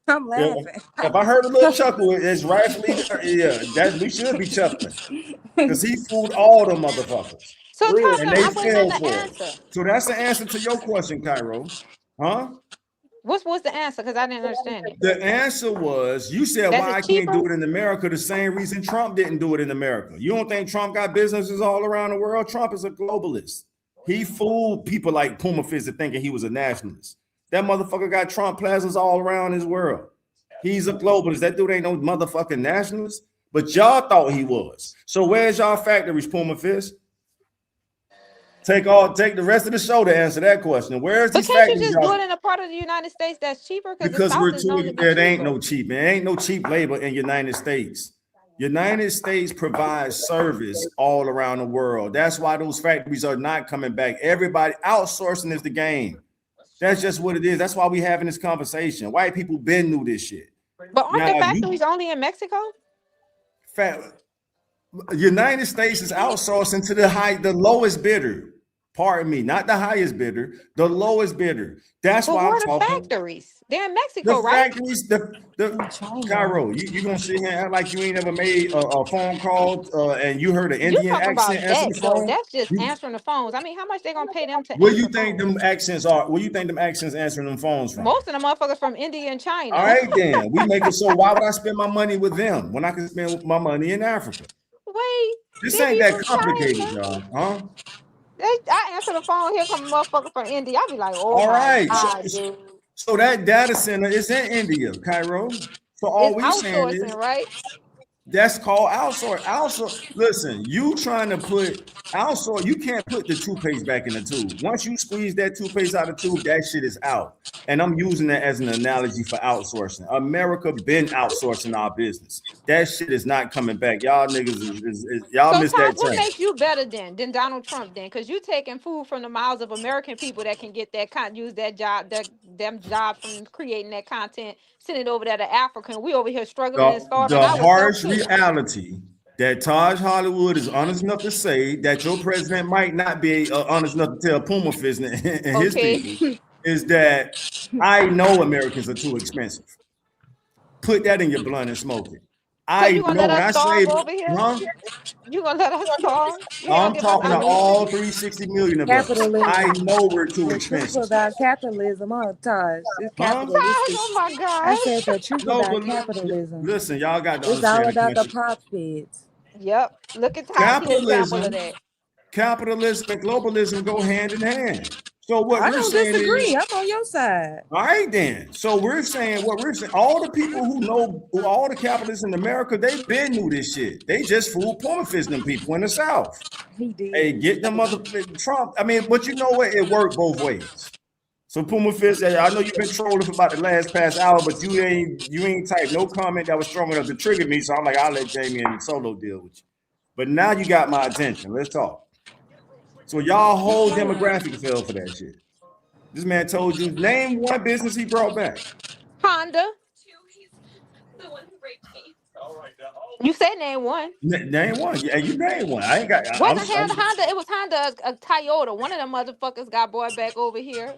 I'm laughing. If I heard a little chuckle, it's rightfully, that we should be chuckling because he fooled all them motherfuckers. So And they fell for answer. it. So that's the answer to your question, Cairo. What was the answer? Because I didn't understand it. The answer was, you said why I can't do it in America, the same reason Trump didn't do it in America. You don't think Trump got businesses all around the world? Trump is a globalist. He fooled people like Puma Fist into thinking he was a nationalist. That motherfucker got Trump plazas all around his world. He's a globalist. That dude ain't no motherfucking nationalist. But y'all thought he was. So where's y'all factories, Puma Fist? Take the rest of the show to answer that question. Where's these factories? But can't you just do it in a part of the United States that's cheaper? Because we're too. It ain't no cheap. There ain't no cheap labor in United States. United States provides service all around the world. That's why those factories are not coming back. Everybody outsourcing is the game. That's just what it is. That's why we having this conversation. White people been knew this shit. But aren't the factories only in Mexico? United States is outsourcing to the lowest bidder. Pardon me, not the highest bidder, the lowest bidder. That's But why where I'm are the talking. factories? They're in The Mexico, right? factories, the China. Cairo, you gonna sit here and act like you ain't ever made a phone call and you heard an You Indian talking accent about answer that the though? phone? That's just You, answering the phones. I mean, how much they gonna pay them to where answer you think phones? them accents are? Where you think them accents answering them phones from? Most of the motherfuckers from India and China. All right, then we make it so. Why would I spend my money with them when I can spend my money in Africa? Wait, This they ain't be that from complicated, China. y'all. Huh? I answer the phone. Here come a motherfucker from India. I be like, oh All my right. god, dude. So that data center is in India, Cairo. So all It's we saying outsourcing, is right? that's called outsource. Outsource. Listen, you trying to put outsource. You can't put the toothpaste back in the tube. Once you squeeze that toothpaste out of the tube, that shit is out. And I'm using that as an analogy for outsourcing. America been outsourcing our business. That shit is not coming back. Y'all niggas y'all So missed Taj, that what train. makes you better than Donald Trump then? Because you taking food from the mouths of American people that can get that use that job, them job from creating that content, send it over there to Africa. And we over here struggling and starving The ourselves harsh too. reality that Taj Hollywood is honest enough to say that your president might not be honest enough to tell Puma Fist and his people is that I know Americans are too expensive. Put that in your blunt and smoke it. So I you gonna know let when us I say, starve over here? huh? You gonna let us starve? You ain't I'm gonna give us talking to our food? all 360 million of us. I Capitalism. know we're too The truth expensive. about capitalism, huh, Taj? It's Huh? Taj, capitalistic. oh my I god. said the truth No, about but capitalism. listen, y'all got to It's all understand the about the country. profits. Yep. Look at Taj, he example of Capitalism that. Capitalism and globalism go hand in hand. So what I we're don't saying disagree. is, I'm on your side. all right then. So we're saying what we're saying. All the people who know, all the capitalists in America, they been knew this shit. They just fooled Plumber them people in the South. He did. Hey, get them motherfucking Trump. I mean, but you know what? It worked both ways. So Puma Fist, I know you've been trolling for about the last past hour, but you ain't typed no comment that was strong enough to trigger me. So I'm like, I'll let Jamie and Solo deal with you. But now you got my attention. Let's talk. So y'all whole demographic fell for that shit. This man told you, name one business he brought back. Honda. You said name one. Name one. Yeah, you name one. I ain't got. Wasn't Honda? It was Honda, a Toyota. One of them motherfuckers got brought back over here.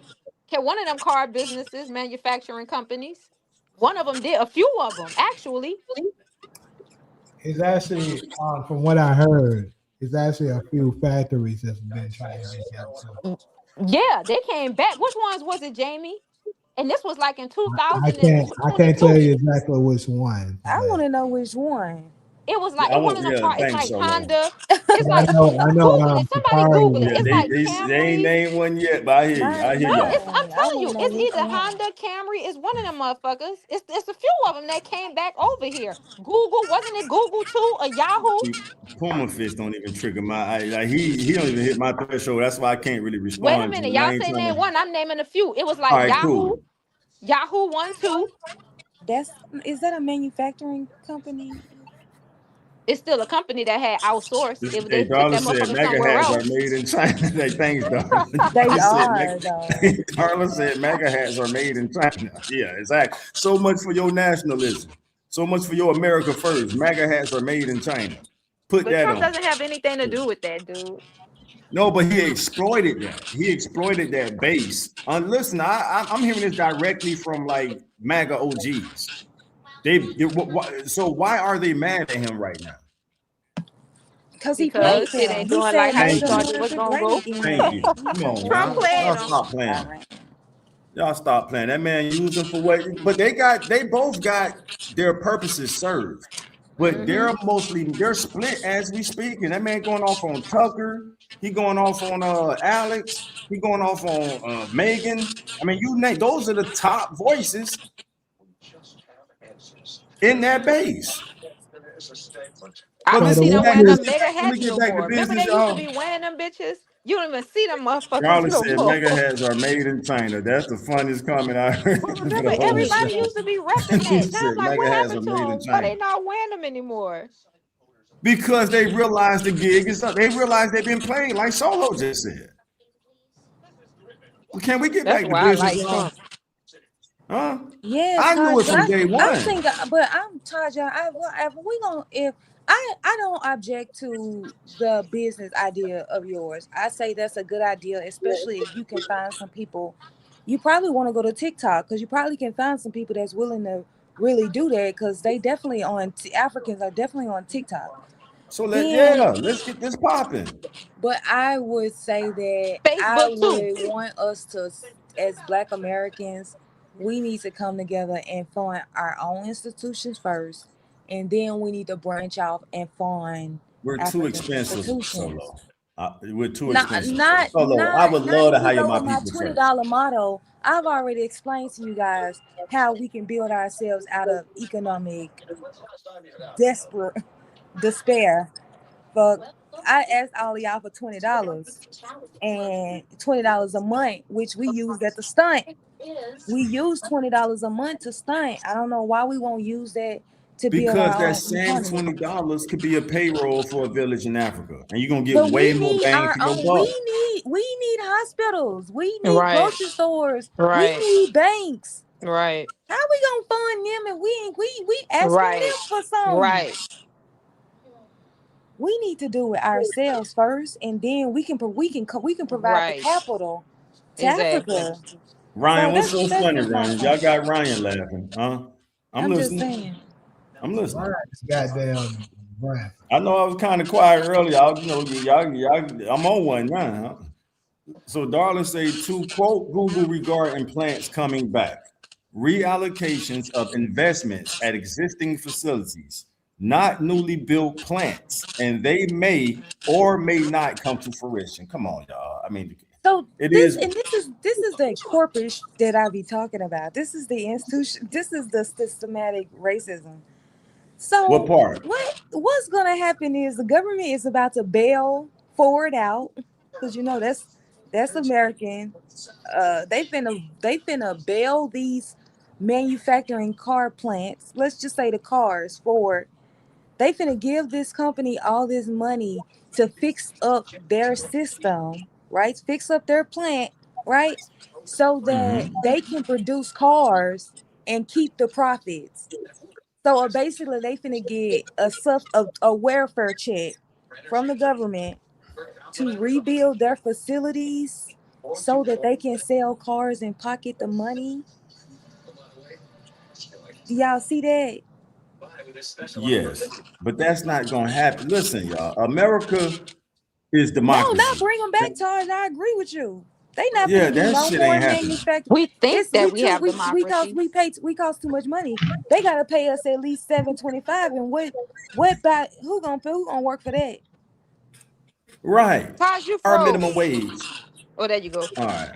Okay, one of them car businesses, manufacturing companies. One of them did. A few of them, actually. It's actually, from what I heard, it's actually a few factories that's been trying to get out. Yeah, they came back. Which ones was it, Jamie? And this was like in I can't tell you exactly which one. I want to know which one. It was like one of them cars. It's like so, Honda. It's like I know. Google it. Somebody Google it. Yeah, It's like they ain't Camry. named one yet, but I hear you. I hear No, you. I'm telling you, it's either Honda, Camry. It's one of them motherfuckers. It's a few of them that came back over here. Google, wasn't it Google too? A Yahoo? Puma Fist don't even trigger my. Like he don't even hit my threshold. That's why I can't really respond. Wait a minute, y'all say name one. I'm naming a few. It was like right, Yahoo, cool. Yahoo 1, 2. Is that a manufacturing company? It's still a company that had outsourced. If they took Darla that said motherfucker mega somewhere hats else. are made in China. Thanks, Darla. They are, though. Darla said mega hats are made in China. Yeah, exactly. So much for your nationalism. So much for your America first. MAGA hats are made in China. Put But that Trump on. doesn't have anything to do with that, dude. No, but he exploited that. He exploited that base. Listen, I'm hearing this directly from like MAGA OGs. So why are they mad at him right now? Because he played shit them. ain't He doing said, like how "Make he thought it America was gonna great go." again." Thank you. Come on, Trump played y'all him. stop playing. Y'all stop playing. That man used them for what? But they both got their purposes served. But they're split as we speak. And that man going off on Tucker. He going off on Alex. He going off on Megan. I mean, you name those are the top voices in that base. I don't see them Let wearing them me mega hats get no back to more. Remember business, they used to y'all. be wearing them bitches? You don't even see them motherfuckers Charlie no said more. mega hats are made in China. That's the funniest comment I heard. Well, remember everybody used to be repping that. Now I'm like, what happened to them? Why they not wearing them anymore? Because they realized the gig is up. They realized they've been playing, like Solo just said. Well, can we get That's back to why I business, like y'all? Trump. Huh? Yes, I knew it Taj, from day one. I'm thinking, but I'm Taj. If we gonna, if I don't object to the business idea of yours. I say that's a good idea, especially if you can find some people. You probably want to go to TikTok because you probably can find some people that's willing to really do that because they definitely Africans are definitely on TikTok. So Then, let's get this popping. but I would say that I Facebook too. would want us to, as Black Americans, we need to come together and fund our own institutions first, and then we need to branch off and fund We're too African expensive, institutions. Solo. We're too Not, expensive. not, Solo, I not, would not love if to we hire go my with my people $20 first. model. I've already explained to you guys how we can build ourselves out of economic despair. But I asked all of y'all for $20 and $20 a month, which we used at the stunt. We use $20 a month to stunt. I don't know why we won't use that to build Because our that own same economy. $20 could be a payroll for a village in Africa, and you're gonna get But way we more need bang our for your own. buck. We need hospitals. We need Right. grocery stores. We Right. need banks. Right. How we gonna fund them if we ain't we asking Right. them for something? Right. We need to do it ourselves first, and then we can provide the Right. capital to Exactly. Africa. So Ryan, what's so that's funny, just my Ryan? Y'all point. got Ryan laughing, huh? I'm I'm just listening. saying. I'm listening. Ryan's goddamn breath. I know I was kind of quiet earlier. I'm on one now. Huh? So Darling say to quote Google regarding plants coming back, reallocations of investments at existing facilities, not newly built plants, and they may or may not come to fruition. Come on, y'all. I mean, So it is this is the corporate that I be talking about. This is the institution. This is the systematic racism. what So part? what's gonna happen is the government is about to bail Ford out because you know that's American. They finna bail these manufacturing car plants. Let's just say the cars Ford. They finna give this company all this money to fix up their system, right? Fix up their plant, right? So that Mm-hmm. they can produce cars and keep the profits. So basically, they finna get a welfare check from the government to rebuild their facilities so that they can sell cars and pocket the money. Do y'all see that? Yes, but that's not gonna happen. Listen, y'all. America is No, not democracy. bring them back, Taj. I agree with you. They not Yeah, finna do that no shit more ain't happening. manufacturing. We think It's that we we too have democracy. we cost too much money. They gotta pay us at least $7.25. And who gonna work for that? Right. Taj, you Our minimum froze. wage. Oh, there you go. All right.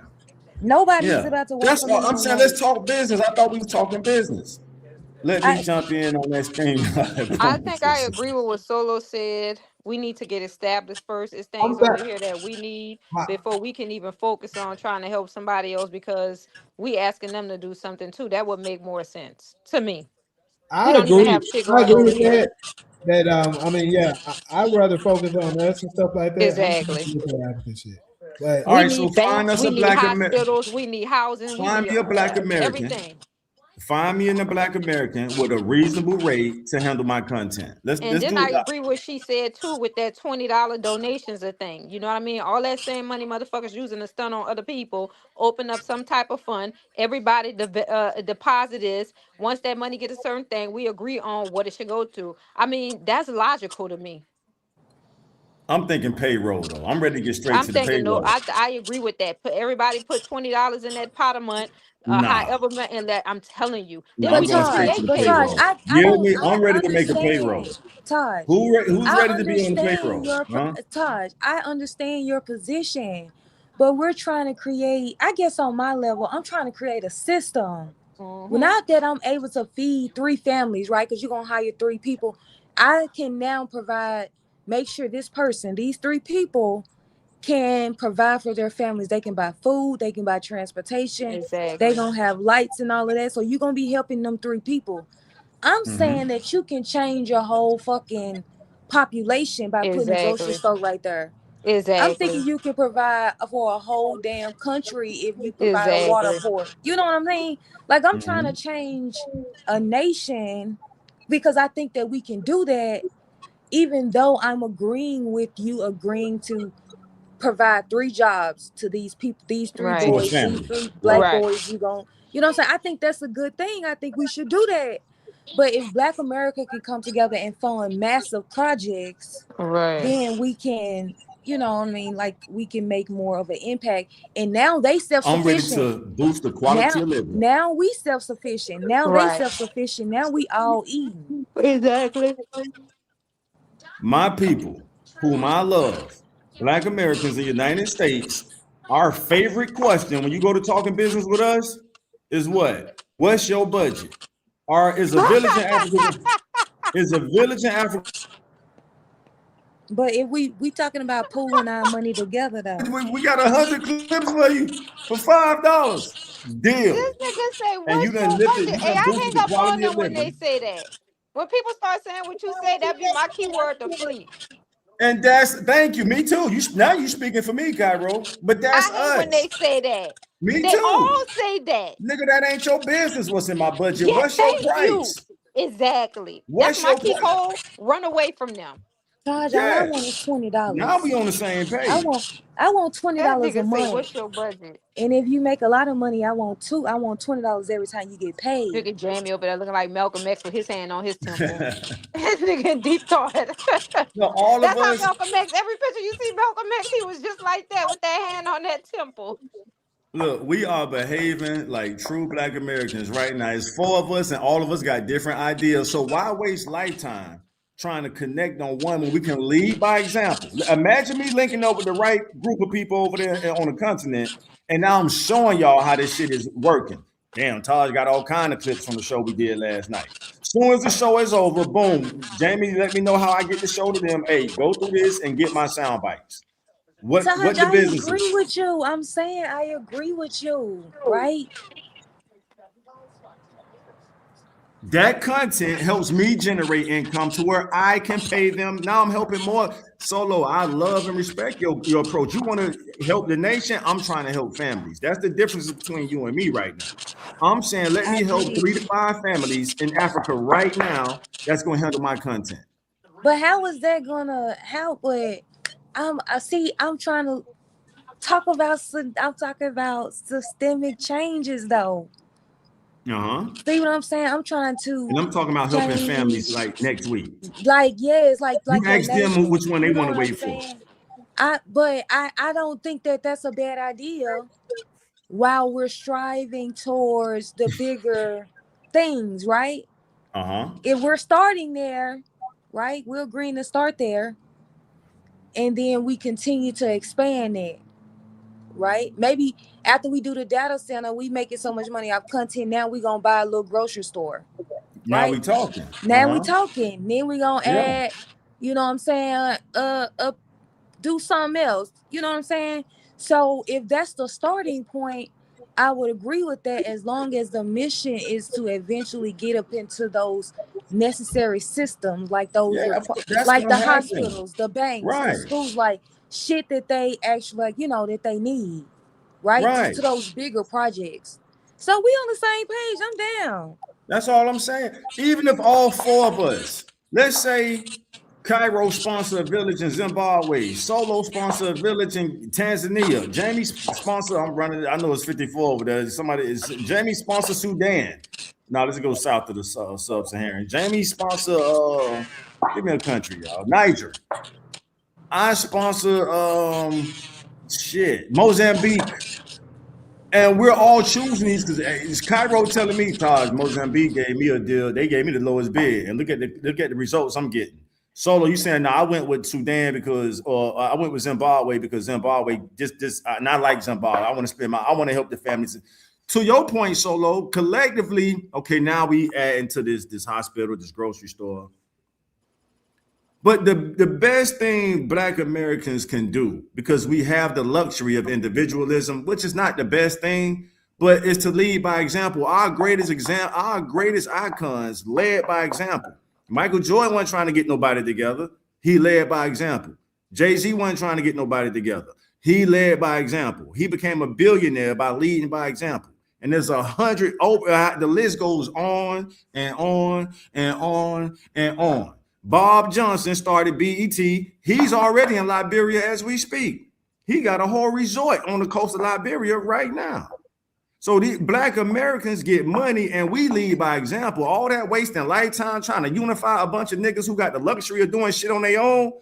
Nobody's Yeah. about to work That's for all I'm minimum saying. wage. Let's talk business. I thought we was talking business. Let me I jump in on that stream. I think I agree with what Solo said. We need to get established first. It's I'm things over back. here that we need My, before we can even focus on trying to help somebody else because we asking them to do something too. That would make more sense to me. We I don't even agree. have shit I going agree over with here. that. That I mean, yeah, I'd rather focus on us and stuff like that. I'm trying Exactly. to look at African shit. But All We right, so need find banks, us we a need black American. hospitals, we need housing, we Find need me a black American. everything. Find me in a black American with a reasonable rate to handle my content. And Let's then do I it. agree with she said too with that $20 donations a thing. You know what I mean? All that same money motherfuckers using to stun on other people. Open up some type of fund. Everybody deposit is once that money get a certain thing, we agree on what it should go to. I mean, that's logical to me. I'm thinking payroll though. I'm ready to get straight I'm to the thinking no, payroll. I agree with that. Put everybody put $20 in that pot a month, Nah, however much, and that I'm telling you. no, Then I'm but we going can straight to Taj, create the but Taj, payroll. payroll. I You hear don't me? I'm I ready to make a understand. payroll. Taj, Who's I ready to be on the understand payroll? your Huh? Taj. I understand your position, but we're trying to create. I guess on my level, I'm trying to create a system. Well, Mm-hmm. not that I'm able to feed three families, right? Because you're gonna hire three people. I can now provide, make sure these three people can provide for their families. They can buy food, they can buy transportation, they Exactly. gonna have lights and all of that. So you're gonna be helping them three people. I'm Mm-hmm. saying that you can change your whole fucking population by putting a grocery Exactly. store right there. I'm thinking Exactly. you can provide for a whole damn country if you provide a water Exactly. port. You know what I'm saying? Like I'm trying to Mm-hmm. change a nation because I think that we can do that even though I'm agreeing with you, agreeing to provide 3 jobs to these people, these 3 Right. To a boys, these family. 3 black Right. Right. boys, you know what I'm saying? I think that's a good thing. I think we should do that. But if Black America can come together and fund massive projects, Right. then we can, you know what I mean, like we can make more of an impact. And now they I'm ready self-sufficient. to boost the quality of living. Now we self-sufficient. Now they Right. self-sufficient. Now we all eating. Exactly. My people, whom I love, Black Americans in the United States, our favorite question when you go to talking business with us is what? What's your budget? Or is a village in Africa? Is a village in Africa? But if we talking about pooling our money together though. We got 100 clips for you for $5. Deal. This nigga say, And you what's done your lifted, budget? you Hey, done I boosted hang the up on quality of them when they living. say that. When people start saying what you say, that be my keyword to flee. And that's, thank you, me too. Now you speaking for me, Cairo. But that's I hate when they us. say that. Me They too. all say that. Nigga, that ain't your business what's in my budget. Yeah, What's your thank you. price? Exactly. What's That's my your key price? code. Run away from them. Taj, all I Yes. want is $20. Now we on the same page. I want $20 That a nigga say, month. what's your budget? And if you make a lot of money, I want $20 every time you get paid. Nigga Jamie over there looking like Malcolm X with his hand on his temple. This nigga in deep thought. No, all That's of how us. Malcolm X, every picture you see Malcolm X, he was just like that with that hand on that temple. Look, we are behaving like true Black Americans right now. It's 4 of us, and all of us got different ideas. So why waste lifetime trying to connect on one when we can lead by example? Imagine me linking up with the right group of people over there on the continent, and now I'm showing y'all how this shit is working. Damn, Taj got all kind of clips from the show we did last night. As soon as the show is over, boom, Jamie, let me know how I get the show to them. Hey, go through this and get my sound bites. What Taj, the I business agree is. with you. I'm saying I agree with you, right? That content helps me generate income to where I can pay them. Now I'm helping more. Solo, I love and respect your approach. You want to help the nation? I'm trying to help families. That's the difference between you and me right now. I'm saying let me help 3 to 5 families in Africa right now. That's going to handle my content. But how is that gonna help? But I'm trying to talk about. I'm talking about systemic changes, though. See what I'm saying? I'm trying to. And I'm talking about helping families like next week. Like yes, like You the ask them nation, which one they you know want to what I'm wait for. saying? I don't think that that's a bad idea. While we're striving towards the bigger things, right? If we're starting there, right? We're agreeing to start there, and then we continue to expand it, right? Maybe after we do the data center, we making so much money off content. Now we gonna buy a little grocery store. Now Right? we talking. Now we talking. Then we gonna add, you know what I'm saying? Do something else. You know what I'm saying? So if that's the starting point, I would agree with that, as long as the mission is to eventually get up into those necessary systems, like those like the hospitals, the banks, the schools, like shit that they actually, like, you know, that they need, right? To those bigger projects. So we on the same page. I'm down. That's all I'm saying. Even if all 4 of us, let's say Cairo sponsor a village in Zimbabwe, Solo sponsor a village in Tanzania, Jamie sponsor, I know it's 54 over there. Jamie sponsor Sudan. Now let's go south to the sub-Saharan. Jamie sponsor, give me a country, y'all. Niger. I sponsor, Mozambique. And we're all choosing these because it's Cairo telling me, Taj, Mozambique gave me a deal. They gave me the lowest bid. And look at the results I'm getting. Solo, you saying, no, I went with Sudan because, or I went with Zimbabwe because Zimbabwe and I like Zimbabwe. I want to help the families. To your point, Solo, collectively, okay, now we add into this hospital, this grocery store. But the best thing Black Americans can do, because we have the luxury of individualism, which is not the best thing, but is to lead by example. Our greatest icons led by example. Michael Jordan wasn't trying to get nobody together. He led by example. Jay-Z wasn't trying to get nobody together. He led by example. He became a billionaire by leading by example. And there's 100, the list goes on and on and on and on. Bob Johnson started BET. He's already in Liberia as we speak. He got a whole resort on the coast of Liberia right now. So the Black Americans get money and we lead by example. All that wasting lifetime trying to unify a bunch of niggas who got the luxury of doing shit on their own.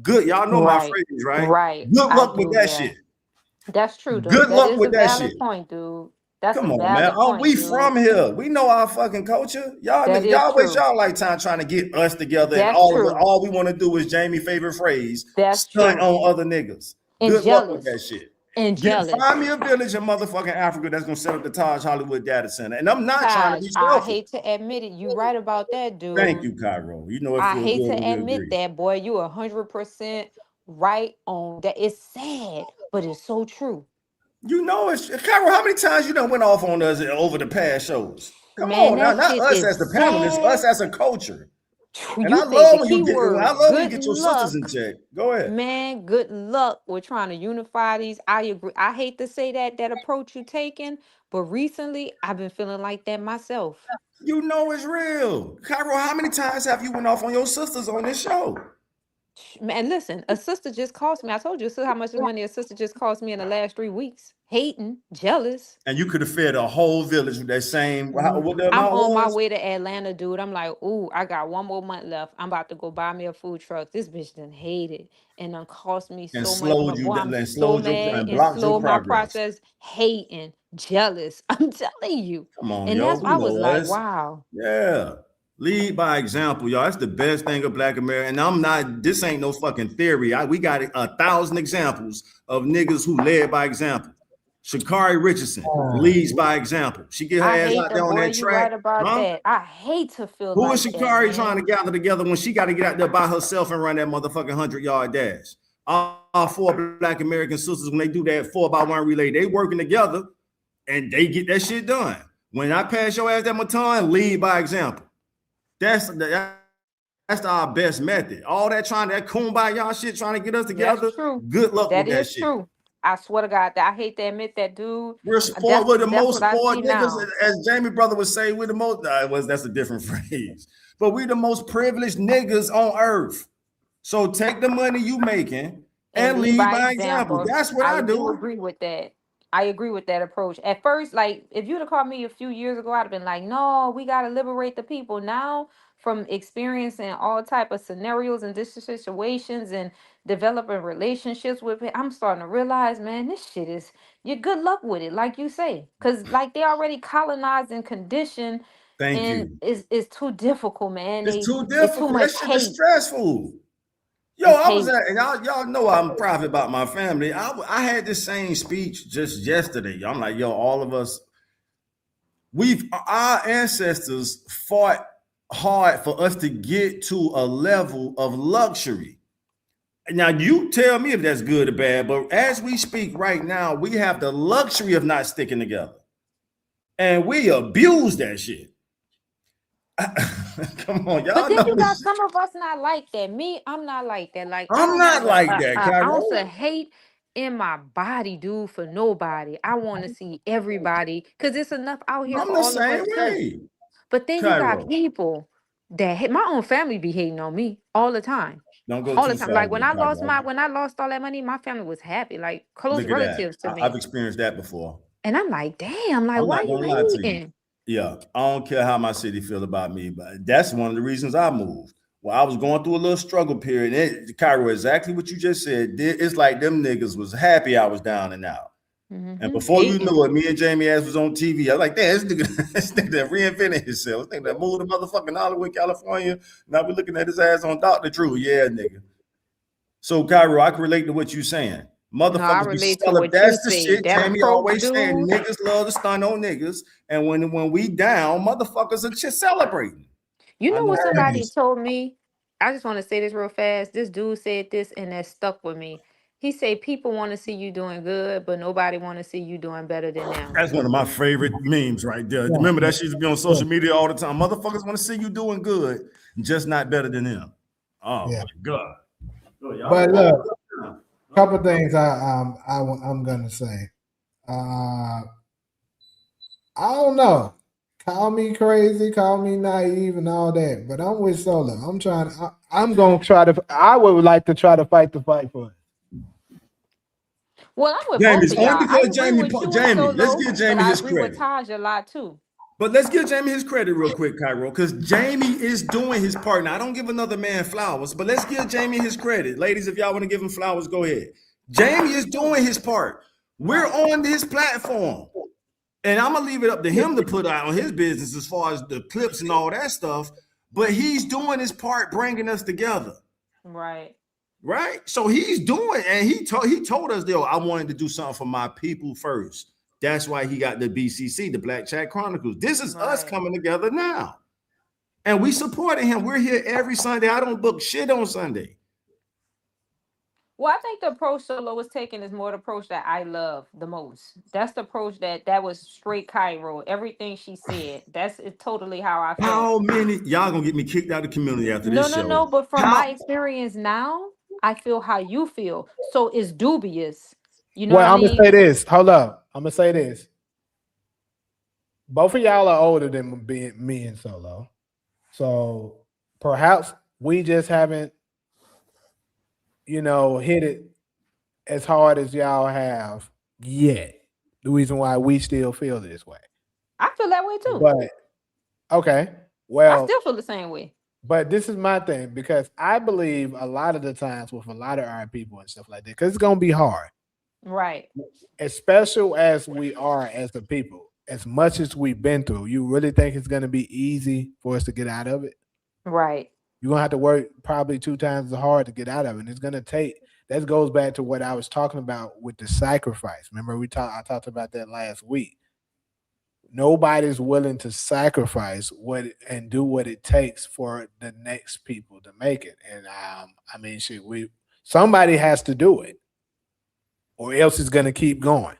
Good. Y'all know my phrase, right? Right. Good I luck with do, that yeah. shit. That's true, though. Good That luck is with a that valid shit. point, dude. That's Come a on, valid man. Oh, point, we dude. from here. We know our fucking culture. Y'all, That is y'all waste true. y'all lifetime trying to get us together, and That's all true. of it. All we want to do is Jamie' favorite phrase: That's stunt true. on other niggas. And Good luck with that jealous. shit. And jealous. Find me a village in motherfucking Africa that's gonna set up the Taj Hollywood data center. And I'm not trying to Taj, be I selfish. hate to admit it. You right about that, dude. Thank you, Cairo. You know it I feels hate good to when we admit agree. that, boy. You 100% right on that. It's sad, but it's so true. You know it's Cairo. How many times you done went off on us over the past shows? Come Man, on now, that not shit us is as the panelists, sad. us as a culture. And You I said the love when key you get word. Good your sisters in luck. check. Go ahead. Man, good luck with trying to unify these. I agree. I hate to say that approach you taking, but recently I've been feeling like that myself. You know it's real. Cairo, how many times have you went off on your sisters on this show? Man, listen, a sister just cost me. I told you how much money a sister just cost me in the last 3 weeks. Hating, jealous. And you could have fed a whole village with that same what the I'm amount on my was. way to Atlanta, dude. I'm like, ooh, I got 1 more month left. I'm about to go buy me a food truck. This bitch done hated and done cost me And so much. slowed But you boy, down I'm and so slowed your mad and and blocked your slowed my progress. process. Hating, jealous. I'm telling you. Come on, And yo. that's why We I was know like, us. wow. Yeah. Lead by example, y'all. That's the best thing of Black America. And I'm not, this ain't no fucking theory. We got 1,000 examples of niggas who led by example. Sha'Carri Richardson leads by example. She get her I ass hate out the there on boy. that You track. right about Huh? that. I hate to feel Who is like that, Sha'Carri trying man. to gather together when she got to get out there by herself and run that motherfucking 100-yard dash? All 4 Black American sisters, when they do that 4x1 relay, they working together and they get that shit done. When I pass your ass that baton, lead by example. That's our best method. All that kumbaya shit trying to get us together. That's true. Good luck That with that is shit. true. I swear to God, I hate to admit that, dude. We're spoiled. We're the That's most what I spoiled see niggas, now. as Jamie brother would say. We're the most. That's a different phrase, but we the most privileged niggas on earth. So take the money you making and lead by example. That's what I I do do. agree with that. I agree with that approach. At first, like if you'd have called me a few years ago, I'd have been like, no, we gotta liberate the people. Now, from experiencing all type of scenarios and situations and developing relationships with it, I'm starting to realize, man, this shit is you good luck with it, like you say. Cause like they already colonized and conditioned Thank and you. it's too difficult, man. It's too It's too difficult. That much shit is hate. stressful. Yo, It's I was hate. at, and y'all know I'm private about my family. I had this same speech just yesterday. I'm like, yo, all of us, our ancestors fought hard for us to get to a level of luxury. Now, you tell me if that's good or bad, but as we speak right now, we have the luxury of not sticking together. And we abuse that shit. Come on, y'all But then know you got this. some of us not like that. Me, I'm not like that. Like I I'm don't not have like that, a ounce Cairo. of hate in my body, dude, for nobody. I want to see everybody because it's enough out here I'm for the all of same us too. way, But then you got Cairo. people that hate. My own family be hating on me all the time. Don't go All the too time. far Like when there, I lost Cairo. all that money, my family was happy. Like close Look at that. relatives to I've me. experienced that before. And I'm like, damn, like I'm why not you gonna lie to you. hating? Yeah, I don't care how my city feel about me, but that's one of the reasons I moved. Well, I was going through a little struggle period. Cairo, exactly what you just said. It's like them niggas was happy I was down and out. And before you Hating. knew it, me and Jamie ass was on TV. I was like, damn, this nigga reinvented himself. This nigga that moved to motherfucking Hollywood, California. Now we looking at his ass on Dr. Drew. Yeah, nigga. So, Cairo, I can relate to what you saying. No, I Motherfuckers be relate to selling. what you That's the say. shit. That Jamie approach, always saying dude. niggas love to stun on niggas. And when we down, motherfuckers are just celebrating. You I know know what that somebody ain't. told me? I just want to say this real fast. This dude said this and that stuck with me. He said people want to see you doing good, but nobody want to see you doing better than them. That's one of my favorite memes right there. Yeah, Remember that shit used to be on social yeah, media all the time. Motherfuckers want to see you doing good, just not better than them. Oh yeah. my God. Oh, But look, y'all. couple things I'm gonna say. I don't know. Call me crazy, call me naive, and all that, but I'm with Solo. I'm gonna try to. I would like to try to fight the fight for it. Well, I'm with Jamie, both it's of only y'all. I because agree Jamie, with you and Jamie, let's Solo, give but Jamie I his agree with credit. Taj a lot too. But let's give Jamie his credit real quick, Cairo, because Jamie is doing his part. Now, I don't give another man flowers, but let's give Jamie his credit. Ladies, if y'all want to give him flowers, go ahead. Jamie is doing his part. We're on his platform. And I'm gonna leave it up to him to put out on his business as far as the clips and all that stuff. But he's doing his part, bringing us together. Right. Right. So he's doing, and he told us, though, I wanted to do something for my people first. That's why he got the BCC, the Black Chat Chronicles. This is us coming together now. And we supporting him. We're here every Sunday. I don't book shit on Sunday. Well, I think the approach Solo was taking is more the approach that I love the most. That's the approach that was straight Cairo. Everything she said, that's totally how I felt. How many y'all gonna get me kicked out of the community after this show? No. But from my experience now, I feel how you feel. So it's dubious. You know what I mean? I'm gonna say this. Hold up. I'm gonna say this. Both of y'all are older than me and Solo, so perhaps we just haven't, hit it as hard as y'all have yet. The reason why we still feel this way. I feel that way too. But okay, well, I still feel the same way. But this is my thing, because I believe a lot of the times with a lot of our people and stuff like that, because it's gonna be hard. Right. As special as we are as a people, as much as we've been through, you really think it's gonna be easy for us to get out of it? Right. You're gonna have to work probably 2 times as hard to get out of it. And it's gonna take. That goes back to what I was talking about with the sacrifice. Remember, I talked about that last week. Nobody's willing to sacrifice and do what it takes for the next people to make it. And I mean, shit, somebody has to do it, or else it's gonna keep going.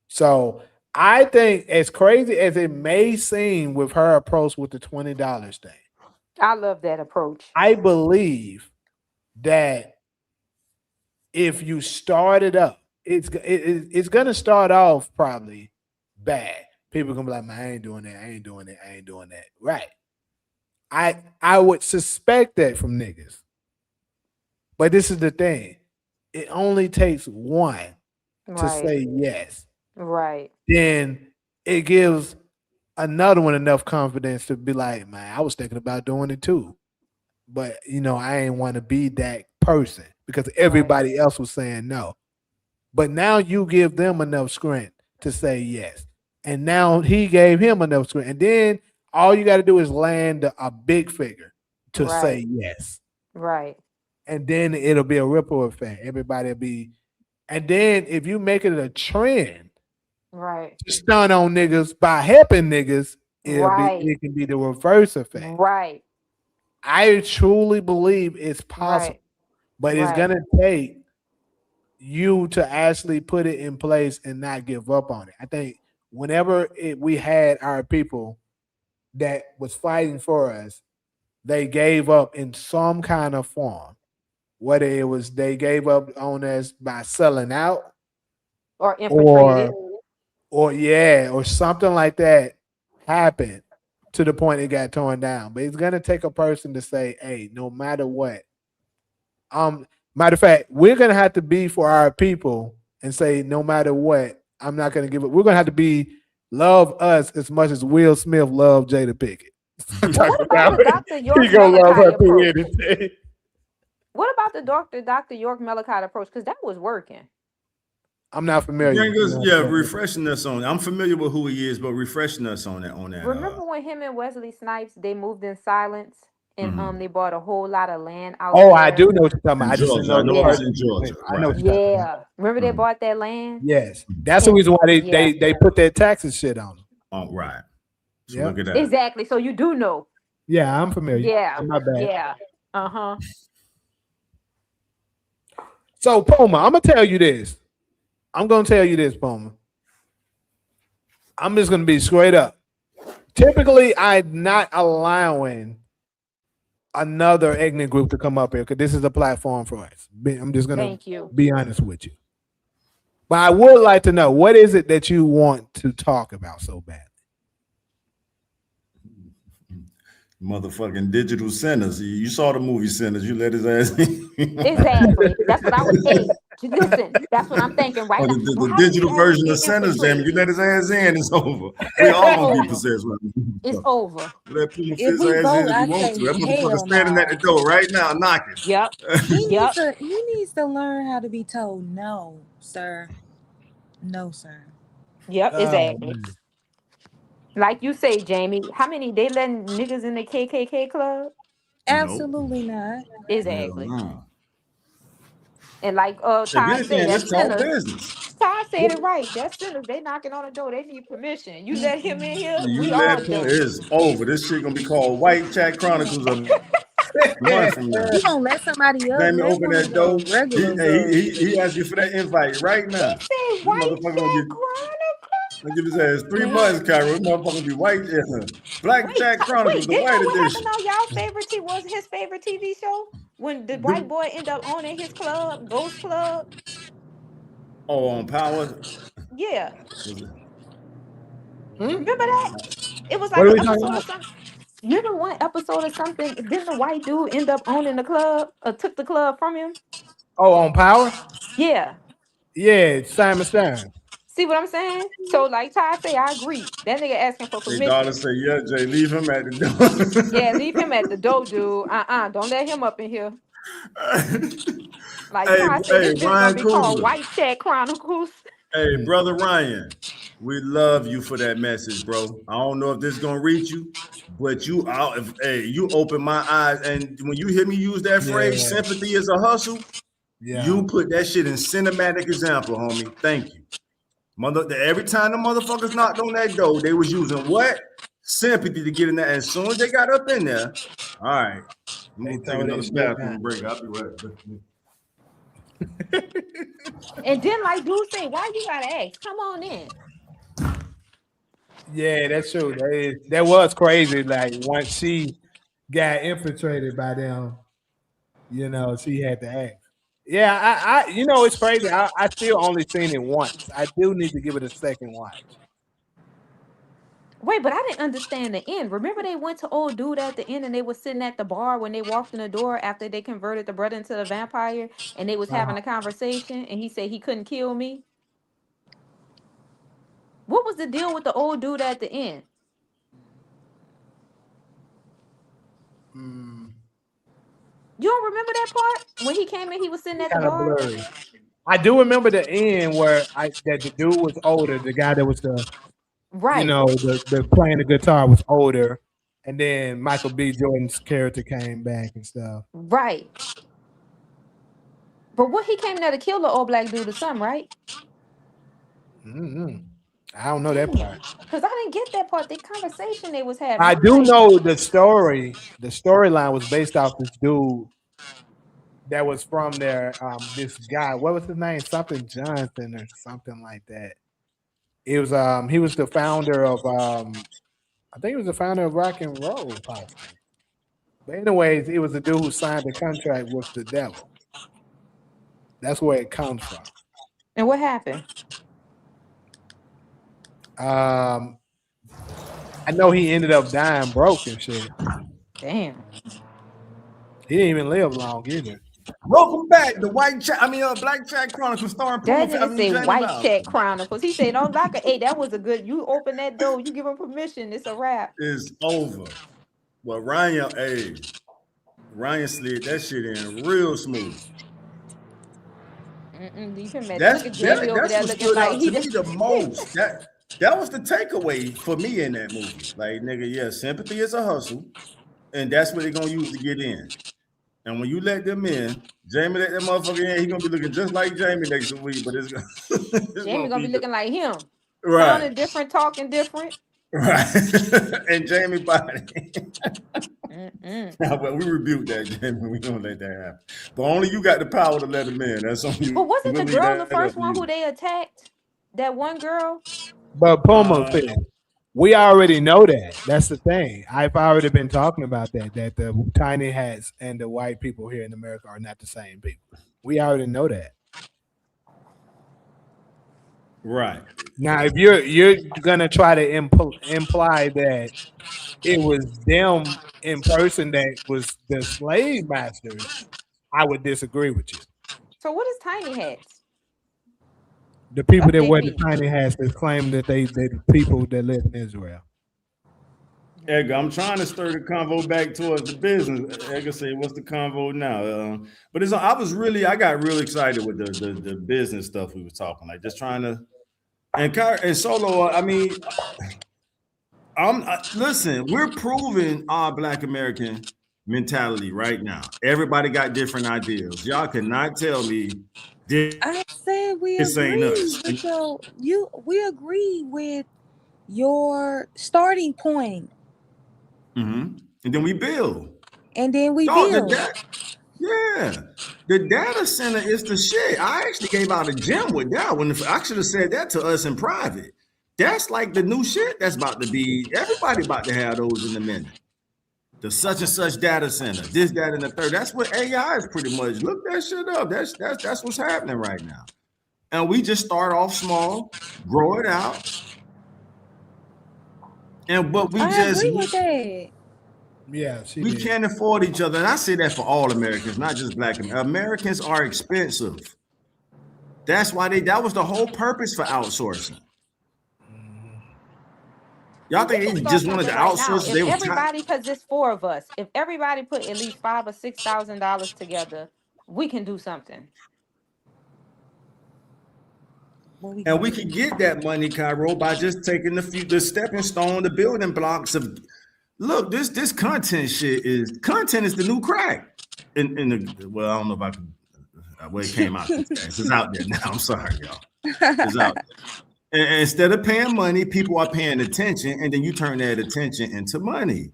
So I think, as crazy as it may seem with her approach with the $20 thing, I love that approach. I believe that if you start it up, it's gonna start off probably bad. People gonna be like, man, I ain't doing that, I ain't doing that, I ain't doing that. Right. I would suspect that from niggas. But this is the thing. It only takes one to say yes. Right. Then it gives another one enough confidence to be like, man, I was thinking about doing it too. But I ain't want to be that person because everybody else was saying no. But now you give them enough strength to say yes. And now he gave him enough strength. And then all you got to do is land a big figure to say yes. Right. And then it'll be a ripple effect. Everybody will be. And then if you make it a trend, right, to stun on niggas by helping niggas, it can be the reverse effect. Right. I truly believe it's possible. But it's going to take you to actually put it in place and not give up on it. I think whenever we had our people that was fighting for us, they gave up in some kind of form. Whether it was they gave up on us by selling out or infiltrated or something like that happened to the point it got torn down. But it's gonna take a person to say, hey, no matter what. Matter of fact, we're gonna have to be for our people and say, no matter what, I'm not gonna give it. We're gonna have to love us as much as Will Smith loved Jada Pinkett. What about the Dr. York Malachi approach? What about the Dr. York Malachi approach? Because that was working. I'm not familiar. Refreshing us on. I'm familiar with who he is, but refreshing us on that. Remember when him and Wesley Snipes they moved in silence and they bought a whole lot of land out there? I do know what you're talking about. I just didn't know I know it's in Georgia. I know what you're talking about. Remember they bought that land? Yes, that's the reason why they put that taxes shit on them. Oh, right. So yep. Look at that. Exactly. So you do know. Yeah, I'm familiar. Yeah. My bad. Yeah. Uh-huh. So Poma, I'm gonna tell you this. Poma. I'm just gonna be straight up. Typically, I'm not allowing another ethnic group to come up here because this is a platform for us. I'm just gonna be honest with you. But I would like to know, what is it that you want to talk about so badly? Motherfucking digital sinners. You saw the movie Sinners. You let his ass in. Exactly. That's what I was. Hey, listen. That's what I'm thinking right now. The Why did digital he always version of get Sinners, damn it. You infiltrated? let his ass in, it's over. We all gonna be Over. possessed. It's over. Let Puma If his we ass in vote, if I he wants say to. That motherfucker hell standing at the no. door right now knocking. Yep. He Yep. needs to learn how to be told no, sir. No, sir. Yep. Oh, Exactly. man. Like you say, Jamie. How many they letting niggas in the KKK club? Absolutely not. Exactly. No. And like If Ty anything, said, let's that's talk sinners. business. Ty said it right. That's sinners. They knocking on the door. They need permission. You let him in here, You we let all Puma, done. it's over. This shit gonna be called White Chat Chronicles a month from now. You gonna let somebody up? Jamie Let open one that of door. the regulars up. He asked you for that invite right He now. said This white motherfucker chat chronicle. gonna give his ass 3 months, Cairo. This motherfucker gonna be white. Black Wait, Jack Chronicles, wait, the didn't white know what happened edition. on y'all favorite was his favorite TV show? When the white boy ended up owning his club, Ghost Club? Oh, on Power. Yeah. Was it? Remember that? It was What like are an we talking episode of about? something. Remember one episode of something? Didn't the white dude end up owning the club or took the club from him? Oh, on Power? Yeah. Yeah, Simon Stern. See what I'm saying? So like Ty say, I agree. That nigga asking for They daughter permission. say, yeah, Jay, leave him at the door. Yeah, leave him at the door, dude. Don't let him up in here. Like hey, Ty say, hey, this bitch gonna Ryan be called Coogler. White Chat Chronicles. Hey, brother Ryan, we love you for that message, bro. I don't know if this is gonna reach you, but you open my eyes. And when you hear me use that phrase, Yeah. sympathy is a hustle, Yeah. you put that shit in cinematic example, homie. Thank you. Every time the motherfuckers knocked on that door, they was using what? Sympathy to get in there. As soon as they got up in there, all right, I'm They gonna take told another that shit bathroom down. break. I'll be right back. And then like dude say, why you gotta ask? Come on in. Yeah, that's true. That was crazy. Like once she got infiltrated by them, she had to act. Yeah, I it's crazy. I still only seen it once. I do need to give it a second watch. Wait, but I didn't understand the end. Remember they went to old dude at the end and they was sitting at the bar when they walked in the door after they converted the brother into a vampire and they was having a conversation and he said he couldn't kill me. What was the deal with the old dude at the end? You don't remember that part? When he came in, he was sitting at the Kind of bar? blurry. I do remember the end where that the dude was older. The guy that was Right. the playing the guitar was older, and then Michael B. Jordan's character came back and stuff. Right. But what he came there to kill the old black dude or something, right? I don't know that part. Because I didn't get that part. The conversation they was having. I I'm do like, know the story. The storyline was based off this dude that was from there. This guy, what was his name? Something Johnson or something like that. It was he was the founder of I think he was the founder of rock and roll, possibly. But anyways, it was the dude who signed the contract with the devil. That's where it comes from. And what happened? I know he ended up dying broke and shit. Damn. He didn't even live long either. Welcome back to Black Chat Chronicles starring That Puma nigga say White Chat Chronicles. He said, "Oh, like hey, that was a good. You open that door, you give him permission. It's a wrap. It's over." Well, Ryan slid that shit in real smooth. Leave him at That's Jamie over there what looking stood like out he to me the most. That was the takeaway for me in that movie. Like, nigga, yeah, sympathy is a hustle, and that's what they're gonna use to get in. And when you let them in, Jamie let that motherfucker in, he gonna be looking just like Jamie next week, but it's Jamie gonna be looking like him. Right. Sounding different, talking different. Right. And Jamie body. But we rebuke that, Jamie. We don't let that happen. But only you got the power to let him in. That's on you. But wasn't the We'll leave girl the that first up to one you. who they attacked? That one girl? But Puma said, we already know that. That's the thing. I've already been talking about that the tiny hats and the white people here in America are not the same people. We already know that. Right. Now, if you're gonna try to imply that it was them in person that was the slave masters, I would disagree with you. So what is tiny hats? The people that Update wear the me. tiny hats that claim that they're the people that live in Israel. Edgar, I'm trying to stir the convo back towards the business. Edgar say, "What's the convo now?" But I got real excited with the business stuff we were talking, like just trying to. And Solo, I mean, listen, we're proving our Black American mentality right now. Everybody got different ideas. Y'all cannot tell me this I said we ain't agree us. with we agree with your starting point, And then we build. and then we Dog, build. The data center is the shit. I actually gave out a gem with that one. I should have said that to us in private. That's like the new shit that's about to be. Everybody about to have those in a minute. The such and such data center, this, that, and the third. That's what AI is pretty much. Look that shit up. That's what's happening right now. And we just start off small, grow it out, but we I just agree with that. Yeah, we can't afford each other. And I say that for all Americans, not just Black Americans. Americans are expensive. That's why that was the whole purpose for outsourcing. Y'all think they just wanted to outsource? If everybody, because there's 4 of us, if everybody put at least $5,000 or $6,000 together, we can do something. And we can get that money, Cairo, by just taking the stepping stone, the building blocks of. Look, this content shit is the new crack. I don't know if I can. Well, it came out. It's out there now. I'm sorry, y'all. It's out there. And instead of paying money, people are paying attention, and then you turn that attention into money.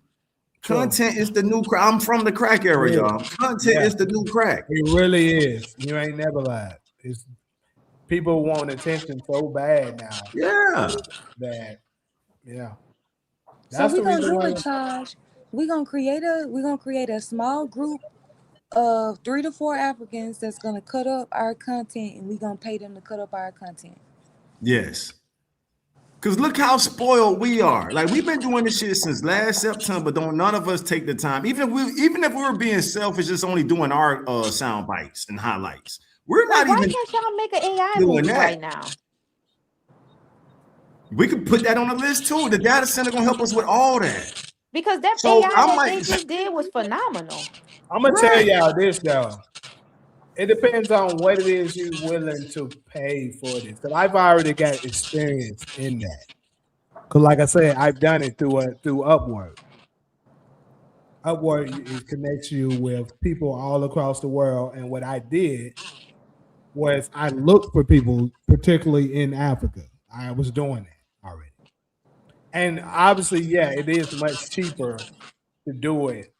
Content is the new crack. I'm from the crack era, y'all. Content is the new crack. It really is. You ain't never lied. It's people want attention so bad now. Yeah. So we're gonna do it, Taj. We're gonna create a small group of 3 to 4 Africans that's gonna cut up our content, and we're gonna pay them to cut up our content. Yes. Because look how spoiled we are. Like, we've been doing this shit since last September. Don't none of us take the time. Even if we were being selfish, just only doing our sound bites and highlights. We're not Why even can't y'all make an AI doing movie that right now? We could put that on the list too. The data center gonna help us with all that. Because that So AI I that might- they just did was phenomenal. I'm gonna tell y'all this though. It depends on what it is you're willing to pay for this. Because I've already got experience in that. Because, like I said, I've done it through Upwork. Upwork it connects you with people all across the world. And what I did was I looked for people, particularly in Africa. I was doing that already. And obviously, yeah, it is much cheaper to do it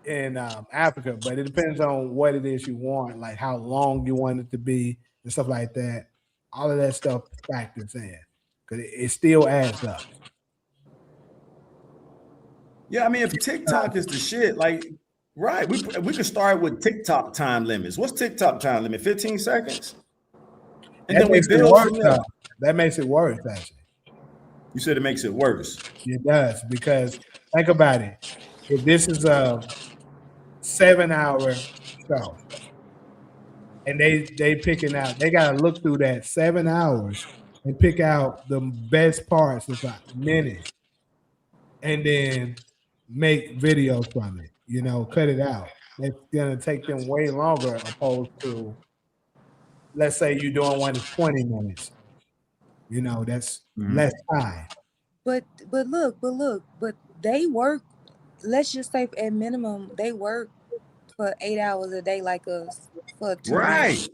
in Africa, but it depends on what it is you want, like how long you want it to be and stuff like that. All of that stuff factors in because it still adds up. Yeah, I mean, if TikTok is the shit, like, right, we could start with TikTok time limits. What's TikTok time limit? 15 seconds? And then we build from there. That makes it worse, actually. You said it makes it worse. It does, because think about it. If this is a 7-hour show and they picking out, they gotta look through that 7 hours and pick out the best parts of a minute and then make videos from it, cut it out. It's gonna take them way longer opposed to, let's say you're doing one that's 20 minutes. That's less time. But they work. Let's just say at minimum they work for 8 hours a day, like us. For 2 right.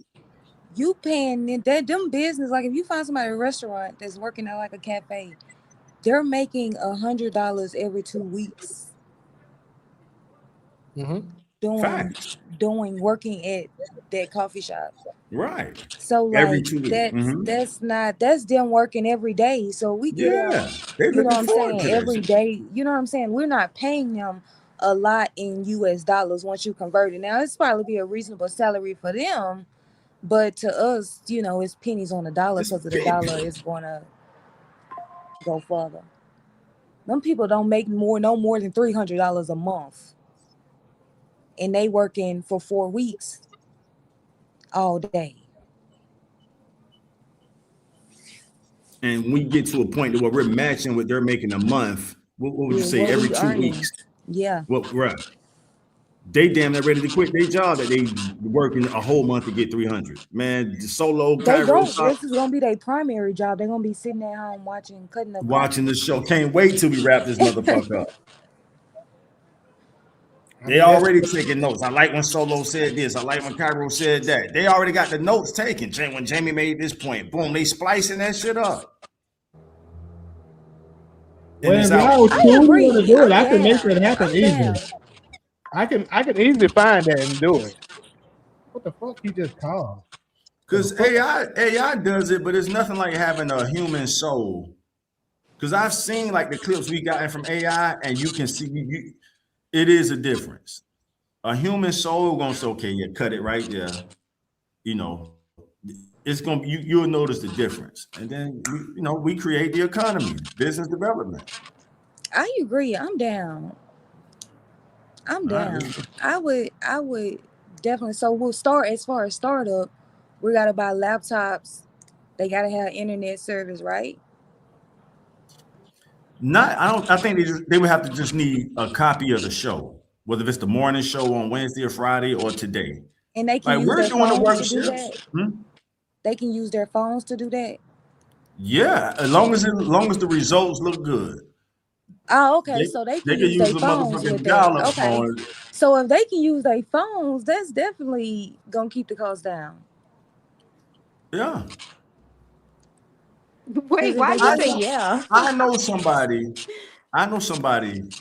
You paying them business. Like if you find somebody at a restaurant that's working at like a cafe, they're making $100 every 2 weeks. Working at that coffee shop. Right. So like that's them working every day. So we get you know what I'm saying, every day. You know what I'm saying? We're not paying them a lot in US dollars once you convert it. Now it's probably be a reasonable salary for them, But to us, you know, it's pennies on the dollar It's because of the dollar is going to go further. Them people don't make no more than $300 a month, and they working for 4 weeks all day. And we get to a point where we're matching what they're making a month. What would you say? What Every we 2 earning. weeks. Yeah. Well, right. They damn near ready to quit their job that they working a whole month to get 300. Man, Solo, Cairo, This is gonna be their primary job. They're gonna be sitting at home cutting the watching the show. Can't wait till we wrap this motherfucker up. They already taking notes. I like when Solo said this. I like when Cairo said that. They already got the notes taken. When Jamie made this point, boom, they splicing that shit up. Well, if y'all truly want to do it, I can make it happen easily. I can easily find that and do it. What the fuck he just called? Because AI does it, but it's nothing like having a human soul. Because I've seen like the clips we gotten from AI, and you can see it is a difference. A human soul gonna say, okay, yeah, cut it right there. You know, it's gonna you'll notice the difference. And then we create the economy, business development. I agree. I'm down. I would definitely. So we'll start as far as startup. We gotta buy laptops. They gotta have internet service, right? I think they would have to just need a copy of the show, whether it's the morning show on Wednesday or Friday or today. And they can use their phones to do that. They can use their phones to do that. Yeah, as long as the results look good. Oh, okay. So they can use their phones with that. Okay. So if they can use their phones, that's definitely gonna keep the cost down. Yeah. Wait, why you say yeah? I know somebody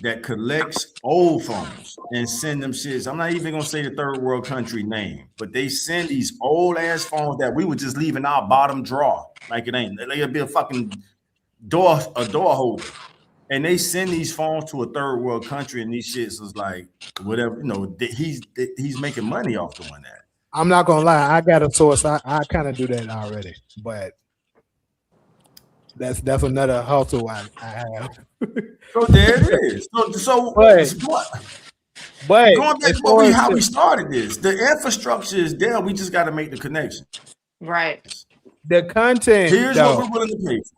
that collects old phones and send them shits. I'm not even gonna say the third world country name, but they send these old ass phones that we would just leave in our bottom drawer. Like it ain't. It'll be a fucking door holder. And they send these phones to a third world country, and these shits is like whatever, he's making money off doing that. I'm not gonna lie, I got a source. I kind of do that already, but that's another hustle I have. So there it is. But going back to how we started this, the infrastructure is there. We just got to make the connection. Right. The content. Here's what we're willing to pay for.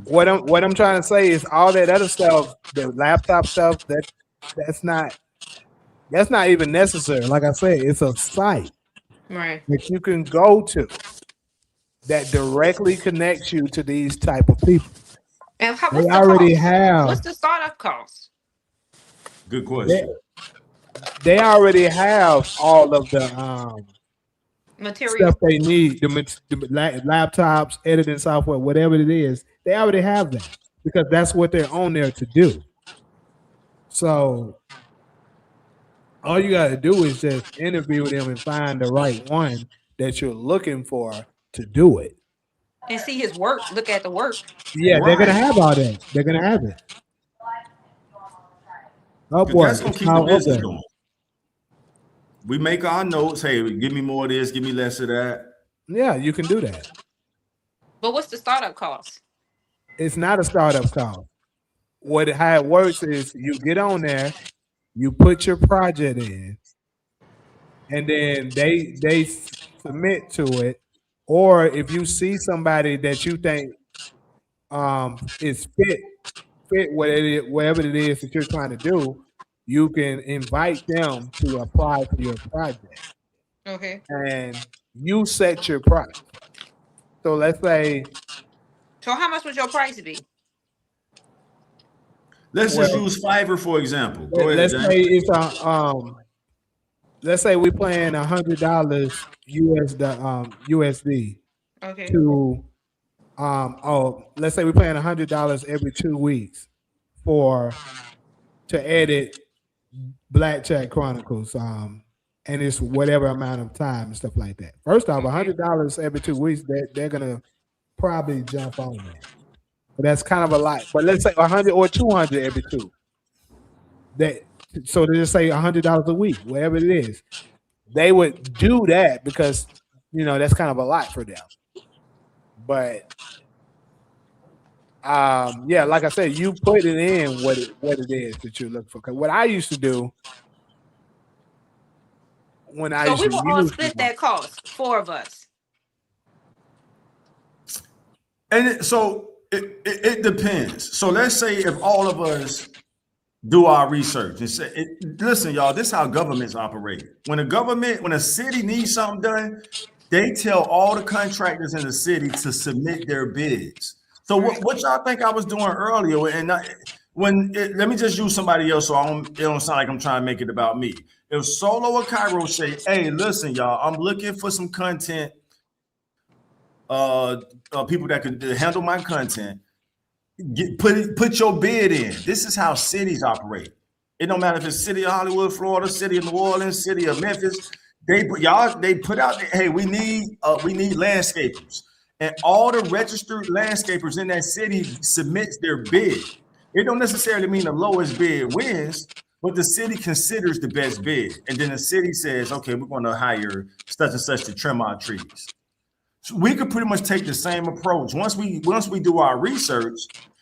What I'm trying to say is all that other stuff, the laptop stuff, that's not even necessary. Like I said, it's a site that you can go to that directly connects you to these type of people. And they already have. What's the startup cost? Good question. They already have all of the material stuff they need, the laptops, editing software, whatever it is. They already have that because that's what they're on there to do. So all you got to do is just interview them and find the right one that you're looking for to do it. And see his work. Look at the work. Yeah, they're going to have all that. They're going to have it. That's going to keep the business going. We make our notes. Hey, give me more of this. Give me less of that. Yeah, you can do that. But what's the startup cost? It's not a startup cost. How it works is you get on there, you put your project in, and then they submit to it. Or if you see somebody that you think is fit whatever it is that you're trying to do, you can invite them to apply for your project. Okay. And you set your price. So let's say. So how much would your price be? Let's just use Fiverr for example. Go ahead, let's say it's let's say we're paying $100 USD. Okay. To let's say we're paying $100 every 2 weeks to edit Blackjack Chronicles. And it's whatever amount of time and stuff like that. First off, $100 every 2 weeks, they're gonna probably jump on that. But that's kind of a lot. But let's say 100 or 200 every 2. So they just say $100 a week, whatever it is. They would do that because that's kind of a lot for them. But yeah, like I said, you put it in what it is that you look for. 'Cause what I used to do when I So used we to will all use split that cost, 4 of us. And so it depends. So let's say if all of us do our research and say, listen, y'all, this is how governments operate. When a city needs something done, they tell all the contractors in the city to submit their bids. So what y'all think I was doing earlier? And let me just use somebody else, so it don't sound like I'm trying to make it about me. If Solo or Cairo say, hey, listen, y'all, I'm looking for some content, people that can handle my content. Put your bid in. This is how cities operate. It don't matter if it's city of Hollywood, Florida, city of New Orleans, city of Memphis. They put out, hey, we need landscapers, and all the registered landscapers in that city submits their bid. It don't necessarily mean the lowest bid wins, but the city considers the best bid, and then the city says, okay, we're going to hire such and such to trim our trees. So we could pretty much take the same approach once we do our research.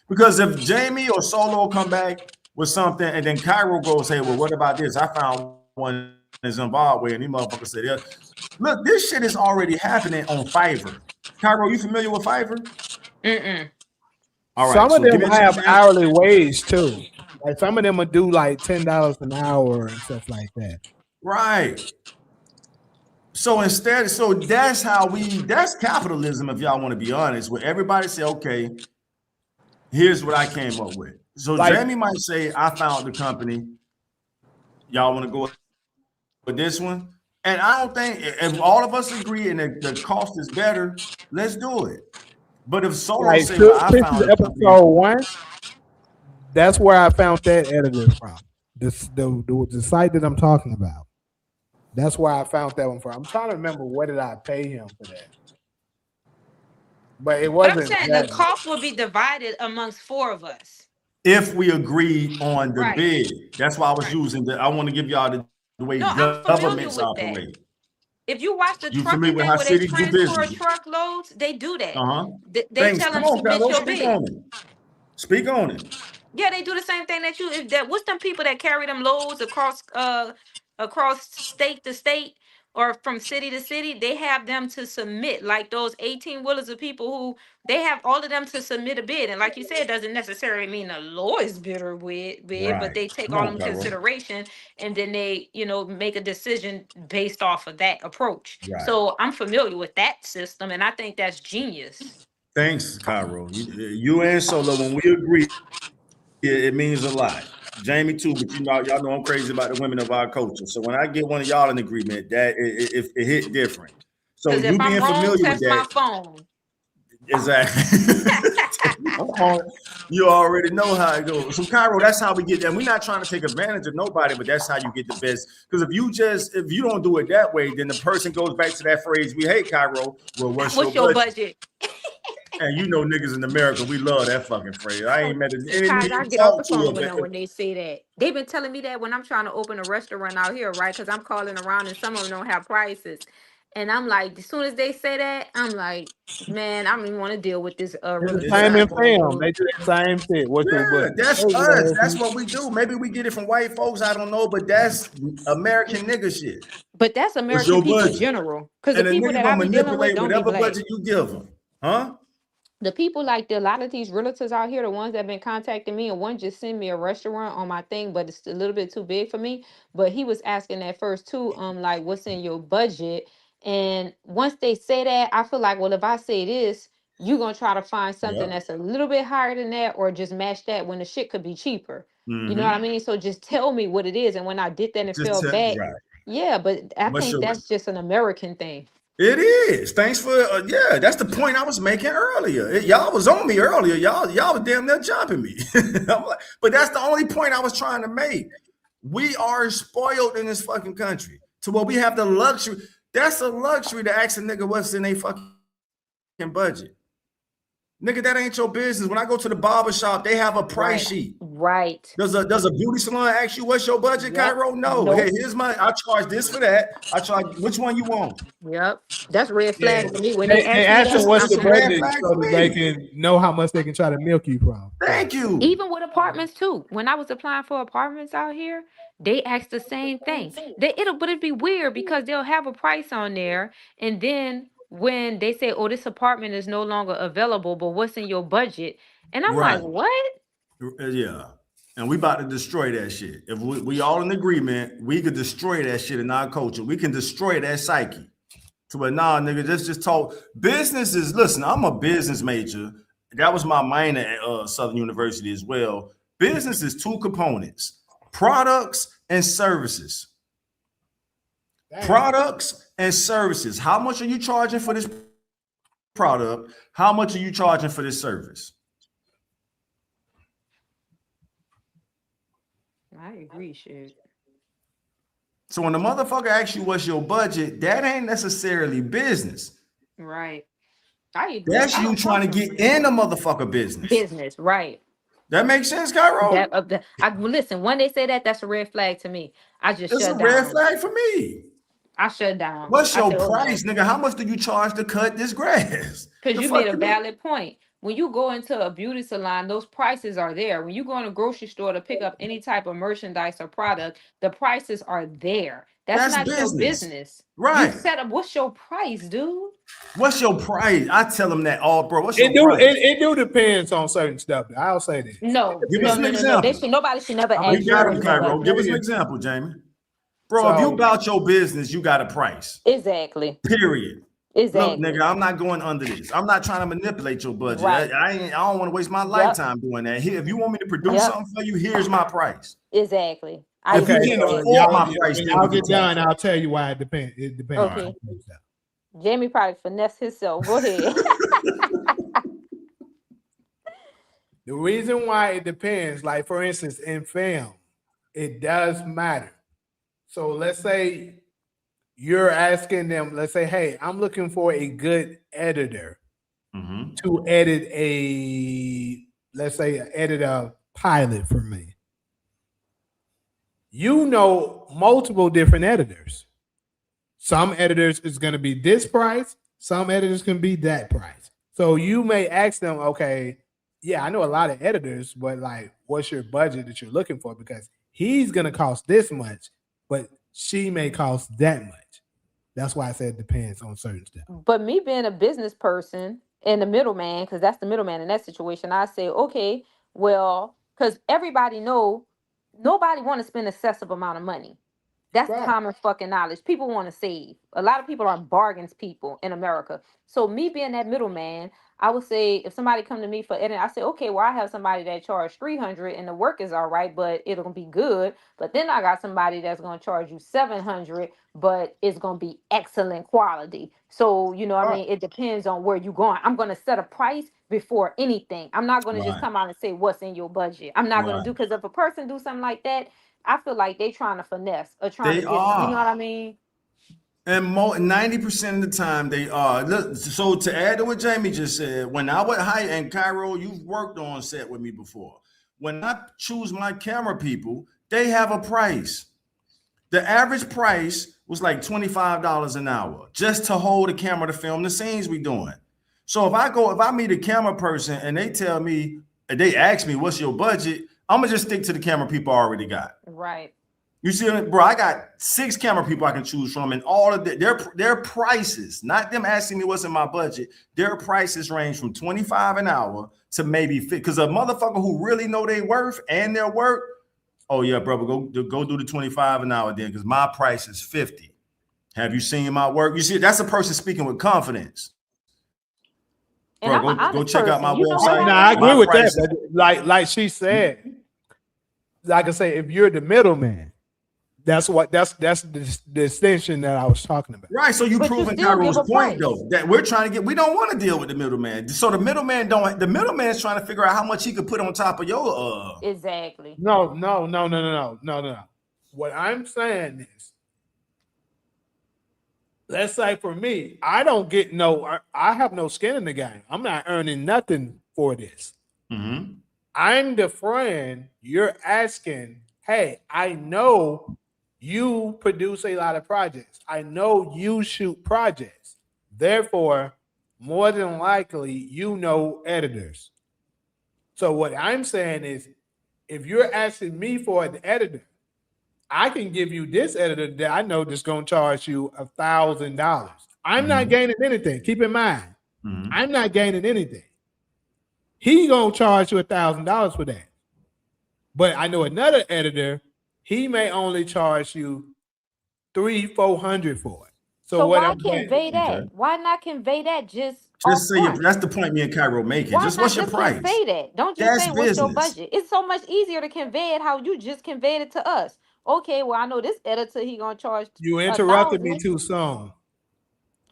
Because if Jamie or Solo come back with something and then Cairo goes, hey, well, what about this? I found one in Zimbabwe, and these motherfuckers said, yeah. Look, this shit is already happening on Fiverr. Cairo, you familiar with Fiverr? All right. Some of them have hourly wage too. Like some of them will do like $10 an hour and stuff like that. Right. So that's capitalism, if y'all want to be honest, where everybody say, okay, here's what I came up with. So Jamie might say, I found the company. Y'all want to go with this one? And I don't think, if all of us agree and the cost is better, let's do it. But if Solo say, well, I found episode 1, that's where I found that editor from. The site that I'm talking about. That's where I found that one from. I'm trying to remember what did I pay him for that. But it wasn't. But I'm saying the cost will be divided amongst 4 of us. If we agree on the bid. That's why I was using I want to give y'all the way governments operate. If you watch the trucking thing where they transfer truckloads, they do that. They tell them to submit your bid. Speak on it. Yeah, they do the same thing what's them people that carry them loads across state to state or from city to city? They have them to submit, like those 18-wheelers of people who they have all of them to submit a bid. And like you said, it doesn't necessarily mean the lowest bidder bid, but they take all in consideration and then they, make a decision based off of that approach. Right. So I'm familiar with that system and I think that's genius. Thanks, Cairo. You and Solo, when we agree, it means a lot. Jamie too, but y'all know I'm crazy about the women of our culture. So when I get one of y'all in agreement, that it hit different. So you being familiar with that, my phone. Exactly. You already know how it goes. So Cairo, that's how we get that. We're not trying to take advantage of nobody, but that's how you get the best. Because if you don't do it that way, then the person goes back to that phrase we hate, Cairo. Well, what's your budget? And niggas in America, we love that fucking phrase. I ain't met any I get off the phone when they say that. They've been telling me that when I'm trying to open a restaurant out here, right? Because I'm calling around and some of them don't have prices. And I'm like, as soon as they say that, I'm like, man, I don't even want to deal with this. Same in film. They do the same thing. That's us. That's what we do. Maybe we get it from white folks. I don't know, but that's American nigga shit. But that's American people in general. Because the people that I've been dealing with don't whatever budget you give them, huh? The people like a lot of these realtors out here, the ones that have been contacting me, and one just sent me a restaurant on my thing, but it's a little bit too big for me. But he was asking at first too, like, what's in your budget? And once they say that, I feel like, well, if I say this, you're gonna try to find something that's a little bit higher than that, or just match that when the shit could be cheaper. You know what I mean? So just tell me what it is. And when I did that and fell back, but I think that's just an American thing. It is. Thanks for that's the point I was making earlier. Y'all was on me earlier. Y'all was damn near jumping me. But that's the only point I was trying to make. We are spoiled in this fucking country to where we have the luxury. That's a luxury to ask a nigga what's in their fucking budget. Nigga, that ain't your business. When I go to the barber shop, they have a price sheet. Right. Does a beauty salon ask you what's your budget, Cairo? No. Nope. Hey, here's I charge this for that. I charge which one you want. Yep. That's red flag Yeah. for me. When They they ask them ask me what's that, the That's a red budget flag so for that they me. can know how much they can try to milk you from. Thank you. even with apartments too. When I was applying for apartments out here, they asked the same thing. But it'd be weird because they'll have a price on there, and then when they say, "Oh, this apartment is no longer available," but what's in your budget? And I'm Right. like, "What?" Yeah. And we about to destroy that shit. If we all in agreement, we could destroy that shit in our culture. We can destroy that psyche. So, but nah, nigga, just talk. Businesses, listen, I'm a business major. That was my minor at Southern University as well. Business is two components: products and services. Damn. Products and services. How much are you charging for this product? How much are you charging for this service? I agree, shit. So when the motherfucker asks you what's your budget, that ain't necessarily business. Right. I agree. That's you trying to get in the motherfucker business. Business, right? That makes sense, Cairo? Listen, when they say that, that's a red flag to me. I just It's a shut red down. flag for me. I shut down. What's I your said, "Oh, price, nigga? How much do you charge to cut this grass? Because The you fuck made a you mean? valid point. When you go into a beauty salon, those prices are there. When you go in a grocery store to pick up any type of merchandise or product, the prices are there. That's not your business. Right. You set up, what's your price, dude? What's your price? I tell them that all, bro. What's your It price? do depends on certain stuff. I'll say that. No, Give us an no. example. Nobody should never ask We you got what it, your Cairo. budget Give us is. an example, Jamie. Bro, if you about your business, you got a price. Exactly. Period. Exactly. Look, nigga, I'm not going under this. I'm not trying to manipulate your budget. Right. I don't want to waste my lifetime doing that. Here, if you want me to produce something for you, here's my price. Exactly. If you can afford my price, then I'll we can get done. talk. I'll tell you why it depends. It depends. Okay. Jamie probably finesse himself. Go ahead. The reason why it depends, like for instance, in film, it does matter. So let's say you're asking them, let's say, hey, I'm looking for a good editor to edit edit a pilot for me. You know multiple different editors. Some editors is going to be this price. Some editors can be that price. So you may ask them, okay, yeah, I know a lot of editors, but like, what's your budget that you're looking for? Because he's going to cost this much, but she may cost that much. That's why I said it depends on certain stuff. But me being a business person and the middleman, because that's the middleman in that situation, I say, okay, well, because everybody know nobody want to spend excessive amount of money. That's common fucking knowledge. People want to save. A lot of people are bargains people in America. So me being that middleman, I would say if somebody come to me for editing, I say, okay, well, I have somebody that charge $300 and the work is all right, but it'll be good. But then I got somebody that's going to charge you $700, but it's going to be excellent quality. So, you know what I mean? It depends on where you're going. I'm going to set a price before anything. I'm not going to just come out and say what's in your budget. I'm not going to do, because if a person do something like that, I feel like they trying to finesse or trying to get, you know what I mean? And 90% of the time they are. Look, so to add to what Jamie just said, when I would hire, and Cairo, you've worked on set with me before. When I choose my camera people, they have a price. The average price was like $25 an hour just to hold a camera to film the scenes we doing. So if I meet a camera person and they tell me, and they ask me, what's your budget? I'm gonna just stick to the camera people I already got. Right. You see, bro, I got 6 camera people I can choose from, and all of their prices, not them asking me what's in my budget, their prices range from $25 an hour to maybe 50. Because a motherfucker who really know their worth and their work, oh yeah, brother, go do the 25 an hour then, because my price is 50. Have you seen my work? You see, that's a person speaking with confidence. And bro, go check out my website. No, I agree with that. Like she said, like I say, if you're the middleman, that's the distinction that I was talking about. Right. So you proving Cairo's point though, that we're trying to get, we don't want to deal with the middleman. So the middleman's trying to figure out how much he could put on top of your Exactly. No. What I'm saying is let's say for me, I don't get I have no skin in the game. I'm not earning nothing for this. Mm-hmm. I'm the friend you're asking, hey, I know you produce a lot of projects. I know you shoot projects. Therefore, more than likely, you know editors. So what I'm saying is, if you're asking me for an editor, I can give you this editor that I know that's going to charge you $1,000. I'm not gaining anything. Keep in mind, I'm not gaining anything. He gonna charge you $1,000 for that. But I know another editor, he may only charge you $300-400 for it. So what why I'm saying, convey that? Why not convey that just Just say upfront? that's the point me and Cairo making. Why Just not what's your just price? convey that? Don't just That's say what's your business. budget. It's so much easier to convey it how you just conveyed it to us. Okay, well I know this editor he gonna charge. You interrupted me too soon.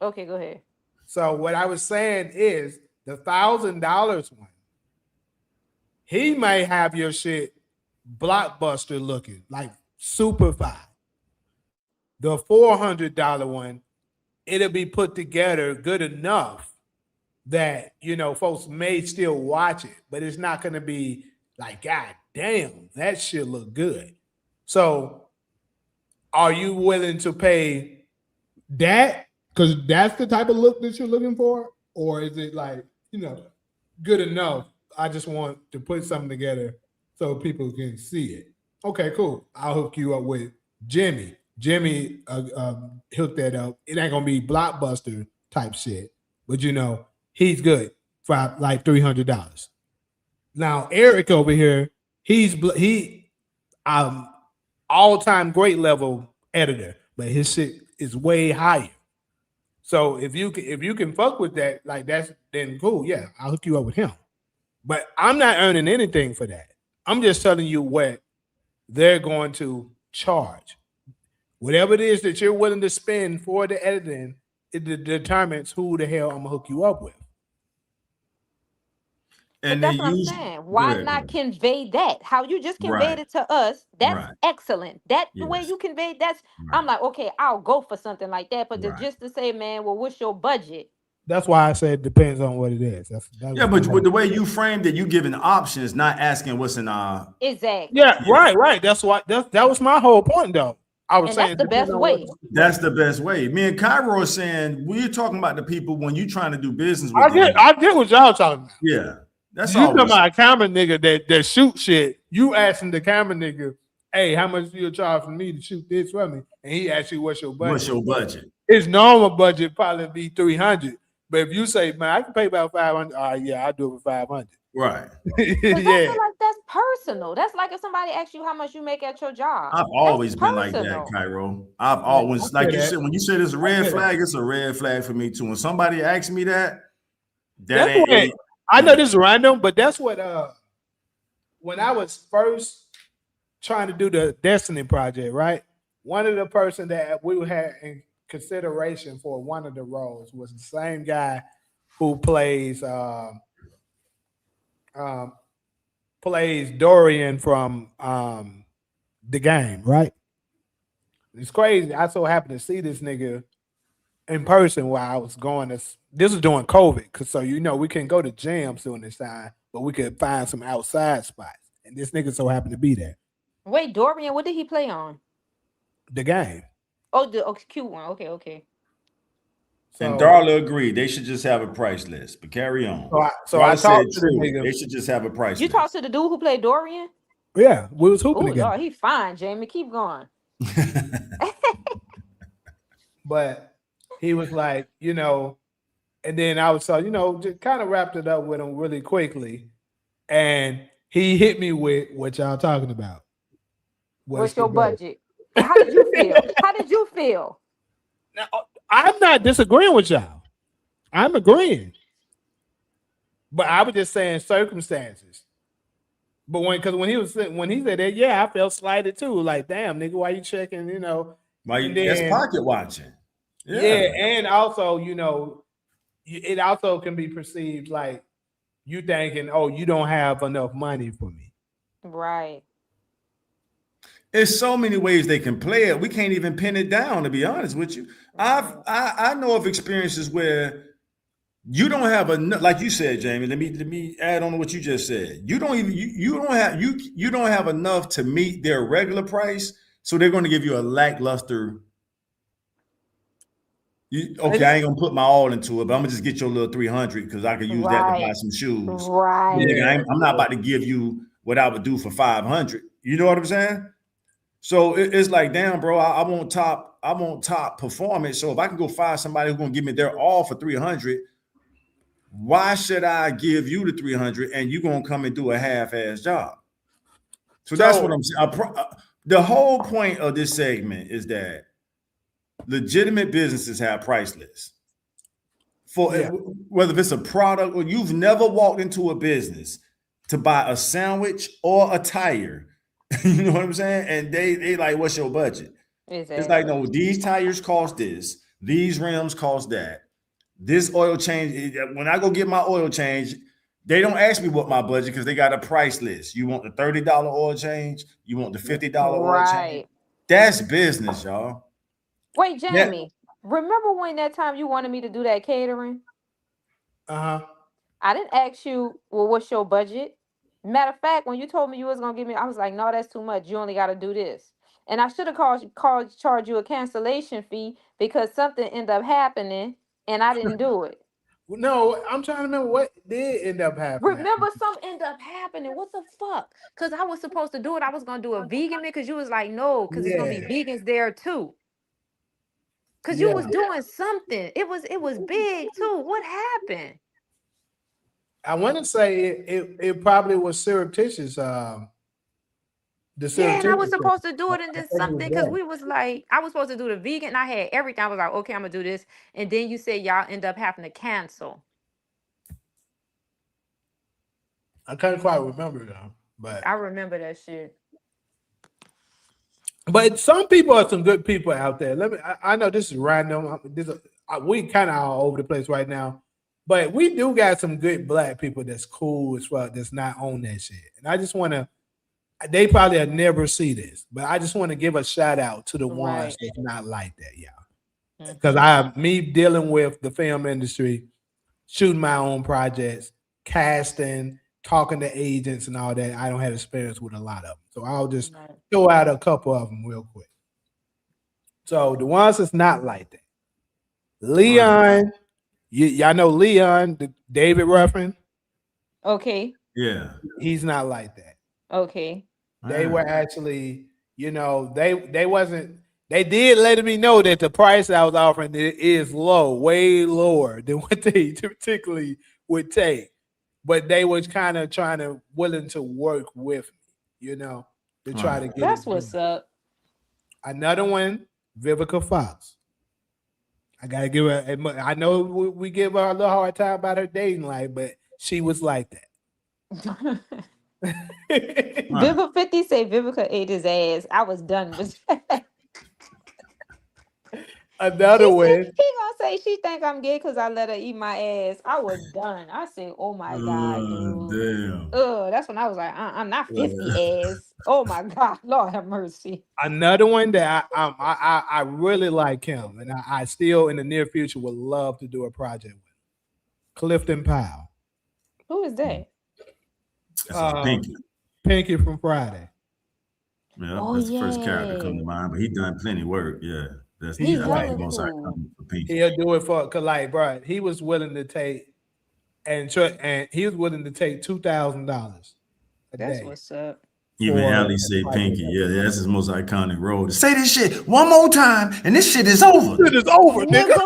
Okay, go ahead. So what I was saying is the $1,000 one, he may have your shit blockbuster looking, like super fine. The $400 one, it'll be put together good enough that, folks may still watch it, but it's not going to be like, God damn, that shit look good. So are you willing to pay that? Because that's the type of look that you're looking for? Or is it like, good enough? I just want to put something together so people can see it. Okay, cool. I'll hook you up with Jimmy. Jimmy hooked that up. It ain't gonna be blockbuster type shit, but he's good for like $300. Now Eric over here, he all-time great level editor, but his shit is way higher. So if you can fuck with that, like then cool, yeah, I'll hook you up with him. But I'm not earning anything for that. I'm just telling you what they're going to charge. Whatever it is that you're willing to spend for the editing, it determines who the hell I'm gonna hook you up with. And that's what I'm saying. Why not convey that? How you just conveyed it to us, that's excellent. The way you conveyed I'm like, okay, I'll go for something like that. But just to say, man, well, what's your budget? That's why I said it depends on what it is. But with the way you framed it, you giving options, not asking what's in exactly. Yeah, right. That's why that was my whole point, though. I was saying that's the best way. That's the best way. Me and Cairo are saying we're talking about the people when you're trying to do business with I get what y'all talking about. Yeah. That's you talking about a camera nigga that shoot shit. You asking the camera nigga, hey, how much do you charge for me to shoot this for me? And he asks you, what's your budget? What's your budget? His normal budget probably be $300. But if you say, man, I can pay about $500, yeah, I'll do it for $500. Right. I feel like that's personal. That's like if somebody asks you how much you make at your job. I've always been like that, Cairo. I've always, like you said, when you said it's a red flag, it's a red flag for me too. When somebody asks me that ain't. I know this is random, but that's what when I was first trying to do the Destiny Project, right? One of the person that we had in consideration for one of the roles was the same guy who plays Dorian from the game, right? It's crazy. I so happened to see this nigga in person while I was going to. This was during COVID, because we couldn't go to gyms during this time, but we could find some outside spots. And this nigga so happened to be there. Wait, Dorian, what did he play on? The game. Oh, the cute one. Okay. And Darla agreed they should just have a price list, but carry on. So I talked to the nigga. They should just have a price list. You talked to the dude who played Dorian? Yeah, we was hooping together. Lord, he fine, Jamie. Keep going. But he was like, and then I was just kind of wrapped it up with him really quickly. And he hit me with what y'all talking about. What's your budget? How did you feel? Now, I'm not disagreeing with y'all. I'm agreeing. But I was just saying circumstances. But when he said that, yeah, I felt slighted too. Like, damn, nigga, why you checking, that's pocket watching. Yeah, and also, it also can be perceived like you thinking, oh, you don't have enough money for me. Right. There's so many ways they can play it. We can't even pin it down, to be honest with you. I know of experiences where you don't have enough, like you said, Jamie. Let me add on to what you just said. You don't have enough to meet their regular price, so they're going to give you a lackluster. Okay, I ain't gonna put my all into it, but I'm gonna just get your little 300 because I can use that to buy some shoes. Right. Nigga, I'm not about to give you what I would do for 500. You know what I'm saying? So it's like, damn, bro, I want top performance. So if I can go find somebody who's gonna give me their all for 300, why should I give you the 300 and you gonna come and do a half-ass job? So that's what I'm saying. The whole point of this segment is that legitimate businesses have price lists for whether it's a product or you've never walked into a business to buy a sandwich or a tire. You know what I'm saying? And they like, what's your budget? Exactly. It's like, no, these tires cost this, these rims cost that, this oil change. When I go get my oil change, they don't ask me what my budget because they got a price list. You want the $30 oil change? You want the $50 oil change? That's business, y'all. Wait, Jamie, remember when that time you wanted me to do that catering? Uh-huh. I didn't ask you, well, what's your budget? Matter of fact, when you told me you was gonna give me, I was like, no, that's too much. You only got to do this. And I should have charged you a cancellation fee because something ended up happening and I didn't do it. No, I'm trying to remember what did end up happening. Remember, something ended up happening. What the fuck? Because I was supposed to do it. I was gonna do a vegan because you was like, no, because it's gonna be vegans there too. Because you was doing something. It was big too. What happened? I want to say it probably was surreptitious. And I was supposed to do it and then something because we was like, I was supposed to do the vegan. And I had everything. I was like, okay, I'm gonna do this. And then you said y'all end up having to cancel. I can't quite remember though, but I remember that shit. But some people are some good people out there. I know this is random. We kind of all over the place right now, but we do got some good black people that's cool as well. That's not on that shit. And I just want to. They probably have never see this, but I just want to give a shout out to the ones that's not like that, y'all. Because me dealing with the film industry, shooting my own projects, casting, talking to agents and all that. I don't have experience with a lot of them. So I'll just throw out a couple of them real quick. So the ones that's not like that. Leon, y'all know Leon, David Ruffin. Okay. Yeah. He's not like that. Okay. They were actually, they did let me know that the price I was offering is low, way lower than what they particularly would take. But they was kind of willing to work with me, to try to get That's what's up. Another one, Vivica Fox. I gotta give her. I know we give her a little hard time about her dating life, but she was like that. Vivica 50 say Vivica ate his ass. I was done with that. Another one. He gonna say she think I'm gay because I let her eat my ass. I was done. I said, oh my God, dude. Damn. That's when I was like, I'm not 50 ass. Oh my God, Lord have mercy. Another one that I really like him, and I still in the near future would love to do a project with. Clifton Powell. Who is that? Pinky. Pinky from Friday. Yeah, that's the first character come to mind, but he done plenty of work. Yeah. He's like the most iconic for Pinky. He'll do it cause like, bro, he was willing to take he was willing to take $2,000 a day. That's what's up. Even Ali say Pinky. Yeah, that's his most iconic role. Say this shit one more time, and this shit is over. It is over, nigga.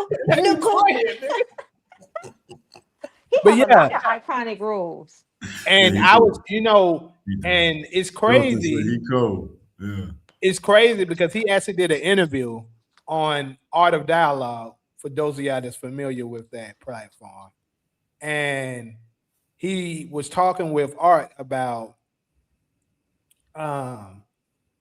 But yeah, iconic roles. And I was, and it's crazy. He cold. Yeah. It's crazy because he actually did an interview on Art of Dialogue for those of y'all that's familiar with that platform. And he was talking with Art about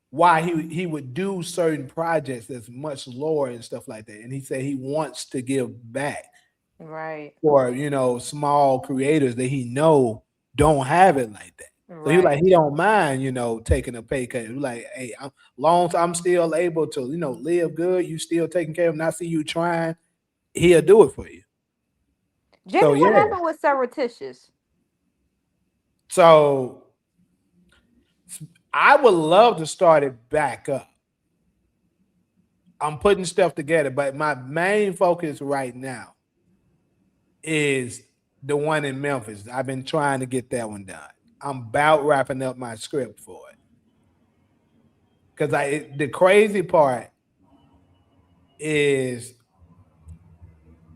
why he would do certain projects that's much lower and stuff like that. And he said he wants to give back. Right. For, small creators that he know don't have it like that. So he like Right. he don't mind, taking a pay cut. He like, hey, long as I'm still able to, live good, you still taking care of him. And I see you trying, he'll do it for you. Jamie, So what yeah. happened with surreptitious? So I would love to start it back up. I'm putting stuff together, but my main focus right now is the one in Memphis. I've been trying to get that one done. I'm about wrapping up my script for it. Because the crazy part is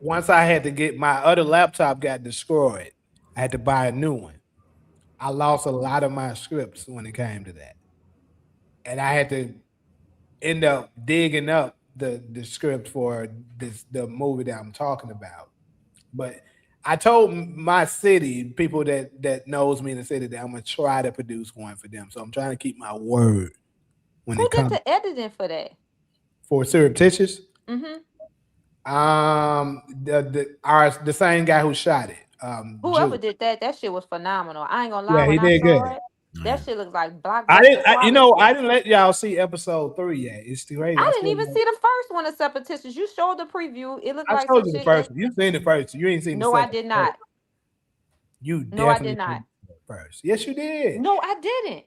once I had to get my other laptop got destroyed, I had to buy a new one. I lost a lot of my scripts when it came to that. And I had to end up digging up the script for the movie that I'm talking about. But I told my city, people that knows me in the city, that I'm gonna try to produce one for them. So I'm trying to keep my word when Who it did comes the editing for that? for surreptitious. Mm-hmm. The same guy who shot it. Whoever Juke. did that shit was phenomenal. I ain't gonna lie, Yeah, he when I did saw good. it, that shit looks like I blockbuster didn't. quality. I didn't let y'all see episode 3 yet. It's crazy. I didn't even see the first one of Surreptitious. You showed the preview. It looked I like told some you the shit first that. one. You seen the first. You ain't seen the No, I second. did not. You No, I definitely did not. seen the first. Yes, you did. No, I didn't.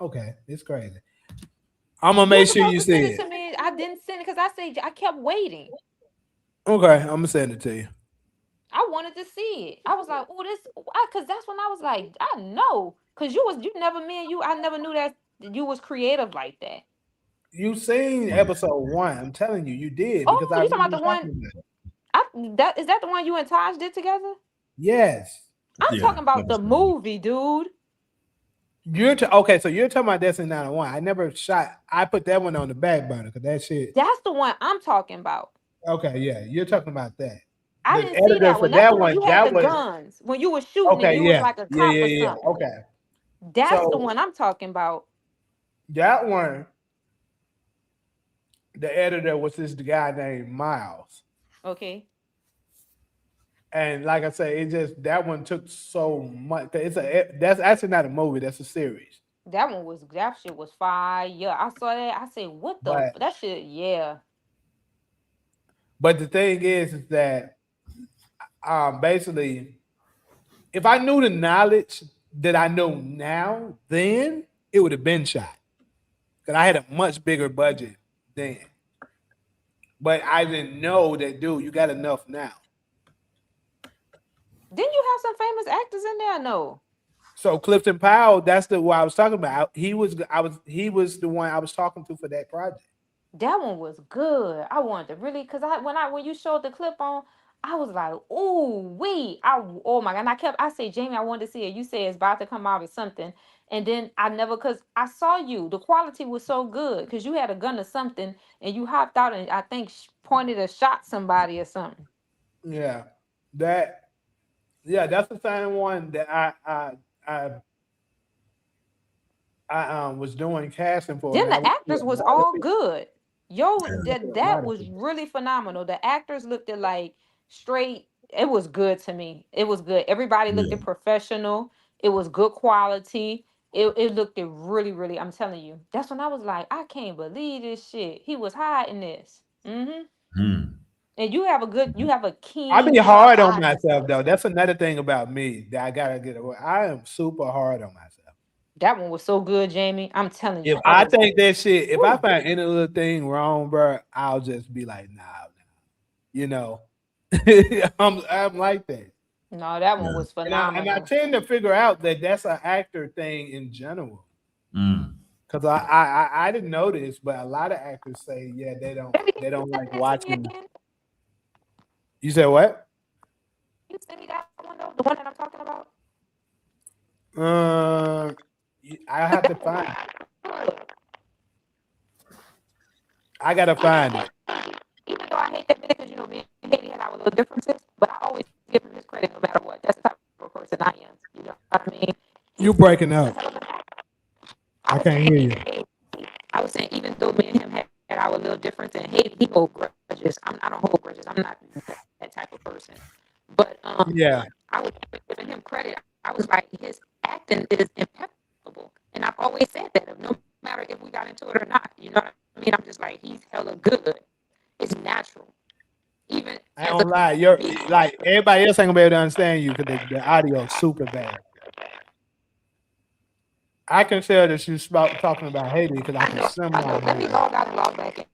Okay, it's crazy. I'm gonna You were make sure supposed you to send see it it. to me. I didn't send it because I kept waiting. Okay, I'm gonna send it to you. I wanted to see it. I was like, oh, this, because that's when I was like, I know, because you never, me and you, I never knew that you was creative like that. You seen episode 1. I'm telling you, you did because Oh, I you talking about remember the one? talking about it. Is that the one you and Taj did together? Yes. I'm talking about the movie, dude. Okay, so you're talking about Destiny 901. I never shot. I put that one on the back burner because that shit. That's the one I'm talking about. Okay, yeah, you're talking about that. I The didn't see editor that for one. That's the that one one, you had that the was guns. When you was shooting and okay. you was Yeah, like a cop or something. Okay, That's the so one I'm talking about. that one, the editor was this guy named Miles, Okay. and like I say, it just that one took so much. That's actually not a movie. That's a series. That shit was fire. Yeah, I saw that. I said, what the But that shit, yeah. but the thing is that basically, if I knew the knowledge that I know now, then it would have been shot. Because I had a much bigger budget then. But I didn't know that, dude, you got enough now. Didn't you have some famous actors in there? No. So Clifton Powell, that's the one I was talking about. He was the one I was talking to for that project. That one was good. I wanted to really, because when you showed the clip on, I was like, ooh, oh my God. And I said, Jamie, I wanted to see it. You said it's about to come out or something. And then because I saw you, the quality was so good because you had a gun or something and you hopped out and I think pointed or shot somebody or something. Yeah. That's the same one that I was doing casting for. Then And I the went to actors a was lot of all people. good. A That lot of was people. really phenomenal. The actors looked at like straight. It was good to me. It was good. Everybody looked at professional. It was good quality. It looked at really, really. I'm telling you. That's when I was like, I can't believe this shit. He was hiding this. And you have a I keen, be sharp hard on eye for myself stuff. though. That's another thing about me that I gotta get away. I am super hard on myself. That one was so good, Jamie. I'm telling you. If I think that shit, if I find any little thing wrong, bro, I'll just be like, nah. You know, I'm like that. No, that one was And I phenomenal. tend to figure out that that's an actor thing in general. Because I didn't know this, but a lot of actors say, yeah, they don't like watching. You said what? You send me that one though, the one that I'm talking about. I have to find it. I gotta find it. Even though I hate that because me and Haiti had our little differences, but I always give him his credit no matter what. That's the type of person I am. You know what I mean? You breaking up. I can't hear you. I was saying, even though me and him had our little difference in Haiti, he hold grudges. I don't hold grudges. I'm not that type of person. But Yeah. I was giving him credit. I was like, his acting is impeccable. And I've always said that, no matter if we got into it or not. You know what I mean? I'm just like, he's hella good. It's natural. Even I don't lie. You're like everybody else ain't gonna be able to understand you because the audio is super bad. I can tell that you talking about Haiti because I can somehow. Let me log out and log back in.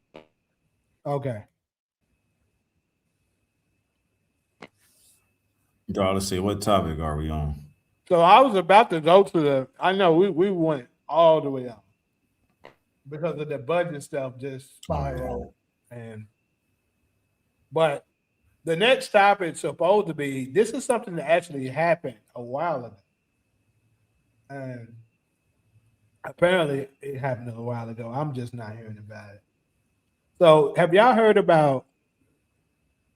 Okay. Y'all, let's see, what topic are we on? So I was about to go to the. I know we went all the way up because of the budget stuff just spiraled, but the next topic is supposed to be. This is something that actually happened a while ago, and apparently it happened a while ago. I'm just not hearing about it. So have y'all heard about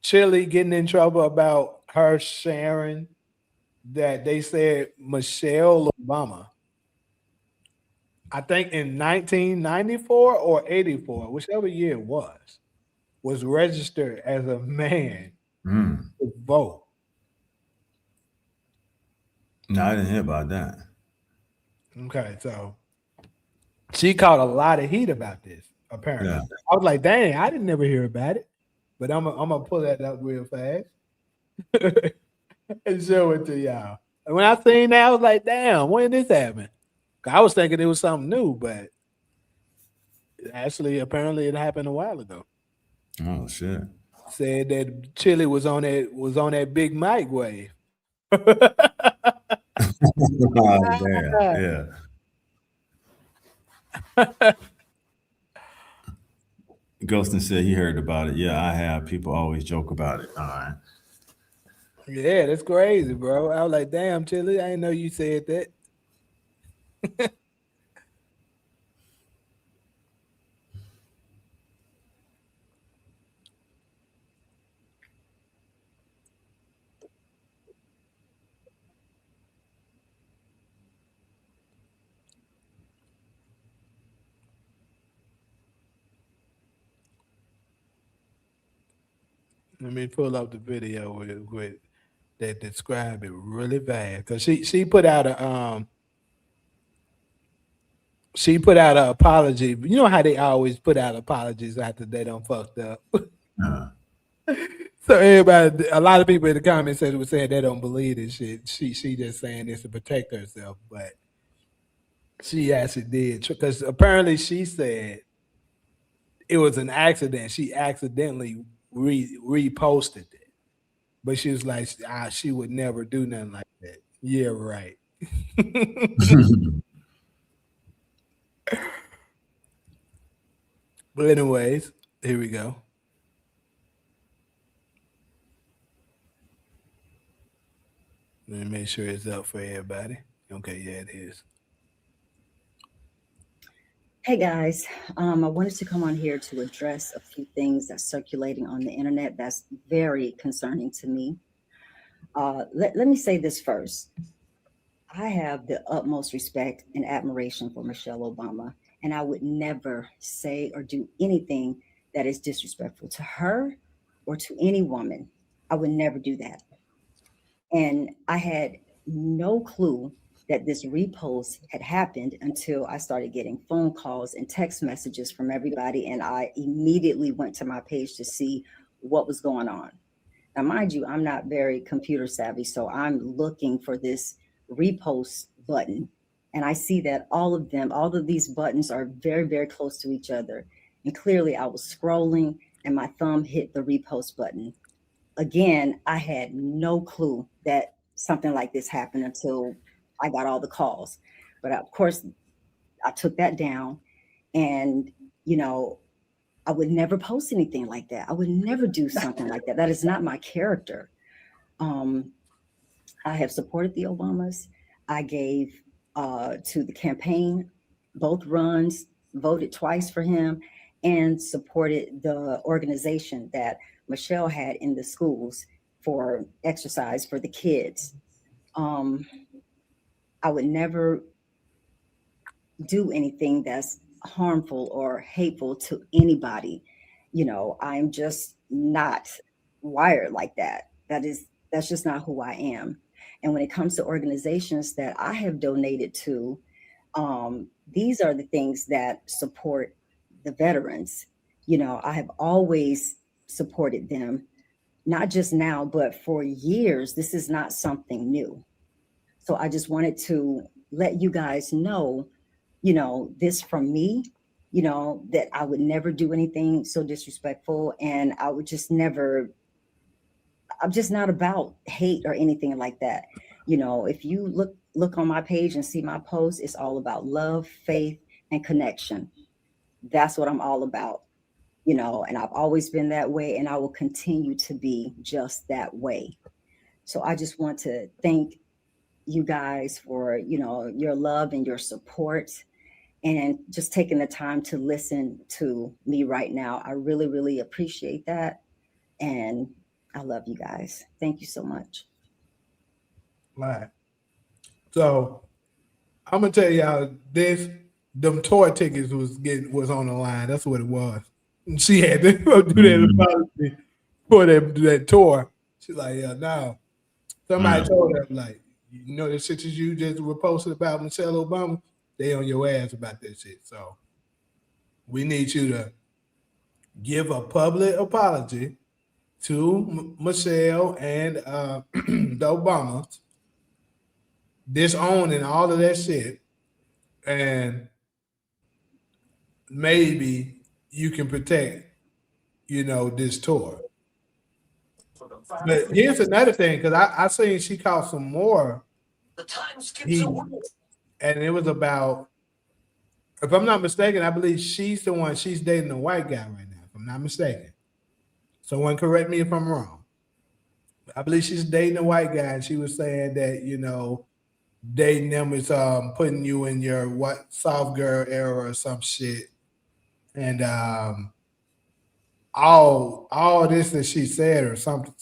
Chilli getting in trouble about her sharing that they said Michelle Obama, I think in 1994 or 84, whichever year it was registered as a man to vote. No, I didn't hear about that. Okay, so she caught a lot of heat about this, apparently. Yeah. I was like, dang, I didn't never hear about it. But I'm gonna pull that up real fast and show it to y'all. And when I seen that, I was like, damn, when did this happen? I was thinking it was something new, but actually, apparently it happened a while ago. Oh shit. Said that Chilli was on that Big Mike wave. Oh, damn. Yeah. Ghostin said he heard about it. Yeah, I have. People always joke about it. All right. Yeah, that's crazy, bro. I was like, damn, Chilli, I didn't know you said that. Let me pull up the video with that describe it really bad, because she put out a apology. You know how they always put out apologies after they done fucked up. So everybody, a lot of people in the comments were saying they don't believe this shit. She just saying this to protect herself, but she actually did, because apparently she said it was an accident. She accidentally reposted it, but she was like, she would never do nothing like that. Yeah, right. But anyways, here we go. Let me make sure it's up for everybody. Okay, yeah, it is. Hey guys, I wanted to come on here to address a few things that's circulating on the internet that's very concerning to me. Let me say this first. I have the utmost respect and admiration for Michelle Obama, and I would never say or do anything that is disrespectful to her or to any woman. I would never do that. And I had no clue that this repost had happened until I started getting phone calls and text messages from everybody. And I immediately went to my page to see what was going on. Now, mind you, I'm not very computer savvy, so I'm looking for this repost button. And I see that all of these buttons are very, very close to each other. And clearly I was scrolling and my thumb hit the repost button. Again, I had no clue that something like this happened until I got all the calls. But of course, I took that down, and, you know, I would never post anything like that. I would never do something like that. That is not my character. I have supported the Obamas. I gave to the campaign, both runs, voted twice for him, and supported the organization that Michelle had in the schools for exercise for the kids. I would never do anything that's harmful or hateful to anybody. You know, I'm just not wired like that. That's just not who I am. And when it comes to organizations that I have donated to, these are the things that support the veterans. You know, I have always supported them, not just now, but for years. This is not something new. So I just wanted to let you guys know, you know, this from me, you know, that I would never do anything so disrespectful, and I would just never, I'm just not about hate or anything like that. You know, if you look on my page and see my posts, it's all about love, faith, and connection. That's what I'm all about, you know, and I've always been that way, and I will continue to be just that way. So I just want to thank you guys for, you know, your love and your support, and just taking the time to listen to me right now. I really, really appreciate that. And I love you guys. Thank you so much. Right. So I'm gonna tell y'all this: them tour tickets was on the line. That's what it was. And she had to go do that apology for that tour. She's like, yeah, no. Somebody told her, like, you know, the shit that you just reposted about Michelle Obama, they on your ass about that shit. So we need you to give a public apology to Michelle and the Obamas, disowning all of that shit, and maybe you can protect, you know, this tour. But here's another thing, because I seen she caught some more heat, and it was about, if I'm not mistaken, I believe she's dating a white guy right now, if I'm not mistaken. Someone correct me if I'm wrong. I believe she's dating a white guy, and she was saying that, you know, dating them is putting you in your what soft girl era or some shit. And all this that she said or something.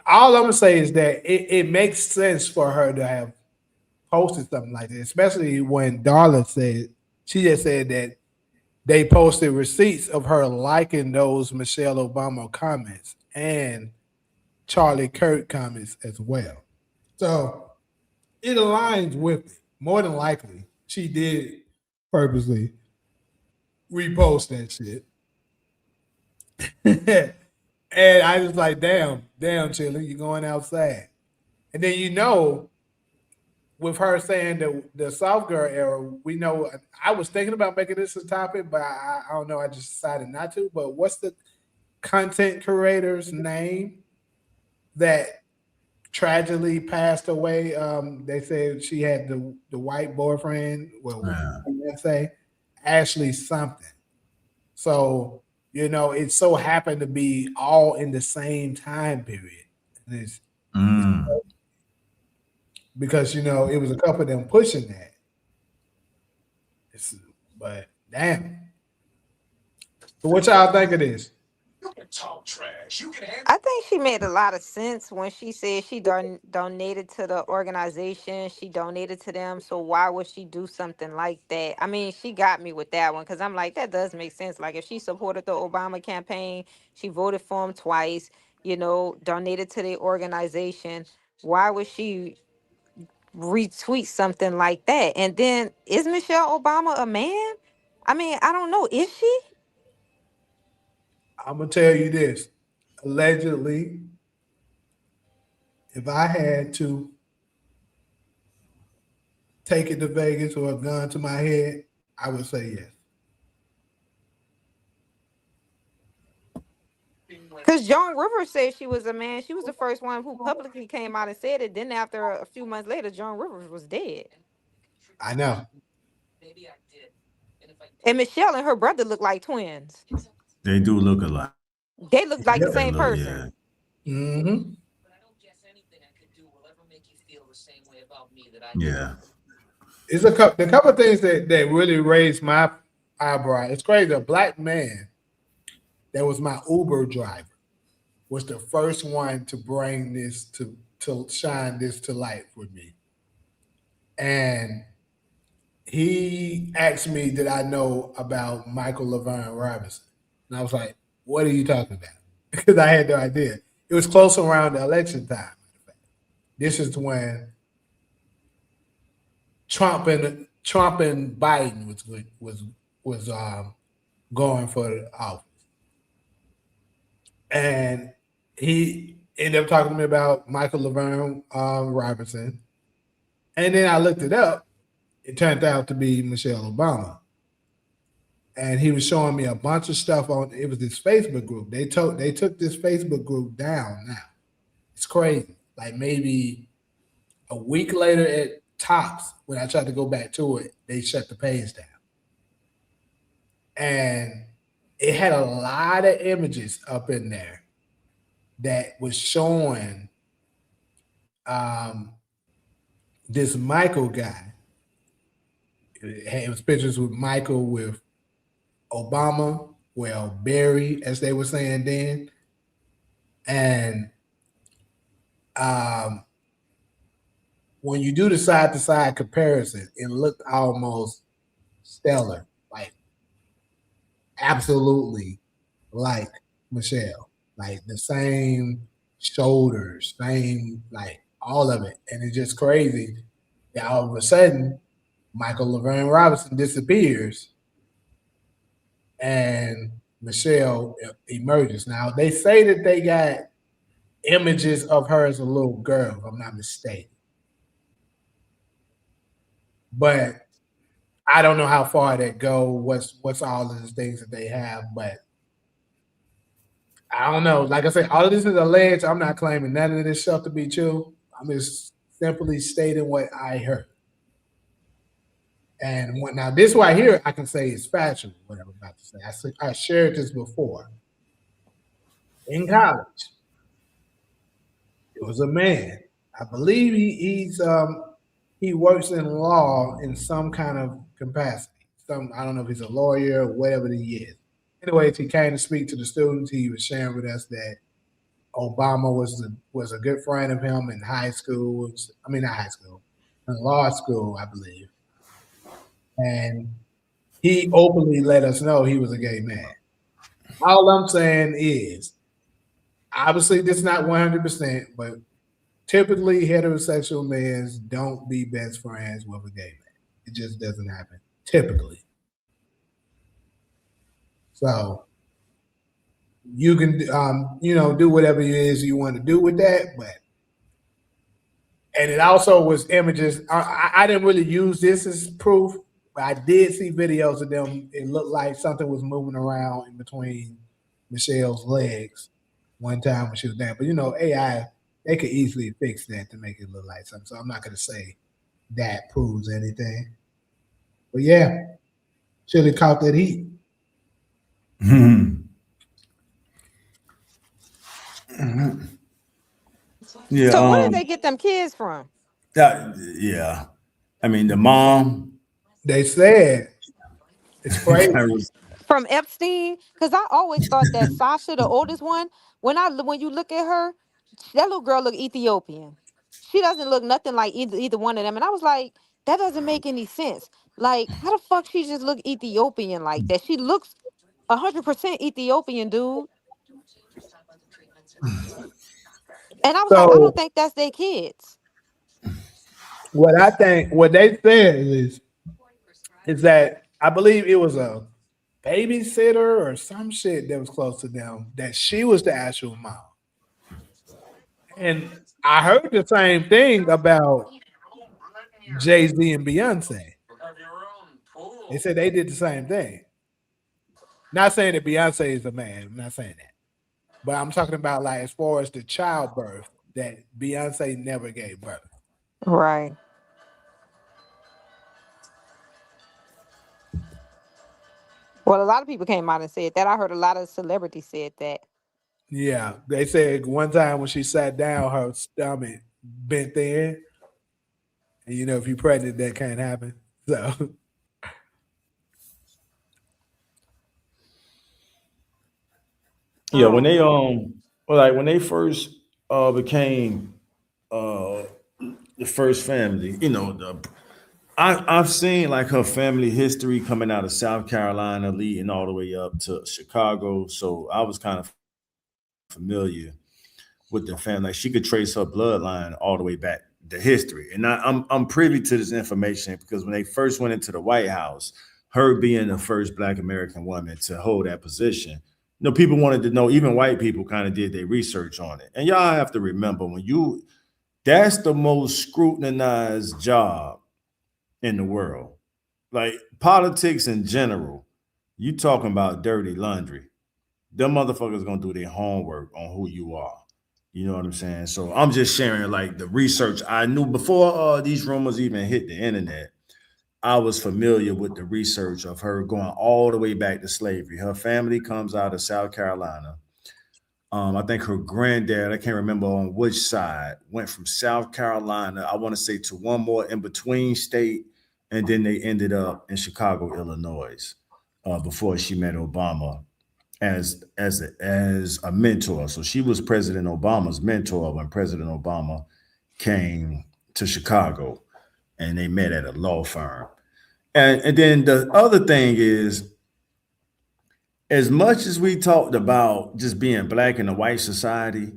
All I'm gonna say is that it makes sense for her to have posted something like that, especially when Darla said, she just said that they posted receipts of her liking those Michelle Obama comments and Charlie Kirk comments as well. So it aligns with it. More than likely, she did purposely repost that shit. And I was like, damn, Chilli, you're going outside. And then, you know, with her saying the soft girl era, we know, I was thinking about making this a topic, but I don't know, I just decided not to. But what's the content creator's name that tragically passed away? They said she had the white boyfriend, let's say Ashley something. So, you know, it so happened to be all in the same time period. It's because, you know, it was a couple of them pushing that. But damn. So what y'all think of this? I think she made a lot of sense when she said she donated to the organization. She donated to them. So why would she do something like that? I mean, she got me with that one, because I'm like, that does make sense. Like, if she supported the Obama campaign, she voted for him twice, you know, donated to the organization, why would she retweet something like that? And then, is Michelle Obama a man? I mean, I don't know. Is she? I'm gonna tell you this. Allegedly, if I had to take it to Vegas or a gun to my head, I would say yes. Because Joan Rivers said she was a man. She was the first one who publicly came out and said it. Then after a few months later, Joan Rivers was dead. I know. And Michelle and her brother look like twins. They do look alike. They look like the same person. Yeah. Mm-hmm. Yeah. It's the couple of things that really raised my eyebrow. It's crazy. A black man that was my Uber driver was the first one to bring this to shine this to light with me. And he asked me, did I know about Michael Laverne Robinson? And I was like, what are you talking about? Because I had no idea. It was close around the election time. This is when Trump and Biden was going for the office, and he ended up talking to me about Michael Laverne Robertson, and then I looked it up. It turned out to be Michelle Obama, and he was showing me a bunch of stuff on. It was this Facebook group. They took this Facebook group down. Now it's crazy. Like maybe a week later at tops, when I tried to go back to it, they shut the page down. And it had a lot of images up in there that was showing this Michael guy. It was pictures with Michael with Obama, well, Barry, as they were saying then. And when you do the side-to-side comparison, it looked almost stellar, like absolutely like Michelle, like the same shoulders, same, like all of it. And it's just crazy that all of a sudden Michael Laverne Robinson disappears and Michelle emerges. Now they say that they got images of her as a little girl, if I'm not mistaken. But I don't know how far that go. What's all of the things that they have, but I don't know. Like I said, all of this is alleged. I'm not claiming none of this stuff to be true. I'm just simply stating what I heard. And now this right here, I can say is factual, what I'm about to say. I shared this before. In college, it was a man. I believe he works in law in some kind of capacity. I don't know if he's a lawyer or whatever he is. Anyways, he came to speak to the students. He was sharing with us that Obama was a good friend of him in high school. I mean, not high school, in law school, I believe. And he openly let us know he was a gay man. All I'm saying is, obviously, this is not 100%, but typically heterosexual men don't be best friends with a gay man. It just doesn't happen, typically. So you can, do whatever it is you want to do with that, and it also was images. I didn't really use this as proof, but I did see videos of them. It looked like something was moving around in between Michelle's legs one time when she was down. But AI, they could easily fix that to make it look like something. So I'm not going to say that proves anything. But yeah, Chilli caught that heat. Yeah. So where did they get them kids from? Yeah. I mean, the mom. They said it's crazy. From Epstein? Because I always thought that Sasha, the oldest one, when you look at her, that little girl look Ethiopian. She doesn't look nothing like either one of them. And I was like, that doesn't make any sense. Like, how the fuck she just look Ethiopian like that? She looks 100% Ethiopian, dude. And I was like, I don't think that's their kids. What they said is that I believe it was a babysitter or some shit that was close to them, that she was the actual mom. And I heard the same thing about Jay-Z and Beyonce. They said they did the same thing. Not saying that Beyonce is a man. I'm not saying that. But I'm talking about, like, as far as the childbirth, that Beyonce never gave birth. Right. Well, a lot of people came out and said that. I heard a lot of celebrities said that. Yeah, they said one time when she sat down, her stomach bent in. And if you're pregnant, that can't happen. So yeah, when they first became the first family, I've seen like her family history coming out of South Carolina, leading all the way up to Chicago. So I was kind of familiar with the family. Like she could trace her bloodline all the way back to history. And I'm privy to this information because when they first went into the White House, her being the first Black American woman to hold that position, you know, people wanted to know, even white people kind of did their research on it. And y'all have to remember that's the most scrutinized job in the world. Like politics in general, you talking about dirty laundry. Them motherfuckers gonna do their homework on who you are. You know what I'm saying? So I'm just sharing like the research I knew before these rumors even hit the internet. I was familiar with the research of her going all the way back to slavery. Her family comes out of South Carolina. I think her granddad, I can't remember on which side, went from South Carolina, I want to say, to one more in between state, and then they ended up in Chicago, Illinois, before she met Obama as a mentor. So she was President Obama's mentor when President Obama came to Chicago, and they met at a law firm. And then the other thing is, as much as we talked about just being Black in a white society,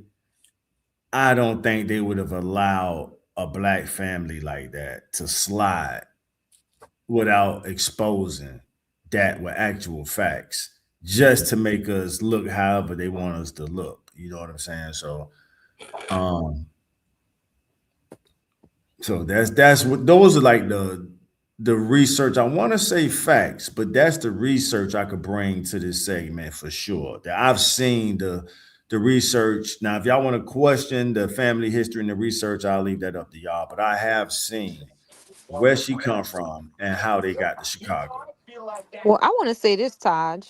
I don't think they would have allowed a Black family like that to slide without exposing that with actual facts, just to make us look however they want us to look. You know what I'm saying? So, so that's what those are like the research. I want to say facts, but that's the research I could bring to this segment for sure. That I've seen the research. Now, if y'all want to question the family history and the research, I'll leave that up to y'all. But I have seen where she come from and how they got to Chicago. Well, I want to say this, Taj,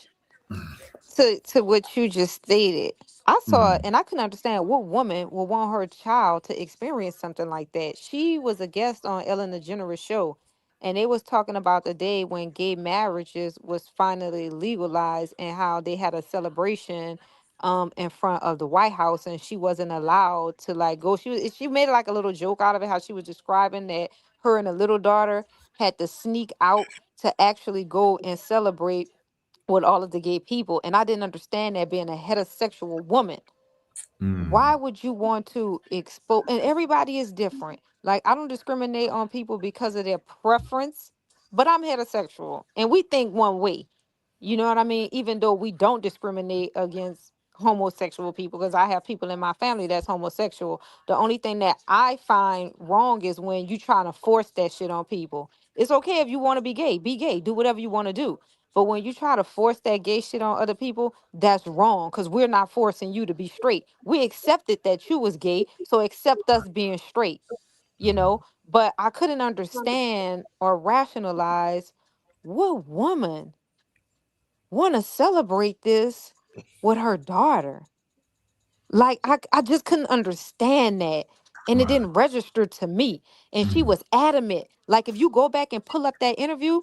to what you just stated. I saw it and I couldn't understand what woman would want her child to experience something like that. She was a guest on Ellen DeGeneres show, and they was talking about the day when gay marriages was finally legalized and how they had a celebration in front of the White House, and she wasn't allowed to like go. She made like a little joke out of it, how she was describing that her and a little daughter had to sneak out to actually go and celebrate with all of the gay people. And I didn't understand that, being a heterosexual woman, why would you want to expose? And everybody is different. Like, I don't discriminate on people because of their preference, but I'm heterosexual and we think one way. You know what I mean? Even though we don't discriminate against homosexual people, because I have people in my family that's homosexual. The only thing that I find wrong is when you trying to force that shit on people. It's okay if you want to be gay, do whatever you want to do. But when you try to force that gay shit on other people, that's wrong, because we're not forcing you to be straight. We accepted that you was gay, so accept us being straight, you know? But I couldn't understand or rationalize what woman want to celebrate this with her daughter. Like, I just couldn't understand that. And it didn't register to me. And she was adamant. Like, if you go back and pull up that interview,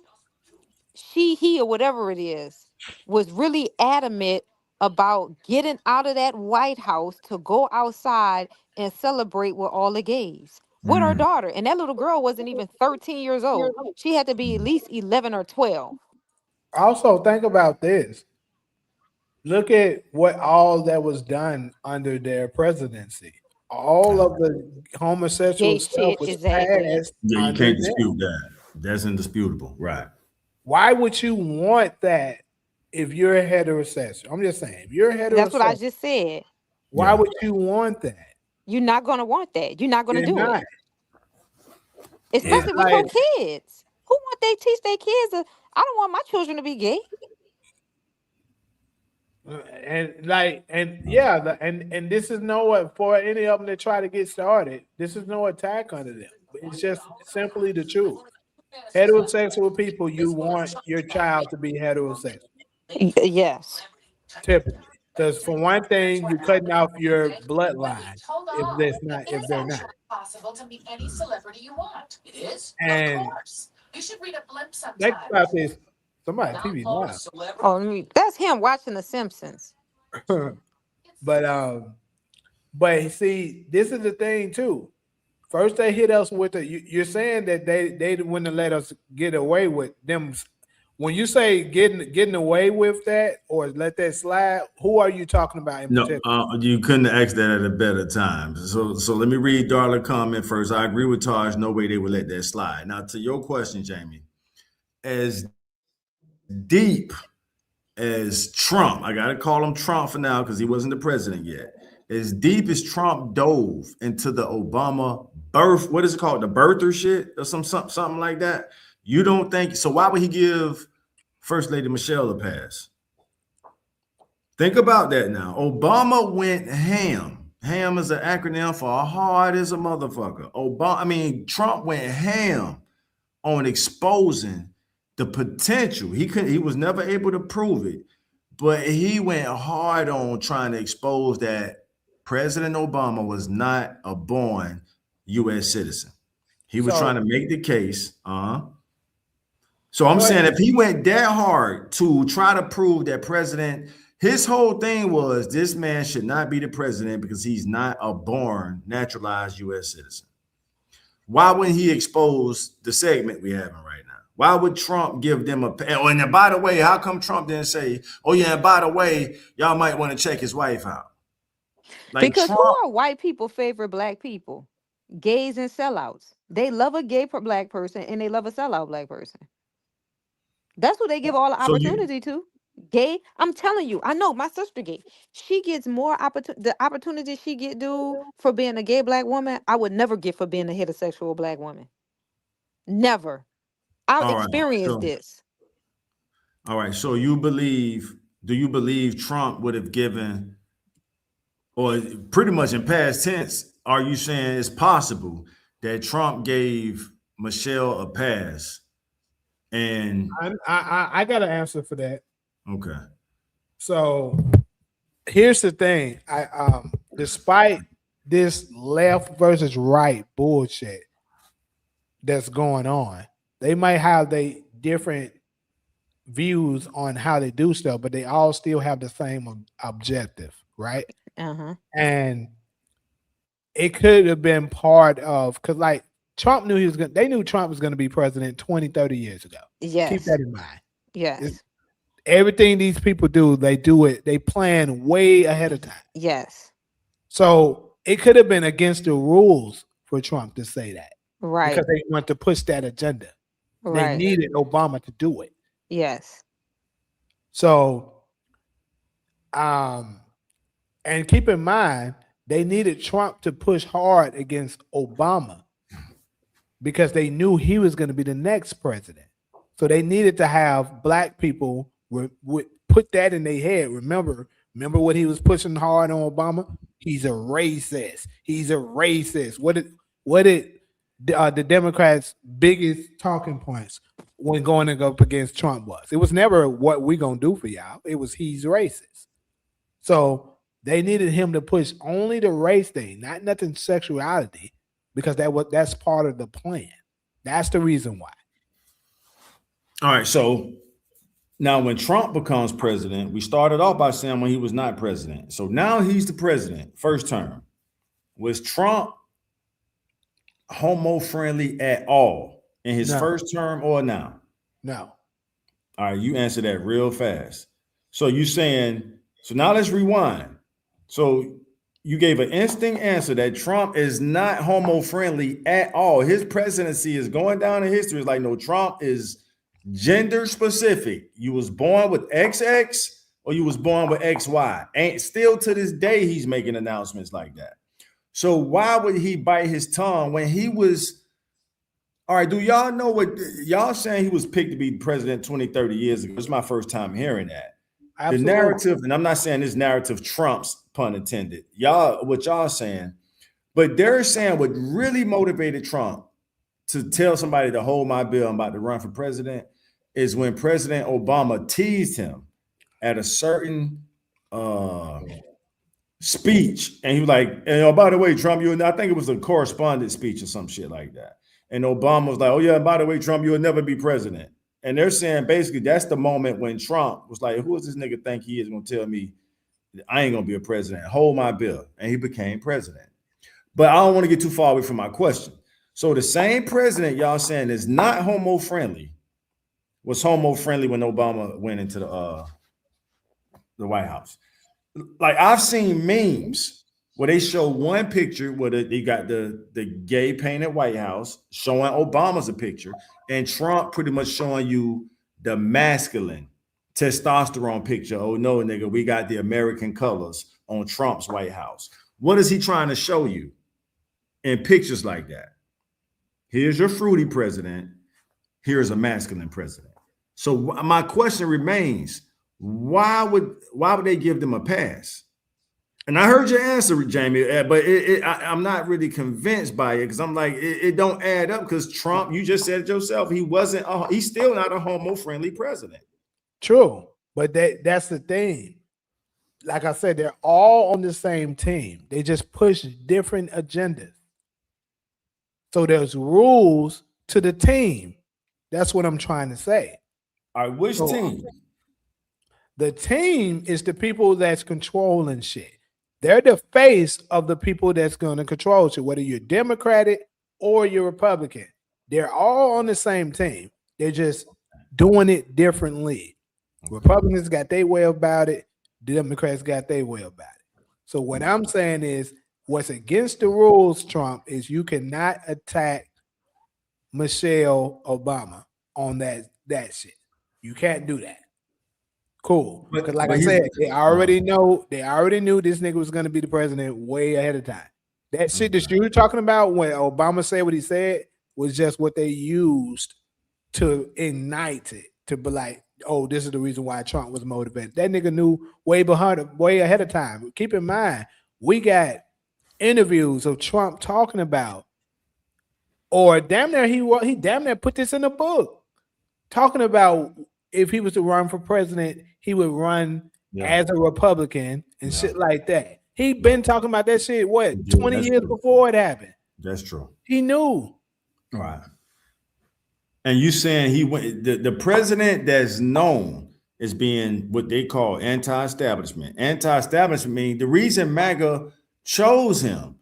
he, or whatever it is, was really adamant about getting out of that White House to go outside and celebrate with all the gays with her daughter. And that little girl wasn't even 13 years old. She had to be at least 11 or 12. Also, think about this. Look at what all that was done under their presidency. All of the homosexual Gay stuff shit, was exactly. passed. Yeah, you under can't them. dispute that. That's indisputable, right? Why would you want that if you're a heterosexual? I'm just saying, if you're a That's what I heterosexual, just said. why would you want that? You're not going to want that. You're not going to You're do not. it. Especially with your kids. Who want they teach their kids? I don't want my children to be gay. And this is no for any of them that try to get started. This is no attack under them. It's just simply the truth. Heterosexual people, you want your child to be heterosexual. Yes. Typically, because for one thing, you're cutting off your bloodline if they're not. Possible to meet any celebrity you want. It is, And of course. You should read a blimp think sometime. about this. Somebody TV live. Oh, that's him watching The Simpsons. But see, this is the thing too. First, they hit us with you're saying that they wouldn't let us get away with them When you say getting away with that or let that slide, who are you talking about in No, particular? you couldn't have asked that at a better time. So let me read Darla's comment first. I agree with Taj. No way they would let that slide. Now, to your question, Jamie, as deep as Trump, I got to call him Trump for now because he wasn't the president yet. As deep as Trump dove into the Obama birth, what is it called? The birther shit or something like that. You don't think so? Why would he give First Lady Michelle a pass? Think about that now. Obama went ham. Ham is an acronym for hard as a motherfucker. Trump went ham on exposing the potential. He was never able to prove it, but he went hard on trying to expose that President Obama was not a born U.S. citizen. He was trying to make the case. So I'm saying if he went that hard to try to prove that his whole thing was this man should not be the president because he's not a born naturalized U.S. citizen. Why wouldn't he expose the segment we're having right now? Why would Trump give them and by the way, how come Trump didn't say, oh yeah, and by the way, y'all might want to check his wife out? Because who are white people favorite black people? Gays and sellouts. They love a gay black person and they love a sellout black person. That's what they give all the opportunity to. Gay, I'm telling you, I know my sister gay. She gets more the opportunity she get for being a gay black woman. I would never get for being a heterosexual black woman. Never. I've experienced this. All right. So do you believe Trump would have given, or pretty much in past tense, are you saying it's possible that Trump gave Michelle a pass? And I got an answer for that. Okay. So here's the thing. Despite this left versus right bullshit that's going on, they might have they different views on how they do stuff, but they all still have the same objective, right? And it could have been part of because like Trump knew they knew Trump was going to be president 20, 30 years ago. Yes. Keep that in mind. Yes. Everything these people do, they plan way ahead of time. Yes. So it could have been against the rules for Trump to say that. Right. Because they want to push that agenda. Right. They needed Obama to do it. Yes. So, and keep in mind, they needed Trump to push hard against Obama because they knew he was going to be the next president. So they needed to have black people put that in their head. Remember what he was pushing hard on Obama? He's a racist. He's a racist. What did the Democrats' biggest talking points when going up against Trump was? It was never what we gonna do for y'all. It was he's racist. So they needed him to push only the race thing, not nothing sexuality, because that's part of the plan. That's the reason why. All right, so now when Trump becomes president, we started off by saying when he was not president. So now he's the president, first term. Was Trump homo-friendly at all in his first term or now? No. All right, you answer that real fast. So you saying, so now let's rewind. So you gave an instant answer that Trump is not homo-friendly at all. His presidency is going down in history. It's like, no, Trump is gender specific. You was born with XX or you was born with XY. And still to this day, he's making announcements like that. So why would he bite his tongue when he was, all right, do y'all know what y'all saying he was picked to be president 20, 30 years ago? It's my first time hearing that. Absolutely. The narrative, and I'm not saying this narrative trumps, pun intended, what y'all saying, but they're saying what really motivated Trump to tell somebody to hold my bill, I'm about to run for president, is when President Obama teased him at a certain speech. And he was like, and oh, by the way, Trump, I think it was a correspondence speech or some shit like that. And Obama was like, oh yeah, by the way, Trump, you'll never be president. And they're saying basically that's the moment when Trump was like, who is this nigga think he is going to tell me I ain't going to be a president? Hold my bill. And he became president. But I don't want to get too far away from my question. So the same president y'all saying is not homo-friendly was homo friendly when Obama went into the White House. Like I've seen memes where they show one picture where they got the gay painted White House showing Obama's a picture, and Trump pretty much showing you the masculine testosterone picture. Oh no, nigga, we got the American colors on Trump's White House. What is he trying to show you in pictures like that? Here's your fruity president. Here's a masculine president. So my question remains: why would they give them a pass? And I heard your answer, Jamie, but I'm not really convinced by it because I'm like, it don't add up because Trump, you just said it yourself, he's still not a homo-friendly president. True, but that's the thing. Like I said, they're all on the same team. They just push different agendas. So there's rules to the team. That's what I'm trying to say. All right, which team? The team is the people that's controlling shit. They're the face of the people that's going to control shit, whether you're Democratic or you're Republican. They're all on the same team. They're just doing it differently. Republicans got their way about it. Democrats got their way about it. So what I'm saying is what's against the rules, Trump, is you cannot attack Michelle Obama on that shit. You can't do that. Cool. Because like I said, they already knew this nigga was going to be the president way ahead of time. That shit that you were talking about when Obama said what he said was just what they used to ignite it, to be like, oh, this is the reason why Trump was motivated. That nigga knew way ahead of time. Keep in mind, we got interviews of Trump talking about, or damn near he damn near put this in a book, talking about if he was to run for president, he would run as a Republican and shit like that. He been talking about that shit, 20 years before it happened. That's true. He knew. All right. And you saying he went the president that's known as being what they call anti-establishment. Anti-establishment means the reason MAGA chose him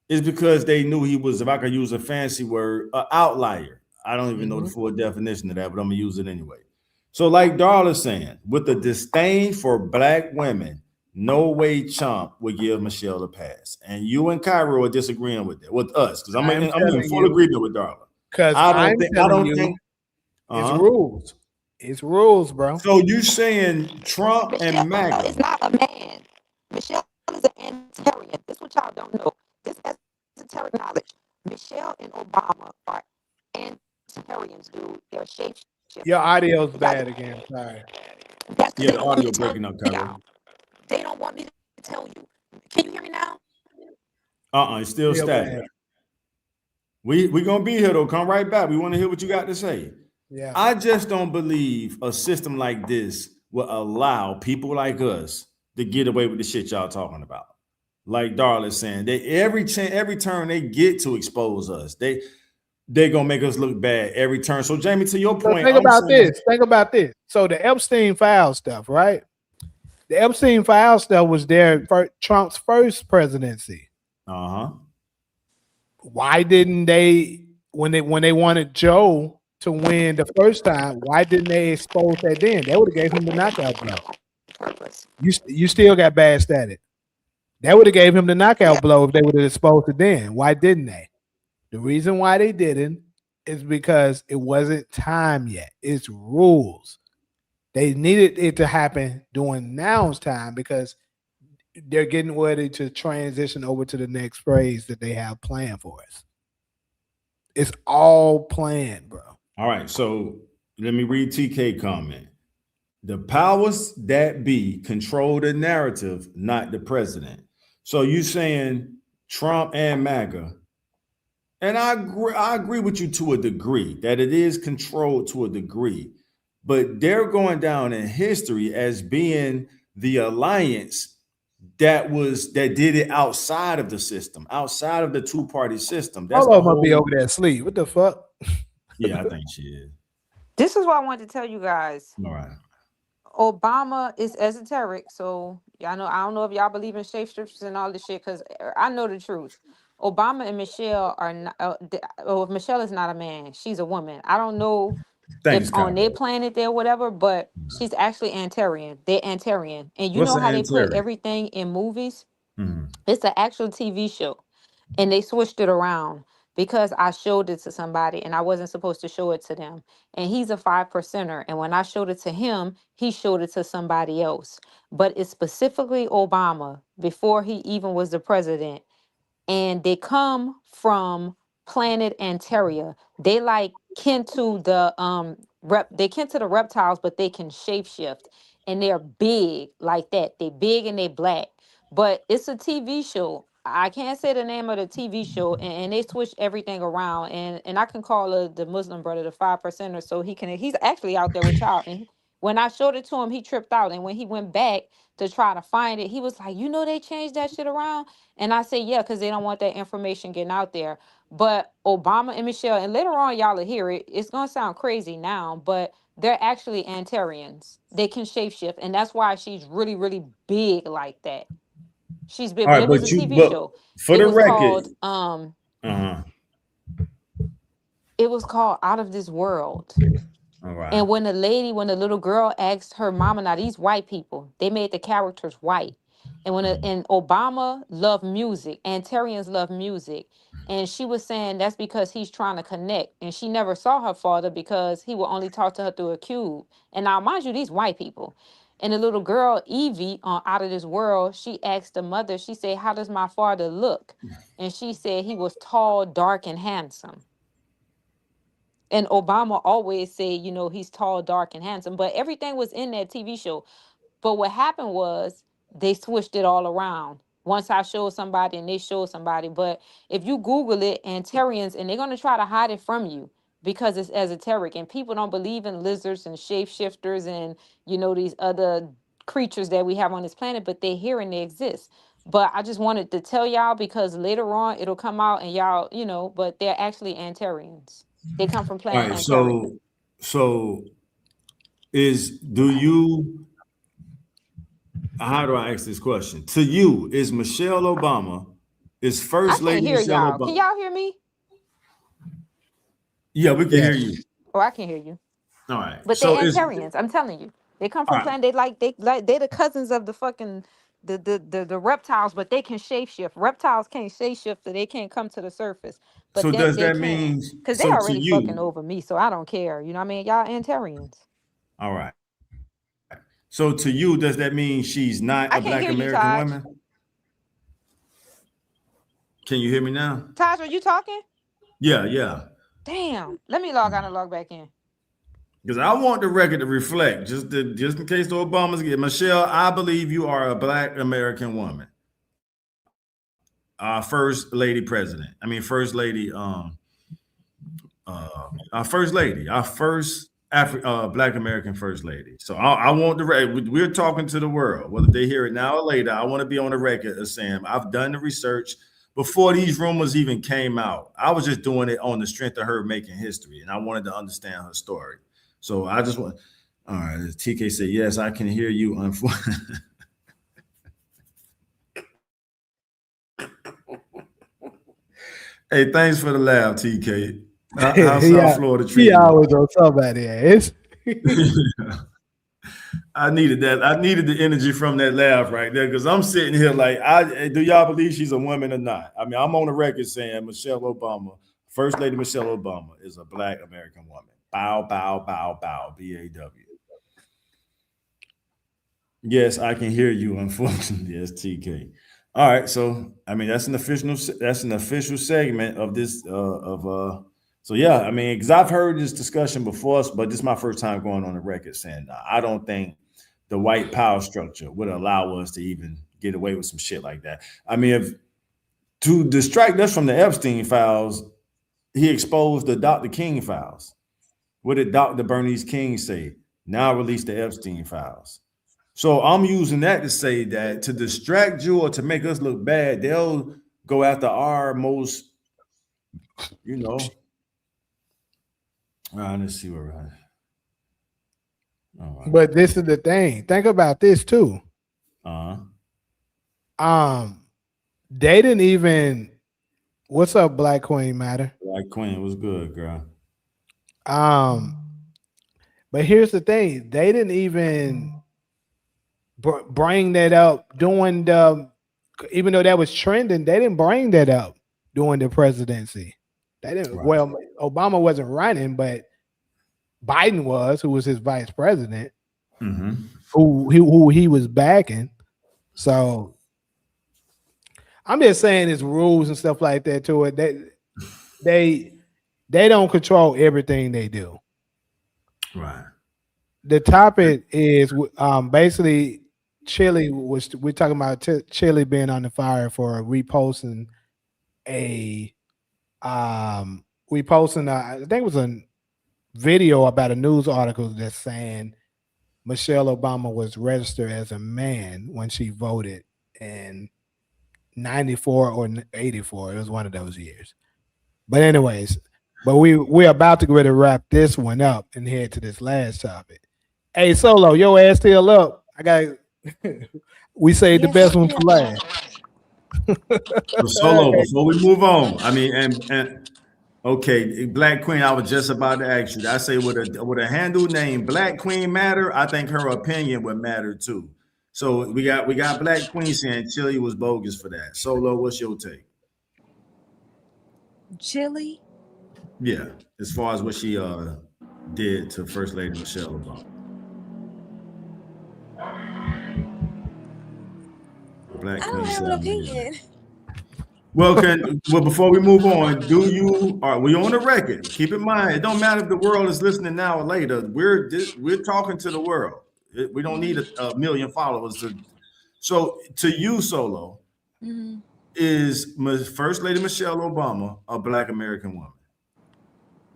is because they knew he was, if I could use a fancy word, an outlier. I don't even know the full definition of that, but I'm gonna use it anyway. So, like Darla's saying, with the disdain for black women, no way Trump would give Michelle a pass. And you and Cairo are disagreeing with that, with us, because I'm in full agreement with Darla. Because I don't think it's rules. It's rules, bro. So you saying Trump and MAGA? It's not a man. Michelle is an Antarian. This is what y'all don't know. This is esoteric knowledge. Michelle and Obama are Antarians, dude. They're shapeshifters. Your audio's bad again. Sorry. Yeah, the audio breaking up, Cairo. They don't want me to tell you. Can you hear me now? It's still static. We gonna be here though. Come right back. We want to hear what you got to say. Yeah. I just don't believe a system like this will allow people like us to get away with the shit y'all talking about. Like Darla's saying, they every turn they get to expose us, they're gonna make us look bad every turn. So Jamie, to your point, think about this. So the Epstein file stuff, right? The Epstein file stuff was there for Trump's first presidency. Why didn't they, when they wanted Joe to win the first time, why didn't they expose that then? They would have gave him the knockout blow. You still got bad static. That would have gave him the knockout blow if they would have exposed it then. Why didn't they? The reason why they didn't is because it wasn't time yet. It's rules. They needed it to happen during now's time because they're getting ready to transition over to the next phase that they have planned for us. It's all planned, bro. All right, so let me read TK comment. The powers that be control the narrative, not the president. So you saying Trump and MAGA, and I agree with you to a degree that it is controlled to a degree, but they're going down in history as being the alliance that did it outside of the system, outside of the two-party system. That's all gonna be over there asleep. What the fuck? Yeah, I think she is. This is what I wanted to tell you guys. All right. Obama is esoteric, so y'all know. I don't know if y'all believe in shapeshifters and all this shit, because I know the truth. Obama and Michelle are not. Michelle is not a man; she's a woman. I don't know Thanks, on their Capo. planet there, whatever, but she's actually Antarian. They're Antarian. And you What's know the how they put Antarian? everything in movies? Mhm. It's an actual TV show. And they switched it around because I showed it to somebody and I wasn't supposed to show it to them. And he's a 5%er. And when I showed it to him, he showed it to somebody else. But it's specifically Obama before he even was the president, and they come from planet Antaria. They like kin to the they kin to the reptiles, but they can shapeshift and they're big like that. They big and they black. But it's a TV show. I can't say the name of the TV show, and they switched everything around. And I can call the Muslim brother the 5%er, so he's actually out there with y'all. And when I showed it to him, he tripped out. And when he went back to try to find it, he was like, they changed that shit around. And I say, yeah, because they don't want that information getting out there. But Obama and Michelle, and later on, y'all will hear it. It's going to sound crazy now, but they're actually Antarians. They can shapeshift. And that's why she's really, really big like that. She's big. All But right, it was but a TV but show. for It the was record, called, uh-huh. it was called Out of This World. All right. And when the little girl asked her mama, now these white people, they made the characters white. And and Obama loved music, Antarians love music. And she was saying that's because he's trying to connect. And she never saw her father because he would only talk to her through a cube. And now, mind you, these white people. And the little girl, Evie, on Out of This World, she asked the mother, she said, how does my father look? And she said he was tall, dark, and handsome. And Obama always said, he's tall, dark, and handsome. But everything was in that TV show. But what happened was they switched it all around. Once I showed somebody and they showed somebody. But if you Google it, Antarians, and they're going to try to hide it from you because it's esoteric. And people don't believe in lizards and shapeshifters and, these other creatures that we have on this planet, but they're here and they exist. But I just wanted to tell y'all because later on it'll come out and y'all, but they're actually Antarians. They come from All planet right, Antaria. so how do I ask this question? To you, is Michelle Obama, is I First can't Lady hear Michelle y'all. Can Obama? y'all hear me? Yeah, we can hear you. Oh, I can hear you. All right. But So they're is Antarians. I'm telling you. They come all from right. planet. They're the cousins of the fucking the reptiles, but they can shapeshift. Reptiles can't shapeshift, so they can't come to the surface. But So does they that can. mean Because they so to already fucking you? over me, so I don't care. You know what I mean? Y'all Antarians. All right. So to you, does that mean she's not I a can't Black hear you, American Taj. woman? Can you hear me now? Taj, are you talking? Yeah. Damn. Let me log out and log back in. Because I want the record to reflect, just in case the Obamas get Michelle. I believe you are a Black American woman, our first lady president. I mean, first lady. Our first lady, our first Black American first lady. So I want the record. We're talking to the world, whether they hear it now or later. I want to be on the record as saying I've done the research before these rumors even came out. I was just doing it on the strength of her making history, and I wanted to understand her story. So I just want. All right, TK said yes, I can hear you. Hey, thanks for the laugh, TK. How's South Florida treating he you? always on somebody ass. I needed that. I needed the energy from that laugh right there because I'm sitting here like, do y'all believe she's a woman or not? I mean, I'm on the record saying Michelle Obama, First Lady Michelle Obama, is a Black American woman. Bow, bow, bow, bow. BAW. Yes, I can hear you. Unfortunately, yes, TK. All right, so I mean that's an official segment of this So yeah, I mean, because I've heard this discussion before, but this is my first time going on the record saying I don't think the white power structure would allow us to even get away with some shit like that. I mean, if to distract us from the Epstein files, he exposed the Dr. King files. What did Dr. Bernice King say? Now release the Epstein files. So I'm using that to say that to distract you or to make us look bad, they'll go after our most, let's see where we're at. All right. But this is the thing. Think about this too. They didn't even. What's up, Black Queen Matter? Black Queen was good, girl. But here's the thing: they didn't even bring that up during the, even though that was trending, they didn't bring that up during the presidency. They didn't. Right. Well, Obama wasn't running, but Biden was, who was his vice president, who he was backing. So I'm just saying, it's rules and stuff like that to it. They don't control everything they do. Right. The topic is basically Chilli was. We're talking about Chilli being on the fire for reposting I think it was a video about a news article that's saying Michelle Obama was registered as a man when she voted in 94 or 84. It was one of those years. But anyways, we're about to get ready to wrap this one up and head to this last topic. Hey, Solo, your ass still up. I got. We saved the best one for last. So Solo, before we move on, I mean, and okay, Black Queen, I was just about to ask you. I say, would a handle named Black Queen matter? I think her opinion would matter too. So we got Black Queen saying Chilli was bogus for that. Solo, what's your take? Chilli? Yeah, as far as what she did to First Lady Michelle Obama. Black I Queen don't have an opinion. Well, before we move on, we on the record? Keep in mind, it don't matter if the world is listening now or later. We're talking to the world. We don't need a million followers. So to you, Solo, is First Lady Michelle Obama a Black American woman?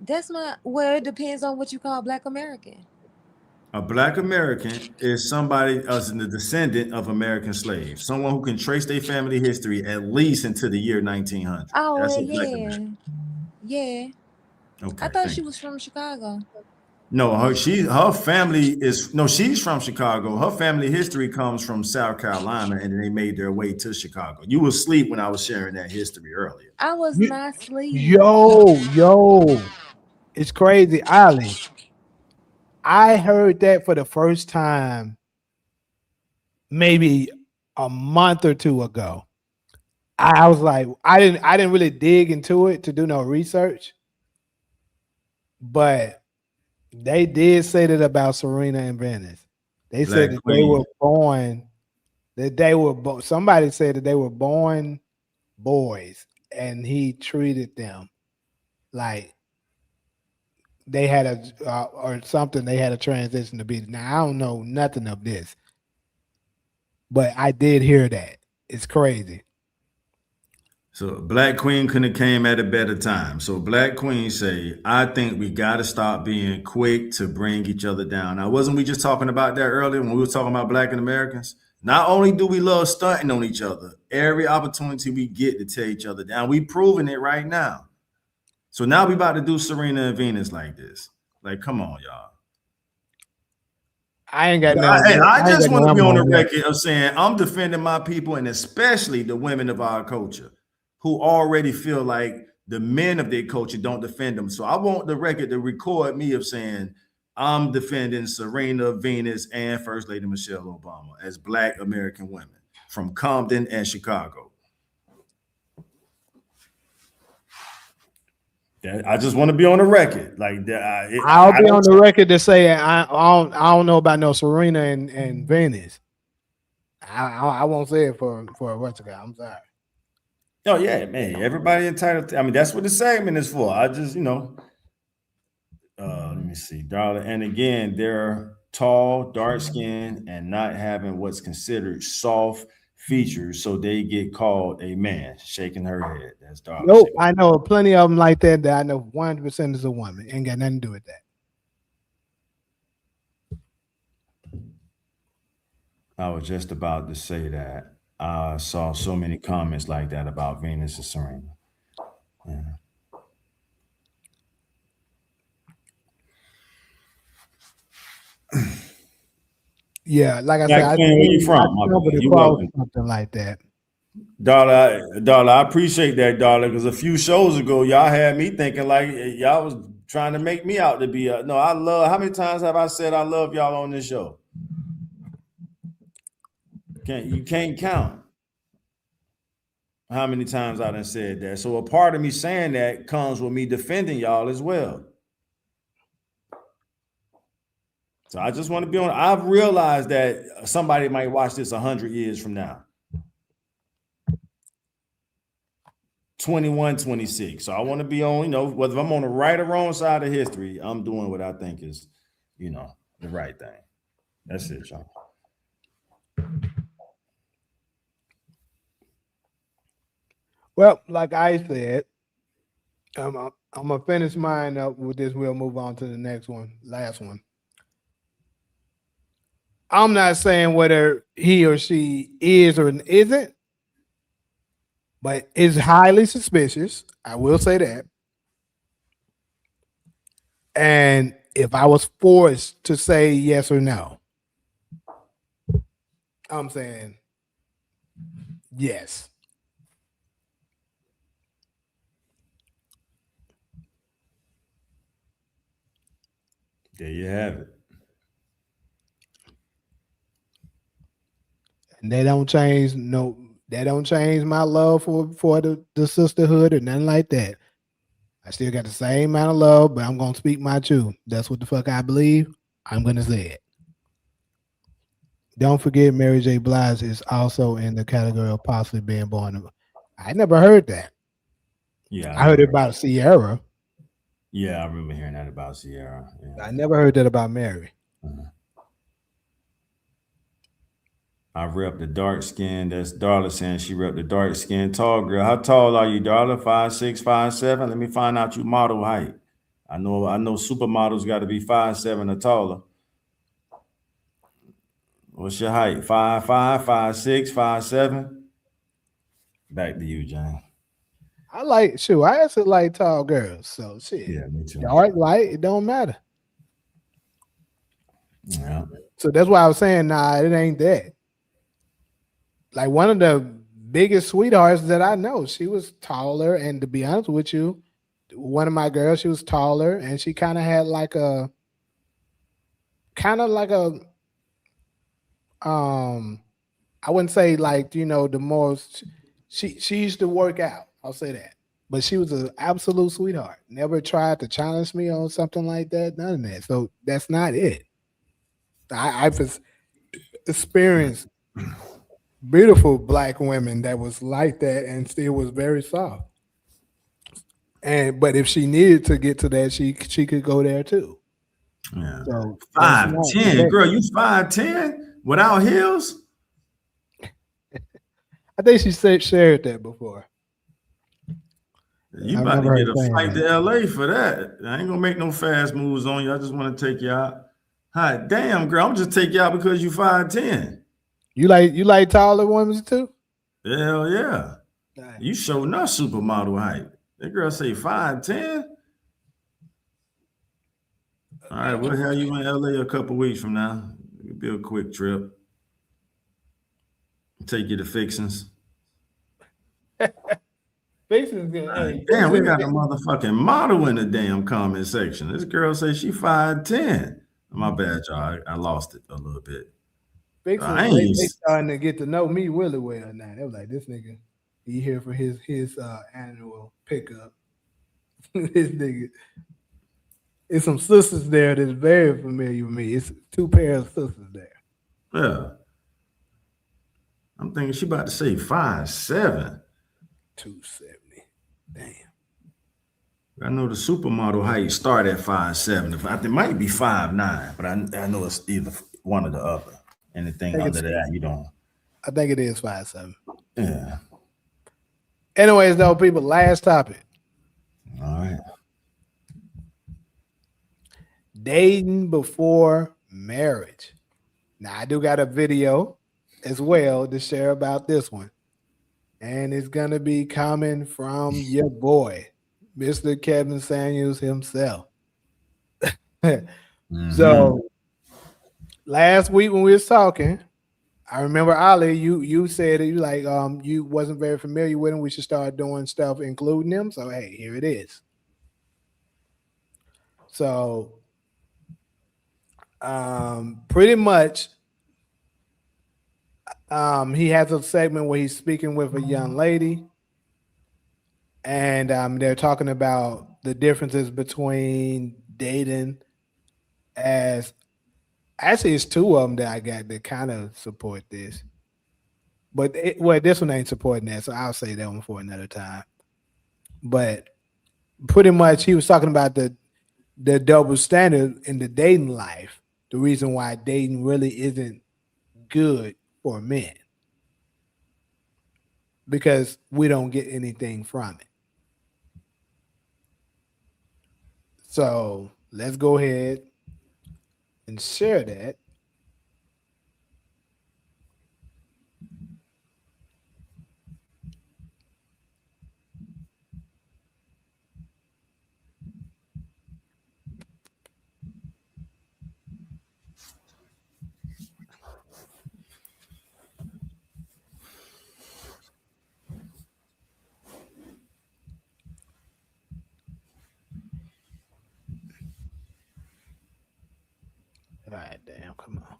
That's it depends on what you call Black American. A Black American is somebody as the descendant of American slaves, someone who can trace their family history at least into the year 1900. Oh, That's yeah. Okay. I thought she was from Chicago. No, her family is she's from Chicago. Her family history comes from South Carolina, and then they made their way to Chicago. You were asleep when I was sharing that history earlier. I was not asleep. Yo, it's crazy, Ali. I heard that for the first time maybe a month or two ago. I was like, I didn't really dig into it to do no research, but they did say that about Serena and Venus. They said that they were born, somebody said that they were born boys, and he treated them like they had or something. They had a transition to be. Now I don't know nothing of this, but I did hear that. It's crazy. So Black Queen couldn't have came at a better time. So Black Queen say, I think we got to stop being quick to bring each other down. Now, wasn't we just talking about that earlier when we were talking about Black and Americans? Not only do we love stunting on each other, every opportunity we get to tear each other down, we proving it right now. So now we about to do Serena and Venus like this. Like, come on, y'all. I ain't got no. I just want to be on the record of saying I'm defending my people, and especially the women of our culture who already feel like the men of their culture don't defend them. So I want the record to record me of saying I'm defending Serena, Venus, and First Lady Michelle Obama as Black American women from Compton and Chicago. I just want to be on the record. Like that. I'll be on the record to say I don't know about no Serena and Venus. I won't say it for what's it. I'm sorry. Oh yeah, man. Everybody entitled to, I mean, that's what the segment is for. I just, let me see, darling. And again, they're tall, dark-skinned, and not having what's considered soft features, so they get called a man. Shaking her head. That's darling. Nope, I know plenty of them like that I know 100% is a woman. Ain't got nothing to do with that. I was just about to say that. I saw so many comments like that about Venus and Serena. Yeah, like I said, I think where you from? You welcome. Something like that. Dollar, I appreciate that, dollar, because a few shows ago, y'all had me thinking like y'all was trying to make me out to be a no. I love. How many times have I said I love y'all on this show? You can't count how many times I done said that. So a part of me saying that comes with me defending y'all as well. So I just want to be on. I've realized that somebody might watch this 100 years from now. 21, 26. So I want to be on, you know, whether I'm on the right or wrong side of history, I'm doing what I think is, you know, the right thing. That's it, y'all. Well, like I said, I'm gonna finish mine up with this. We'll move on to the next one, last one. I'm not saying whether he or she is or isn't, but it's highly suspicious. I will say that. And if I was forced to say yes or no, I'm saying yes. There you have it. And they don't change my love for the sisterhood or nothing like that. I still got the same amount of love, but I'm gonna speak my truth. That's what the fuck I believe. I'm gonna say it. Don't forget Mary J. Blige is also in the category of possibly being born. I never heard that. Yeah. I heard it about Sierra. Yeah, I remember hearing that about Sierra. Yeah. I never heard that about Mary. I rep the dark skin. That's Darla saying she rep the dark skin tall girl. How tall are you, Darla? 5'6", 5'7"? Let me find out your model height. I know supermodels got to be 5'7" or taller. What's your height? 5'5", 5'6", 5'7"? Back to you, Jane. I actually like tall girls. So shit. Yeah, me too. Dark, light, it don't matter. Yeah. So that's why I was saying, nah, it ain't that. Like one of the biggest sweethearts that I know, she was taller, and to be honest with you, one of my girls, she was taller, and she kind of had like a I wouldn't say like, you know, the most she used to work out. I'll say that. But she was an absolute sweetheart. Never tried to challenge me on something like that. None of that. So that's not it. I've experienced beautiful black women that was like that and still was very soft. But if she needed to get to that, she could go there too. Yeah. So 5'10", girl, you 5'10" without heels? I think she shared that before. You about to get a flight to LA for that. I ain't gonna make no fast moves on you. I just want to take you out. Hi, damn, girl, I'm just take you out because you 5'10". You like taller women too? Hell yeah. Nice. You showing us supermodel height. That girl say 5'10". All right, we'll have you in LA a couple weeks from now. It'll be a quick trip. Take you to Fixins. Fixins, hey, damn, we got a motherfucking model in the damn comment section. This girl says she 5'10". My bad, y'all. I lost it a little bit. Fixins, they starting to get to know me really well now. They was like, this nigga, he here for his annual pickup. This nigga. It's some sisters there that's very familiar with me. It's 2 pairs of sisters there. Yeah. I'm thinking she about to say 5'7". 270. Damn. I know the supermodel height start at 5'7". It might be 5'9", but I know it's either one or the other. Anything under that, you don't. I think it is 5'7". Yeah. Anyways, though, people, last topic. All right. Dating before marriage. Now, I do got a video as well to share about this one. And it's going to be coming from your boy, Mr. Kevin Samuels himself. So, last week when we was talking, I remember, Ali, you said that you like you wasn't very familiar with him. We should start doing stuff including him. So, hey, here it is. So pretty much he has a segment where he's speaking with a young lady, and they're talking about the differences between dating as actually it's two of them that I got that kind of support this. But this one ain't supporting that, so I'll say that one for another time. But pretty much he was talking about the double standard in the dating life, the reason why dating really isn't good for men. Because we don't get anything from it. So let's go ahead and share that. All right, damn, come on.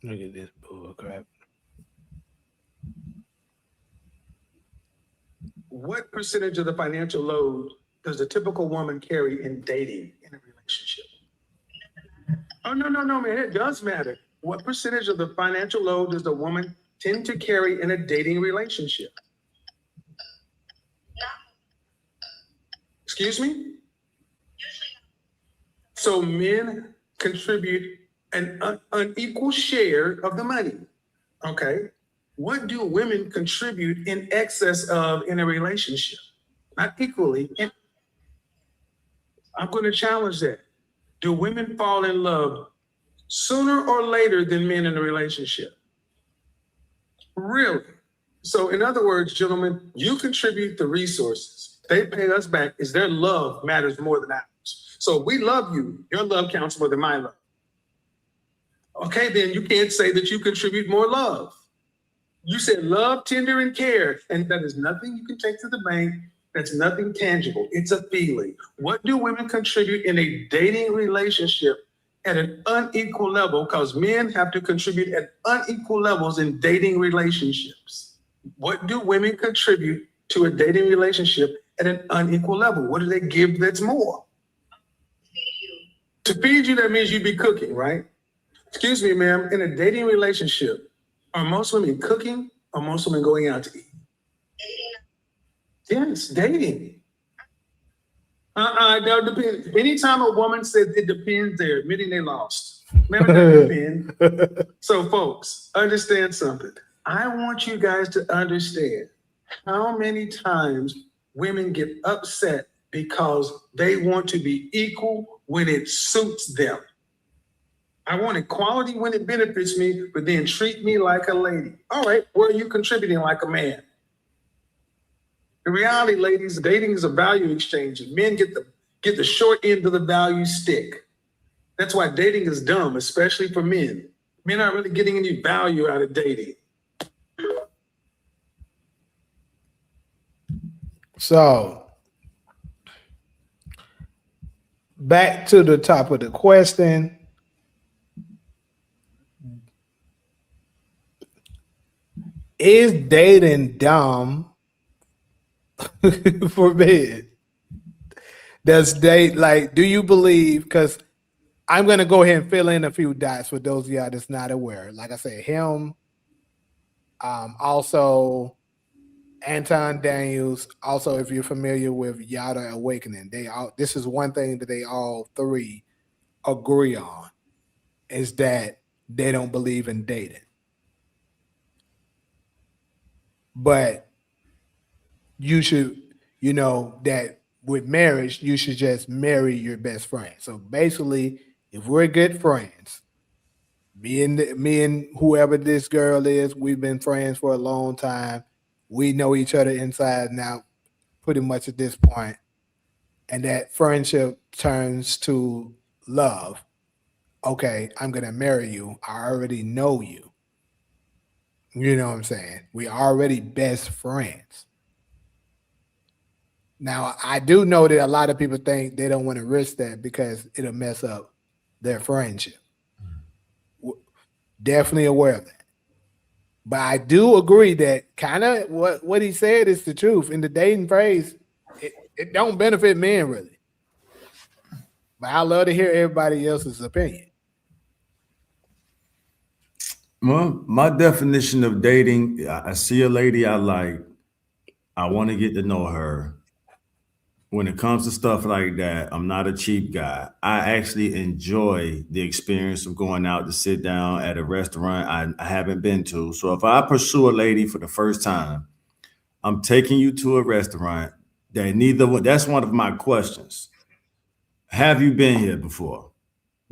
Look at this bull crap. What percentage of the financial load does the typical woman carry in dating in a relationship? Oh, no, man, it does matter. What percentage of the financial load does the woman tend to carry in a dating relationship? Excuse me? So men contribute an unequal share of the money. Okay. What do women contribute in excess of in a relationship? Not equally. I'm going to challenge that. Do women fall in love sooner or later than men in a relationship? Really? So in other words, gentlemen, you contribute the resources. They pay us back. Is their love matters more than ours. So we love you. Your love counts more than my love. Okay, then you can't say that you contribute more love. You said love, tender, and care, and that is nothing you can take to the bank. That's nothing tangible. It's a feeling. What do women contribute in a dating relationship at an unequal level? Because men have to contribute at unequal levels in dating relationships. What do women contribute to a dating relationship at an unequal level? What do they give that's more? To feed you, that means you'd be cooking, right? Excuse me, ma'am, in a dating relationship, are most women cooking or most women going out to eat? Yes, dating. That depends. Anytime a woman says it depends, they're admitting they lost. Man, it doesn't depend. So, folks, understand something. I want you guys to understand how many times women get upset because they want to be equal when it suits them. I want equality when it benefits me, but then treat me like a lady. All right, where are you contributing like a man? In reality, ladies, dating is a value exchange, and men get the short end of the value stick. That's why dating is dumb, especially for men. Men aren't really getting any value out of dating. So, back to the top of the question. Is dating dumb for men? Do you believe, because I'm going to go ahead and fill in a few dots for those of y'all that's not aware. Like I said, him, also Anton Daniels, also if you're familiar with Yada Awakening, this is one thing that they all three agree on, is that they don't believe in dating. But you should, that with marriage, you should just marry your best friend. So basically, if we're good friends, me and whoever this girl is, we've been friends for a long time. We know each other inside and out pretty much at this point. And that friendship turns to love okay, I'm gonna marry you. I already know you. You know what I'm saying? We already best friends. Now, I do know that a lot of people think they don't want to risk that because it'll mess up their friendship. Definitely aware of that. But I do agree that kind of what he said is the truth. In the dating phase, it don't benefit men really. But I love to hear everybody else's opinion. Well, my definition of dating, I see a lady I like. I want to get to know her. When it comes to stuff like that, I'm not a cheap guy. I actually enjoy the experience of going out to sit down at a restaurant I haven't been to. So if I pursue a lady for the first time, I'm taking you to a restaurant that neither one, that's one of my questions. Have you been here before?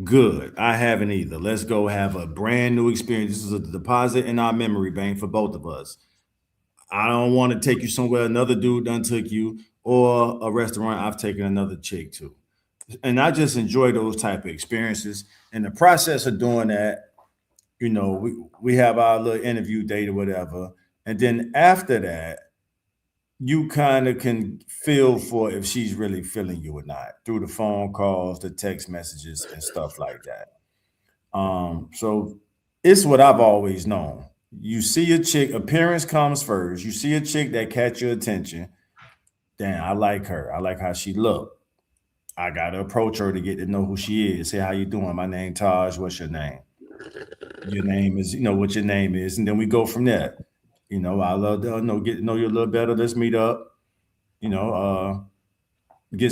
Good. I haven't either. Let's go have a brand new experience. This is a deposit in our memory bank for both of us. I don't want to take you somewhere another dude done took you, or a restaurant I've taken another chick to. And I just enjoy those type of experiences. In the process of doing that, you know, we have our little interview date or whatever. And then after that, you kind of can feel for if she's really feeling you or not through the phone calls, the text messages, and stuff like that. So it's what I've always known. You see a chick, appearance comes first. You see a chick that catch your attention. Damn, I like her. I like how she look. I gotta approach her to get to know who she is. Say, how you doing? My name Taj. What's your name? Your name is, what your name is, and then we go from there. I love to get to know you a little better. Let's meet up. Get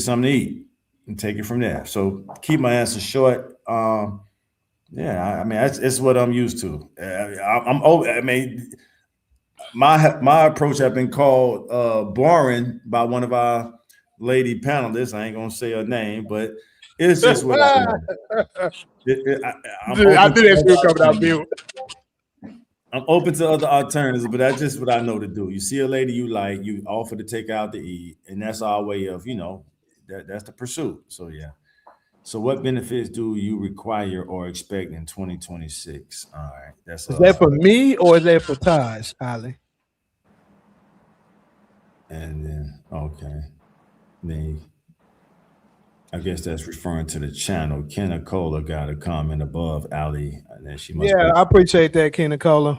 something to eat and take it from there. So keep my answer short. Yeah, I mean it's what I'm used to. My approach have been called boring by one of our lady panelists. I ain't gonna say her name, but it's just what I know. I knew that shit coming out mute. I'm open to other alternatives, but that's just what I know to do. You see a lady you like, you offer to take her out to eat, and that's our way of, that's the pursuit. So yeah. So what benefits do you require or expect in 2026? All right. Is that for me or is that for Taj, Ali? And then, okay. Then I guess that's referring to the channel. Kenicola got a comment above Ali. And then she must I appreciate that, Kenicola.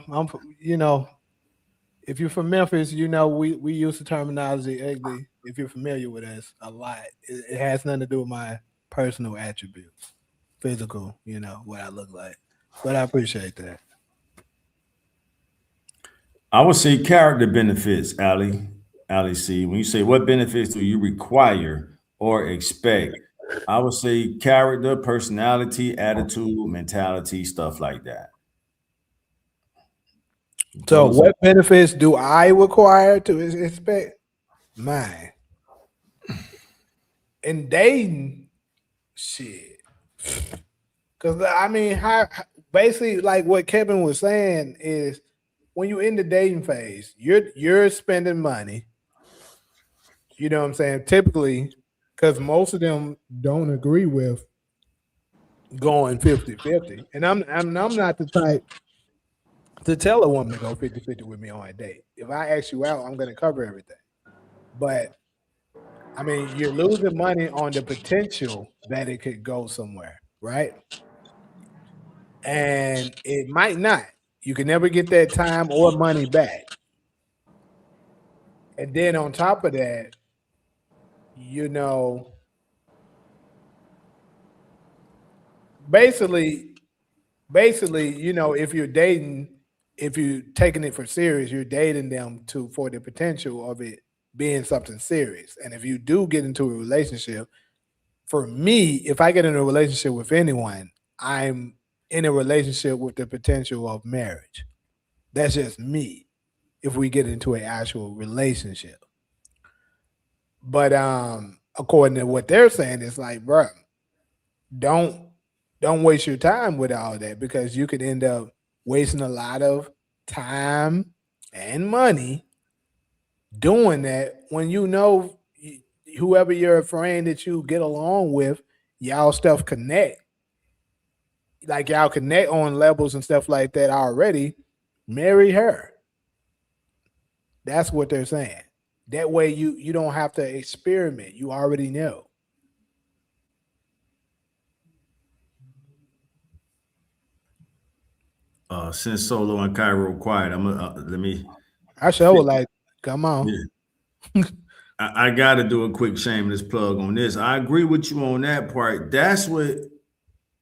If you're from Memphis, we use the terminology ugly. If you're familiar with us a lot, it has nothing to do with my personal attributes, physical, what I look like. But I appreciate that. I would say character benefits, Ali C. When you say what benefits do you require or expect, I would say character, personality, attitude, mentality, stuff like that. So what benefits do I require to expect? Mine. In dating, shit. Because, basically, like what Kevin was saying is when you're in the dating phase, you're spending money. You know what I'm saying? Typically, because most of them don't agree with going 50-50. And I'm not the type to tell a woman to go 50-50 with me on a date. If I ask you out, I'm going to cover everything. But, you're losing money on the potential that it could go somewhere, right? And it might not. You can never get that time or money back. And then on top of that, basically, if you're dating, if you're taking it for serious, you're dating them for the potential of it being something serious. And if you do get into a relationship, for me, if I get in a relationship with anyone, I'm in a relationship with the potential of marriage. That's just me. If we get into an actual relationship. But according to what they're saying, it's like, bro, don't waste your time with all that, because you could end up wasting a lot of time and money doing that when whoever you're afraid that you get along with, y'all stuff connect. like y'all connect on levels and stuff like that already, marry her. That's what they're saying. That way you don't have to experiment. You already know. Since Solo and Cairo quiet, I'm gonna let me. I sure would like, come on. Yeah. I got to do a quick shameless plug on this. I agree with you on that part. That's what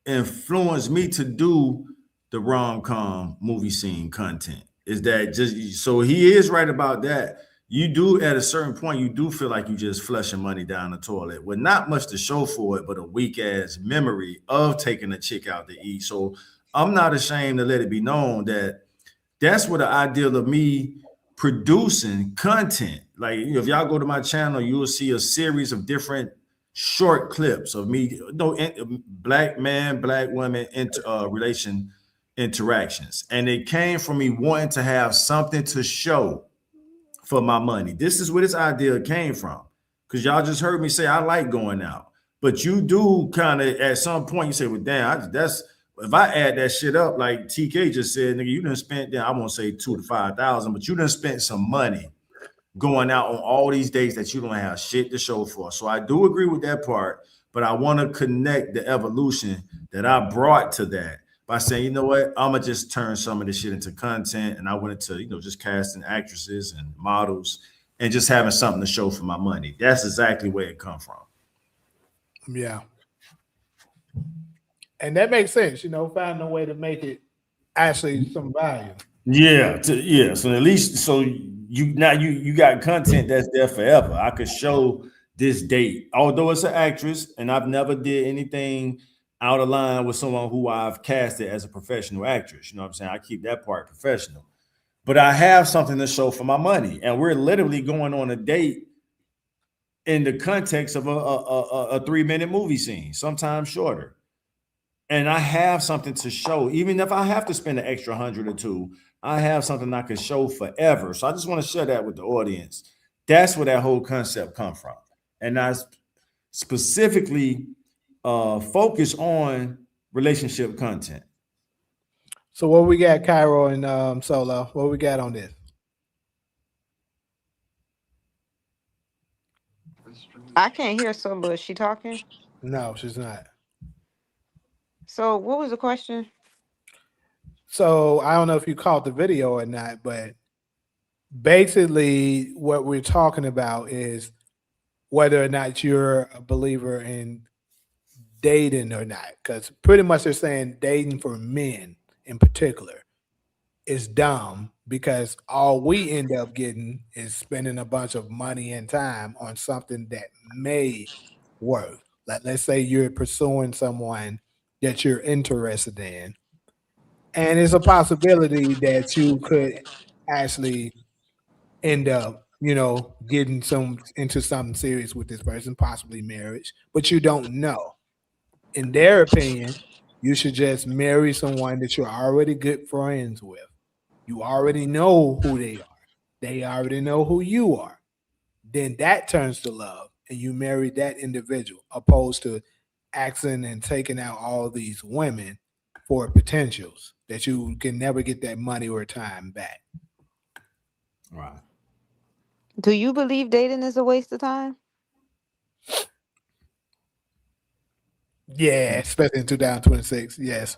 influenced me to do the rom-com movie scene content. Is that just so he is right about that. You do at a certain point, you do feel like you just flushing money down the toilet with not much to show for it, but a weak ass memory of taking a chick out to eat. So I'm not ashamed to let it be known that that's what the ideal of me producing content. Like, if y'all go to my channel, you will see a series of different short clips of me, black man, black woman relation interactions. And it came from me wanting to have something to show for my money. This is where this idea came from. Because y'all just heard me say I like going out. But you do kind of at some point you say, well, damn, that's if I add that shit up, like TK just said, nigga, you done spent, I won't say 2,000 to 5,000, but you done spent some money going out on all these days that you don't have shit to show for. So I do agree with that part, but I want to connect the evolution that I brought to that by saying, you know what, I'm gonna just turn some of this shit into content. And I went into, just casting actresses and models and just having something to show for my money. That's exactly where it come from. Yeah. And that makes sense, finding a way to make it actually some value. Yeah, So at least you got content that's there forever. I could show this date, although it's an actress, and I've never did anything out of line with someone who I've casted as a professional actress. You know what I'm saying? I keep that part professional, but I have something to show for my money, and we're literally going on a date in the context of a 3-minute movie scene, sometimes shorter. And I have something to show, even if I have to spend an extra 100 or 2, I have something I can show forever. So I just want to share that with the audience. That's where that whole concept come from. And I specifically focus on relationship content. So what we got, Cairo and Solo? What we got on this? I can't hear Solo. Is she talking? No, she's not. So what was the question? So I don't know if you caught the video or not, but basically what we're talking about is whether or not you're a believer in dating or not. Because pretty much they're saying dating for men in particular is dumb because all we end up getting is spending a bunch of money and time on something that may work. Like, let's say you're pursuing someone that you're interested in, and it's a possibility that you could actually end up, getting into something serious with this person, possibly marriage, but you don't know. In their opinion, you should just marry someone that you're already good friends with. You already know who they are. They already know who you are. Then that turns to love, and you marry that individual, opposed to asking and taking out all these women for potentials that you can never get that money or time back. Right. Do you believe dating is a waste of time? Yeah, especially in 2026. Yes.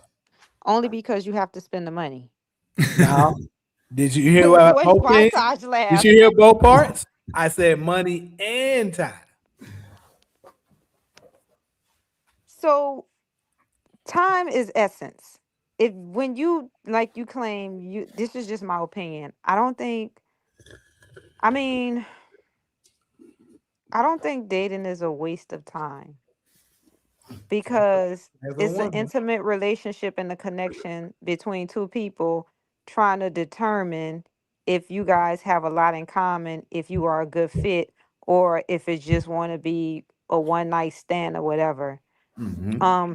Only because you have to spend the money. Now, did you hear what Wait, both why things? Taj Did laugh? you hear both parts? I said money and time. So time is essence. When you like you claim this is just my opinion. I don't think dating is a waste of time because it's an intimate relationship and a connection between two people trying to determine if you guys have a lot in common, if you are a good fit, or if it's just want to be a one night stand or whatever. Mm-hmm.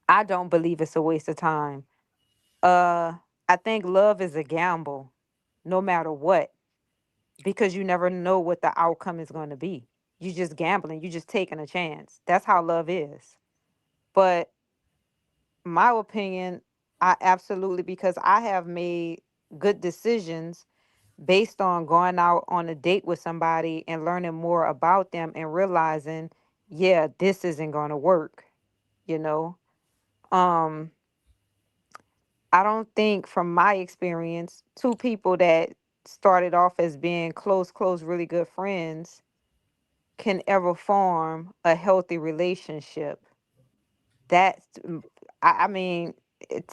I don't believe it's a waste of time. I think love is a gamble, no matter what, because you never know what the outcome is going to be. You just gambling, you just taking a chance. That's how love is. But my opinion, I absolutely, because I have made good decisions based on going out on a date with somebody and learning more about them and realizing, yeah, this isn't going to work, you know. Um I don't think from my experience, two people that started off as being close, really good friends can ever form a healthy relationship. That's I mean,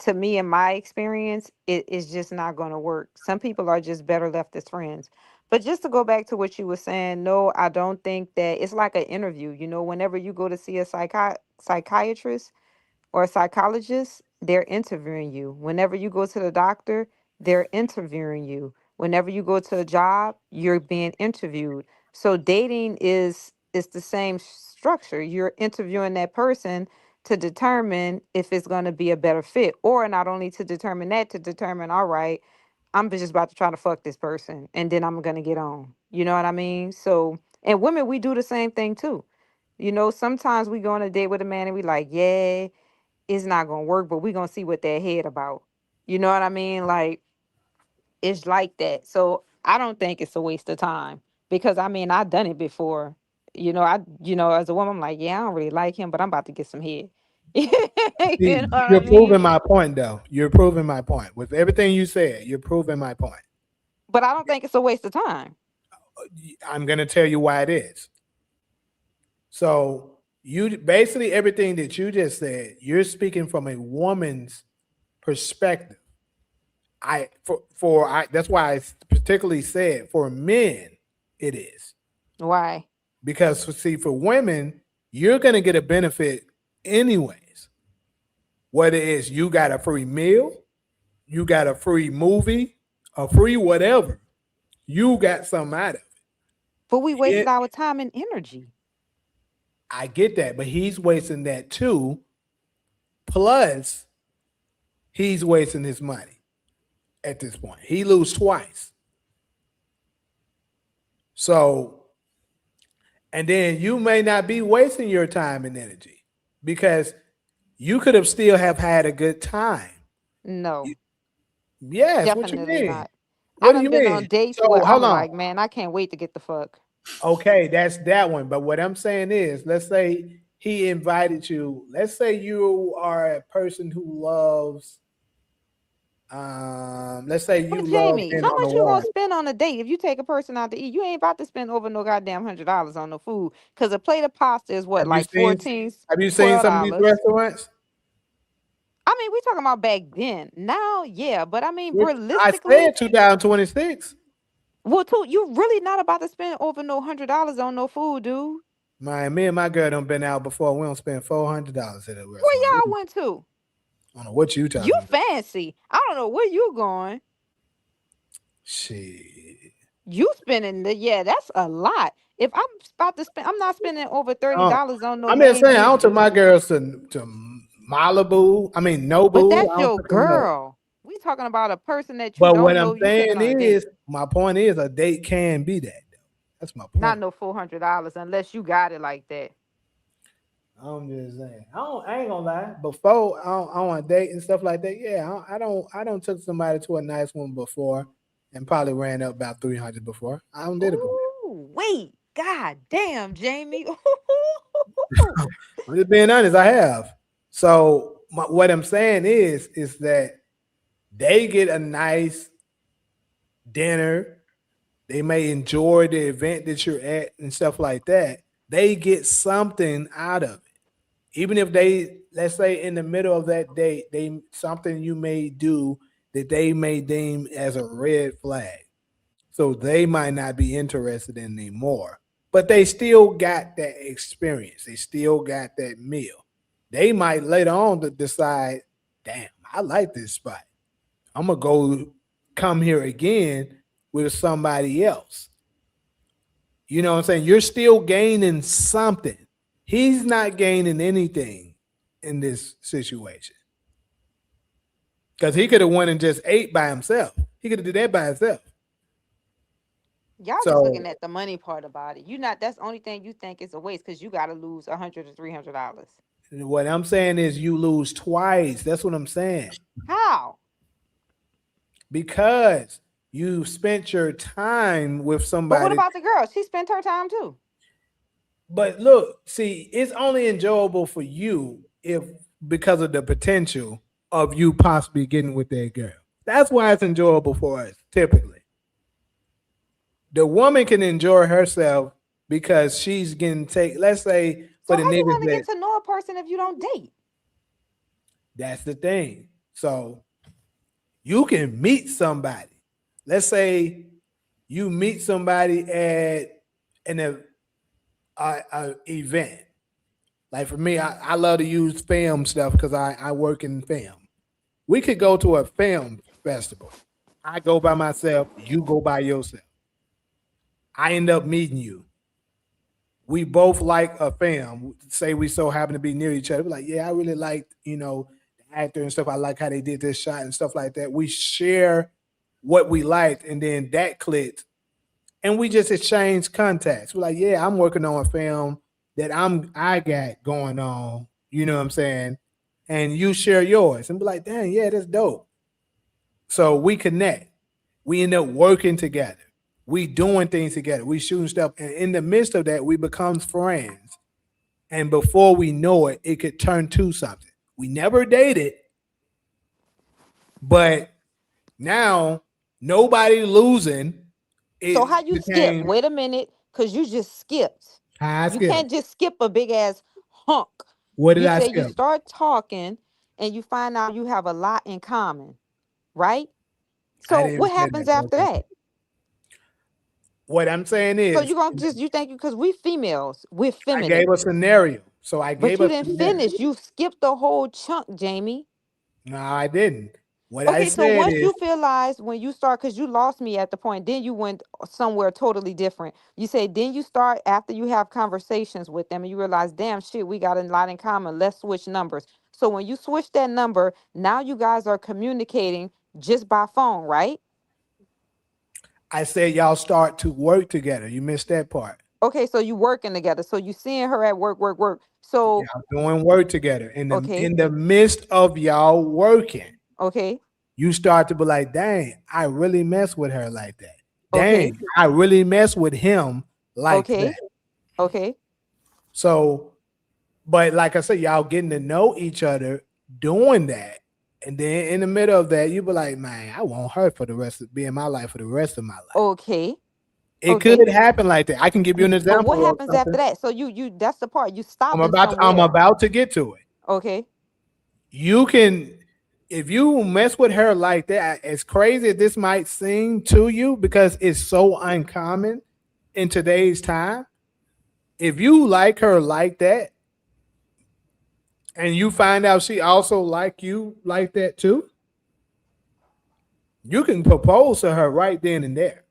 to me, in my experience, it is just not going to work. Some people are just better left as friends. But just to go back to what you were saying, no, I don't think that it's like an interview. You know, whenever you go to see a psychiatrist or a psychologist, they're interviewing you. Whenever you go to the doctor, they're interviewing you. Whenever you go to a job, you're being interviewed. So dating is the same structure. You're interviewing that person to determine if it's going to be a better fit, or not only to determine that, to determine, all right, I'm just about to try to fuck this person and then I'm going to get on. You know what I mean? So, and women, we do the same thing too. You know, sometimes we go on a date with a man and we like, yeah, it's not gonna work, but we gonna see what they're head about. You know what I mean? Like, it's like that. So I don't think it's a waste of time because I mean I've done it before. As a woman, I'm like, yeah, I don't really like him, but I'm about to get some head. You See, know what I you're mean? proving my point, though. You're proving my point with everything you said. You're proving my point. But I don't think it's a waste of time. I'm gonna tell you why it is. So you basically everything that you just said, you're speaking from a woman's perspective. That's why I particularly said for men it is. Why? Because see, for women, you're gonna get a benefit anyways. Whether it's you got a free meal, you got a free movie, a free whatever, you got something out of But we wasted it. our time and energy. I get that, but he's wasting that too. Plus, he's wasting his money at this point. He lose twice. So, and then you may not be wasting your time and energy because you could have still have had a good time. No, Yes, what you definitely mean? not. I What do done you been on mean? dates So where hold I'm on. like, man, I can't wait to get the fuck. Okay, that's that one. But what I'm saying is, let's say he invited you. Let's say you are a person who loves. Let's say you But love Jamie, being how on the much you gonna water. spend on a date if you take a person out to eat? You ain't about to spend over no goddamn $100 on the food. Cause a plate of pasta is what, Have you like seen? 14, Have you seen some of these $12. restaurants? I mean, we talking about back then. Now, yeah, but I mean, I realistically, said 2026. well, too, you really not about to spend over no $100 on no food, dude. Me and my girl done been out before. We don't spend $400 at a Where restaurant. y'all went to? I don't know what you You talking about. fancy. I don't know where you going. Shit. You spending that's a lot. If I'm about to spend, I'm not spending over $30 Oh, on no I'm just main saying, I don't dish. took my girls to Malibu. I mean, But Nobu. that's I don't your took them nowhere. girl. We talking about a person that you But what don't I'm know. You taking saying on a date. is, my point is, a date can be that. That's my Not point. no $400 unless you got it like that. I'm just saying. I ain't gonna lie. Before I on a date and stuff like that, yeah, I don't took somebody to a nice one before, and probably ran up about 300 before. I don't did it before. Ooh, wait. God damn, Jamie. I'm just being honest. I have. So what I'm saying is that they get a nice dinner. They may enjoy the event that you're at and stuff like that. They get something out of it. Even if they, let's say in the middle of that date, they something you may do that they may deem as a red flag. So they might not be interested in anymore. But they still got that experience. They still got that meal. They might later on to decide, damn, I like this spot. I'm gonna go come here again with somebody else. You know what I'm saying? You're still gaining something. He's not gaining anything in this situation. Because he could have went and just ate by himself. He could have did that by himself. Y'all just looking So at the money part about it. You not that's the only thing you think is a waste because you gotta lose $100 to $300. What I'm saying is you lose twice. That's what I'm saying. How? Because you spent your time with But somebody. what about the girl? She spent her time too. But look, see, it's only enjoyable for you if because of the potential of you possibly getting with that girl. That's why it's enjoyable for us, typically. The woman can enjoy herself because she's getting let's say So for the how you niggas want to that get to know a person if you don't date? that's the thing. So you can meet somebody. Let's say you meet somebody at an event. Like for me, I love to use film stuff because I work in film. We could go to a film festival. I go by myself, you go by yourself. I end up meeting you. We both like a film. Say we so happen to be near each other. We're like, yeah, I really liked, the actor and stuff. I like how they did this shot and stuff like that. We share what we liked, and then that clicked. And we just exchange contacts. We're like, yeah, I'm working on a film that I got going on, you know what I'm saying? And you share yours and be like, dang, yeah, that's dope. So we connect. We end up working together. We doing things together. We shooting stuff. And in the midst of that, we become friends. And before we know it, it could turn to something. We never dated, but now nobody losing. So how you skip? Wait a minute, because you just skipped. You can't just skip a big ass hunk. What did you I say skip? You start talking and you find out you have a lot in common, right? So what happens after that? What I'm saying is, so you're gonna you think because we females, we're feminine. I gave a scenario. So I gave but you a didn't scenario. finish. You skipped the whole chunk, Jamie. No, I didn't. What I Okay, so said once is, you realized when you start, because you lost me at the point, then you went somewhere totally different. You say, then you start after you have conversations with them and you realize, damn shit, we got a lot in common. Let's switch numbers. So when you switch that number, now you guys are communicating just by phone, right? I said y'all start to work together. You missed that part. Okay, so you working together. So you seeing her at work. So y'all doing work together. In Okay. the midst of y'all working, okay, you start to be like, dang, I really mess with her like that. Okay. Dang, I really mess with him like okay, that. okay, So, but like I said, y'all getting to know each other doing that. And then in the middle of that, you be like, man, I want her for the rest of be in my life for the rest of my life. okay. It okay. could happen like that. I can give you an But example. what of happens after something. that? So you that's the part you stop. I'm about to get to it. Okay. You can, if you mess with her like that, as crazy as this might seem to you, because it's so uncommon in today's time, if you like her like that, and you find out she also like you like that too, you can propose to her right then and there.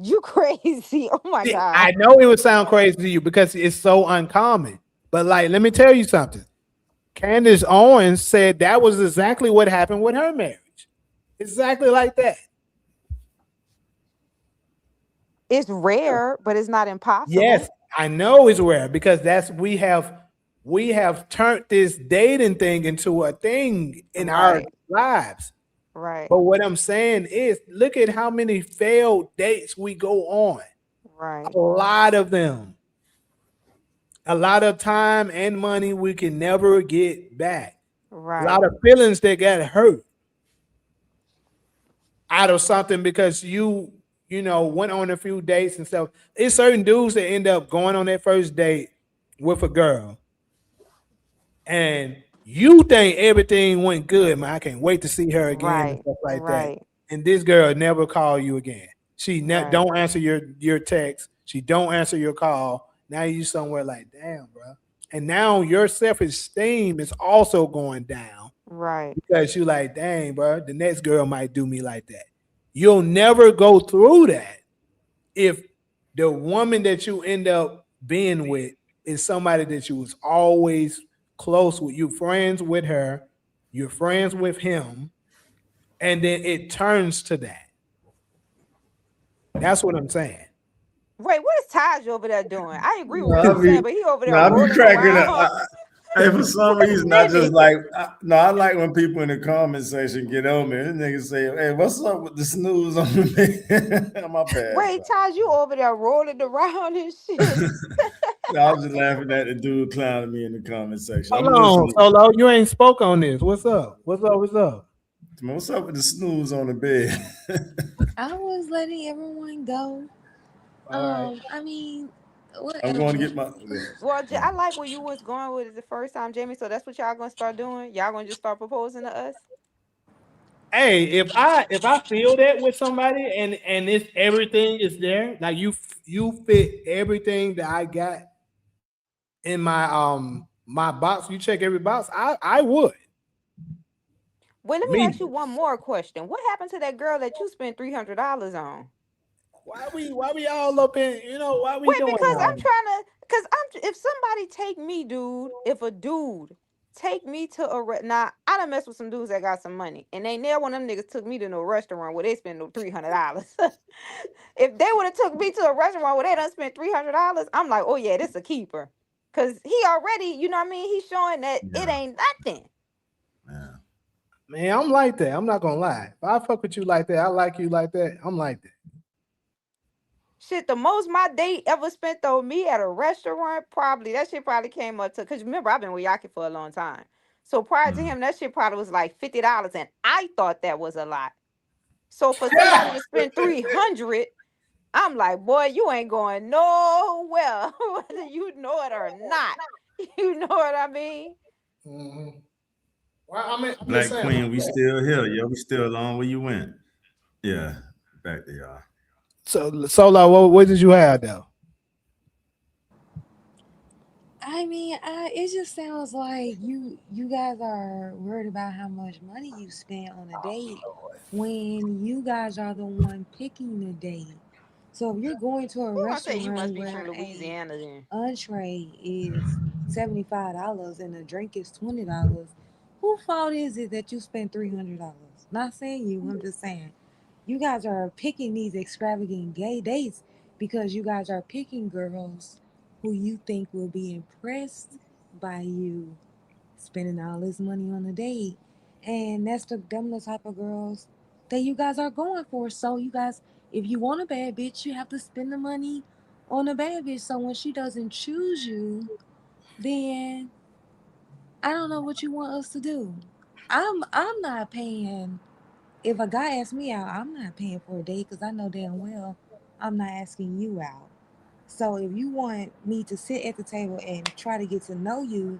You crazy. Oh my God. I know it would sound crazy to you because it's so uncommon. But like, let me tell you something. Candace Owens said that was exactly what happened with her marriage. Exactly like that. It's rare, but it's not impossible. Yes, I know it's rare because we have turned this dating thing into a thing in our lives. Right. But what I'm saying is, look at how many failed dates we go on. Right. A lot of them. A lot of time and money we can never get back. Right. A lot of feelings that got hurt out of something because you went on a few dates and stuff. It's certain dudes that end up going on that first date with a girl, and you think everything went good, man. I can't wait to see her again and stuff like that. And this girl never call you again. She don't answer your text. She don't answer your call. Now you somewhere like, damn, bro. And now your self-esteem is also going down. Right. Because you like, dang, bro, the next girl might do me like that. You'll never go through that if the woman that you end up being with is somebody that you was always close with. You friends with her, you're friends with him, and then it turns to that. That's what I'm saying. Wait, what is Taj over there doing? I agree with what you're saying, but he over there rolling cracking around. up. Hey, for some reason, I just like, I like when people in the comment section get on me. This nigga say, hey, what's up with the snooze on the bed? My bad. Wait, Taj, you over there rolling around and shit. No, I was just laughing at the dude clowning me in the comment section. Hold I'm on, listening. Solo. You ain't spoke on this. What's up? What's up? What's up with the snooze on the bed? I was letting everyone go. I mean, I'm whatever. going to get my. Well, I like where you was going with it the first time, Jamie. So that's what y'all gonna start doing. Y'all gonna just start proposing to us. Hey, if I feel that with somebody and it's everything is there, like you fit everything that I got in my box, you check every box, I would. Well, let me ask you one more question. What happened to that girl that you spent $300 on? Why we all up in, why we doing Because all I'm trying to, if somebody take me, dude, if a dude take me to now I done mess with some dudes that got some money, and they never one of them niggas took me to no restaurant where they spend no $300. If they would have took me to a restaurant where they done spent $300, I'm like, oh yeah, this a keeper. Cause he already, you know what I mean? He's showing that it ain't nothing. Man, I'm like that. I'm not gonna lie. If I fuck with you like that, I like you like that, I'm like that. Shit, the most my date ever spent on me at a restaurant, that shit probably came up to, because remember, I've been with Yaki for a long time. So prior to him, that shit probably was like $50, and I thought that was a lot. So for somebody to spend 300, I'm like, boy, you ain't going nowhere, whether you know it or not. You know what I mean? Mm-hmm. Well, I mean, Black Queen, we still here. Yeah, we still on where you went. Yeah, back there, y'all. So Solo, what did you have though? I mean, it just sounds like you guys are worried about how much money you spent on a date when you guys are the one picking the date. So if you're going to a Who gonna say you must restaurant be from where Louisiana then? entree is $75 and a drink is $20, who fault is it that you spent $300? Not saying you, I'm just saying you guys are picking these extravagant gay dates because you guys are picking girls who you think will be impressed by you spending all this money on a date. And that's them the type of girls that you guys are going for. So you guys, if you want a bad bitch, you have to spend the money on a bad bitch. So when she doesn't choose you, then I don't know what you want us to do. I'm not paying. If a guy asks me out, I'm not paying for a date because I know damn well I'm not asking you out. So if you want me to sit at the table and try to get to know you,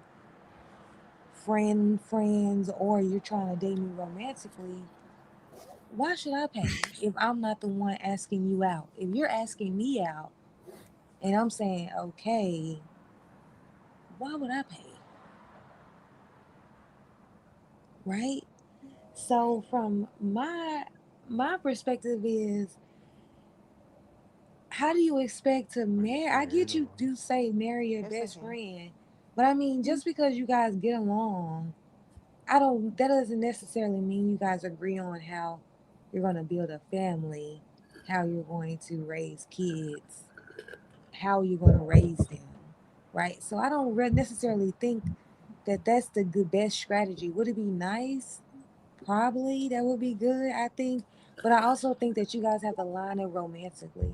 friends, or you're trying to date me romantically, why should I pay if I'm not the one asking you out? If you're asking me out and I'm saying, okay, why would I pay? Right? So from my perspective is, how do you expect to marry? I get you do say marry your best friend, but I mean, just because you guys get along, that doesn't necessarily mean you guys agree on how you're going to build a family, how you're going to raise kids, how you're going to raise them, right? So I don't necessarily think that that's the best strategy. Would it be nice? Probably that would be good, I think. But I also think that you guys have to line it romantically.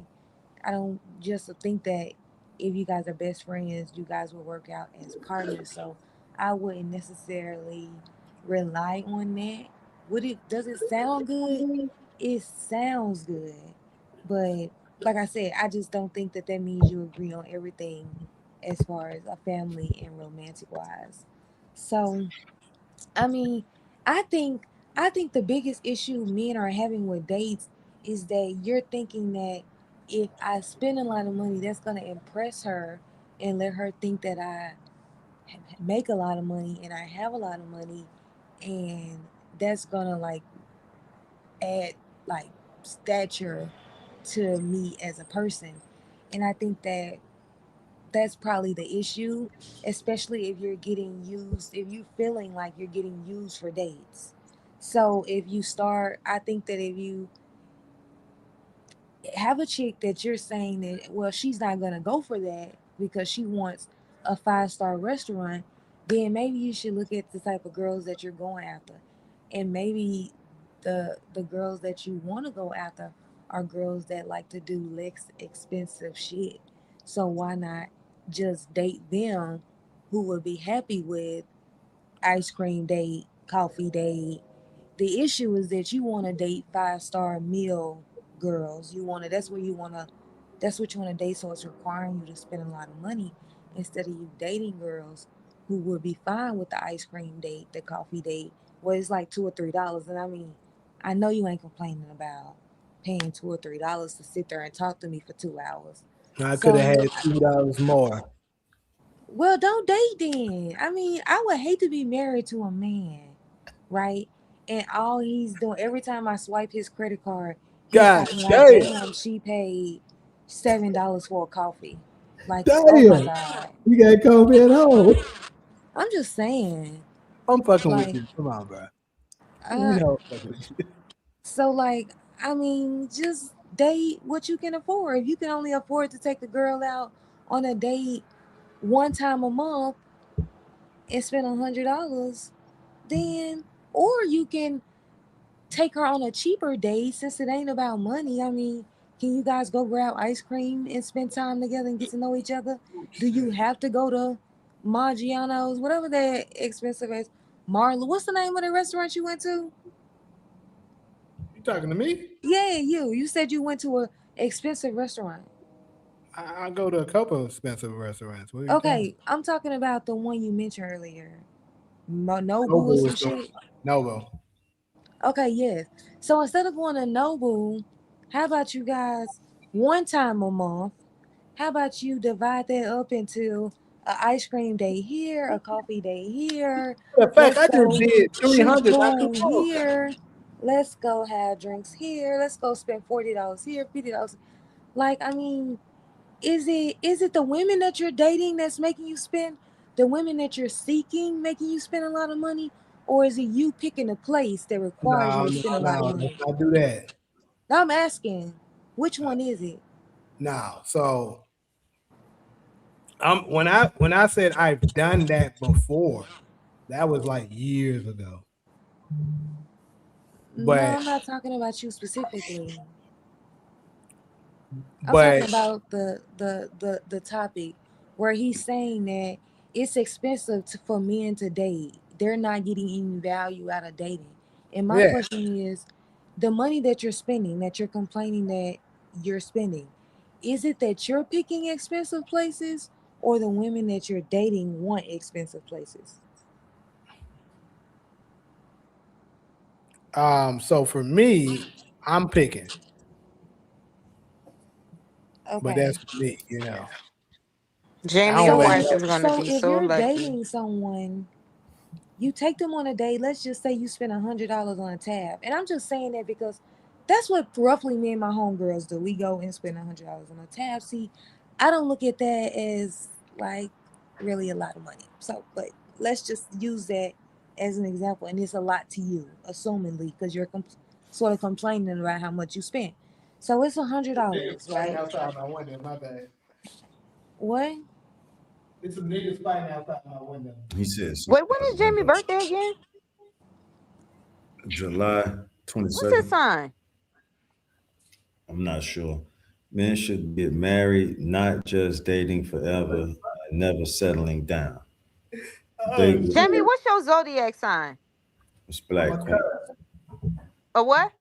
I don't just think that if you guys are best friends, you guys will work out as partners. So I wouldn't necessarily rely on that. Does it sound good? It sounds good. But like I said, I just don't think that means you agree on everything as far as a family and romantic wise. So I mean, I think the biggest issue men are having with dates is that you're thinking that if I spend a lot of money, that's gonna impress her and let her think that I make a lot of money and I have a lot of money, and that's gonna like add like stature to me as a person. And I think that that's probably the issue, especially if you're getting used, if you're feeling like you're getting used for dates. So if you start, I think that if you have a chick that you're saying that, well, she's not going to go for that because she wants a 5-star restaurant, then maybe you should look at the type of girls that you're going after, and maybe the girls that you want to go after are girls that like to do less expensive shit. So why not just date them, who would be happy with ice cream date, coffee date. The issue is that you want to date 5-star meal girls. You want to. That's where you want to. That's what you want to date. So it's requiring you to spend a lot of money instead of you dating girls who would be fine with the ice cream date, the coffee date, where it's like $2 or $3. And I mean, I know you ain't complaining about paying $2 or $3 to sit there and talk to me for 2 hours. I could So have had $2 more. well, don't date then. I mean, I would hate to be married to a man, right? And all he's doing every time I swipe his credit card, he's God acting like, damn. damn, she paid $7 for a coffee. Like, Damn. oh my God. You got coffee at home. I'm just saying. I'm fucking with Like, you. Come on, bro. You uh, know I'm fucking with you. so like, I mean, just date what you can afford. If you can only afford to take the girl out on a date one time a month and spend $100, then, or you can take her on a cheaper date since it ain't about money. I mean, can you guys go grab ice cream and spend time together and get to know each other? Do you have to go to Maggiano's, whatever that expensive is? Marla, what's the name of the restaurant you went to? You talking to me? Yeah, you. You said you went to a expensive restaurant. I go to a couple of expensive restaurants. What are you talking Okay, I'm talking about the one you mentioned earlier. about? Nobu or Noble some is the shit. Noble. Okay, yes. So instead of going to Nobu, how about you guys one time a month? How about you divide that up into a ice cream day here, a coffee day here? In fact, Let's I just go did shoot 300 not too pool long ago. here. Let's go have drinks here. Let's go spend $40 here, $50. Like, I mean, is it the women that you're dating that's making you spend, the women that you're seeking making you spend a lot of money, or is it you picking a place that requires you No, to no, spend a lot of no. money? Let's not do that. Now I'm asking, which one is it? No. So when I said I've done that before, that was like years ago. No, But I'm not talking about you specifically. I'm talking but about the topic where he's saying that it's expensive for men to date. They're not getting any value out of dating. And my yeah. question is, the money that you're spending, that you're complaining that you're spending, is it that you're picking expensive places, or the women that you're dating want expensive places? So for me, I'm picking, but Okay. that's for me. I Jamie, don't your let So wife no. is gonna so be if so you're lucky. dating someone, you take them on a date. Let's just say you spend $100 on a tab, and I'm just saying that because that's what roughly me and my homegirls do. We go and spend $100 on a tab. See, I don't look at that as like really a lot of money. So, but let's just use that as an example, and it's a lot to you, assumingly, because you're sort of complaining about how much you spent. So it's $100, Fighting right? outside my window. My bad. What? It's some niggas fighting outside my window. He said Wait, when is Jamie' birthday again? July What's his 22nd. sign? I'm not sure. Men should get married, not just dating forever, and never settling down. Oh Date with Jamie, what's your zodiac sign? this I'm black a queen. cuss. A what?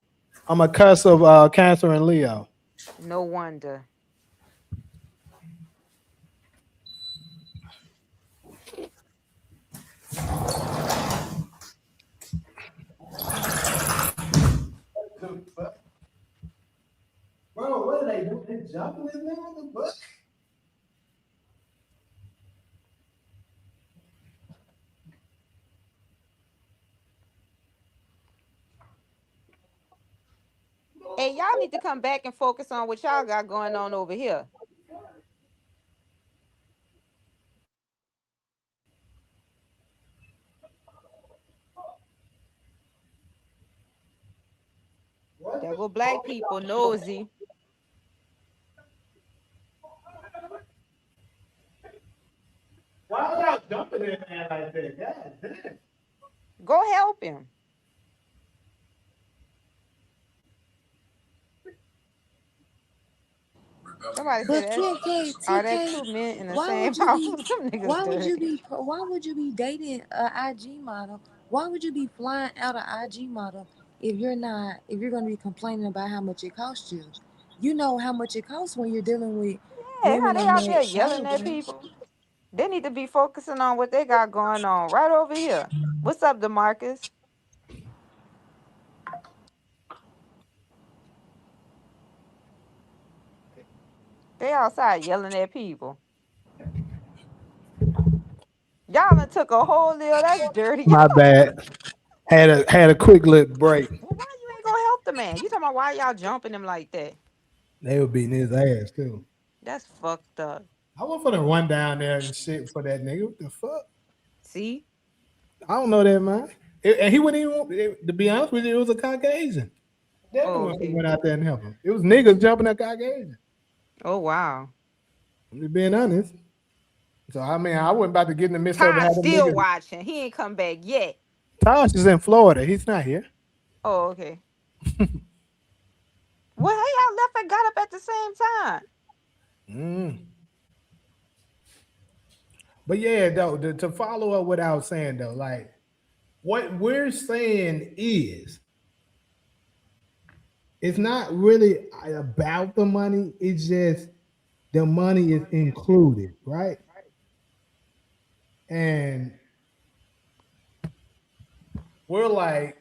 I'm a cuss of Cancer and Leo. No wonder. Bro, what are they doing? They jumping in there in the book? Hey, y'all need to come back and focus on what y'all got going on over here. There go black people nosy. Why y'all jumping in there like that. God damn. Go help him. Somebody But said that. TK, Are that TK, two men in the why same would you house? be Them niggas dirty. why would you be dating a IG model? Why would you be flying out an IG model if you're gonna be complaining about how much it costs you? You know how much it costs when you're dealing with Yeah, how women they on out there that yelling shadow at branch. people? They need to be focusing on what they got going on right over here. What's up, DeMarcus? They outside yelling at people. Y'all done took a whole deal. That's dirty. My bad. Had a quick little break. Well, why you ain't gonna help the man? You talking about why y'all jumping him like that? They were beating his ass too. That's fucked up. I went for the run down there and shit for that nigga. What the fuck? See? I don't know that man. And he wouldn't even. To be honest with you, it was a Caucasian. Definitely went out there and helped him. It was niggas jumping at Caucasian. Oh wow. I'm just being honest. So I mean, I wasn't about to get in the midst of Todd's having still niggas. watching. He ain't come back yet. Tosh is in Florida. He's not here. Oh, okay. Well, hey, y'all left and got up at the same time. But yeah, though, to follow up what I was saying though, like what we're saying is it's not really about the money, it's just the money is included, right? And we're like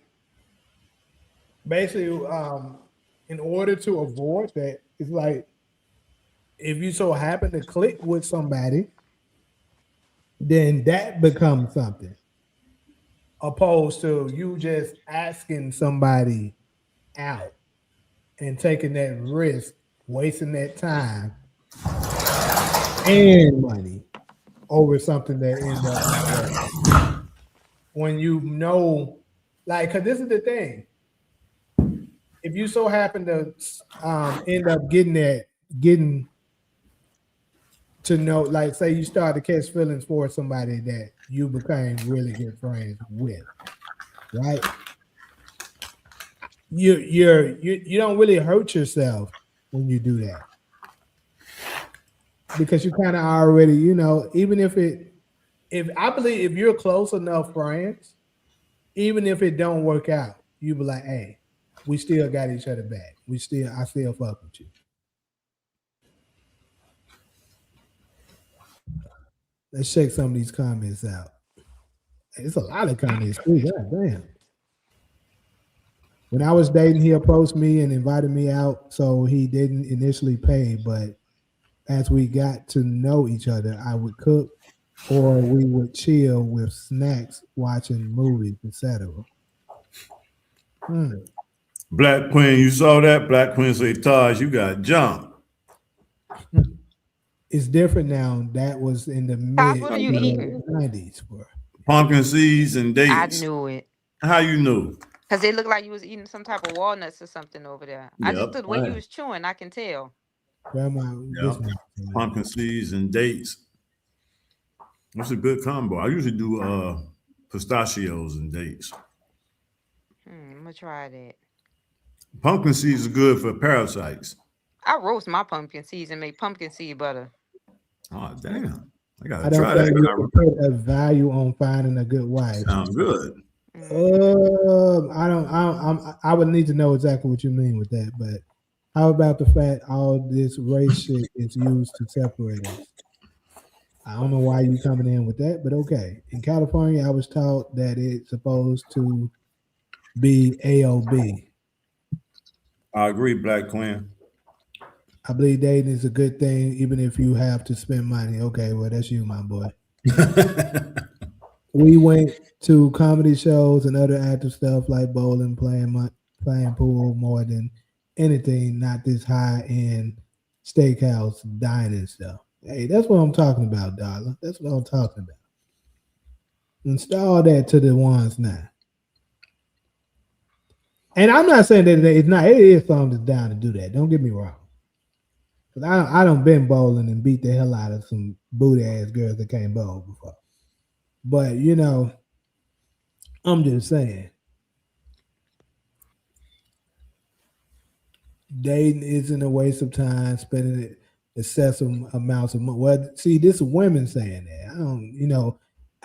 basically in order to avoid that, it's like if you so happen to click with somebody, then that becomes something. Opposed to you just asking somebody out and taking that risk, wasting that time and money over something that ends up when you know, like, because this is the thing. If you so happen to end up getting to know, like, say you start to catch feelings for somebody that you became really good friends with, right? You don't really hurt yourself when you do that because you kind of already, you know, even if I believe if you're close enough friends, even if it don't work out, you be like, hey, we still got each other back. I still fuck with you. Let's check some of these comments out. It's a lot of comments too. God damn. When I was dating, he approached me and invited me out, so he didn't initially pay, but as we got to know each other, I would cook or we would chill with snacks, watching movies, etc. Black Queen, you saw that? Black Queen say, Taj, you got jumped. It's different now. That was in the mid What are you eating? 90s. Pumpkin seeds and dates. I knew it. How you knew? Because it looked like you was eating some type of walnuts or something over there. I just Yep, the way you was chewing, I can tell. Grandma, pumpkin seeds and dates. That's a good combo. I usually do pistachios and dates. I'm gonna try that. Pumpkin seeds are good for parasites. I roast my pumpkin seeds and make pumpkin seed butter. Oh damn! I gotta I don't try think that. you can put a value on finding a good wife. Sounds good. I would need to know exactly what you mean with that, but how about the fact all this race shit is used to separate us? I don't know why you coming in with that, but okay. In California, I was taught that it's supposed to be AOB. I agree, Black Queen. I believe dating is a good thing, even if you have to spend money. Okay, well, that's you, my boy. We went to comedy shows and other active stuff like bowling, playing pool more than anything, not this high-end steakhouse dining stuff. Hey, that's what I'm talking about, darling. That's what I'm talking about. Install that to the ones now. And I'm not saying that it's not. It is something that's down to do that. Don't get me wrong. Because I done been bowling and beat the hell out of some booty ass girls that can't bowl before. But I'm just saying, dating isn't a waste of time spending it excessive amounts of money. Well, see, this is women saying that. I don't,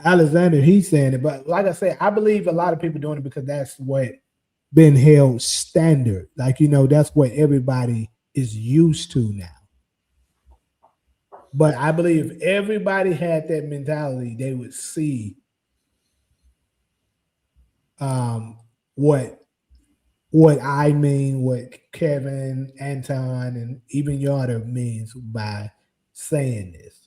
Alexander, he's saying it, but like I said, I believe a lot of people doing it because that's what been held standard. Like, that's what everybody is used to now. But I believe if everybody had that mentality, they would see what I mean, what Kevin, Anton, and even Yarder means by saying this.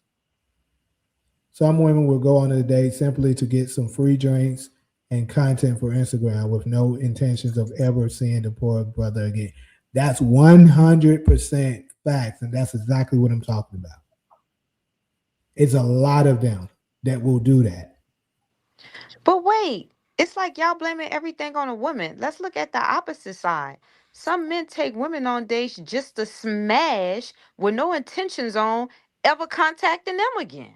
Some women will go on a date simply to get some free drinks and content for Instagram with no intentions of ever seeing the poor brother again. That's 100% facts, and that's exactly what I'm talking about. It's a lot of them that will do that. But wait, it's like y'all blaming everything on a woman. Let's look at the opposite side. Some men take women on dates just to smash with no intentions on ever contacting them again.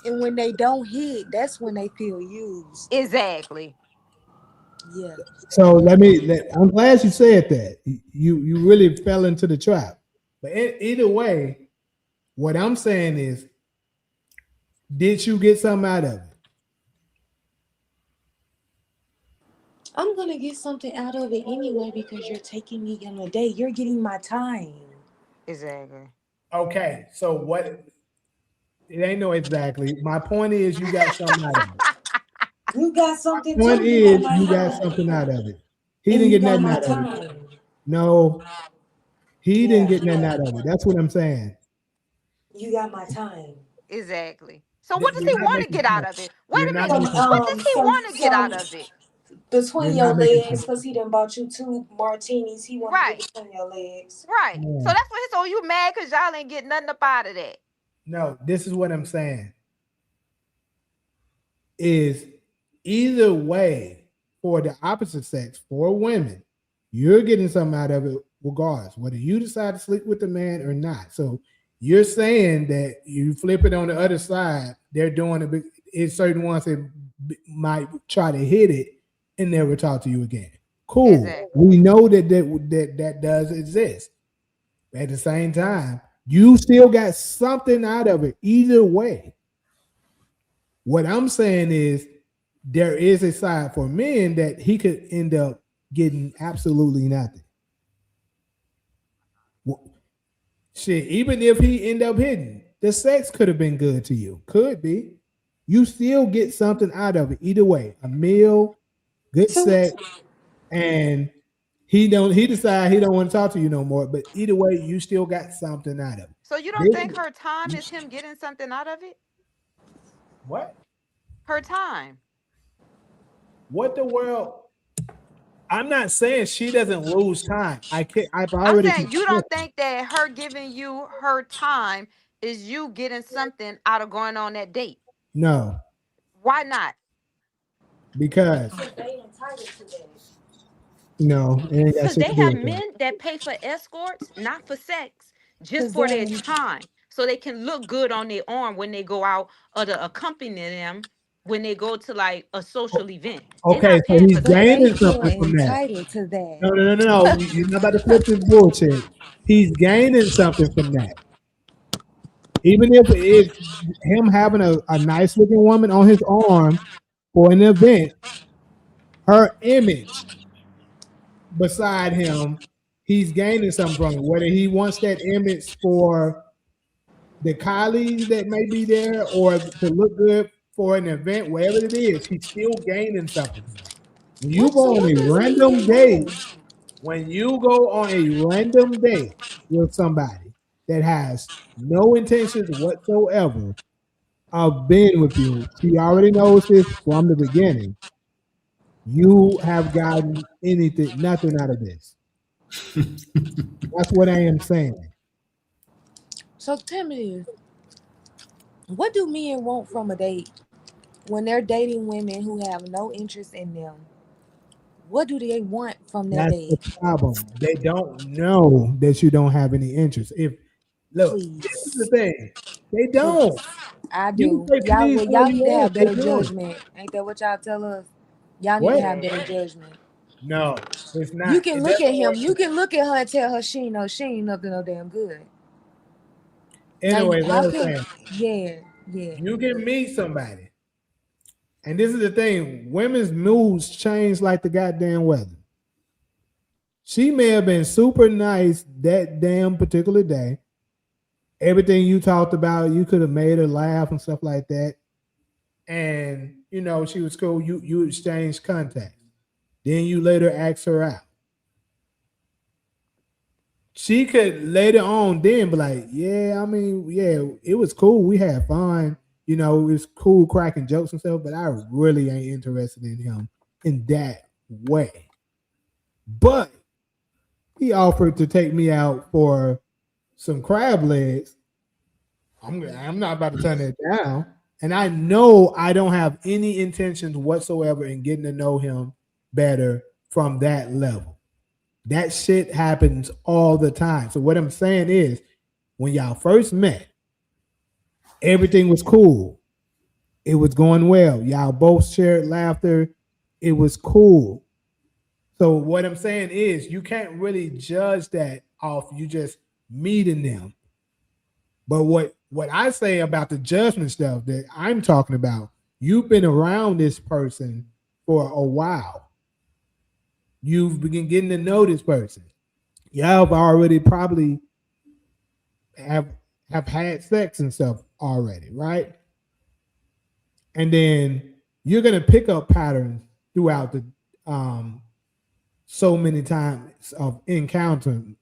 And when they don't hit, that's when they feel used. Exactly. Yeah. So I'm glad you said that. You really fell into the trap. But either way, what I'm saying is, did you get something out of it? I'm going to get something out of it anyway because you're taking me on a date. You're getting my time. Exactly. Okay, so what? It ain't no exactly. My point is, you got something out of it. You got something Point too. is, you got something out of it. He didn't get nothing out of it. No, he didn't get nothing out of it. That's what I'm saying. You got my time. Exactly. So what does he want to get out of it? Wait You're a not minute. making What does he want to get out of it? Between You're your not making legs, sense. because he done bought you 2 martinis. He want to get between your legs. Right. Yeah. So that's what. So you mad because y'all ain't getting nothing up out of that? No, this is what I'm saying. Is either way, for the opposite sex, for women, you're getting something out of it regardless, whether you decide to sleep with the man or not. So you're saying that you flip it on the other side, they're doing it. It's certain ones that might try to hit it and never talk to you again. Cool. Exactly. We know that does exist. At the same time, you still got something out of it either way. What I'm saying is there is a side for men that he could end up getting absolutely nothing. Shit, even if he end up hitting, the sex could have been good to you. Could be. You still get something out of it either way. A meal, good sex, and he decide he don't want to talk to you no more. But either way, you still got something out of it. So you don't think her time is him getting something out of it? What? Her time. What the world? I'm not saying she doesn't lose time. I'm saying you don't think that her giving you her time is you getting something out of going on that date? No. Why not? Because no, it ain't got Because shit they to do have with men that pay for escorts, not for sex, just for their time, so they can look good on their arm when they go out or to accompany them when they go to like a social event. Okay, so he's gaining something from that. Entitled to that. No. You're not about to flip this bullshit. He's gaining something from that. Even if it's him having a nice looking woman on his arm for an event, her image beside him, he's gaining something from it. Whether he wants that image for the colleagues that may be there or to look good for an event, wherever it is, he's still gaining something from it. When you go on a random date, with somebody that has no intentions whatsoever of being with you, she already knows this from the beginning. You have gotten nothing out of this. That's what I am saying. So tell me, what do men want from a date when they're dating women who have no interest in them? What do they want from their That's date? the problem. They don't know that you don't have any interest. This is the thing. They don't. I You do. say Y'all, please, well, all y'all you need to want. have They better don't. judgment. Ain't that what y'all tell us? Y'all need to What? have better judgment. No, it's You not. can It look at doesn't him. work. You can look at her and tell her she ain't up to no damn good. Now, Anyways, what how I'm can? saying, Yeah. you can meet somebody, and this is the thing: women's moods change like the goddamn weather. She may have been super nice that damn particular day. Everything you talked about, you could have made her laugh and stuff like that. And she was cool. You exchanged contacts. Then you later ask her out. She could later on then be like, yeah, I mean, yeah, it was cool. We had fun. It was cool cracking jokes and stuff, but I really ain't interested in him in that way. But he offered to take me out for some crab legs. I'm not about to turn it down. And I know I don't have any intentions whatsoever in getting to know him better from that level. That shit happens all the time. So what I'm saying is, when y'all first met, everything was cool. It was going well. Y'all both shared laughter. It was cool. So what I'm saying is, you can't really judge that off you just meeting them. But what I say about the judgment stuff that I'm talking about, you've been around this person for a while. You've been getting to know this person. Y'all have already probably have had sex and stuff already, right? And then you're gonna pick up patterns throughout the so many times of encounterments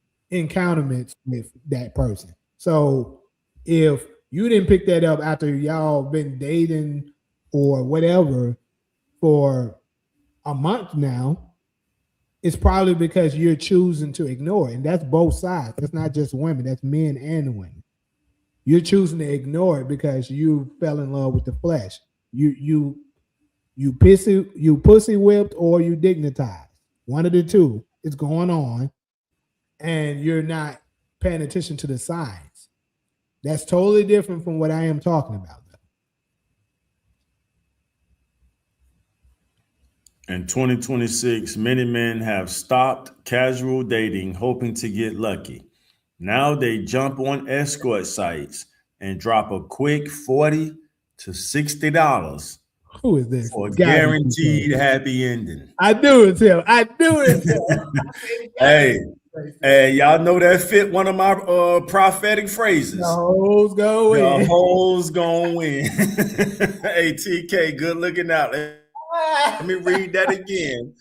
with that person. So if you didn't pick that up after y'all been dating or whatever for a month now, it's probably because you're choosing to ignore it. And that's both sides. That's not just women, that's men and women. You're choosing to ignore it because you fell in love with the flesh. You pussy whipped or you dignitized. One of the two is going on, and you're not paying attention to the signs. That's totally different from what I am talking about. In 2026, many men have stopped casual dating hoping to get lucky. Now they jump on escort sites and drop a quick $40 to $60 Who is this? for a Gotta be guaranteed him. happy ending. I do it, Tim. I do it. Hey, y'all know that fit one of my prophetic phrases. The hoes go The in. hoes gonna win. Hey, TK, good looking out. Let me read that again.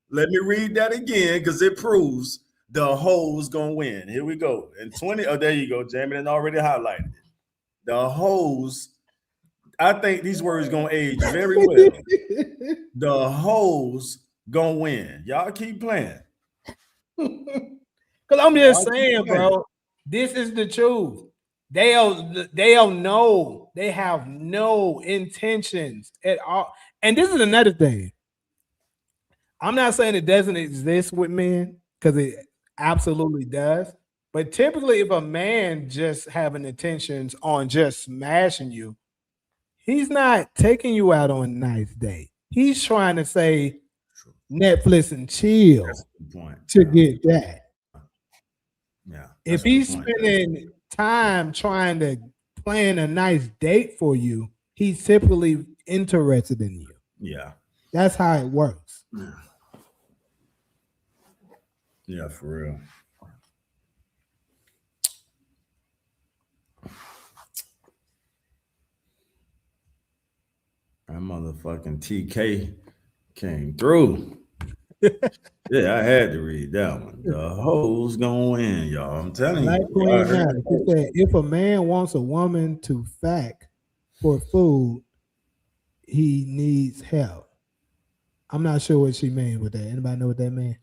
Let me read that again because it proves the hoes gonna win. Here we go. And 20. Oh, there you go, Jamie. And already highlighted it. The hoes. I think these words gonna age very well. The hoes gonna win. Y'all keep playing. Because I'm just saying, bro, this is the truth. They'll know. They have no intentions at all. And this is another thing. I'm not saying it doesn't exist with men, because it absolutely does. But typically, if a man just having intentions on just smashing you, he's not taking you out on a nice date. He's trying to say Netflix and chill to get that. Yeah. If he's spending time trying to plan a nice date for you, he's typically interested in you. Yeah. That's how it works. Yeah, for real. That motherfucking TK came through. Yeah, I had to read that one. The hoes gonna win, y'all. I'm telling Like you. Queen Mary, she said, if a man wants a woman to fack for food, he needs help. I'm not sure what she means with that. Anybody know what that means?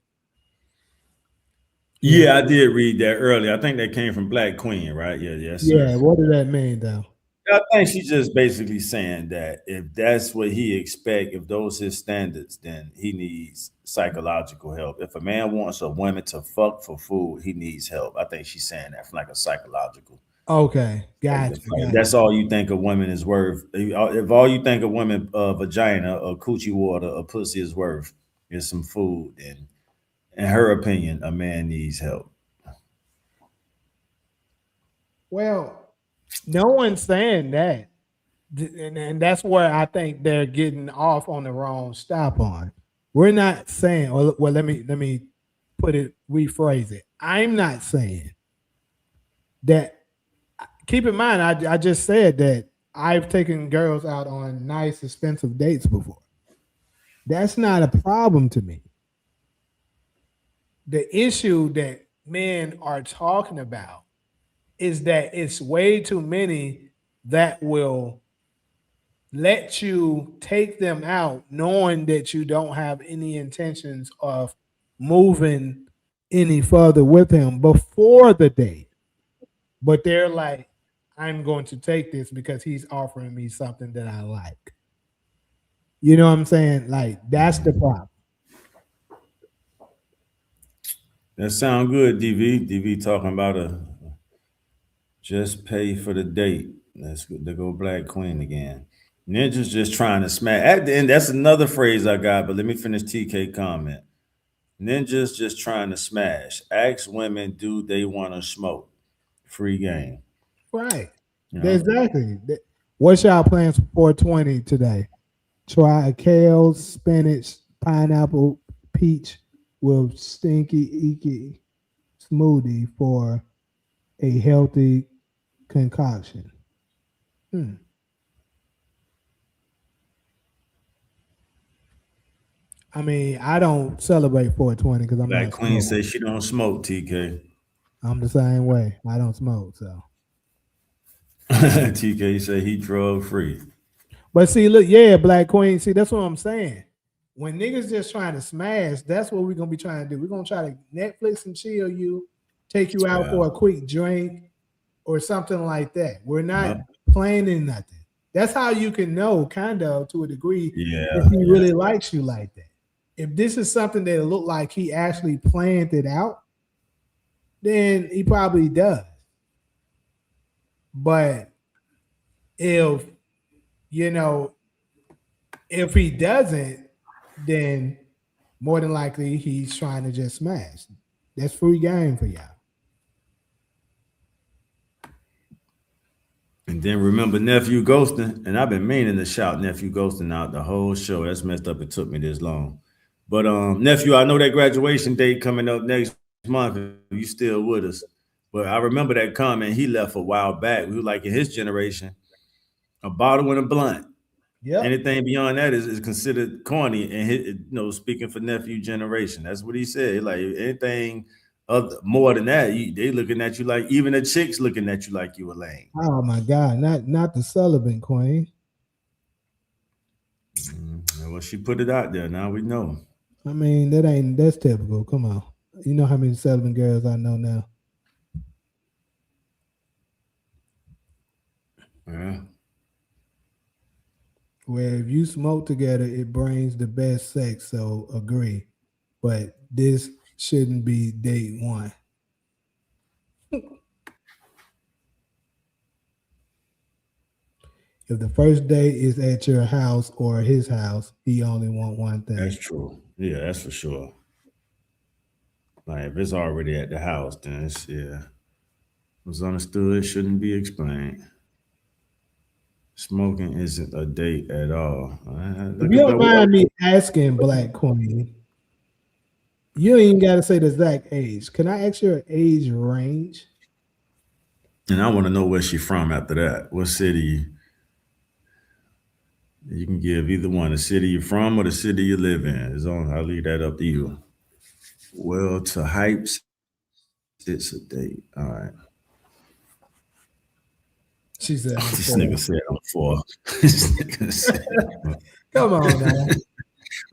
Yeah, I did read that earlier. I think that came from Black Queen, right? Yeah, yes, sir. Yeah, what does that mean, though? I think she's just basically saying that if that's what he expect, if those his standards, then he needs psychological help. If a man wants a woman to fuck for food, he needs help. I think she's saying that from like a psychological Okay, gotcha. If that's all you think a woman is worth, if all you think a woman, vagina or coochie water or pussy is worth is some food, and in her opinion, a man needs help. Well, no one's saying that. And that's where I think they're getting off on the wrong stop on. We're not saying, well, let me rephrase it. I'm not saying that. Keep in mind, I just said that I've taken girls out on nice, expensive dates before. That's not a problem to me. The issue that men are talking about is that it's way too many that will let you take them out knowing that you don't have any intentions of moving any further with him before the date. But they're like, I'm going to take this because he's offering me something that I like. You know what I'm saying? Like, that's the problem. That sound good, DV. DV talking about just pay for the date. That's good. They go Black Queen again. Ninja's just trying to smash. At the end, that's another phrase I got, but let me finish TK comment. Ninja's just trying to smash. Ask women, do they want to smoke? Free game. Right. You know? Exactly. What's y'all plans for 420 today? Try a kale, spinach, pineapple, peach with stinky icky smoothie for a healthy concoction. I mean, I don't celebrate 420 because I'm Black not Queen smoking. says she don't smoke, TK. I'm the same way. I don't smoke, so. TK said he drug free. But see, look, yeah, Black Queen. See, that's what I'm saying. When niggas just trying to smash, that's what we're gonna be trying to do. We're gonna try to Netflix and chill you, take you out for a quick drink or something like that. We're not planning nothing. That's how you can know, kind of, to a degree, if he really likes you like that. If this is something that looked like he actually planned it out, then he probably does. But if if he doesn't, then more than likely he's trying to just smash. That's free game for y'all. And then remember Nephew Ghosting, and I've been meaning to shout Nephew Ghosting out the whole show. That's messed up. It took me this long. But Nephew, I know that graduation date coming up next month. You still with us. But I remember that comment he left a while back. We were like, in his generation, a bottle and a blunt. Yeah. Anything beyond that is considered corny. And speaking for Nephew generation, that's what he said. Like anything more than that, they looking at you like, even the chicks looking at you like you a lame. Oh my God, not the Sullivan Queen. Well, she put it out there. Now we know. I mean, that's typical. Come on. You know how many Sullivan girls I know now. Yeah. Where if you smoke together, it brings the best sex. So agree. But this shouldn't be date one. If the first date is at your house or his house, he only want one thing. That's true. Yeah, that's for sure. Like if it's already at the house, then it's was understood, shouldn't be explained. Smoking isn't a date at all. If you don't mind me asking, Black Queen, you ain't got to say the exact age. Can I ask your age range? And I want to know where she's from after that. What city? You can give either one, the city you're from or the city you live in. I'll leave that up to you. Well, to hypes, it's a date. All right. She said, this nigga said I'm 4. This nigga said, come on, man.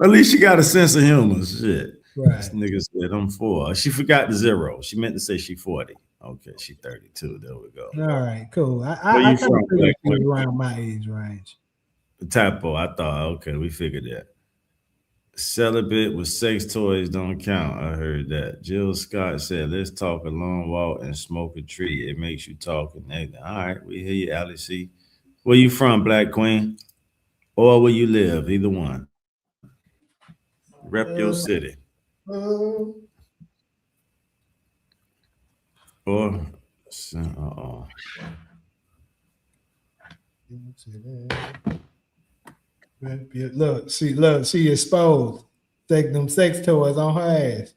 At least she got a sense of humor. Shit. Right. This nigga said I'm 4. She forgot the 0. She meant to say she 40. Okay, she 32. There we go. All right, cool. I kind of figured she was around my age range. Typo. I thought, okay, we figured that. Celibate with sex toys don't count. I heard that. Jill Scott said, let's talk a long walk and smoke a tree. It makes you talk. All right, we hear you, Alice C. Where you from, Black Queen? Or where you live? Either one. Rep your city. Or, Look, she exposed. Take them sex toys on her ass.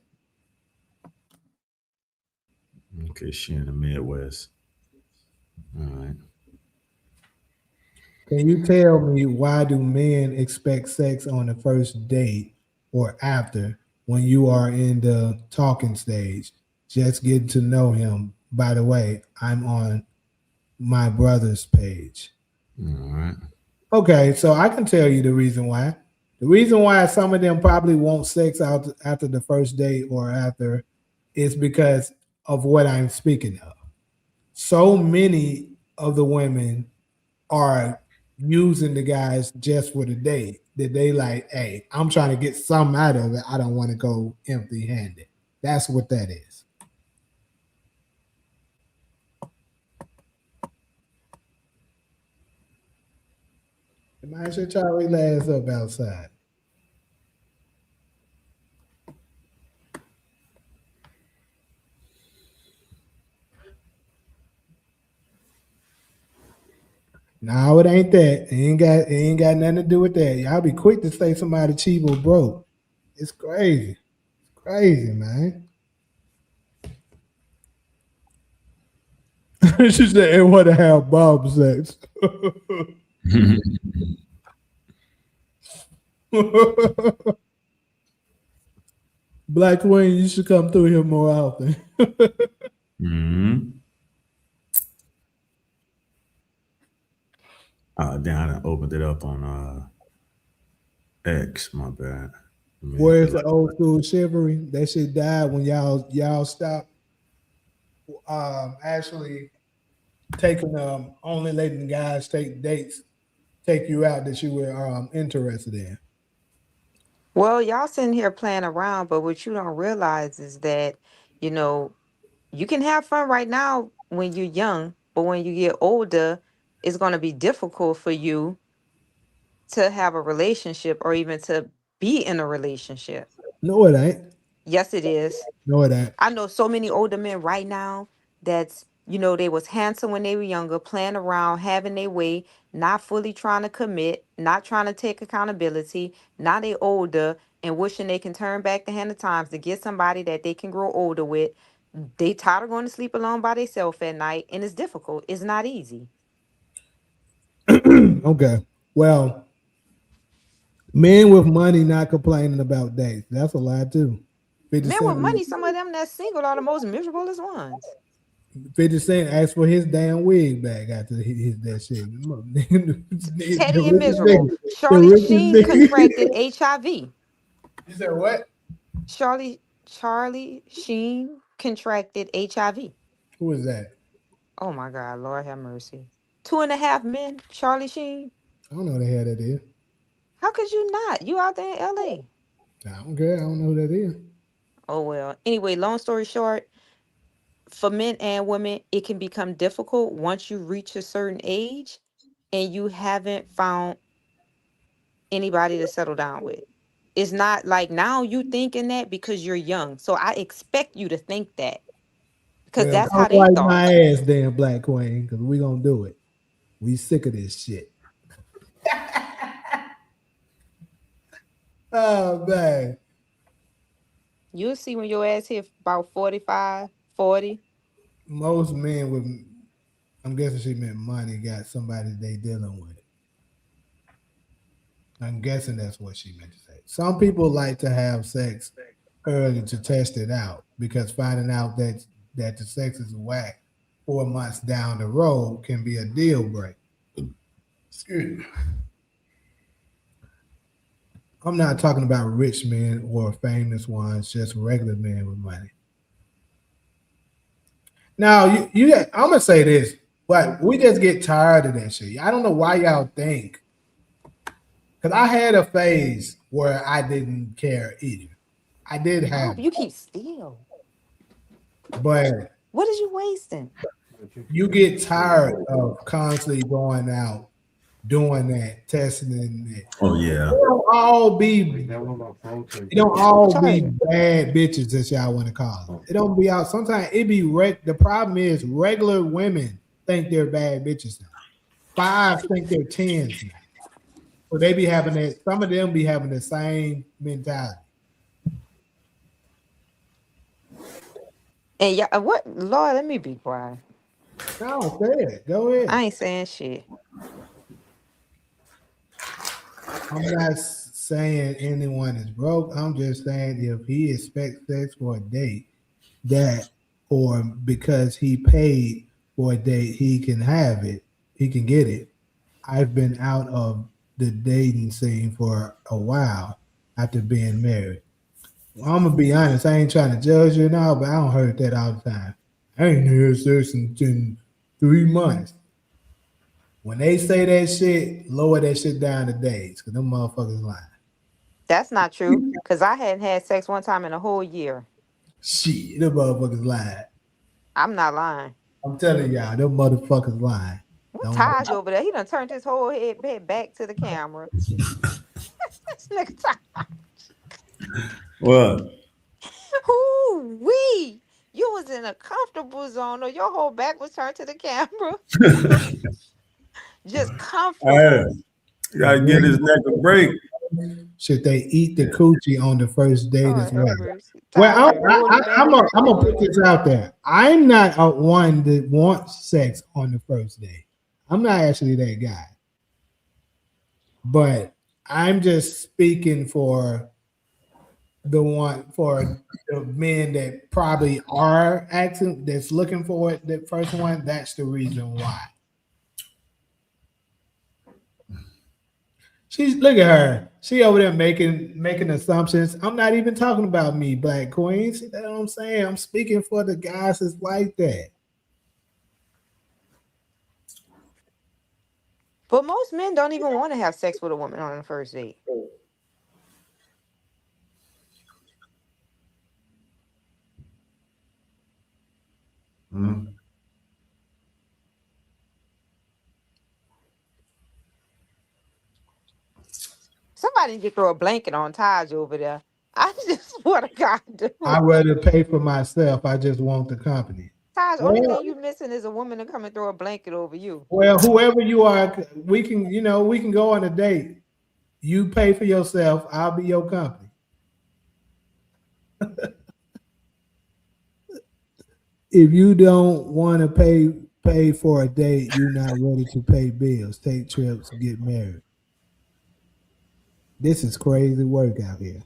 Okay, she in the Midwest. All right. Can you tell me why do men expect sex on the first date or after when you are in the talking stage? Just getting to know him. By the way, I'm on my brother's page. All right. Okay, so I can tell you the reason why. The reason why some of them probably want sex out after the first date or after is because of what I'm speaking of. So many of the women are using the guys just for the date that they like, hey, I'm trying to get something out of it. I don't want to go empty-handed. That's what that is. Man, shut y'all ass up outside. No, it ain't that. It ain't got nothing to do with that. Y'all be quick to say somebody cheap or broke. It's crazy. It's crazy, man. She said, "And want to have bomb sex." Black Wayne, you should come through here more often. Mm-hmm. Then I done opened it up on X. My bad. Where's the old school chivalry? That shit died when y'all stopped actually taking only letting guys take you out that you were interested in. Well, y'all sitting here playing around, but what you don't realize is that, you know, you can have fun right now when you're young, but when you get older, it's going to be difficult for you to have a relationship or even to be in a relationship. No, it ain't. Yes, it is. No, it ain't. I know so many older men right now that's, they was handsome when they were younger, playing around, having their way, not fully trying to commit, not trying to take accountability. Now they older and wishing they can turn back the hand of times to get somebody that they can grow older with. They tired of going to sleep alone by themselves at night, and it's difficult. It's not easy. Okay. Well, men with money not complaining about dates. That's a lie too. Men with money, some of them that's single are the most miserablest ones. 50 Cent asked for his damn wig back after he hit that shit. Teddy and miserable. Charlie Sheen contracted HIV. You said what? Charlie Sheen contracted HIV. Who is that? Oh my God, Lord have mercy. 2.5 Men, Charlie Sheen. I don't know who the hell that is. How could you not? You out there in LA. I don't care. I don't know who that is. Oh well. Anyway, long story short, for men and women, it can become difficult once you reach a certain age and you haven't found anybody to settle down with. It's not like now you thinking that because you're young. So I expect you to think that. Because that's how they thought. My ass, damn Black Queen, because we gonna do it. We sick of this shit. Oh man. You'll see when your ass hit about 45, 40. Most men with, I'm guessing she meant money, got somebody they dealing with. I'm guessing that's what she meant to say. Some people like to have sex early to test it out because finding out that the sex is whack 4 months down the road can be a deal breaker. Excuse me. I'm not talking about rich men or famous ones, just regular men with money. Now, I'm gonna say this, but we just get tired of that shit. I don't know why y'all think, Because I had a phase where I didn't care either. I did have, You keep still. but What is you wasting? you get tired of constantly going out, doing that, testing it. Oh yeah. It don't all be bad bitches that y'all want to call them. It don't be out. Sometimes it be the problem is regular women think they're bad bitches now. 5 think they're 10s now. So they be having that. Some of them be having the same mentality. And yeah, what? Lord, let me be quiet. No, say it. Go ahead. I ain't saying shit. I'm not saying anyone is broke. I'm just saying if he expects sex for a date, that or because he paid for a date, he can have it. He can get it. I've been out of the dating scene for a while after being married. Well, I'm gonna be honest. I ain't trying to judge you now, but I don't heard that all the time. I ain't heard sex in 3 months. When they say that shit, lower that shit down to days, because them motherfuckers lying. That's not true. Because I hadn't had sex one time in a whole year. Shit, them motherfuckers lying. I'm not lying. I'm telling y'all, them motherfuckers lying. What Taj over there? He done turned his whole head back to the camera. This nigga Taj. What? Ooh-wee. You was in a comfortable zone, or your whole back was turned to the camera. Just comfortable. You gotta get his neck a break. Should they eat the coochie on the first date as well? Well, I'm gonna put this out there. I'm not one that wants sex on the first date. I'm not actually that guy. But I'm just speaking for the men that probably are acting, that's looking for it, the first one. That's the reason why. Look at her. She over there making assumptions. I'm not even talking about me, Black Queen. See that what I'm saying? I'm speaking for the guys that's like that. But most men don't even want to have sex with a woman on the first date. Mm. Somebody need to throw a blanket on Taj over there. I just want to God do. I'd rather pay for myself. I just want the company. Taj, only thing you missing is a woman to come and throw a blanket over you. Well, whoever you are, we can go on a date. You pay for yourself. I'll be your company. If you don't want to pay for a date, you're not ready to pay bills, take trips, get married. This is crazy work out here.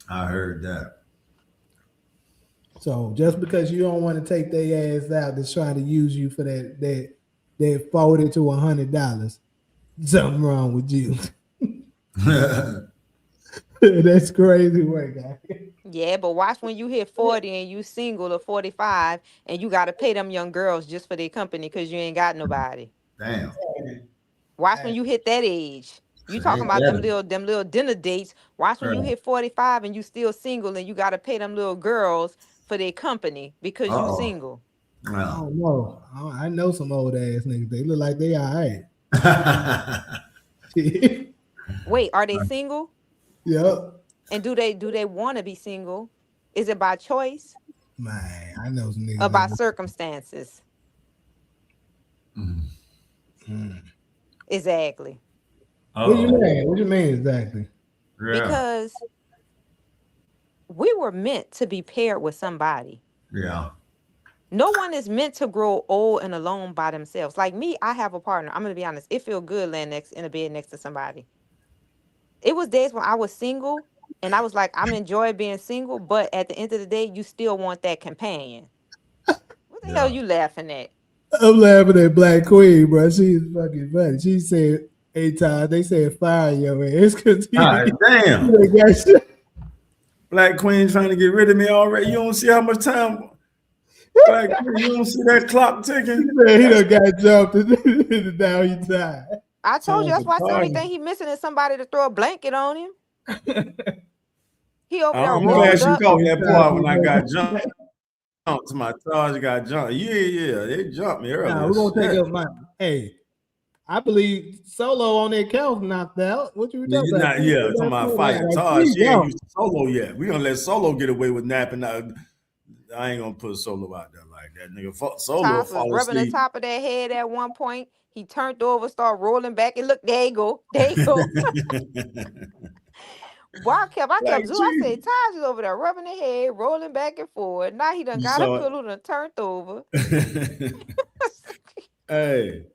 I heard that. So just because you don't want to take their ass out, that's trying to use you for that $40 to $100, something wrong with you. That's crazy work out here. Yeah, but watch when you hit 40 and you single or 45 and you got to pay them young girls just for their company because you ain't got nobody. Damn. Watch when you hit that age. You talking about them little dinner dates. Watch when you hit 45 and you still single and you got to pay them little girls for their company because you single. I don't know. I know some old ass niggas. They look like they all right. Wait, are they single? Yep. And do they want to be single? Is it by choice? Man, I know some niggas. Or by circumstances? Exactly. What do you mean? What do you mean exactly? Because we were meant to be paired with somebody. Yeah. No one is meant to grow old and alone by themselves. Like me, I have a partner. I'm gonna be honest. It feels good laying in a bed next to somebody. It was days when I was single and I was like, I'm enjoying being single, but at the end of the day, you still want that companion. What the hell are you laughing at? I'm laughing at Black Queen, bro. She's fucking funny. She said 8 times. They said fire your ass because damn. Black Queen trying to get rid of me already. You don't see how much time. Black Queen, you don't see that clock ticking. He done got jumped and now he died. I told you Time that's for why the only Taj. thing he missing is somebody to throw a blanket on him. He over there I'm glad rolled you up. caught that part when I got jumped. To my Taj got jumped. Yeah, they jumped me earlier. Nah, we're gonna take Shit. up my. Hey, I believe Solo on that couch knocked out. What you Yeah, talking you're about? not, yeah, talking about fighting. Taj, she ain't used to Solo yet. We gonna let Solo get away with napping. I ain't gonna put Solo out there like that. Nigga, Solo Taj was fall rubbing the asleep. top of that head at one point. He turned over, started rolling back, and look, there you go. There you go. Boy, I kept Like, Zoo. I said, Taj is over there rubbing the head, rolling back and forth. Now he done You got a saw it. pillow and turned over. Hey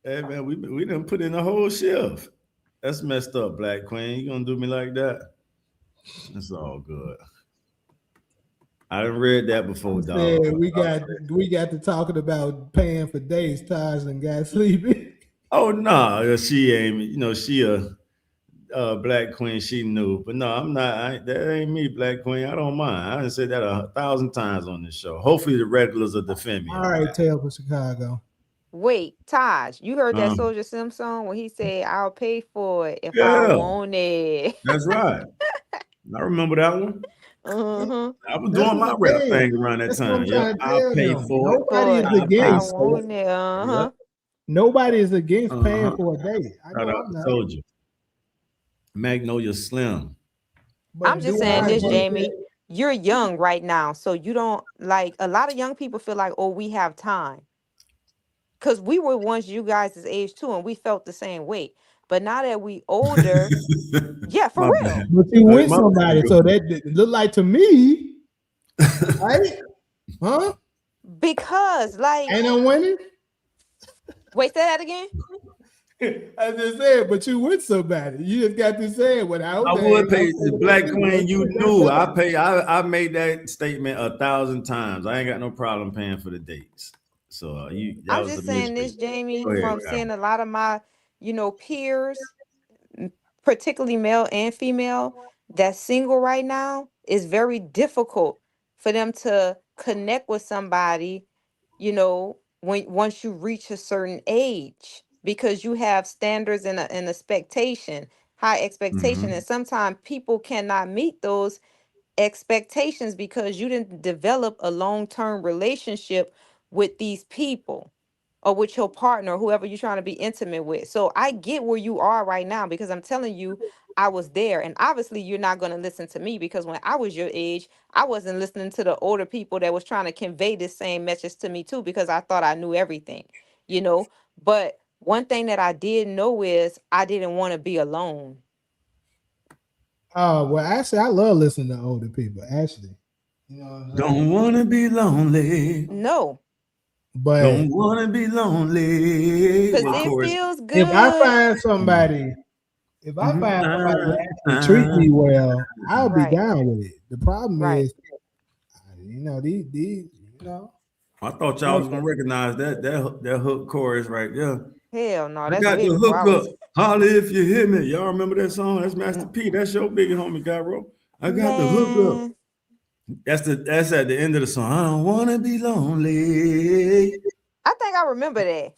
man, we done put in a whole shift. That's messed up, Black Queen. You gonna do me like that? It's all good. I done read that before, dog. We got to talking about paying for days. Taj and got sleepy. Oh no, she ain't. You know she a Black Queen. She knew, but no, I'm not. That ain't me, Black Queen. I don't mind. I done said that 1,000 times on this show. Hopefully the regulars will defend me. All right, tell for Chicago. Wait, Taj, you heard that Soldier Sim song when he said, "I'll pay for it if I Yeah. want it." That's right. I remember that one. Uh-huh. I was doing my rap thing around that time. Yeah, I'll pay for it. Nobody is against. Uh-huh. Nobody is against paying for a day. Shout out to Soldier. Magnolia Slim. I'm just saying this, Jamie. You're young right now, so you don't like a lot of young people feel like, oh, we have time. Because we were once you guys' age too, and we felt the same way. But now that we older, yeah, for real. Bad. But you with somebody, so that look like to me, right? Huh? Because like, ain't I'm winning. Wait, say that again. I just said, but you with somebody. You just got to say it without. I would pay the Black Queen. You knew I made that statement 1,000 times. I ain't got no problem paying for the dates. So I'm just saying this, Jamie, from seeing a lot of my, peers, particularly male and female, that's single right now, is very difficult for them to connect with somebody, once you reach a certain age, because you have standards and an expectation, high expectation, and sometimes people cannot meet those expectations because you didn't develop a long-term relationship with these people or with your partner, whoever you're trying to be intimate with. So I get where you are right now, because I'm telling you, I was there. And obviously you're not going to listen to me, because when I was your age, I wasn't listening to the older people that was trying to convey this same message to me too, because I thought I knew everything, but one thing that I did know is I didn't want to be alone. Well, actually, I love listening to older people. Actually, don't want to be lonely. No, but don't want to be lonely. Because it feels good. If I find somebody, that actually treat me well, I'll be down with it. The problem is, these. I thought y'all was gonna recognize that hook chorus right there. Hell no, I got the hook up. Holla if you hear me. Y'all remember that song? That's Master P. That's your big homie, Gyro. I got the hook up. That's at the end of the song. I don't want to be lonely. I think I remember that.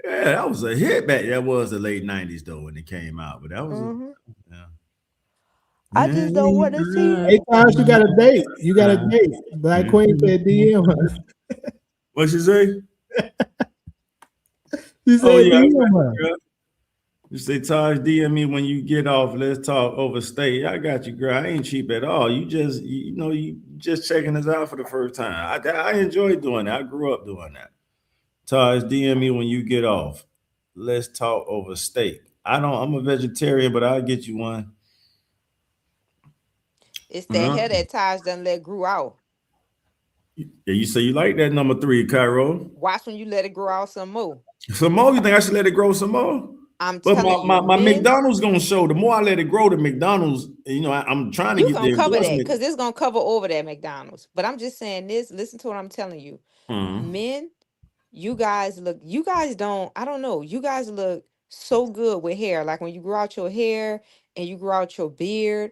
Yeah, that was a hit back. That was the late 90s though when it came out. But that was I just don't want to see. Hey, times you got a date. You got a date. Black Queen said DM her. What she say? She said DM her. You say, Taj, DM me when you get off. Let's talk overstay. I got you, girl. I ain't cheap at all. You just checking us out for the first time. I enjoy doing that. I grew up doing that. Taj, DM me when you get off. Let's talk over steak. I'm a vegetarian, but I'll get you one. It's that hair that Taj done let grew out. Yeah, you say you like that number 3, Cairo. Watch when you let it grow out some more. Some more? You think I should let it grow some more? I'm telling you, my McDonald's gonna show. The more I let it grow, the McDonald's, I'm trying to get the cover that, because it's gonna cover over that McDonald's. But I'm just saying this. Listen to what I'm telling you. Men, you guys look. You guys don't. I don't know. You guys look so good with hair. Like when you grow out your hair and you grow out your beard,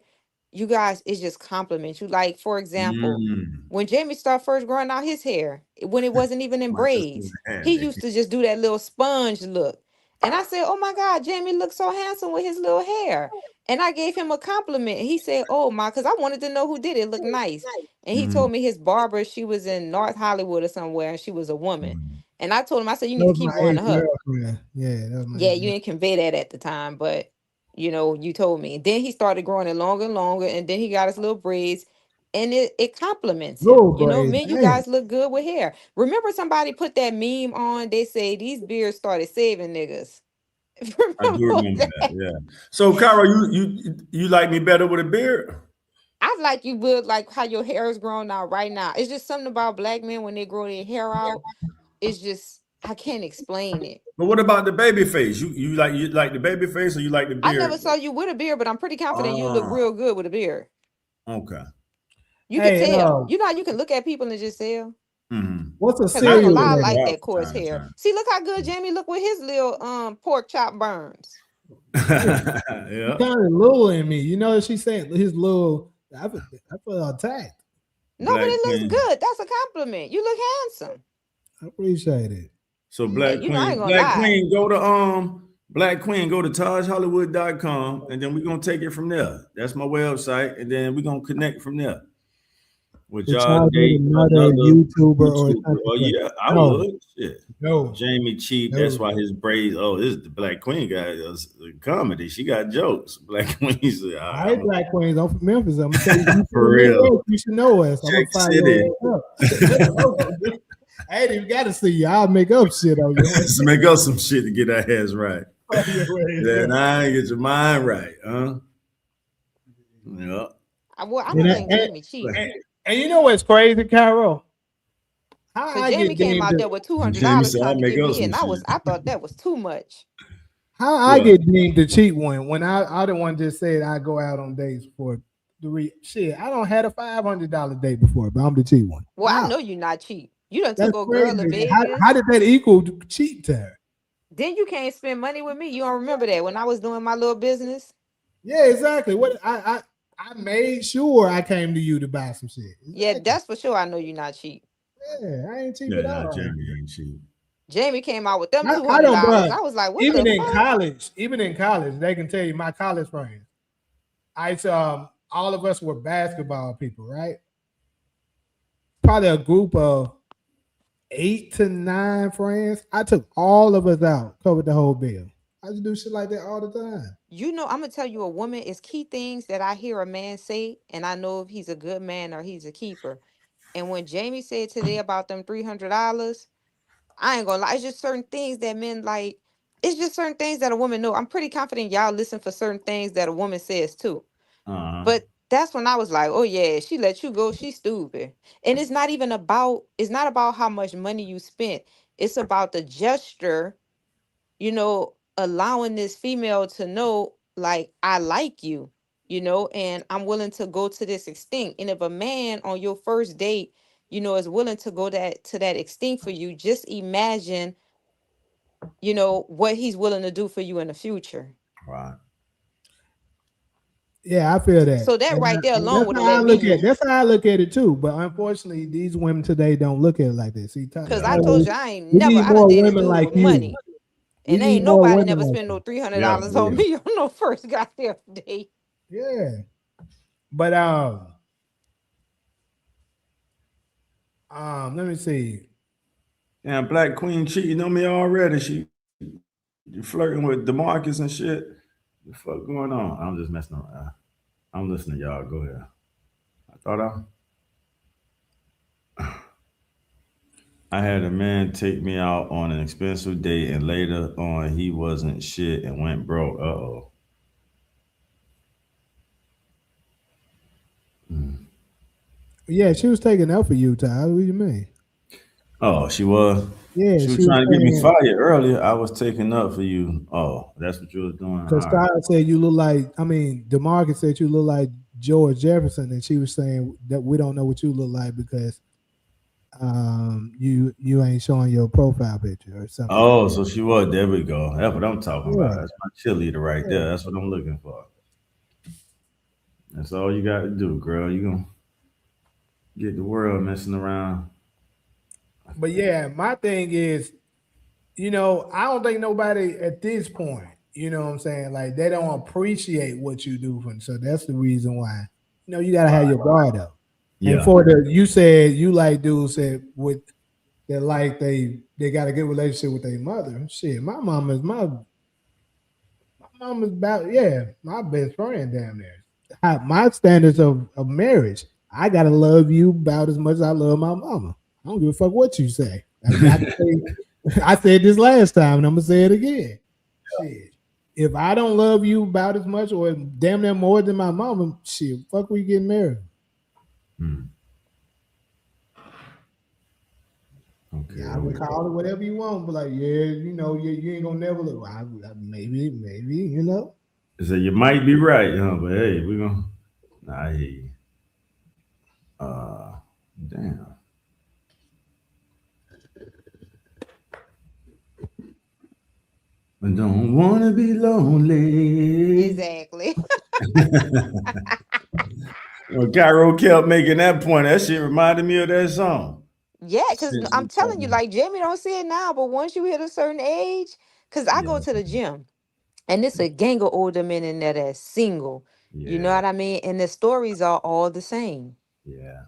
you guys, it just compliments you. Like, for example, when Jamie started first growing out his hair, when it wasn't even in braids, he used to just do that little sponge look. And I said, oh my God, Jamie looks so handsome with his little hair. And I gave him a compliment. He said, oh my, because I wanted to know who did it. It looked nice. And he told me his barber, she was in North Hollywood or somewhere, and she was a woman. And I told him, I said, you That need to was keep my going to her. ex-girlfriend. Yeah, that was my Yeah, you didn't convey that at the time, but you know, you told me. And then he started growing it longer and longer, and then he got his little braids, and it compliments him. little You know, braids. man, you Damn. guys look good with hair. Remember somebody put that meme on? They say these beards started saving niggas. I do remember that. Yeah. So, Carol, you like me better with a beard? I like you would like how your hair is growing out right now. It's just something about black men when they grow their hair out. It's just I can't explain it. But what about the baby face? You like the baby face or you like the I beard? never saw you with a beard, but I'm pretty confident you look real good with a beard. Okay. You can tell. You know how you can look at people and just tell. What's a Because I ain't gonna cereal? lie, I name? like that coarse hair. See, look how good Jamie look with his little pork chop burns. Yeah. Kind of little in me. You know what she said? His little. I feel attacked. No, but it looks good. That's a compliment. You look handsome. I appreciate it. So Black you know, I ain't Queen, gonna Black lie. Queen, go to Black Queen, go to TajHollywood.com, and then we're gonna take it from there. That's my website, and then we're gonna connect from there. With To y'all charge date another YouTuber or something. Oh yeah, I No. would. Shit. No. Jamie Cheap. No. That's why his braids. Oh, this is the Black Queen guy. Comedy. She got jokes. Black Queen. All right, Black Queens. I'm from Memphis. I'm gonna tell you, For real. You should know us. I'm Check gonna fire City. your ass up. I ain't even got to see you. I'll make up shit on you. Let's make up some shit to get our heads right. Then I get your mind right, huh? Yeah. I don't think Jamie cheap. And you know what's crazy, Carol? How Because I Jamie get came deemed out to, there with Jamie $200 said, trying "I'll to make get up me in. some shit." I thought that was too much. how I get deemed the cheap one when I the one just said I go out on dates for shit. I don't had a $500 date before, but I'm the cheap one. Well, How? I know you're not cheap. You done That's took old girl to crazy. Vegas. How did that equal cheap to her? Then you can't spend money with me. You don't remember that when I was doing my little business? Yeah, exactly. What I made sure I came to you to buy some shit. Yeah, that's for sure. I know you're not cheap. Yeah, I ain't cheap Yeah, at all. nah, Jamie ain't cheap. Jamie came out with them I $200. don't, bro. I was like, what even the in fuck? even in college, they can tell you my college friends. All of us were basketball people, right? Probably a group of 8 to 9 friends. I took all of us out, covered the whole bill. I just do shit like that all the time. You know, I'm gonna tell you a woman is key things that I hear a man say, and I know if he's a good man or he's a keeper. And when Jamie said today about them $300, I ain't gonna lie, it's just certain things that men like. It's just certain things that a woman know. I'm pretty confident y'all listen for certain things that a woman says too. But that's when I was like, oh yeah, she let you go, she's stupid. And it's not about how much money you spent. It's about the gesture, you know, allowing this female to know, like, I like you, you know, and I'm willing to go to this extent. And if a man on your first date, you know, is willing to go to that extent for you, just imagine, you know, what he's willing to do for you in the future. Right. Yeah, I feel that. So that right there alone would have let me know. That's how I look at it too. But unfortunately, these women today don't look at it like this. Because I told you I ain't we never need I more done dated women dude like with you. money. We And need ain't more nobody women never like spent no you. $300 on me on no first goddamn date. Yeah. But let me see. Yeah, Black Queen cheating on me already. She flirting with DeMarcus and shit. The fuck going on? I'm just messing around. I'm listening to y'all. Go ahead. I had a man take me out on an expensive date, and later on he wasn't shit and went broke. Uh-oh. Yeah, she was taking out for you, Ty. What do you mean? Oh, she was? Yeah, she was trying to get me fired earlier. I was taking up for you. Oh, that's what you was doing. Because Ty said you look like, DeMarcus said you look like George Jefferson, and she was saying that we don't know what you look like because you ain't showing your profile picture or something. Oh, so she was. There we go. That's what I'm talking about. That's my cheerleader right there. That's what I'm looking for. That's all you got to do, girl. You gonna get the world messing around. But yeah, my thing is, you know, I don't think nobody at this point, you know what I'm saying, like they don't appreciate what you do for them. So that's the reason why, you know, you gotta have your guard up. And Yeah. for the you said you like dudes said with that like they got a good relationship with their mother. Shit, my mom is about my best friend down there. My standards of marriage, I gotta love you about as much as I love my mama. I don't give a fuck what you say. I said this last time, and I'm gonna say it again. Shit, if I don't love you about as much or damn near more than my mama, shit, fuck, we getting married. Okay. Yeah, I would call it whatever you want, but like, you know, you ain't gonna never look. Maybe, you know. So you might be right, but hey, we're gonna. I hear you. Damn. I don't want to be lonely. Exactly. Well, Cairo kept making that point. That shit reminded me of that song. Yeah, because I'm telling you, like Jamie don't see it now, but once you hit a certain age, because I go to the gym and it's a gang of older men in there that's single. You know what I mean? And the stories are all the same. Yeah.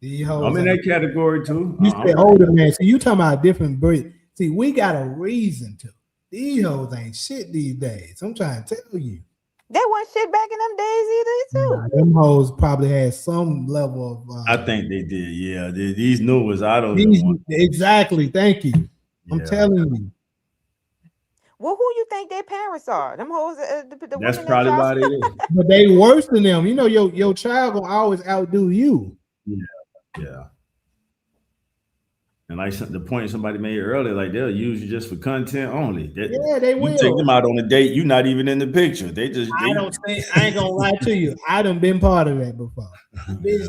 I'm in that category too. You say older man. So you talking about a different breed. See, we got a reason to. These hoes ain't shit these days. I'm trying to tell you. They weren't shit back in them days either, too. Them hoes probably had some level of. I think they did. Yeah, these new ones. I don't know. Exactly. Thank you. I'm telling you. Well, who you think their parents are? Them hoes. That's probably why they did. But they worse than them. You know, your child gonna always outdo you. Yeah. And like the point somebody made earlier, like they'll use you just for content only. They will. You take them out on a date, you're not even in the picture. I ain't gonna lie to you. I done been part of that before. Bitch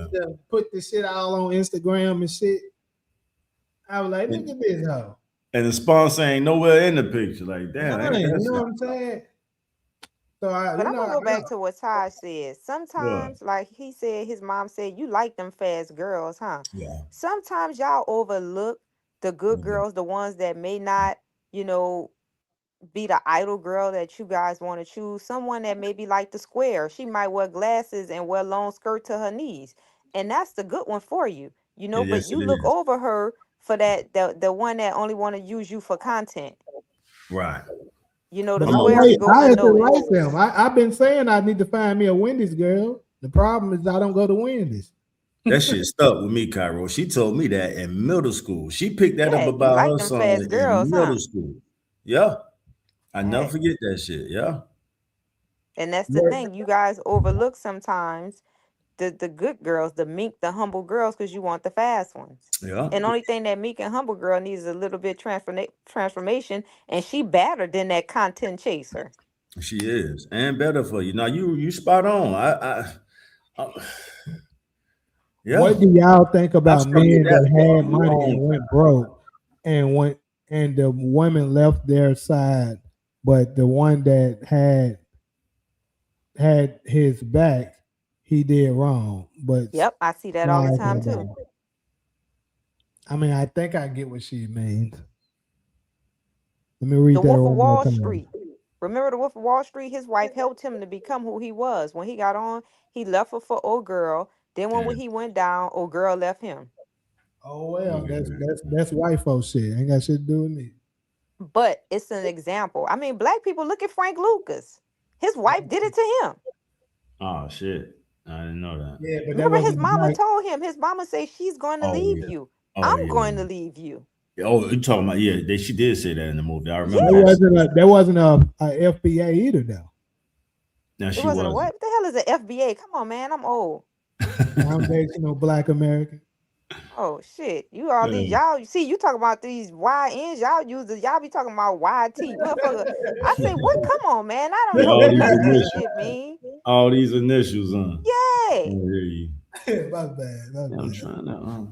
put the shit all on Instagram and shit. I was like, look at this hoe. And the sponsor ain't nowhere in the picture. Like, damn. You know what I'm saying? So but I'm gonna go back to what Ty said. Sometimes, like he said, his mom said, you like them fast girls, huh? Yeah. Sometimes y'all overlook the good girls, the ones that may not, you know, be the idol girl that you guys want to choose. Someone that maybe like the square. She might wear glasses and wear long skirt to her knees. And that's the good one for you. You know, but you look over her for that the one that only want to use you for content. Right. You know, the squares go unnoticed. Like them. I've been saying I need to find me a Wendy's girl. The problem is I don't go to Wendy's. That shit stuck with me, Cairo. She told me that in middle school. She picked that up about like her them son fast girls, in middle school. Yeah. I never forget that shit. Yeah. And that's the thing. You guys overlook sometimes the good girls, the meek, the humble girls, because you want the fast ones. Yeah. And the only thing that meek and humble girl needs is a little bit transformation, and she better than that content chaser. She is, and better for you. Now you spot on. I What do y'all think about men that had money and went broke, and the women left their side, but the one that had his back, he did wrong. But yep, I see that all the time too. I mean, I think I get what she means. Let me read the that. Wolf of Wall Street. Remember the Wolf of Wall Street? His wife helped him to become who he was. When he got on, he left her for old girl. Then when he went down, old girl left him. Oh well, that's white folks shit. Ain't got shit to do with me. But it's an example. I mean, black people, look at Frank Lucas. His wife did it to him. Oh shit. I didn't know that. Yeah, but remember his mama told him, his mama said, she's going to leave you. I'm going to leave you. Oh, you talking about she did say that in the movie. I remember. There wasn't a FBA either though. No, she wasn't. What the hell is an FBA? Come on, man, I'm old. Foundational Black American. Oh shit! You all these y'all see you talking about these YNs y'all be talking about YT motherfucker. I say what? Come on, man! I don't know what this shit mean. All these initials, huh? Yeah. My bad. I'm trying to.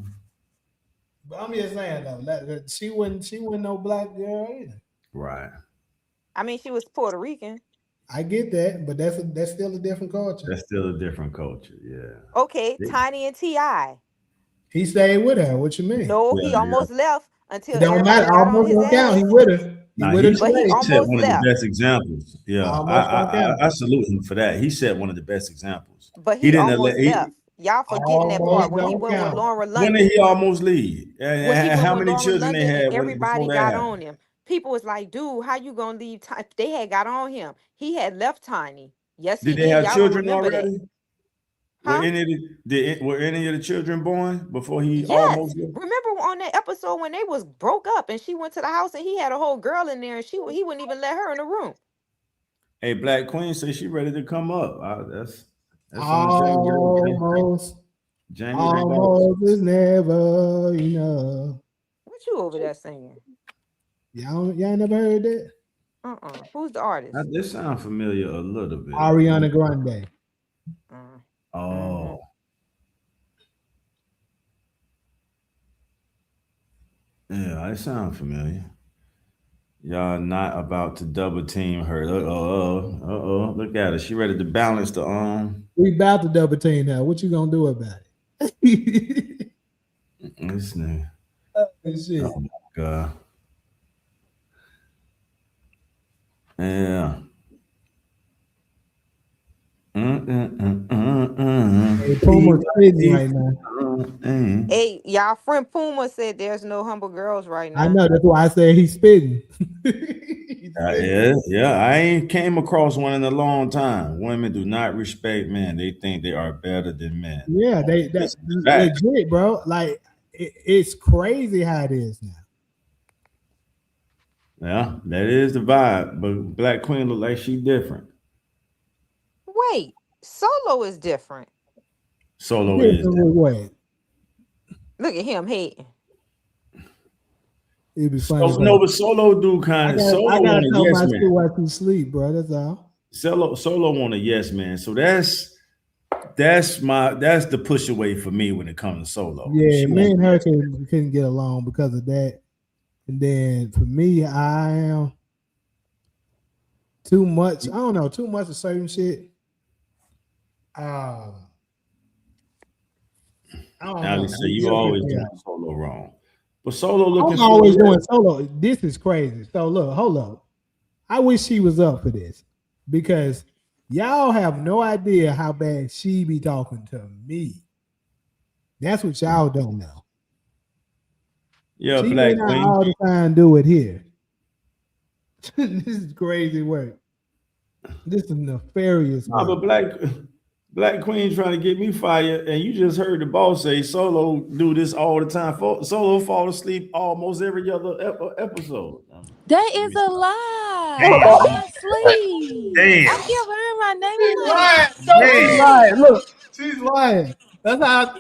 But I'm just saying though, she wasn't no black girl either. Right. I mean, she was Puerto Rican. I get that, but that's still a different culture. That's still a different culture, yeah. Okay, Tiny and T.I. He stayed with her. What you mean? No, he almost left until It don't everybody matter. got on Almost his don't count. He ass. with her. He Nah, with her But he he today. set almost one of the left. best examples. Yeah, Almost don't count. I salute him for that. He set one of the best examples. But He he didn't almost let left. Y'all forgetting that part Almost when he don't went with count. Laura when London. did he almost leave? When he And went how with many Laura children they London and had everybody before that got happened? on him. People was like, dude, how you gonna leave? They had got on him. He had left Tiny. Yes, he Did they did. have Y'all don't children remember that. already? Were Huh? any of the children born before he Yes. almost left? Remember on that episode when they was broke up and she went to the house and he had a whole girl in there and he wouldn't even let her in the room. Hey, Black Queen says she ready to come up. That's on Almost. Jamie. Almost is never enough. What you over there singing? Y'all never heard that? Who's the artist? This sound familiar a little bit. Ariana Grande. Oh. Yeah, it sounds familiar. Y'all not about to double team her. Look at her. She ready to balance the We about to double team now. What you gonna do about it? This nigga. Shit. Oh my god. Yeah. Hey, Puma's spitting right now. Hey, y'all friend Puma said there's no humble girls right now. I know, that's why I said he's spitting. Yeah. I ain't came across one in a long time. Women do not respect men. They think they are better than men. Yeah, that's legit, bro. Like it's crazy how it is now. Yeah, that is the vibe. But Black Queen look like she different. Wait, Solo is different. Solo is different. Way. Look at him hating. It'd be funny. No, but Solo do kind of. I gotta tell my school wife to sleep, bro. That's all. Solo want a yes man. So that's the push away for me when it comes to Solo. Yeah, me and her couldn't get along because of that. And then for me, I am too much. I don't know, too much of certain shit. I don't know. So you always doing Solo wrong. But Solo looking. I'm always doing Solo. This is crazy. So look, hold up. I wish she was up for this because y'all have no idea how bad she be talking to me. That's what y'all don't know. Yeah, she Black may not Queen. all the time do it here. This is crazy work. This is nefarious work. But Black Queen trying to get me fired, and you just heard the boss say Solo do this all the time. Solo fall asleep almost every other episode. That is a lie. Damn. I'm not asleep. Damn. I kept hearing my name. She's lying. Look, she's lying. That's how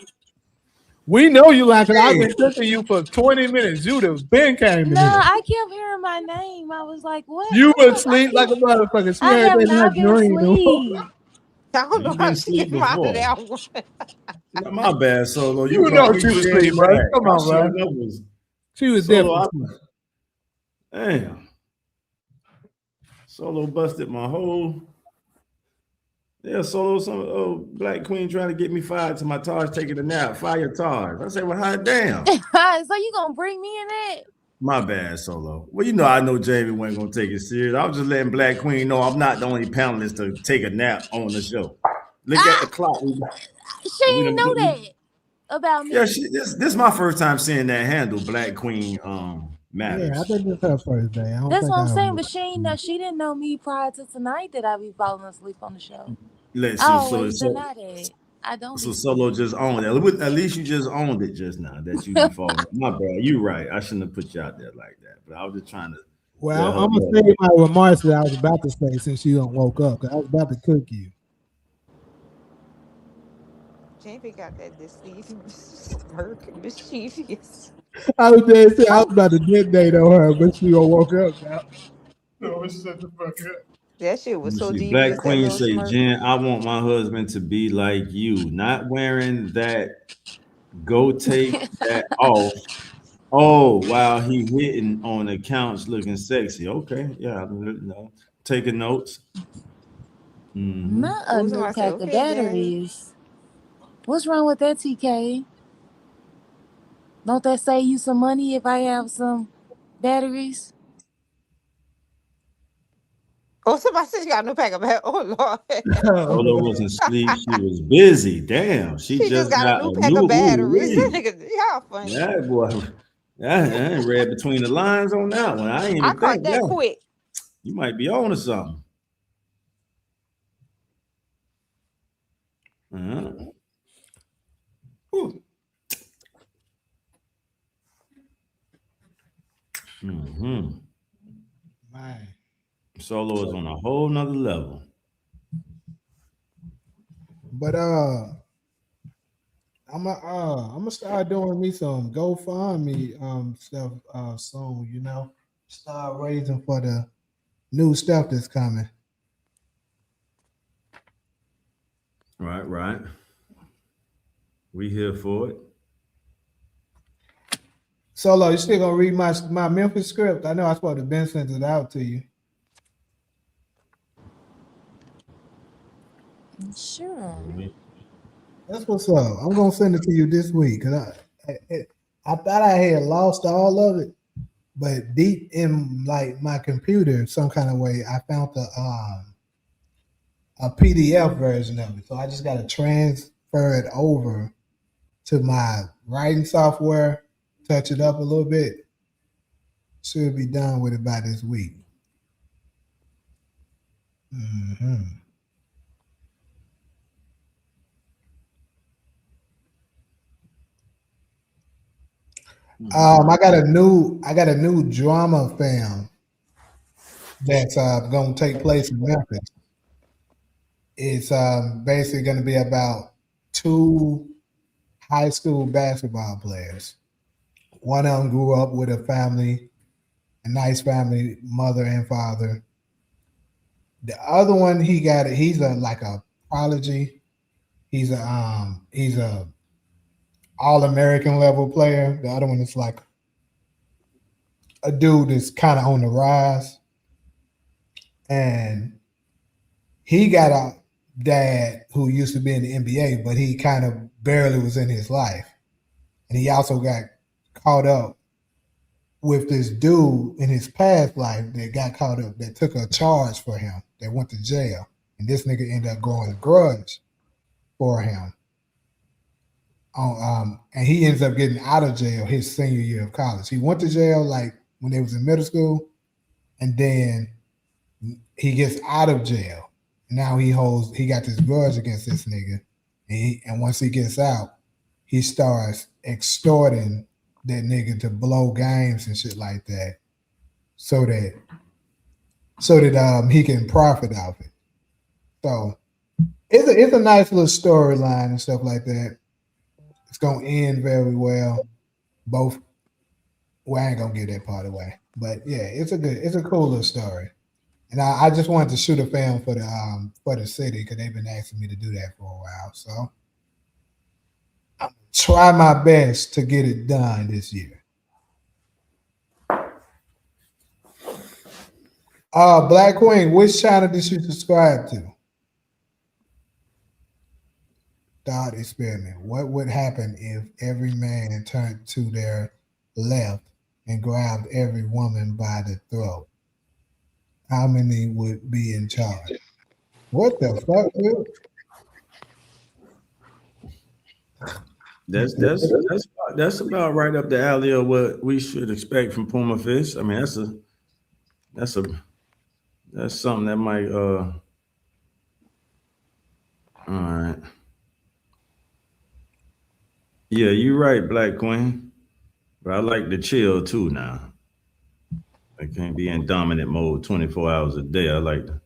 we know you lying because I've been cooking you for 20 minutes. You'd have been came in No, here. I kept hearing my name. I was like, what? You would sleep like a motherfucker. She I heard have that not been dream. asleep. I don't know how she get out of that one. My bad, Solo. You know she was asleep, bro. Come on, bro. She was definitely. Damn. Solo busted my whole. Yeah, Solo. Black Queen trying to get me fired to my Taj taking a nap. Fire Taj. I said, well, hot damn. So you gonna bring me in that? My bad, Solo. Well, I know Jamie wasn't gonna take it serious. I was just letting Black Queen know I'm not the only panelist to take a nap on the show. Look at the clock. She didn't know that about me. Yeah, this is my first time seeing that handle. Black Queen matters. Yeah, I think it's her first day. That's what I'm saying, but she didn't know me prior to tonight that I be falling asleep on the show. Listen, I always deny that. I don't. So Solo just owned it. At least you just owned it just now that you be falling. My bad. You right. I shouldn't have put you out there like that. But I was just trying to. Well, I'm gonna say my remarks that I was about to say since you don't woke up. I was about to cook you. Jamie got that mischievous. I was about to detonate on her, but she gonna woke up now. No, shut the fuck up. That shit was so deep. Black Queen say, Jen, I want my husband to be like you, not wearing that. Go take that off. Oh, while he hitting on the couch looking sexy. Okay, yeah, no. Taking notes. Not a new pack of batteries. What's wrong with that, TK? Don't that save you some money if I have some batteries? Oh, somebody said she got a new pack of batteries. Oh Lord. Solo wasn't asleep. She was busy. Damn. She She just just got a got new a pack new of batteries. ooh. Nigga, y'all funny. That boy. I ain't read between the lines on that one. I ain't I even caught think that that. quick. You might be on to something. Uh-huh. Ooh. Mm-hmm. Man. Solo is on a whole nother level. But I'm gonna start doing me some GoFundMe stuff soon, you know. Start raising for the new stuff that's coming. Right. We here for it. Solo, you still gonna read my Memphis script? I know I supposed to have been sent it out to you. Sure. That's what's up. I'm gonna send it to you this week because I thought I had lost all of it, but deep in like my computer, some kind of way, I found a PDF version of it. So I just got to transfer it over to my writing software, touch it up a little bit. Should be done with it by this week. Mm-hmm. I got a new drama film that's gonna take place in Memphis. It's basically gonna be about two high school basketball players. One of them grew up with a nice family, mother and father. The other one, he's like a prodigy. He's a all-American level player. The other one is like a dude that's kind of on the rise. And he got a dad who used to be in the NBA, but he kind of barely was in his life. And he also got caught up with this dude in his past life that got caught up, that took a charge for him, that went to jail. And this nigga ended up growing a grudge for him. And he ends up getting out of jail his senior year of college. He went to jail like when they was in middle school, and then he gets out of jail. Now he got this grudge against this nigga. And once he gets out, he starts extorting that nigga to blow games and shit like that, so that he can profit off it. So it's a nice little storyline and stuff like that. It's gonna end very well. Well, I ain't gonna give that part away. But yeah, it's a cool little story. And I just wanted to shoot a film for the city because they've been asking me to do that for a while. So I'll try my best to get it done this year. Black Queen, which channel did you subscribe to? Thought experiment. What would happen if every man turned to their left and grabbed every woman by the throat? How many would be in charge? What the fuck, dude? That's about right up the alley of what we should expect from Puma Fish. I mean, that's something that might all right. Yeah, you're right, Black Queen. But I like to chill too now. I can't be in dominant mode 24 hours a day. I like to.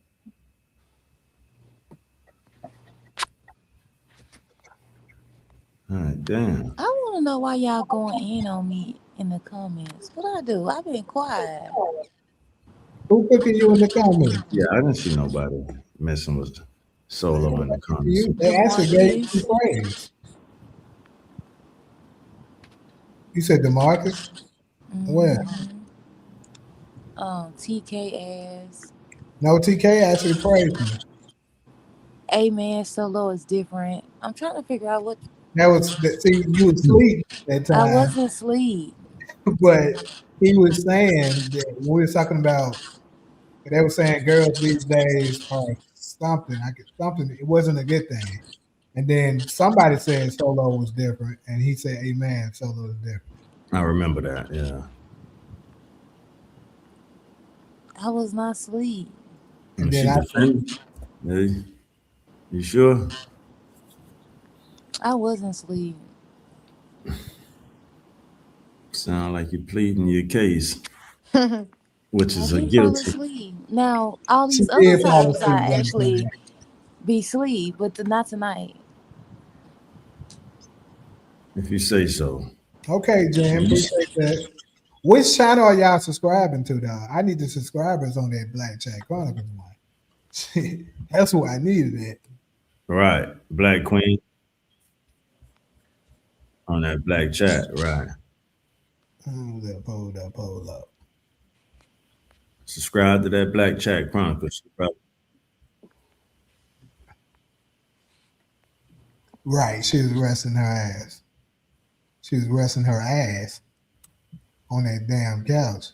All right, damn. I want to know why y'all going in on me in the comments. What I do? I've been quiet. Who cooking you in the comments? Yeah, I didn't see nobody messing with Solo in the comments. They actually gave you praise. You said DeMarcus? Where? TK ass. No, TK actually praised me. Hey man, Solo is different. I'm trying to figure out what That was see, you was asleep that I time, wasn't asleep. but he was saying that when we were talking about, they were saying girls these days are something. Something. It wasn't a good thing. And then somebody said Solo was different, and he said, "Amen, Solo is different." I remember that. Yeah. I was not asleep. And She then I said, defended. Hey, you sure? I wasn't asleep. Sound like you're pleading your case, which I is a did fall guilty. asleep. Now, all she these other did fall times asleep I one actually time. be asleep, but not tonight. If you say so. Okay, Jen, appreciate that. Which channel are y'all subscribing to, though? I need the subscribers on that Black Chat Chronicles one. That's what I needed. It. Right. Black Queen on that black chat. Right. Hold up. Subscribe to that Black Chat Chronicles. Right, she was resting her ass. She was resting her ass on that damn couch.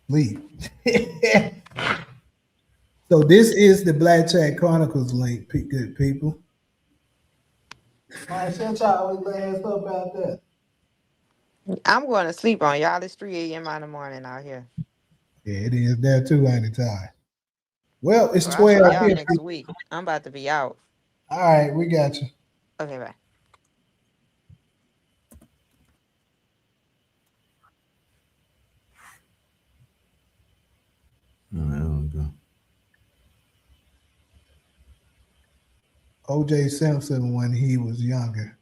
Leave. So this is the Black Chat Chronicles link, good people. All right, shut y'all ass up about that. I'm going to sleep on y'all. It's 3 a.m. in the morning out here. Yeah, it is there too, ain't it, Ty? Well, it's Well, I'll 12 see y'all here. next week. I'm about to be out. All right, we got you. Okay, bye. All right, there we go. O.J. Simpson when he was younger.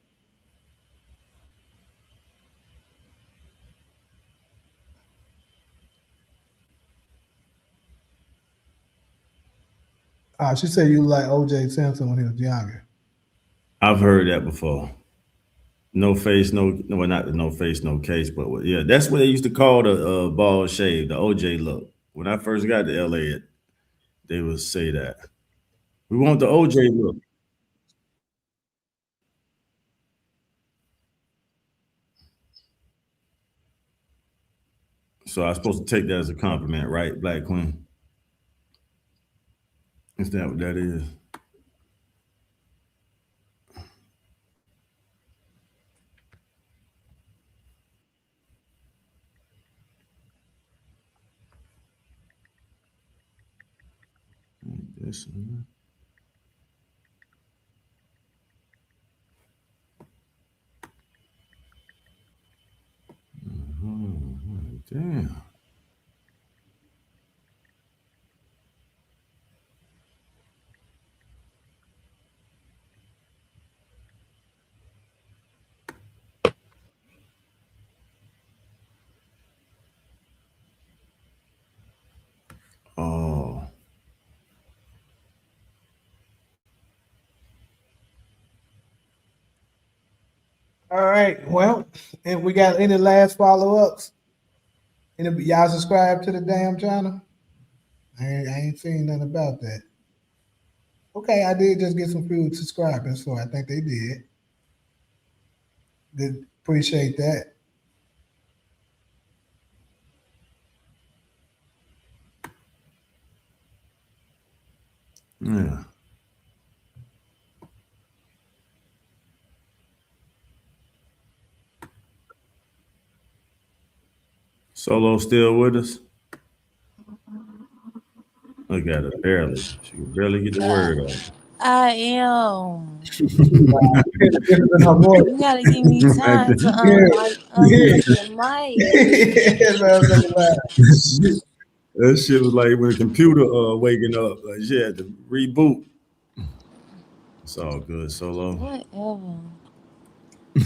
She said you like O.J. Simpson when he was younger. I've heard that before. No face, no, well, not the no face, no case, but yeah, that's what they used to call the bald shave, the OJ look. When I first got to LA, they would say that. We want the OJ look. So I'm supposed to take that as a compliment, right, Black Queen? Is that what that is? This, damn. Oh. All right. Well, and we got any last follow-ups? Y'all subscribe to the damn channel? I ain't seen nothing about that. Okay, I did just get some few subscribers, so I think they did. Good, appreciate that. Yeah. Solo still with us? Look at her, barely. She can barely get the word out. I am. You gotta give me time to unmute the mic. That shit was like when a computer waking up. Like she had to reboot. It's all good, Solo. Whatever.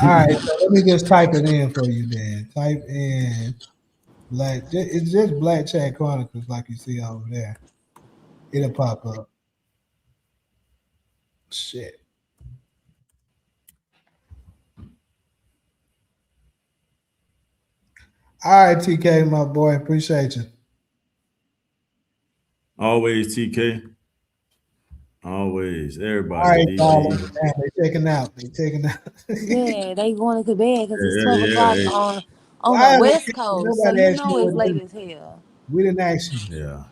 All right, so let me just type it in for you then. Type in Black. It's just Black Chat Chronicles, like you see over there. It'll pop up. Shit. All right, TK, my boy. Appreciate you. Always, TK. Always. Please, All everybody. right, Carla. Damn, they taking out. They taking out. Yeah, they going to bed because it's Yeah, 12 o'clock yeah, on the Why West Coast. So nobody you asked you know it's what late to do? as hell. We didn't ask you. yeah.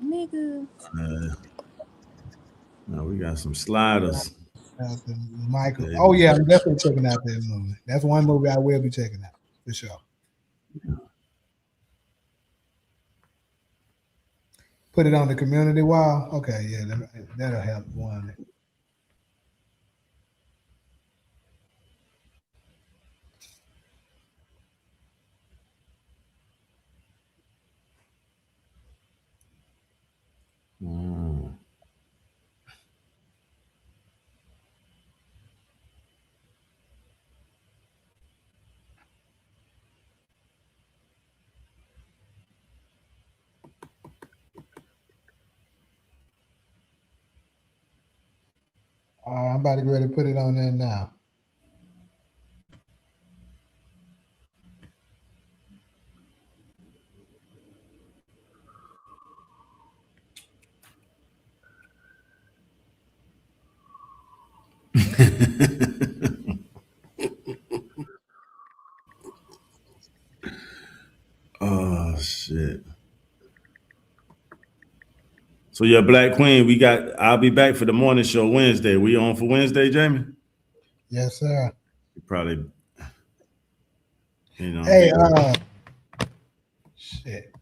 Nigga. No, we got some sliders. Michael. Yeah, Oh yeah, I'm definitely checking out that movie. That's one movie I will be checking out for sure. Put it on the community wall. Okay, yeah, that'll help one. Mm. I'm about to get ready to put it on there now. Oh shit. So yeah, Black Queen, I'll be back for the morning show Wednesday. We on for Wednesday, Jamie? Yes, sir. You probably, you know. Hey, shit.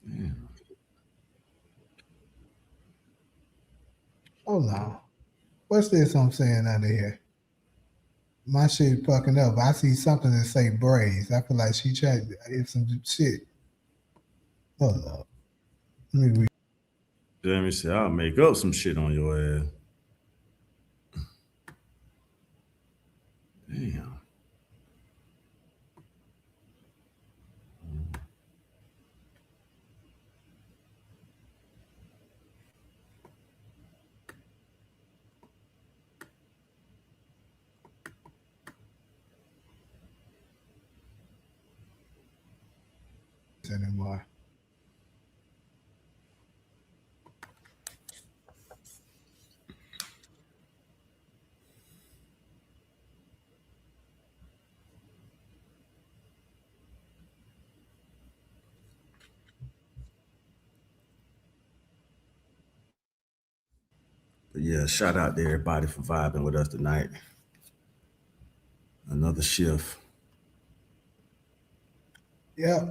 Yeah. Hold on. What's this I'm saying under here? My shit fucking up. I see something that say braids. I feel like she tried it's some shit. Hold up. Let me read. Jamie said, I'll make up some shit on your ass. Damn. Anymore. But yeah, shout out to everybody for vibing with us tonight. Another shift. Yeah.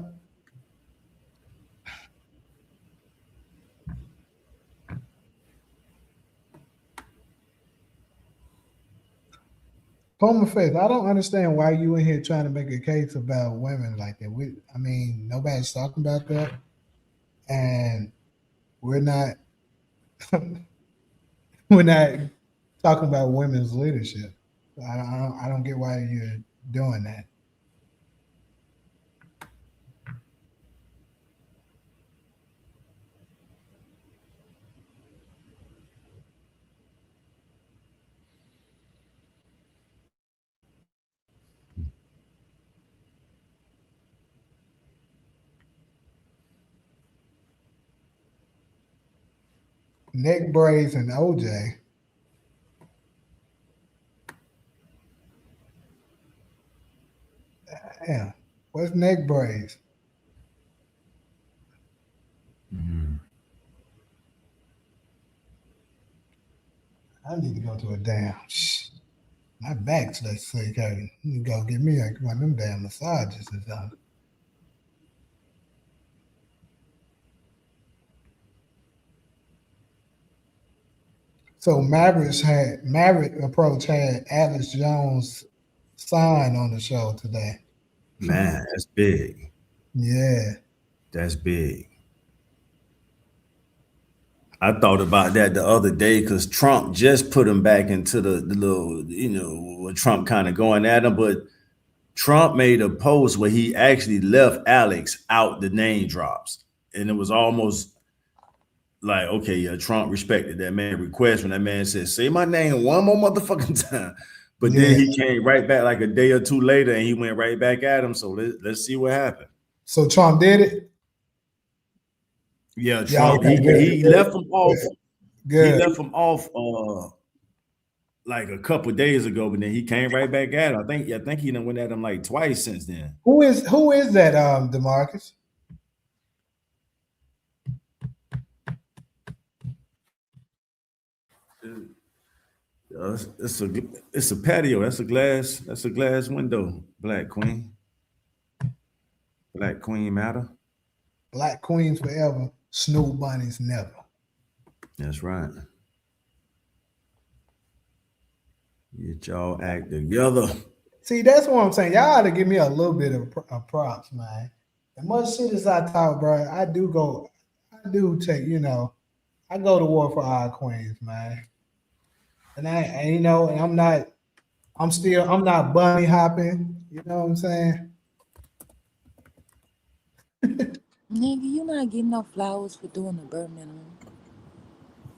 Palmer Faith, I don't understand why you in here trying to make a case about women like that. I mean, nobody's talking about that, and we're not we're not talking about women's leadership. I don't get why you're doing that. Neck braids and OJ. Damn, what's neck braids? Mm-hmm. I need to go to a damn. My back's let's say, okay, you go get me one of them damn massages or something. So Maverick Approach had Atlas Jones' sign on the show today. Man, that's big. Yeah. That's big. I thought about that the other day because Trump just put him back into the little, with Trump kind of going at him. But Trump made a post where he actually left Alex out the name drops. And it was almost like, okay, yeah, Trump respected that man's request when that man said, say my name one more motherfucking time. But then he came right back like a day or two later, and he went right back at him. So let's see what happened. So Trump did it. Yeah, Trump. He left him off. Good. He left him off like a couple of days ago, but then he came right back at him. I think he done went at him like twice since then. Who is that, DeMarcus? It's a patio. That's a glass window. Black Queen. Black Queen matter. Black queens forever. Snow bunnies never. That's right. Get y'all act together. See, that's what I'm saying. Y'all ought to give me a little bit of props, man. As much shit as I talk, bro, I do take, I go to war for our queens, man. And I'm not bunny hopping. You know what I'm saying? Nigga, you not getting no flowers for doing the bare minimum.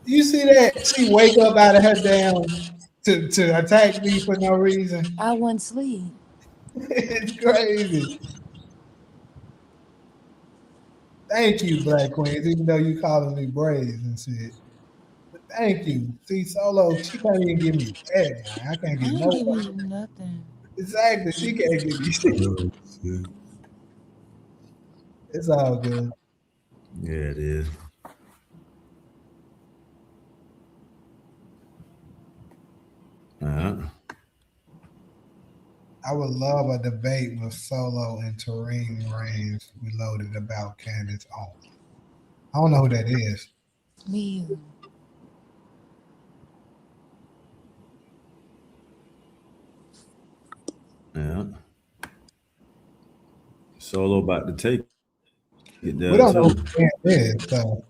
You see that? She wake up out of her damn to attack me for no reason. I wouldn't sleep. It's crazy. Thank you, Black Queens, even though you calling me braids and shit. But thank you. See, Solo, she can't even give me that, man. I can't get no nothing. Exactly. She can't give me shit. It's all good. Yeah, it is. I would love a debate with Solo and Tareen Reigns Reloaded about Candace Owens. I don't know who that is. Me either. Yeah. Solo about to take it there. We don't know who Candace is, so.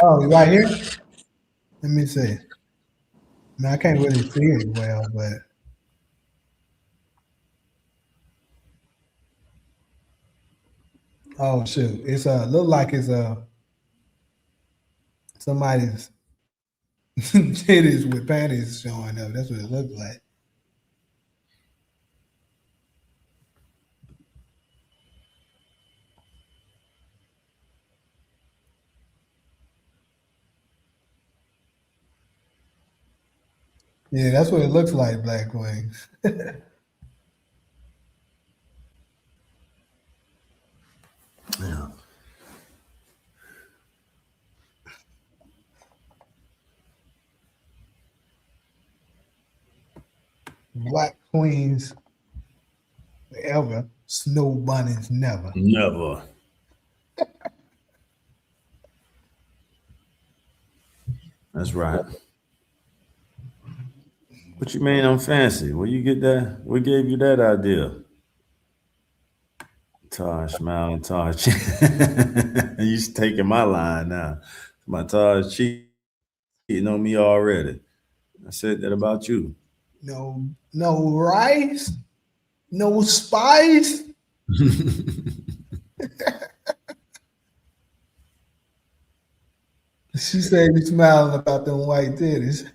Oh, you right here? Let me see. Man, I can't really see it well, but. Oh shoot! It's look like it's somebody's titties with panties showing up. That's what it looks like. Yeah, that's what it looks like, Black Wings. Yeah. Black queens forever, snow bunnies never. Never. That's right. What you mean I'm fancy? Where you get that? What gave you that idea? Taj smiling, Taj. You taking my line now. My Taj cheating on me already. I said that about you. No rice, no spice. She said you smiling about them white titties.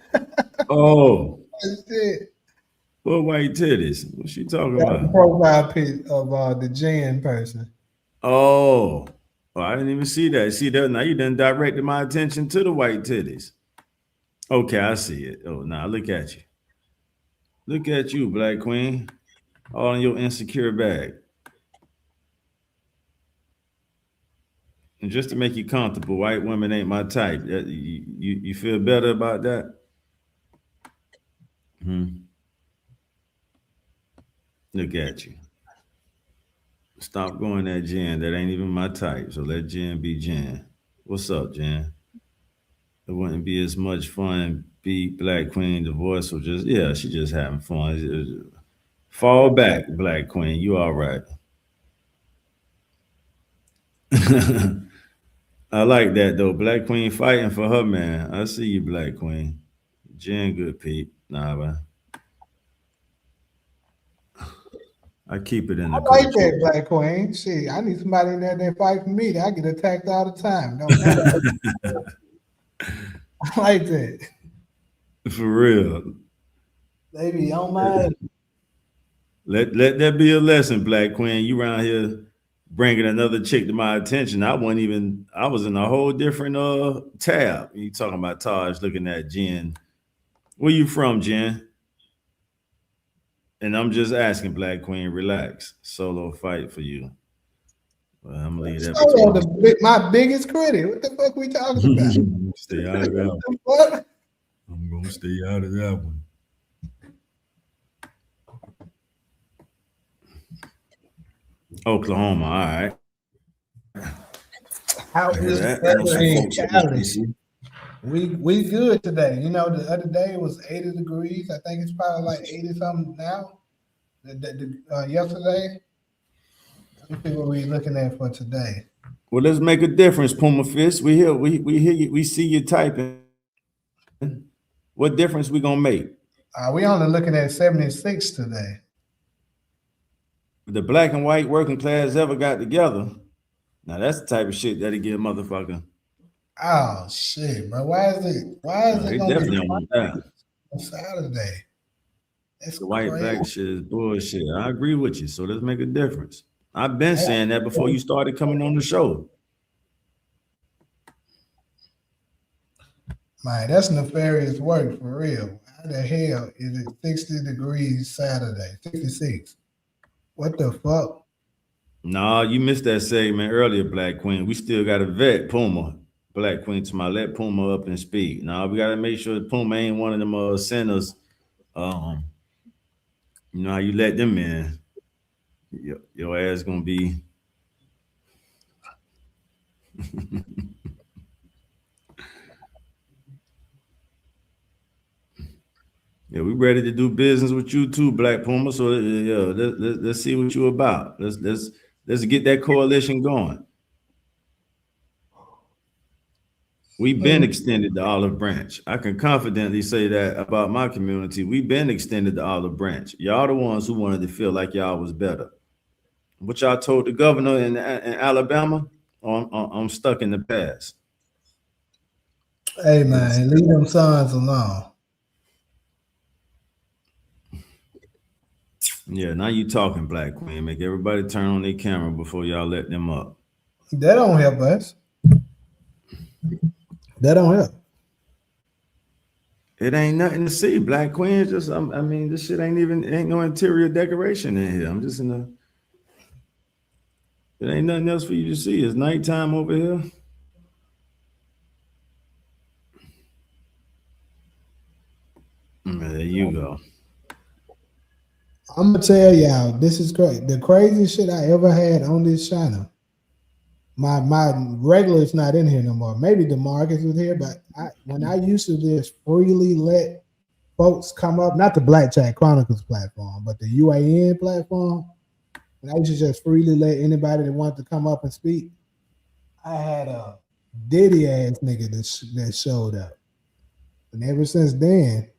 Oh. That's it. What white titties? What's she talking That's about? the profile pic of the Jan person. Oh. Well, I didn't even see that. See that now you done directed my attention to the white titties. Okay, I see it. Oh, now look at you. Look at you, Black Queen. All in your insecure bag. And just to make you comfortable, white women ain't my type. You feel better about that? Look at you. Stop going at Jen. That ain't even my type. So let Jen be Jen. What's up, Jen? It wouldn't be as much fun be Black Queen divorce or just, yeah, she just having fun. Fall back, Black Queen. You all right. I like that though. Black Queen fighting for her man. I see you, Black Queen. Jen good peep. Nah, man. I keep it in the I like that, Black Queen. Shit, I need somebody in there that fight for me. I get attacked all the time. Don't matter. I like that. For real. They be on my. Let that be a lesson, Black Queen. You around here bringing another chick to my attention. I was in a whole different tab. You talking about Taj looking at Jen. Where you from, Jen? And I'm just asking, Black Queen, relax. Solo fight for you. Well, I'm gonna leave that between My biggest critic. What the fuck we talking about? Stay out of that one. What? I'm gonna stay out of that one. Oklahoma, all right. How is the we good today. You know, the other day it was 80 degrees. I think it's probably like 80 something now. Yesterday. Let's see what we're looking at for today. Well, let's make a difference, Puma Fist. We hear you, we see you typing. What difference we gonna make? We only looking at 76 today. The black and white working class ever got together. Now that's the type of shit that'll get a motherfucker. Oh shit, bro. Why is it gonna be on Saturday? That's the white black shit is bullshit. I agree with you. So let's make a difference. I've been saying that before you started coming on the show. Man, that's nefarious work for real. How the hell is it 60 degrees Saturday? 66. What the fuck? No, you missed that segment earlier, Black Queen. We still got to vet Puma. Black Queen to my let Puma up and speak. Now we got to make sure that Puma ain't one of them sinners. You know how you let them in. Your ass gonna be. Yeah, we ready to do business with you too, Black Puma. So yeah, let's see what you about. Let's get that coalition going. We've been extended the olive branch. I can confidently say that about my community. We've been extended the olive branch. Y'all the ones who wanted to feel like y'all was better. What y'all told the governor in Alabama, I'm stuck in the past. Hey man, leave them sons alone. Yeah, now you talking, Black Queen. Make everybody turn on their camera before y'all let them up. That don't help us. That don't help. It ain't nothing to see, Black Queen. Just I mean, this shit ain't no interior decoration in here. I'm just in a. It ain't nothing else for you to see. It's nighttime over here. There you go. I'm gonna tell y'all, this is crazy. The craziest shit I ever had on this channel. My regular is not in here no more. Maybe DeMarcus was here, but when I used to just freely let folks come up, not the Black Chat Chronicles platform, but the UAN platform, when I used to just freely let anybody that wanted to come up and speak, I had a Diddy ass nigga that showed up. And ever since then,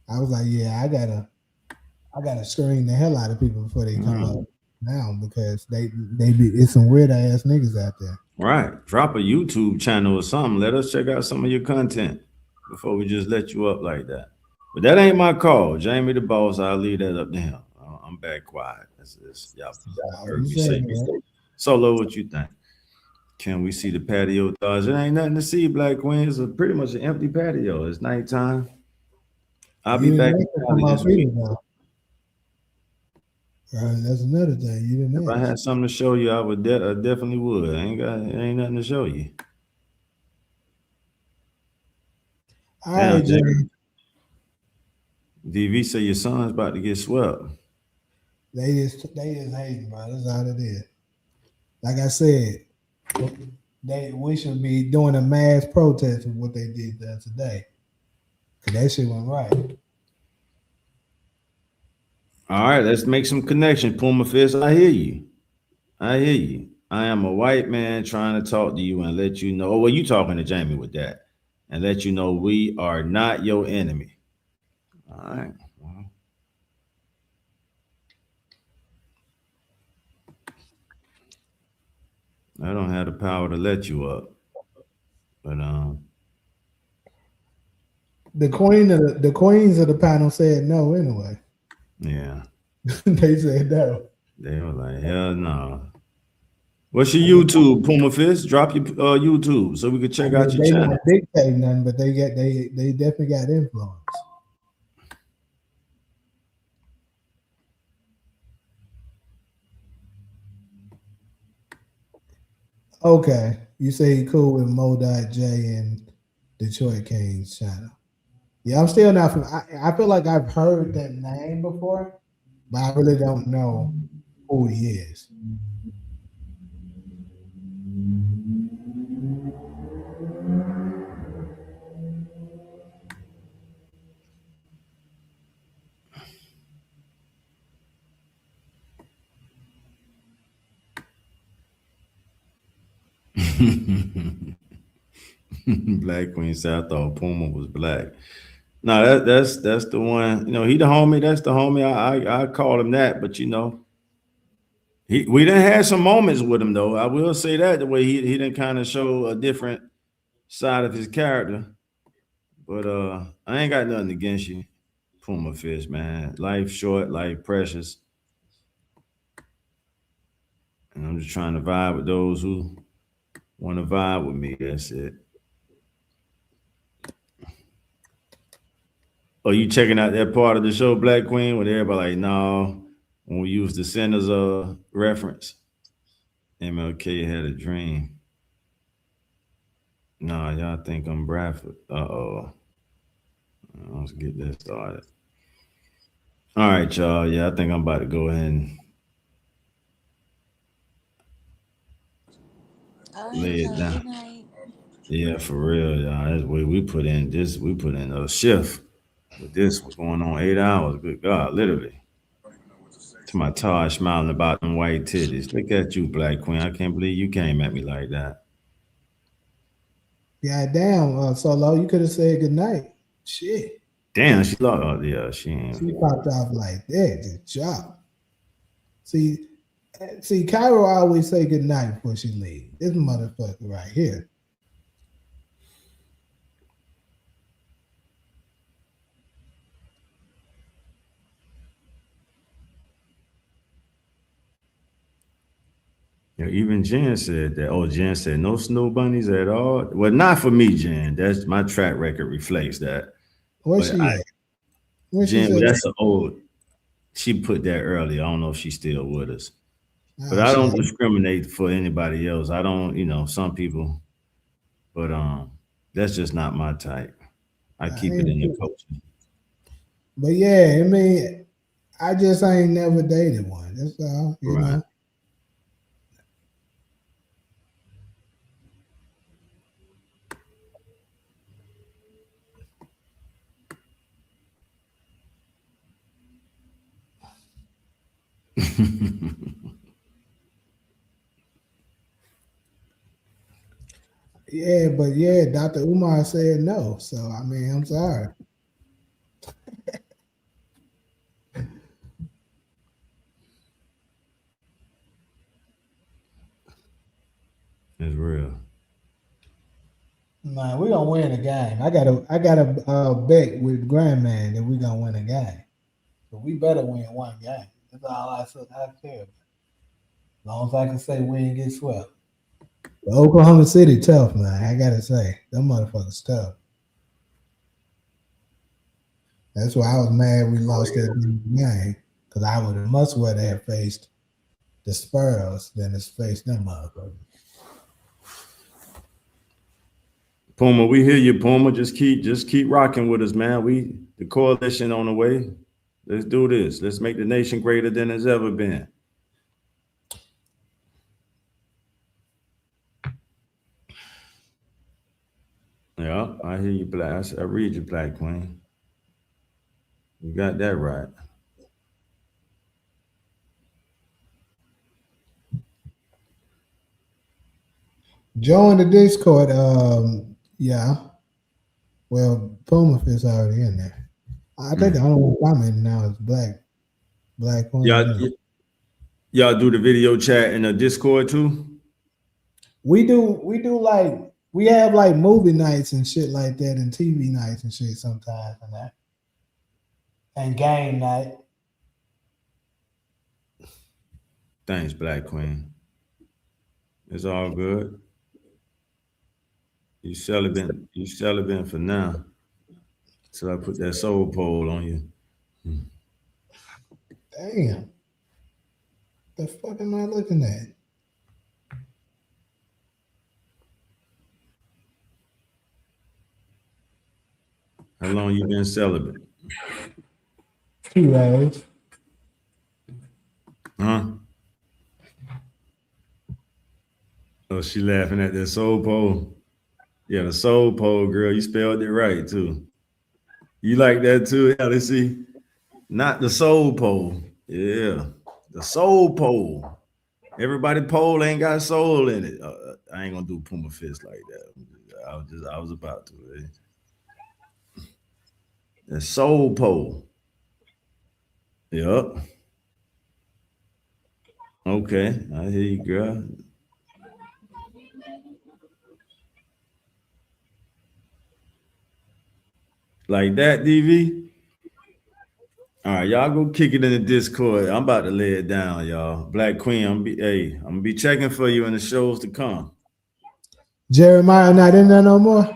I was like, yeah, I gotta screen the hell out of people before they come up now, because they be, it's some weird ass niggas out there. Right. Drop a YouTube channel or something. Let us check out some of your content before we just let you up like that. But that ain't my call. Jamie the boss, I'll leave that up to him. I'm back quiet. Y'all heard me say before. Solo, what you think? Can we see the patio thoughts? It ain't nothing to see, Black Queen. It's pretty much an empty patio. It's nighttime. I'll be back in Cali this week. That's another thing. You didn't. If I had something to show you, I would. I definitely would. Ain't nothing to show you. All right, Jimmy. DV say your son's about to get swept. They just hating, bro. That's all it is. Like I said, we should be doing a mass protest of what they did today. Cause that shit went right. All right, let's make some connection, Puma Fist. I hear you. I am a white man trying to talk to you and let you know. Well, you talking to Jamie with that, and let you know we are not your enemy. All right. Well, I don't have the power to let you up, but the queens of the panel said no anyway. Yeah. They said no. They were like, hell no. What's your YouTube, Puma Fist? Drop your YouTube so we can check out your they channel. not dictate nothing, but they definitely got influence. Okay, you say he cool with Mo.J and Detroit Kings channel. Yeah, I'm still not. I feel like I've heard that name before, but I really don't know who he is. Black Queen said I thought Puma was black. No, that's the one. You know, he the homie. That's the homie. I call him that. But you know, we done had some moments with him though. I will say that the way he didn't kind of show a different side of his character. But I ain't got nothing against you, Puma Fish, man. Life short, life precious. And I'm just trying to vibe with those who want to vibe with me. That's it. Oh, you checking out that part of the show, Black Queen, where everybody like, no, when we use the Sinners reference, MLK had a dream. No, y'all think I'm Bradford. Uh-oh. Let's get this started. All right, y'all. Yeah, I think I'm about to go ahead and lay it down. Yeah, for real, y'all. That's where we put in this. We put in a shift. But this was going on 8 hours. Good God, literally. To my Taj smiling about them white titties. Look at you, Black Queen. I can't believe you came at me like that. Yeah, damn, Solo, you could have said goodnight. Shit. Damn, she lost. Oh, yeah, she ain't. She popped off like that. Good job. See, Cairo always say goodnight before she leaves. This motherfucker right here. Yeah, even Jen said that. Oh, Jen said no snow bunnies at all. Well, not for me, Jen. That's my track record reflects that. Where's she at? Jen, well, that's an old. She put that earlier. I don't know if she's still with us. But I don't discriminate for anybody else. I don't, you know, some people. But that's just not my type. I keep it in the culture. But yeah, I mean, I just ain't never dated one. That's all, you know. Yeah, but yeah, Dr. Umar said no. So I mean, I'm sorry. It's real. Man, we're gonna win a game. I got a bet with Grandman that we're gonna win a game. But we better win one game. That's all I care about. As long as I can say we ain't get swept. But Oklahoma City tough, man. I gotta say, them motherfuckers tough. That's why I was mad we lost that game. Because I would have much rather have faced the Spurs than to face them motherfuckers. Puma, we hear you, Puma. Just keep rocking with us, man. The coalition on the way. Let's do this. Let's make the nation greater than it's ever been. Yeah, I hear you, Black. I read you, Black Queen. You got that right. Join the Discord. Yeah. Well, Puma is already in there. I think the only one commenting now is Black Queen. Y'all do the video chat in the Discord too? We do like We have like movie nights and shit like that, and TV nights and shit sometimes, and that, and game night. Thanks, Black Queen. It's all good. You celibate for now. Till I put that soul pole on you. Damn. The fuck am I looking at? How long you been celibate? 2 days. Huh? Oh, she laughing at that soul pole. Yeah, the soul pole, girl. You spelled it right too. You like that too, LC? Not the soul pole. Yeah, the soul pole. Everybody pole ain't got soul in it. I ain't gonna do Puma fist like that. I was about to. The soul pole. Yup. Okay, I hear you, girl. Like that, DV? All right, y'all go kick it in the Discord. I'm about to lay it down, y'all. Black Queen, I'm gonna be checking for you in the shows to come. Jeremiah not in there no more.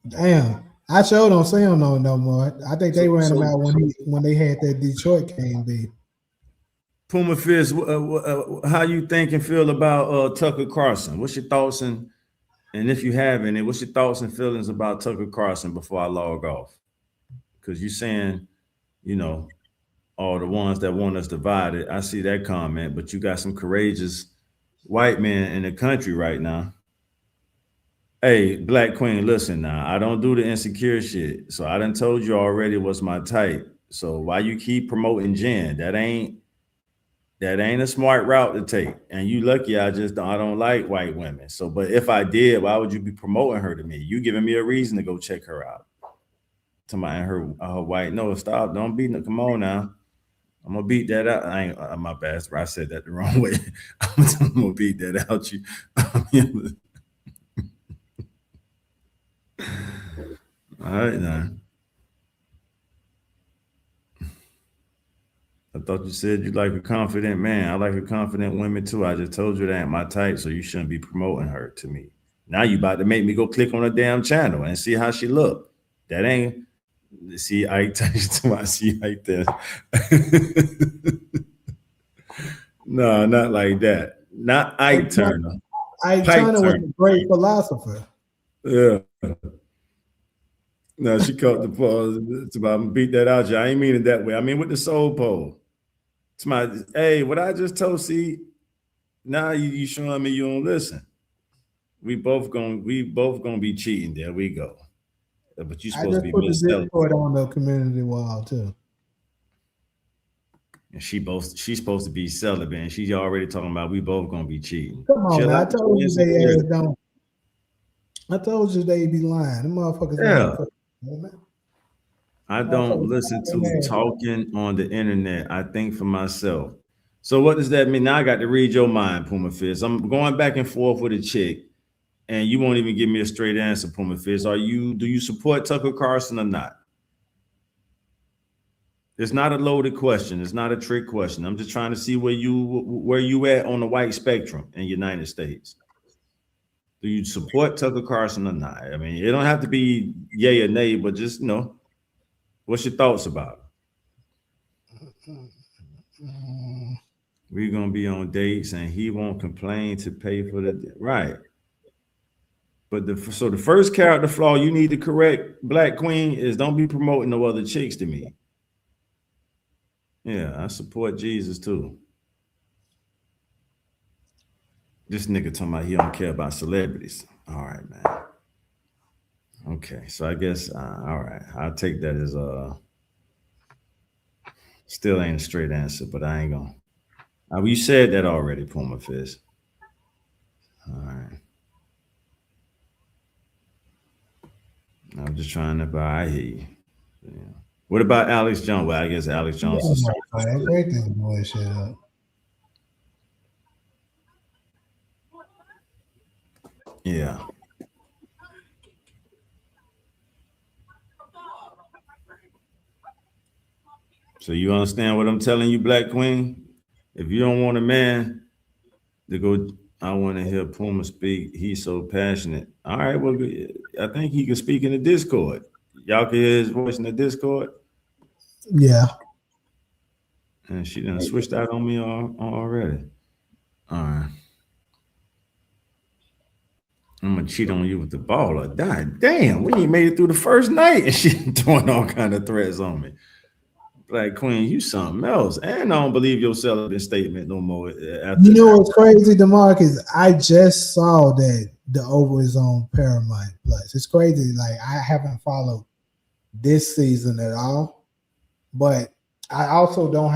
Damn, I sure don't see him no more. I think they ran him out when they had that Detroit game beat. Puma Fist, how you think and feel about Tucker Carlson? What's your thoughts and if you have any, what's your thoughts and feelings about Tucker Carlson before I log off? Because you're saying, you know, all the ones that want us divided. I see that comment, but you got some courageous white men in the country right now. Hey, Black Queen, listen now. I don't do the insecure shit. So I done told you already what's my type. So why you keep promoting Jen? That ain't a smart route to take. And you lucky I don't like white women. So, but if I did, why would you be promoting her to me? You giving me a reason to go check her out. To my her white. No, stop. Don't beat it. Come on now. I'm gonna beat that out. I ain't my bad. I said that the wrong way. I'm gonna beat that out you. All right now. I thought you said you like a confident man. I like a confident woman too. I just told you that ain't my type, so you shouldn't be promoting her to me. Now you about to make me go click on her damn channel and see how she look. That ain't. See, I see like that. No, not like that. Not Ike Turner. Ike Turner was a great philosopher. Yeah. No, she caught the pause. It's about I'm beat that out. I ain't mean it that way. I mean with the soul pole. It's my hey, what I just told. See, now you showing me you don't listen. We both gonna be cheating. There we go. But you're supposed to be Miss Discord on the community wall too. And she's supposed to be celibate, and she's already talking about we both gonna be cheating. Come on, man. I told you they don't. I told you they be lying. Them motherfuckers. Yeah. I don't listen to talking on the internet. I think for myself. So what does that mean? Now I got to read your mind, Puma Fist. I'm going back and forth with a chick. And you won't even give me a straight answer, Puma Fist. Do you support Tucker Carlson or not? It's not a loaded question. It's not a trick question. I'm just trying to see where you at on the white spectrum in the United States. Do you support Tucker Carlson or not? I mean, it don't have to be yay or nay, but just what's your thoughts about it? We're gonna be on dates and he won't complain to pay for the right. But the first character flaw you need to correct, Black Queen, is don't be promoting no other chicks to me. Yeah, I support Jesus too. This nigga talking about he don't care about celebrities. All right, man. Okay, so I guess all right. I'll take that as still ain't a straight answer, but I ain't gonna. You said that already, Puma Fist. All right. I'm just trying to buy. I hear you. Yeah. What about Alex Jones? Well, I guess Alex Jones is break this bullshit. Shit, up. Yeah. So you understand what I'm telling you, Black Queen? If you don't want a man to go, I want to hear Puma speak. He's so passionate. All right, well, I think he can speak in the Discord. Y'all can hear his voice in the Discord. Yeah. And she done switched out on me already. All right. I'm gonna cheat on you with the baller. God damn, we ain't made it through the first night and she doing all kind of threats on me. Black Queen, you something else. And I don't believe your celibate statement no more. You know what's crazy, DeMarcus? I just saw that the over is on Paramount Plus. It's crazy. Like, I haven't followed this season at all, but I also don't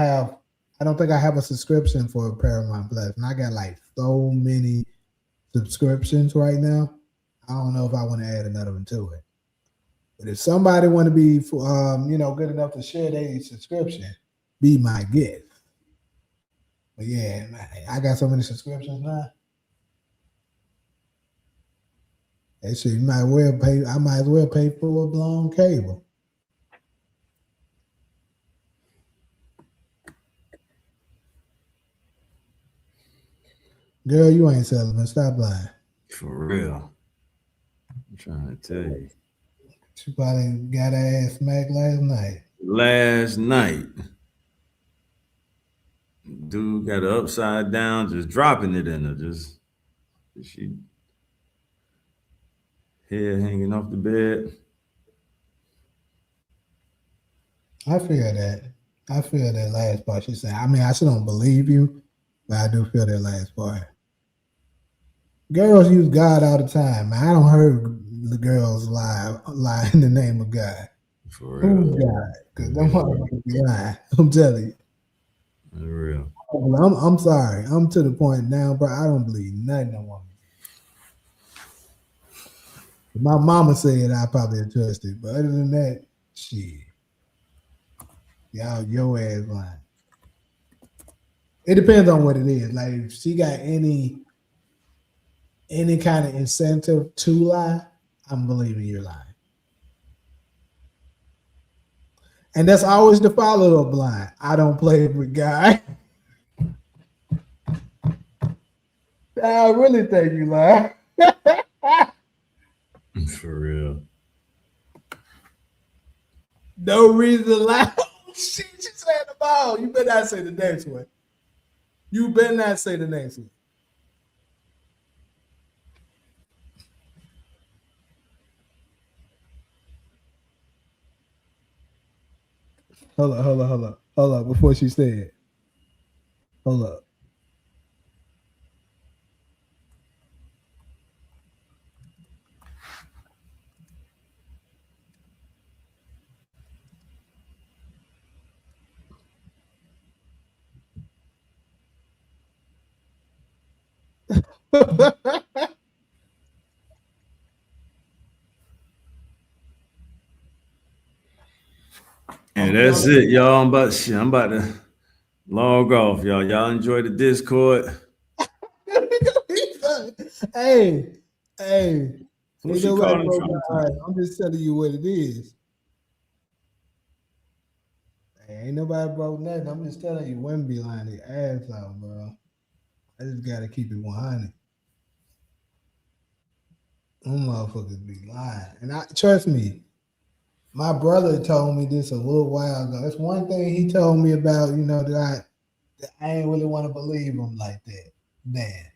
think I have a subscription for Paramount Plus, and I got like so many subscriptions right now. I don't know if I want to add another one to it. But if somebody want to be, good enough to share their subscription, be my guest. But yeah, I got so many subscriptions now. That shit, I might as well pay full blown cable. Girl, you ain't celibate. Stop lying. For real. I'm trying to tell you. She probably got her ass smacked last night. Dude got her upside down, just dropping it in her. She hair hanging off the bed. I feel that last part she said. I mean, I still don't believe you, but I do feel that last part. Girls use God all the time, man. I don't heard the girls lie in the name of God. For real. Who's God? Because them motherfuckers be lying. I'm telling you. For real. I'm sorry. I'm to the point now, bro. I don't believe nothing no woman. If my mama said I probably trust it, but other than that, shit. Y'all, your ass lying. It depends on what it is. Like, if she got any kind of incentive to lie, I'm believing you're lying. And that's always the follow-up line. I don't play with guy. I really think you lie. For real. No reason to lie. She said the ball. You better not say the next one. You better not say the next one. Hold up. Before she said, hold up. And that's it, y'all. I'm about to log off, y'all. Y'all enjoy the Discord. Hey. Who she calling from? I'm just telling you what it is. Hey, ain't nobody broke nothing. I'm just telling you, women be lying their ass out, bro. I just gotta keep it 100. Them motherfuckers be lying. And trust me, my brother told me this a little while ago. That's one thing he told me about, that I ain't really want to believe him like that. Damn.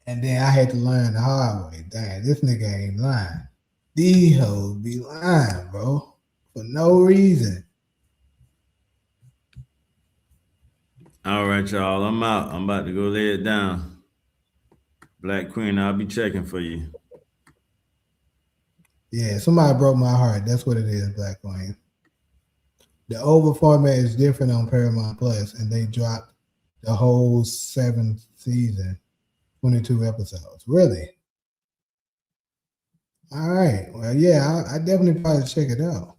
And then I had to learn the hard way. Damn, this nigga ain't lying. These hoes be lying, bro. For no reason. All right, y'all. I'm out. I'm about to go lay it down. Black Queen, I'll be checking for you. Yeah, somebody broke my heart. That's what it is, Black Queen. The over format is different on Paramount Plus, and they dropped the whole 7th season, 22 episodes. Really? All right. Well, yeah, I definitely probably check it out.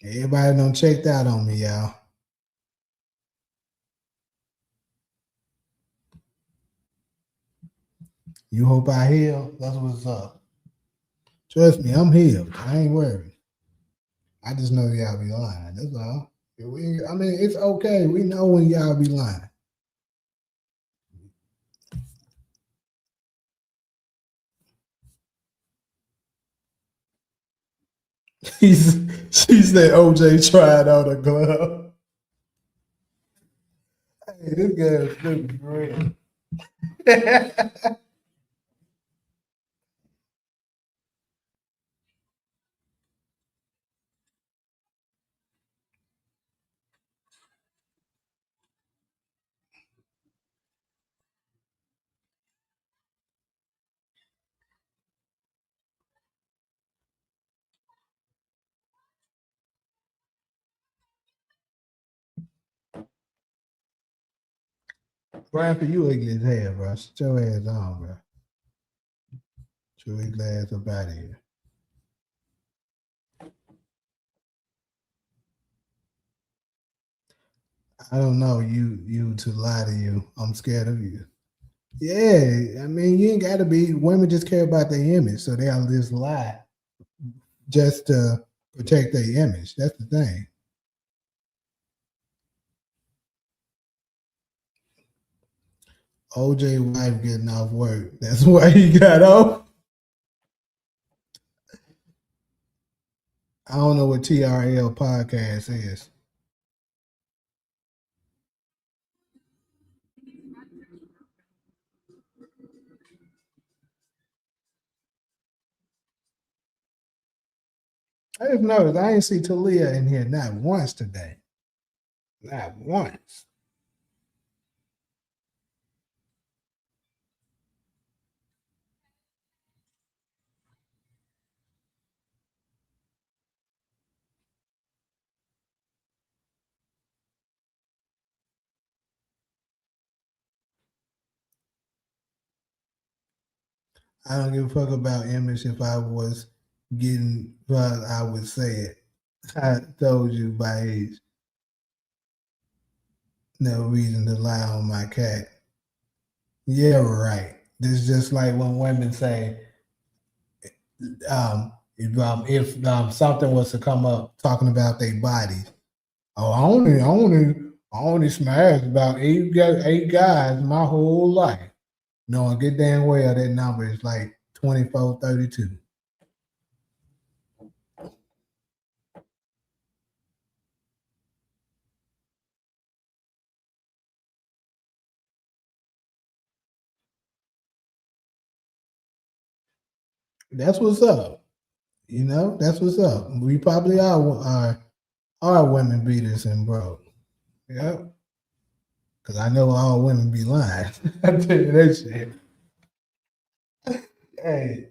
Everybody done checked out on me, y'all. You hope I heal? That's what's up. Trust me, I'm healed. I ain't worried. I just know y'all be lying. That's all. I mean, it's okay. We know when y'all be lying. She said OJ tried on a glove. Hey, this guy is stupid for real. Brian, for you ugly as hell, bro. Shut your ass on, bro. Shut your ugly ass up out of here. I don't know you to lie to you. I'm scared of you. Yeah, I mean, you ain't got to be. Women just care about their image, so they'll just lie just to protect their image. That's the thing. OJ wife getting off work. That's why he got off. I don't know what TRL podcast is. I just noticed I ain't see Talia in here not once today. Not once. I don't give a fuck about image. If I was getting, well, I would say it. I told you by age. No reason to lie on my cat. Yeah, right. This is just like when women say, if something was to come up talking about their bodies, oh, I only smashed about eight guys my whole life. Knowing good damn well that number is like 24, 32. That's what's up. You know, that's what's up. We probably are women beaters and broke. Yep. Because I know all women be lying. I tell you that shit. Hey.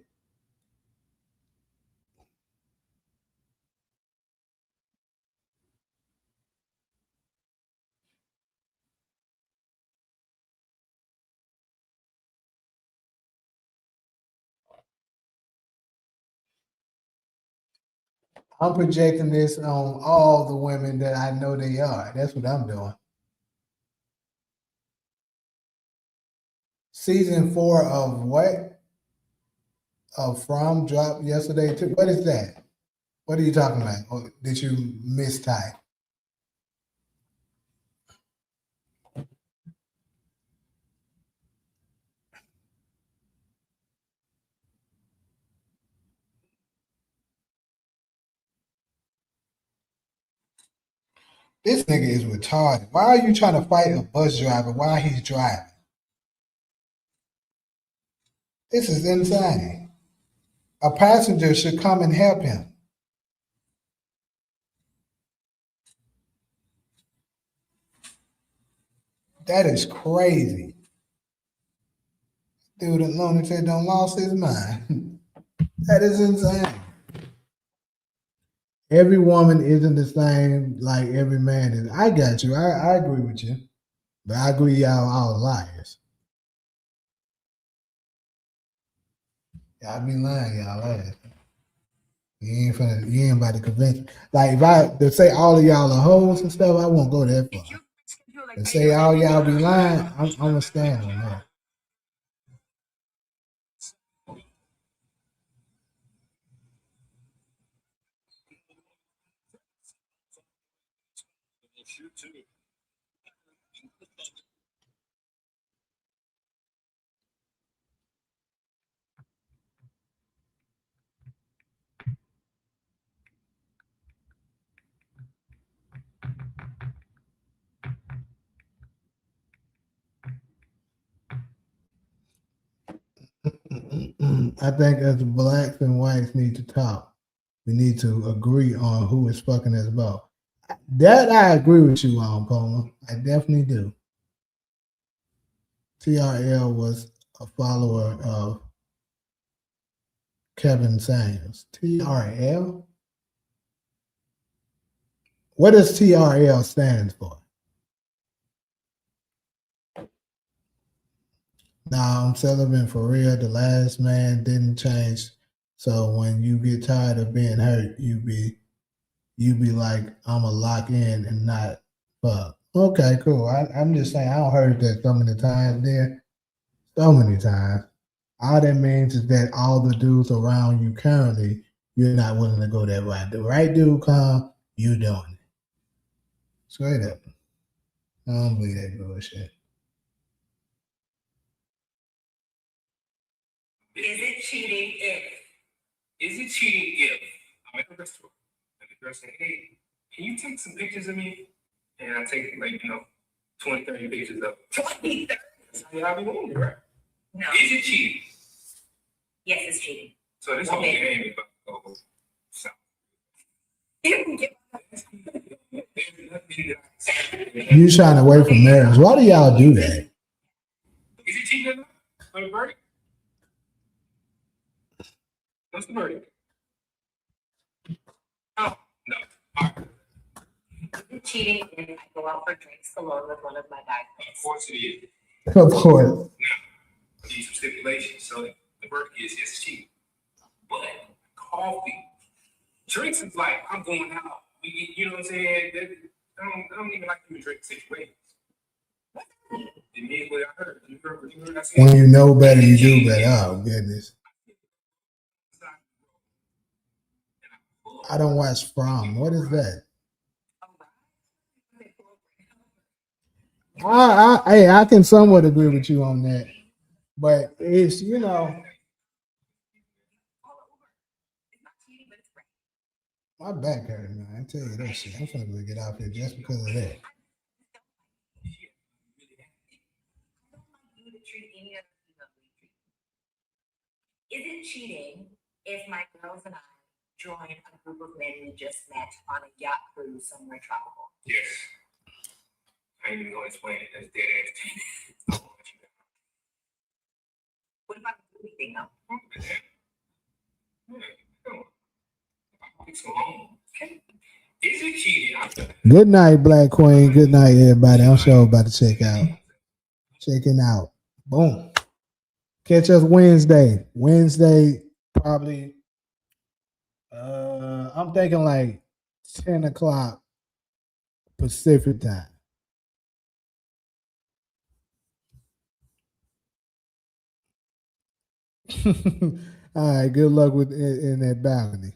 I'm projecting this on all the women that I know they are. That's what I'm doing. Season 4 of what? Of From dropped yesterday too. What is that? What are you talking about? Or did you mistype? This nigga is retarded. Why are you trying to fight a bus driver while he's driving? This is insane. A passenger should come and help him. That is crazy. Dude, the lunatic done lost his mind. That is insane. Every woman isn't the same like every man is. I got you. I agree with you. But I agree y'all all liars. Y'all be lying, y'all ass. You ain't about to convince me. Like to say all of y'all are hoes and stuff, I won't go that far. To say all y'all be lying, I'm gonna stand on that. I think as blacks and whites need to talk, we need to agree on who is fucking us both. That I agree with you on, Poma. I definitely do. TRL was a follower of Kevin Samuels. TRL? What does TRL stand for? Nah, I'm Sullivan for real. The last man didn't change. So when you get tired of being hurt, you be like, I'ma lock in and not fuck. Okay, cool. I'm just saying I heard that so many times there. So many times. All that means is that all the dudes around you currently, you're not willing to go that route. The right dude come, you doing it. Straight up. I don't believe that bullshit. Is it cheating if I'm at the restaurant and the girl say, hey, can you take some pictures of me? And I take 20, 30 pictures of 20, 30. That's how y'all be doing it, right? No. Is it cheating? Yes, it's cheating. So this whole game is about so. You shying away from marriage. Why do y'all do that? Is it cheating or not? On a verdict? What's the verdict? Oh, no. All right. Cheating if I go out for drinks alone with one of my guy friends. Of course it is. Of course. Now, I need some stipulations. So the verdict is yes, it's cheating. But coffee, drinks is like I'm going out. You know what I'm saying? I don't even like to drink situations. It means what I heard. You heard what I said? When you know better, you do better. Oh, goodness. I don't watch From. What is that? I can somewhat agree with you on that. But it's, my back hurt, man. I tell you that shit. I'm finna get out here just because of that. Is it cheating if my girls and I join a group of men we just met on a yacht cruise somewhere tropical? Yes. I ain't even gonna explain it. That's dead ass. What about the movie thing though? Is it cheating? Good night, Black Queen. Good night, everybody. I'm sure about to check out. Checking out. Boom. Catch us Wednesday. Probably. I'm thinking like 10 o'clock Pacific time. All right. Good luck in that balcony.